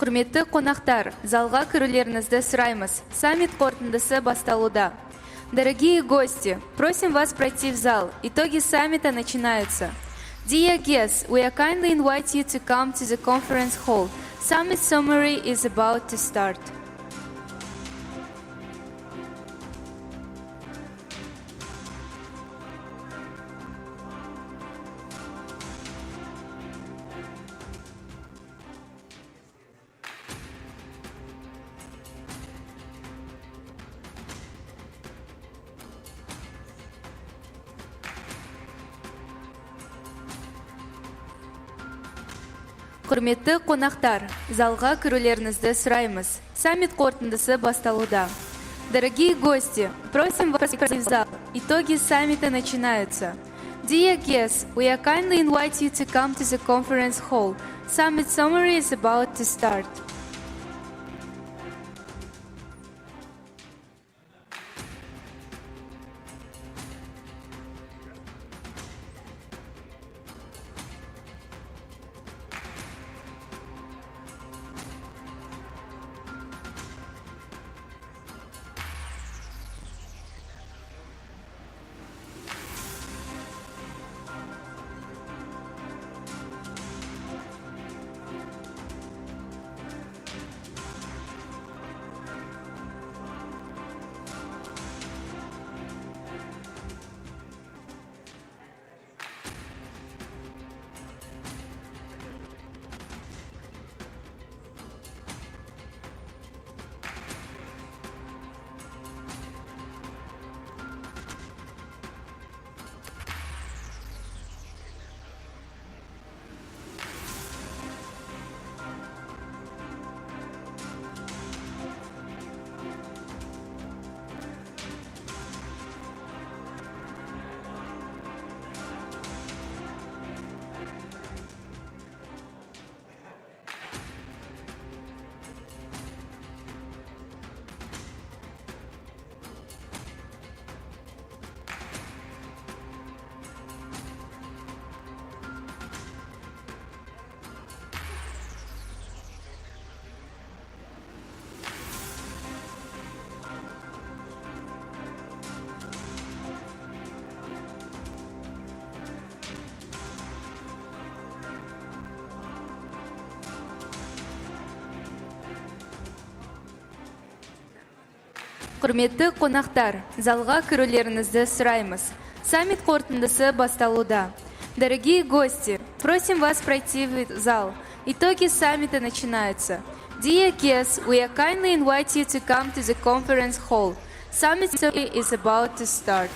Speaker 7: Құрметті қонақтар, залға кірулеріңізді сұраймыз. Саммит қорытындысы басталуда. Дорогие гости, просим вас пройти в зал. Итоги саммита начинаются. Dear guests, we are kindly invite you to come to the conference hall. Summit summary is about to start. Құрметті қонақтар, залға кірулеріңізді сұраймыз. Саммит қорытындысы басталуда. Дорогие гости, просим вас пройти в зал. Итоги саммита начинаются. Dear guests, we are kindly invite you to come to the conference hall. Summit summary is about to start. Құрметті қонақтар, залға кірулеріңізді сұраймыз. Саммит қорытындысы басталуда. Дорогие гости, просим вас пройти в зал. Итоги саммита начинаются. Dear guests, we are kindly invite you to come to the conference hall. Summit summary is about to start.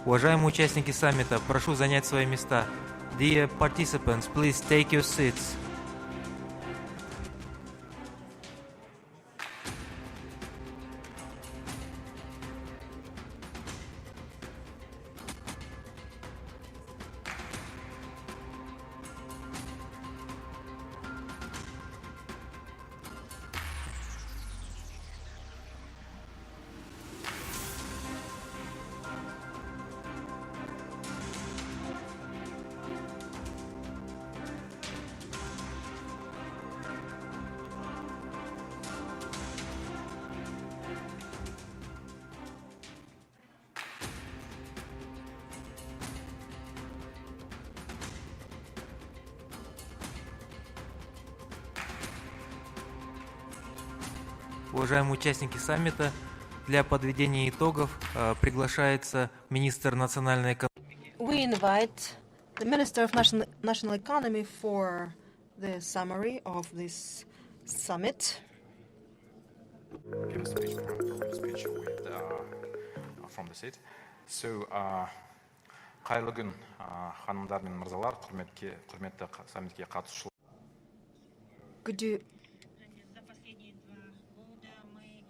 Speaker 14: Уважаемые участники саммита, прошу занять свои места. Dear participants, please take your seats. Уважаемые участники саммита, для подведения итогов приглашается министр национальной экономики.
Speaker 15: We invite the Minister of National Economy for the summary of this summit.
Speaker 8: Give a speech with, from the seat. So, қайырлы күн, ханымдар мен мырзалар, құрметті саммитке қатысушылар.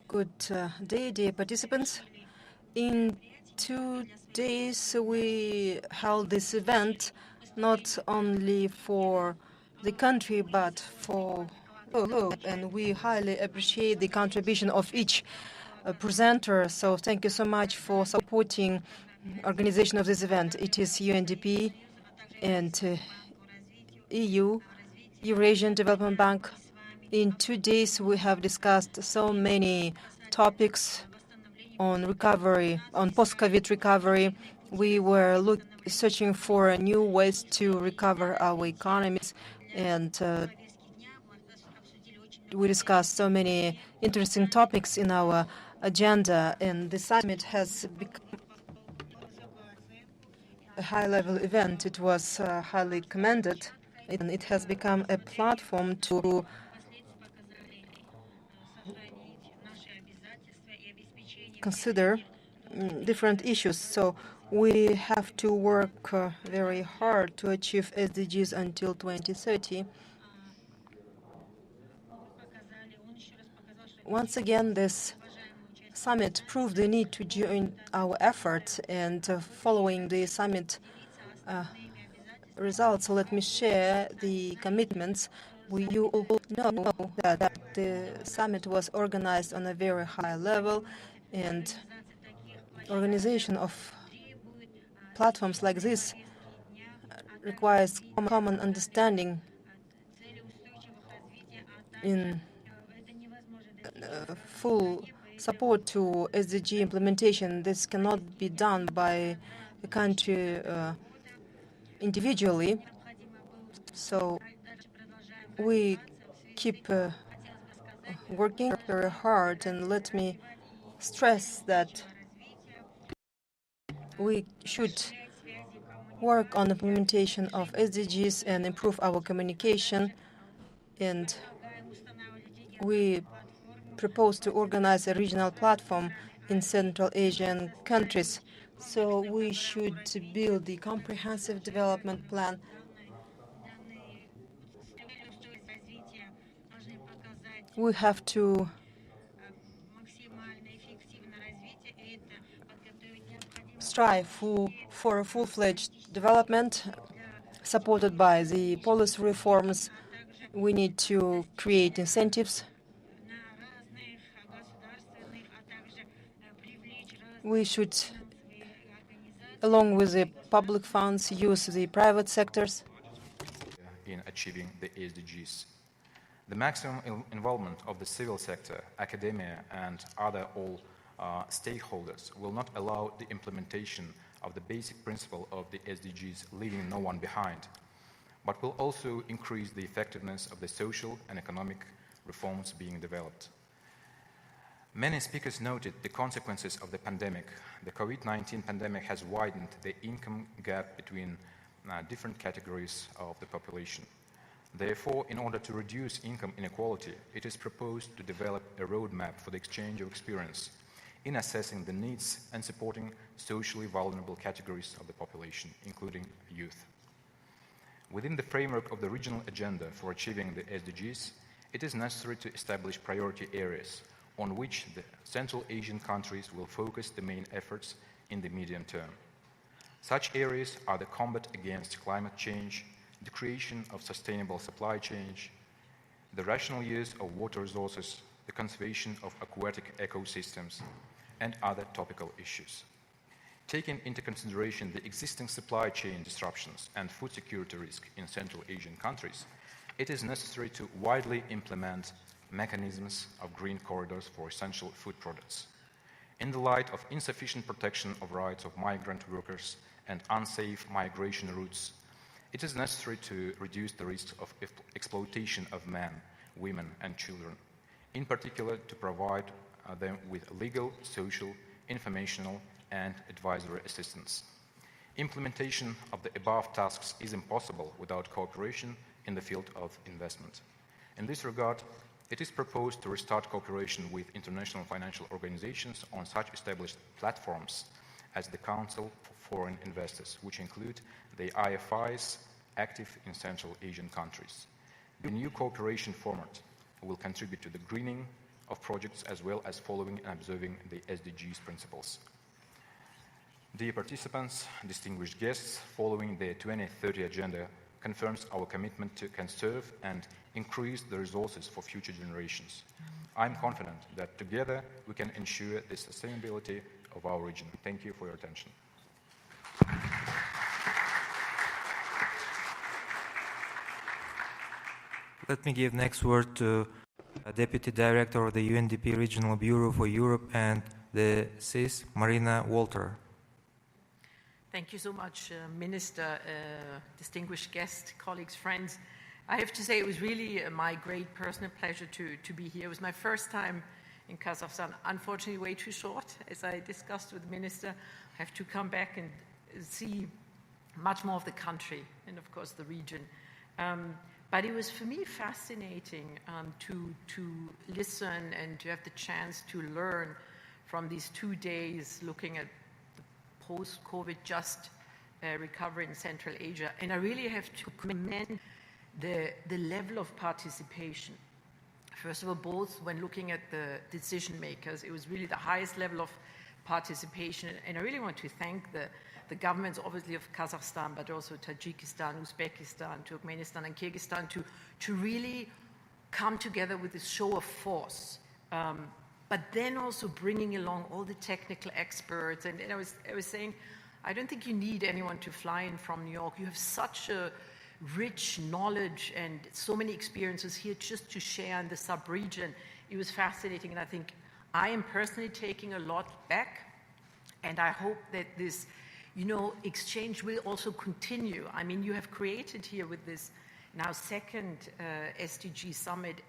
Speaker 15: Good day, dear participants. In 2 days, we held this event not only for the country, but for the globe, and we highly appreciate the contribution of each presenter. So thank you so much for supporting organization of this event. It is UNDP and EU, Eurasian Development Bank. In 2 days, we have discussed so many topics on recovery, on post-COVID recovery. We were searching for new ways to recover our economies, and we discussed so many interesting topics in our agenda. And the summit has become a high-level event. It was highly commended, and it has become a platform to consider different issues. So we have to work very hard to achieve SDGs until 2030. Once again, this summit proved the need to join our efforts, and following the summit results, let me share the commitments. You all know that the summit was organized on a very high level, and organization of platforms like this requires common understanding in full support to SDG implementation. This cannot be done by a country individually. So we keep working very hard, and let me stress that we should work on the implementation of SDGs and improve our communication. And we propose to organize a regional platform in Central Asian countries. So we should build the comprehensive development plan we have to strive for a full-fledged development supported by the policy reforms. We need to create incentives. We should, along with the public funds, use the private sectors
Speaker 8: in achieving the SDGs. The maximum involvement of the civil sector, academia, and other all stakeholders will not allow the implementation of the basic principle of the SDGs, leaving no one behind, but will also increase the effectiveness of the social and economic reforms being developed. Many speakers noted the consequences of the pandemic. The COVID-19 pandemic has widened the income gap between different categories of the population. Therefore, in order to reduce income inequality, it is proposed to develop a roadmap for the exchange of experience. in assessing the needs and supporting socially vulnerable categories of the population, including youth. Within the framework of the regional agenda for achieving the SDGs, it is necessary to establish priority areas on which the Central Asian countries will focus the main efforts in the medium term. Such areas are the combat against climate change, the creation of sustainable supply chains, the rational use of water resources, the conservation of aquatic ecosystems, and other topical issues. Taking into consideration the existing supply chain disruptions and food security risk in Central Asian countries, it is necessary to widely implement mechanisms of green corridors for essential food products. In the light of insufficient protection of rights of migrant workers and unsafe migration routes, it is necessary to reduce the risks of exploitation of men, women, and children, in particular to provide them with legal, social, informational, and advisory assistance. Implementation of the above tasks is impossible without cooperation in the field of investment. In this regard, it is proposed to restart cooperation with international financial organizations on such established platforms as the Council for Foreign Investors, which include the IFIs active in Central Asian countries. The new cooperation format will contribute to the greening of projects as well as following and observing the SDGs principles. Dear participants, distinguished guests, following the 2030 Agenda confirms our commitment to conserve and increase the resources for future generations. I'm confident that together we can ensure the sustainability of our region. Thank you for your attention.
Speaker 14: Let me give next word to Deputy Director of the UNDP Regional Bureau for Europe and the CIS, Marina Walter.
Speaker 16: Thank you so much, Minister, distinguished guests, colleagues, friends. I have to say it was really my great personal pleasure to be here. It was my first time in Kazakhstan, unfortunately way too short. As I discussed with the Minister, I have to come back and see much more of the country and, of course, the region. But it was for me fascinating to listen and to have the chance to learn from these 2 days looking at the post-COVID just recovery in Central Asia. And I really have to commend the level of participation. First of all, both when looking at the decision makers, it was really the highest level of participation. And I really want to thank the governments, obviously, of Kazakhstan, but also Tajikistan, Uzbekistan, Turkmenistan, and Kyrgyzstan to really come together with this show of force. But then also bringing along all the technical experts. And I was saying, I don't think you need anyone to fly in from New York. You have such a rich knowledge and so many experiences here just to share in the sub-region. It was fascinating, and I think I am personally taking a lot back, and I hope that this exchange will also continue. I mean, you have created here with this now second Sdg Summit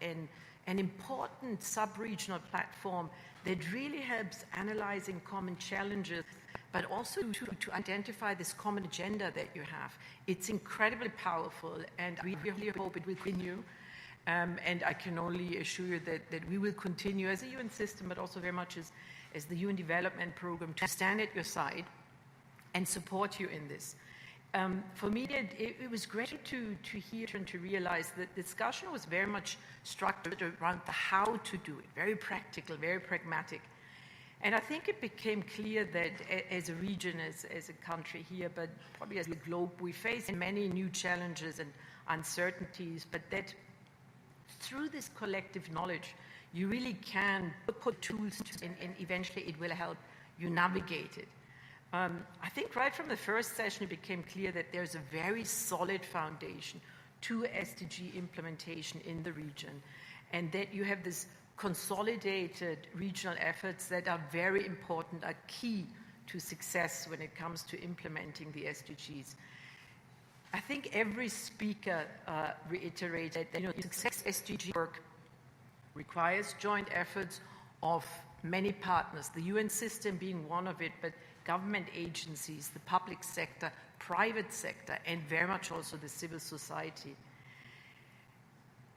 Speaker 16: an important sub-regional platform that really helps analyzing common challenges, but also to identify this common agenda that you have. It's incredibly powerful, and we really hope it will continue. And I can only assure you that we will continue as a UN system, but also very much as the UN Development Program, to stand at your side and support you in this. For me, it was great to hear and to realize that the discussion was very much structured around the how to do it, very practical, very pragmatic. And I think it became clear that as a region, as a country here, but probably as a globe, we face many new challenges and uncertainties, but that through this collective knowledge, you really can put tools and eventually it will help you navigate it. I think right from the first session, it became clear that there's a very solid foundation to SDG implementation in the region, and that you have this consolidated regional efforts that are very important, are key to success when it comes to implementing the SDGs. I think every speaker reiterated that success SDG work requires joint efforts of many partners, the UN system being one of it, but government agencies, the public sector, private sector, and very much also the civil society.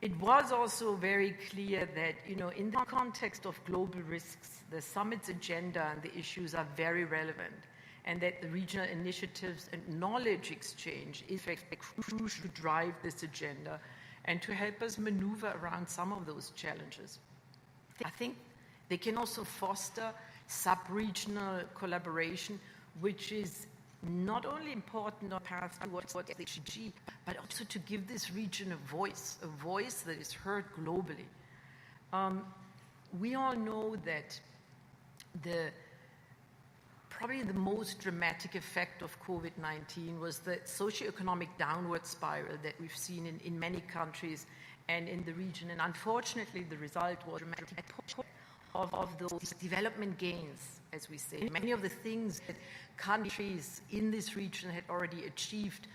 Speaker 16: It was also very clear that, in the context of global risks, the summit's agenda and the issues are very relevant, and that the regional initiatives and knowledge exchange is crucial to drive this agenda and to help us maneuver around some of those challenges. I think they can also foster sub-regional collaboration, which is not only important on path towards the SDG, but also to give this region a voice that is heard globally. We all know that probably the most dramatic effect of COVID-19 was the socioeconomic downward spiral that we've seen in many countries and in the region. And unfortunately, the result was a dramatic push of those development gains, as we say. Many of the things that countries in this region had already achieved,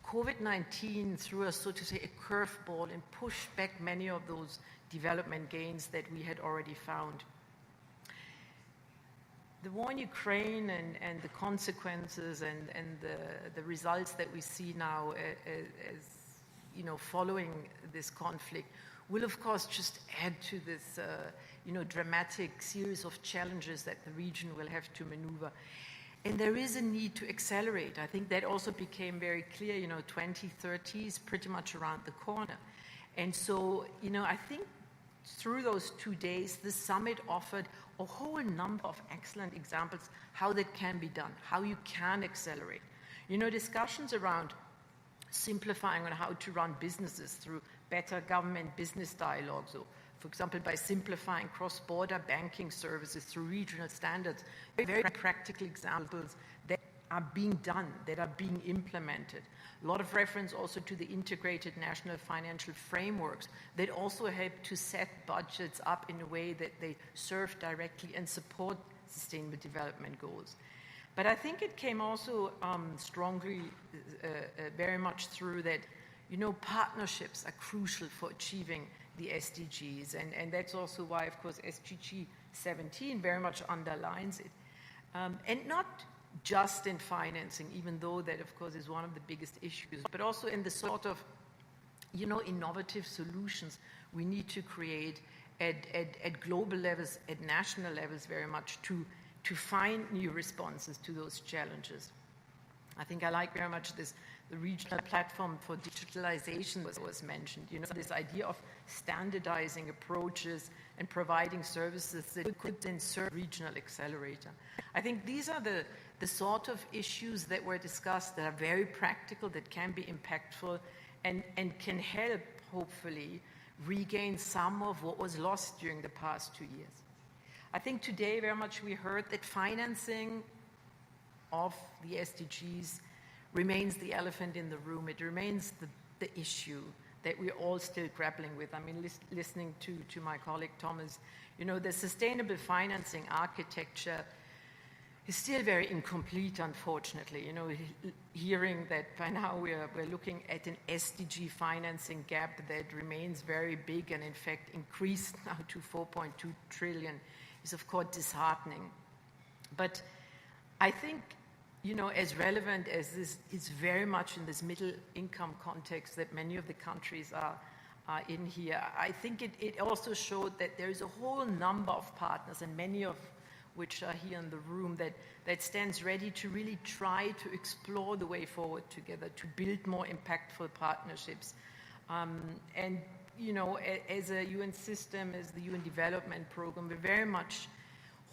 Speaker 16: COVID-19 threw us, so to say, a curveball and pushed back many of those development gains that we had already found. The war in Ukraine and the consequences and the results that we see now as following this conflict will, of course, just add to this dramatic series of challenges that the region will have to maneuver. And there is a need to accelerate. I think that also became very clear. 2030 is pretty much around the corner. And so, I think through those 2 days, the summit offered a whole number of excellent examples how that can be done, how you can accelerate. Discussions around simplifying on how to run businesses through better government-business dialogues, or, for example, by simplifying cross-border banking services through regional standards. Very practical examples that are being done, that are being implemented. A lot of reference also to the integrated national financial frameworks that also help to set budgets up in a way that they serve directly and support sustainable development goals. But I think it came also strongly, very much through that, partnerships are crucial for achieving the SDGs. And that's also why, of course, SDG 17 very much underlines it. And not just in financing, even though that, of course, is one of the biggest issues, but also in the sort of, innovative solutions we need to create at global levels, at national levels, very much to find new responses to those challenges. I think I like very much the regional platform for digitalization was mentioned. This idea of standardizing approaches and providing services that could then serve regional accelerator. I think these are the sort of issues that were discussed that are very practical, that can be impactful, and can help, hopefully, regain some of what was lost during the past 2 years. I think today very much we heard that financing of the SDGs remains the elephant in the room. It remains the issue that we're all still grappling with. I mean, listening to my colleague Thomas, the sustainable financing architecture is still very incomplete, unfortunately. Hearing that by now we're looking at an SDG financing gap that remains very big and in fact increased now to 4.2 trillion is of course disheartening. But I think, as relevant as this is very much in this middle income context that many of the countries are in here, I think it also showed that there is a whole number of partners, and many of which are here in the room, that stands ready to really try to explore the way forward together, to build more impactful partnerships. And, as a UN system, as the UN Development Program, we're very much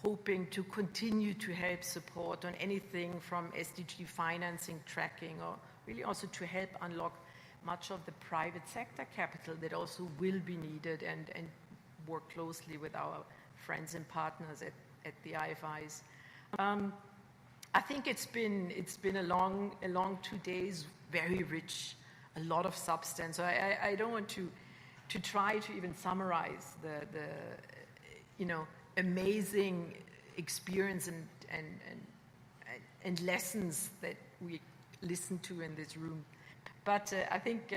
Speaker 16: hoping to continue to help support on anything from SDG financing, tracking, or really also to help unlock much of the private sector capital that also will be needed, and work closely with our friends and partners at the IFIs. I think it's been a long 2 days, very rich, a lot of substance. So I don't want to try to even summarize the amazing experience and lessons that we listened to in this room. But I think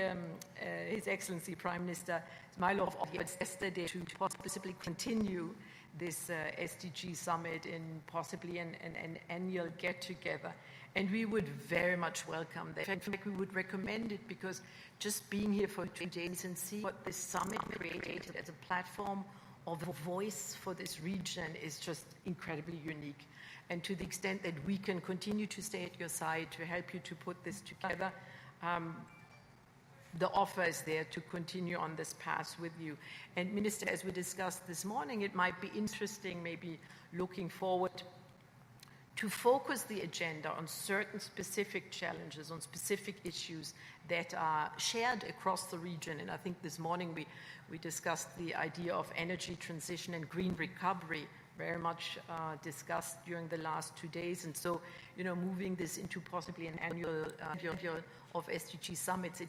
Speaker 16: His Excellency Prime Minister Ismailov yesterday to possibly continue this SDG Summit in possibly an annual get-together. And we would very much welcome that. In fact, we would recommend it because just being here for 2 days and see what this summit created as a platform of a voice for this region is just incredibly unique. And to the extent that we can continue to stay at your side to help you to put this together, the offer is there to continue on this path with you. And Minister, as we discussed this morning, it might be interesting, maybe looking forward, to focus the agenda on certain specific challenges, on specific issues that are shared across the region. And I think this morning we discussed the idea of energy transition and green recovery, very much discussed during the last 2 days. And so, moving this into possibly an annual of SDG summits, it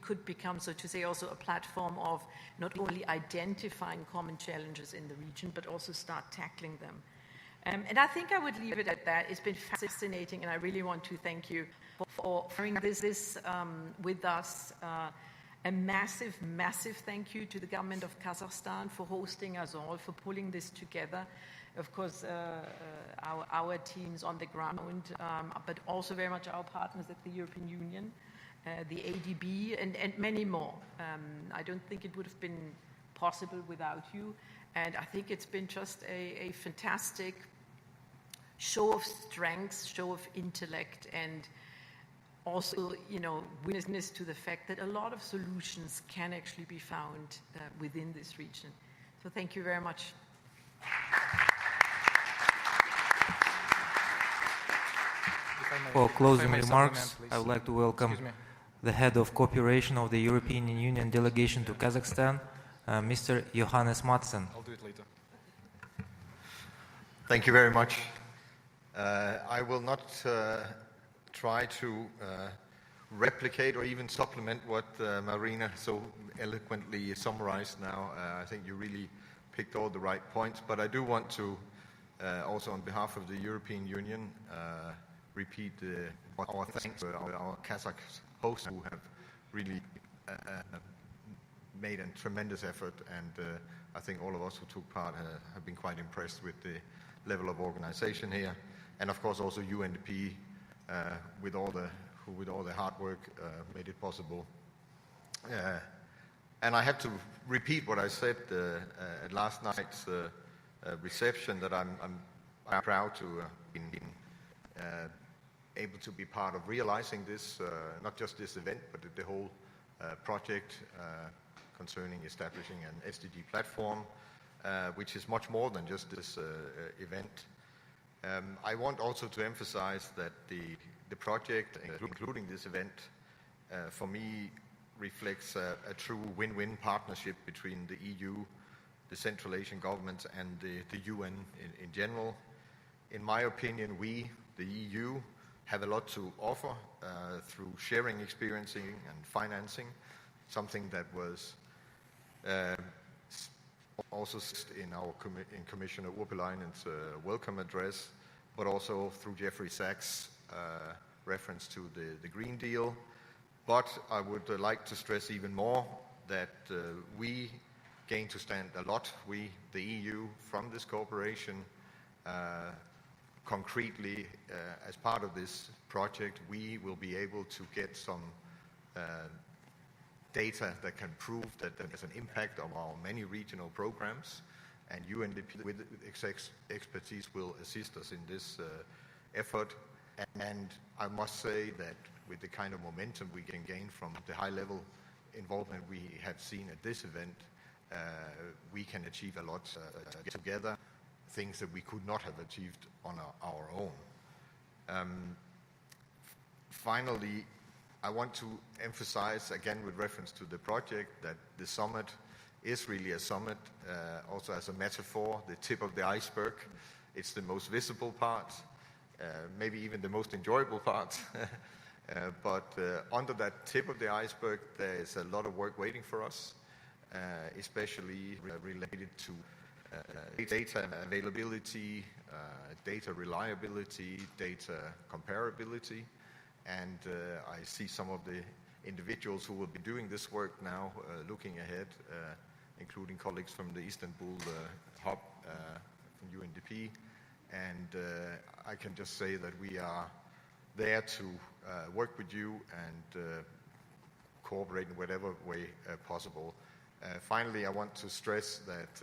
Speaker 16: could become, so to say, also a platform of not only identifying common challenges in the region, but also start tackling them. And I think I would leave it at that. It's been fascinating, and I really want to thank you for sharing this with us. A massive, massive thank you to the government of Kazakhstan for hosting us all, for pulling this together. Of course, our teams on the ground, but also very much our partners at the European Union, the ADB, and many more. I don't think it would have been possible without you. And I think it's been just a fantastic show of strength, show of intellect, and also, witness to the fact that a lot of solutions can actually be found within this region. So thank you very much.
Speaker 14: For closing remarks, I would like to welcome the head of cooperation of the European Union delegation to Kazakhstan, Mr. Johannes Madsen.
Speaker 17: I'll do it later. Thank you very much. I will not try to replicate or even supplement what Marina so eloquently summarized now. I think you really picked all the right points, but I do want to also on behalf of the European Union repeat our thanks to our Kazakh hosts who have really made a tremendous effort, and I think all of us who took part have been quite impressed with the level of organization here, and of course also UNDP with all the hard work made it possible. And I have to repeat what I said at last night's reception, that I'm proud to have been able to be part of realizing this, not just this event, but the whole project concerning establishing an SDG platform, which is much more than just this event. I want also to emphasize that the project, including this event, for me reflects a true win-win partnership between the EU, the Central Asian governments, and the UN in general. In my opinion, we, the EU, have a lot to offer through sharing, experiencing, and financing, something that was also in Commissioner Urpilainen's welcome address, but also through Jeffrey Sachs' reference to the Green Deal. But I would like to stress even more that we gain to stand a lot, we, the EU, from this cooperation. Concretely, as part of this project, we will be able to get some data that can prove that there's an impact of our many regional programs, and UNDP with expertise will assist us in this effort. And I must say that with the kind of momentum we can gain from the high-level involvement we have seen at this event, we can achieve a lot together, things that we could not have achieved on our own. Finally, I want to emphasize, again with reference to the project, that the summit is really a summit, also as a metaphor, the tip of the iceberg. It's the most visible part, maybe even the most enjoyable part. But under that tip of the iceberg, there is a lot of work waiting for us, especially related to data availability, data reliability, data comparability. And I see some of the individuals who will be doing this work now looking ahead, including colleagues from the Istanbul hub from UNDP, and I can just say that we are there to work with you and cooperate in whatever way possible. Finally, I want to stress that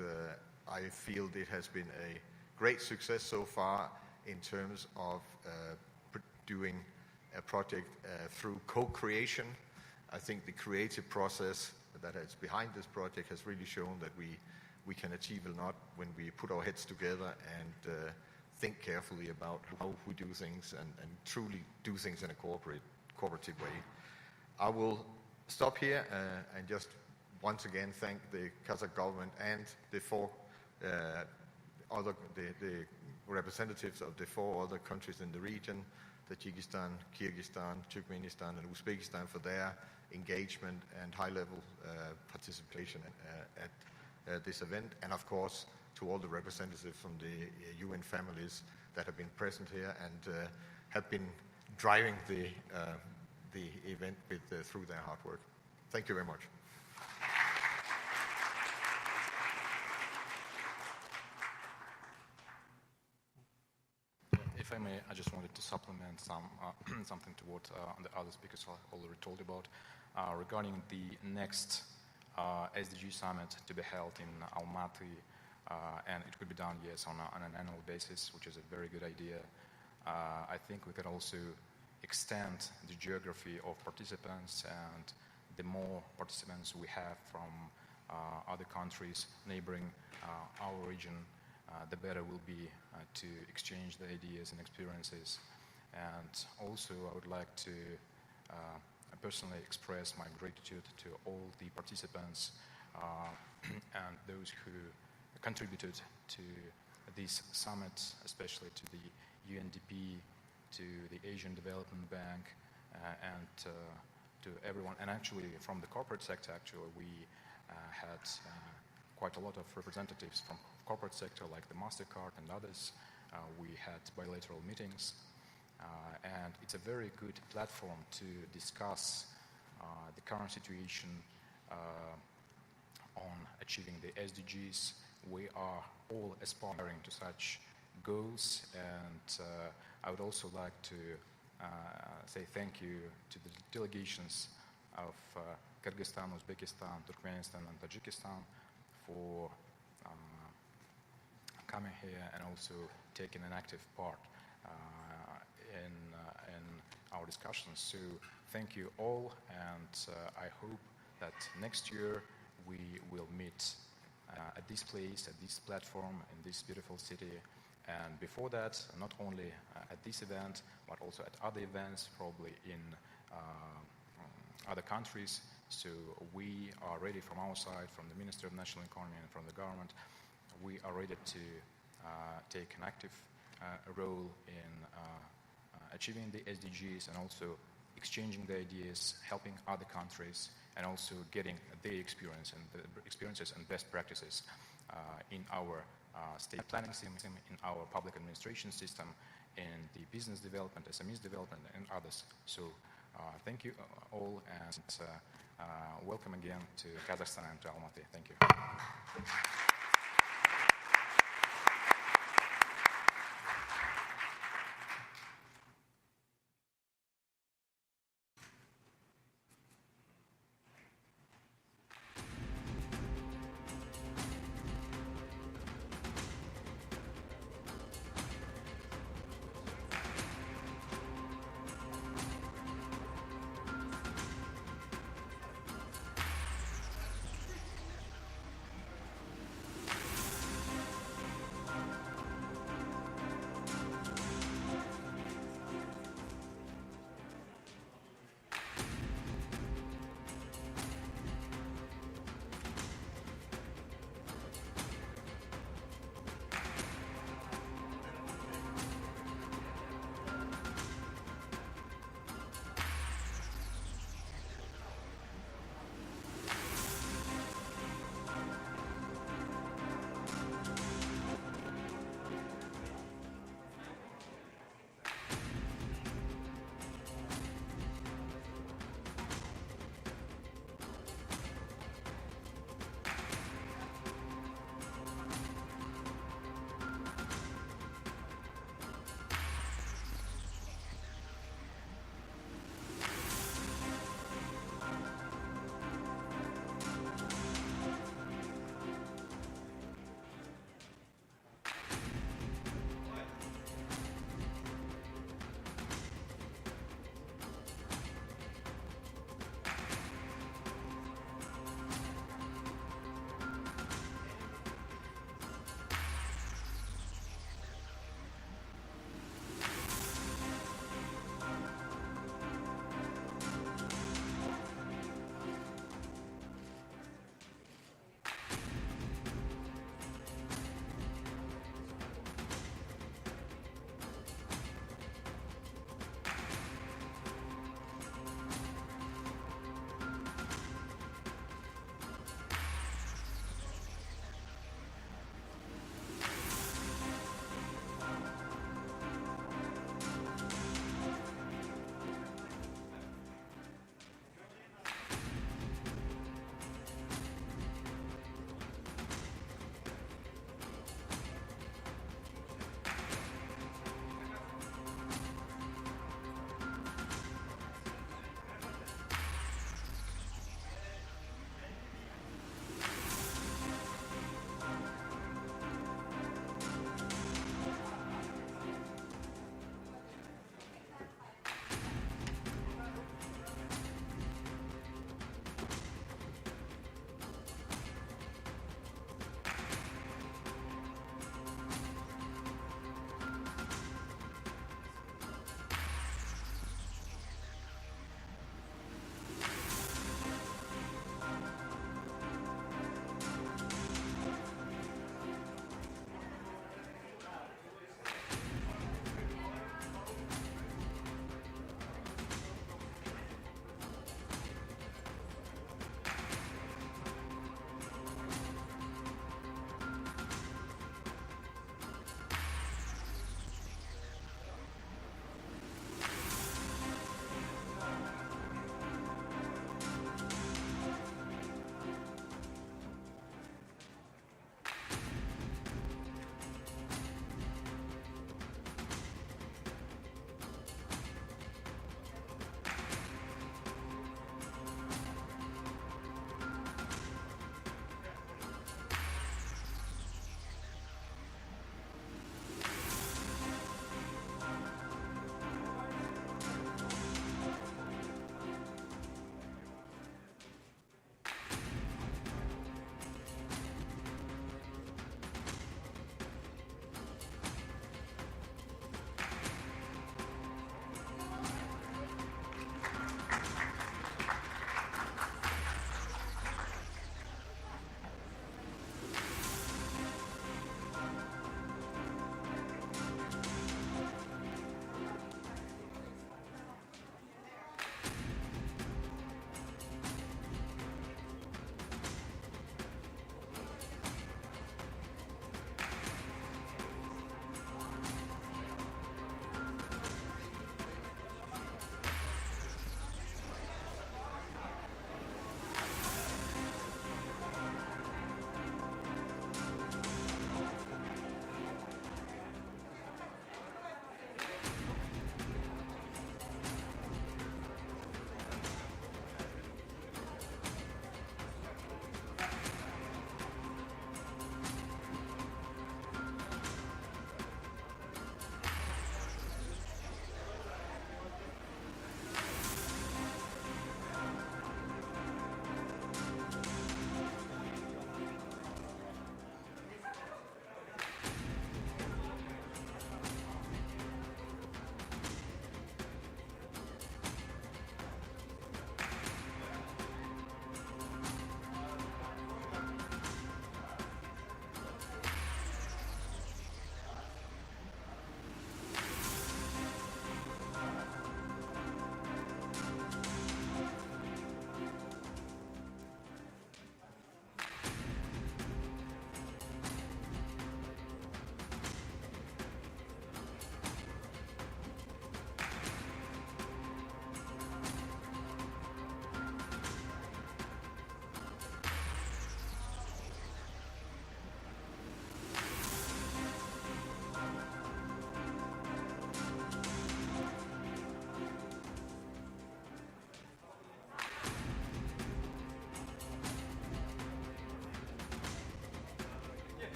Speaker 17: I feel it has been a great success so far in terms of doing a project through co-creation. I think the creative process that is behind this project has really shown that we can achieve a lot when we put our heads together and think carefully about how we do things and truly do things in a cooperative way. I will stop here and just once again thank the Kazakh government and the representatives of the 4 other countries in the region, Tajikistan, Kyrgyzstan, Turkmenistan, and Uzbekistan, for their engagement and high-level participation at this event, and of course to all the representatives from the UN families that have been present here and have been driving the event through their hard work. Thank you very much.
Speaker 8: If I may, I just wanted to supplement something to what the other speakers already told about regarding the next SDG Summit to be held in Almaty, and it could be done, yes, on an annual basis, which is a very good idea. I think we could also extend the geography of participants, and the more participants we have from other countries neighboring our region, the better will be to exchange the ideas and experiences. And also I would like to personally express my gratitude to all the participants and those who contributed to these summits, especially to the UNDP, to the Asian Development Bank, and to everyone. And actually from the corporate sector, we had quite a lot of representatives from corporate sector like the MasterCard and others. We had bilateral meetings, and it's a very good platform to discuss the current situation on achieving the SDGs. We are all aspiring to such goals, and I would also like to say thank you to the delegations of Kyrgyzstan, Uzbekistan, Turkmenistan, and Tajikistan for coming here and also taking an active part in our discussions. So thank you all, and I hope that next year we will meet at this place, at this platform, in this beautiful city. And before that, not only at this event, but also at other events, probably in other countries. So we are ready from our side, from the Ministry of National Economy and from the government. We are ready to take an active role in achieving the SDGs and also exchanging the ideas, helping other countries, and also getting their experiences and best practices in our state planning system, in our public administration system, in the business development, SMEs development, and others. So thank you all, and welcome again to Kazakhstan and to Almaty. Thank you.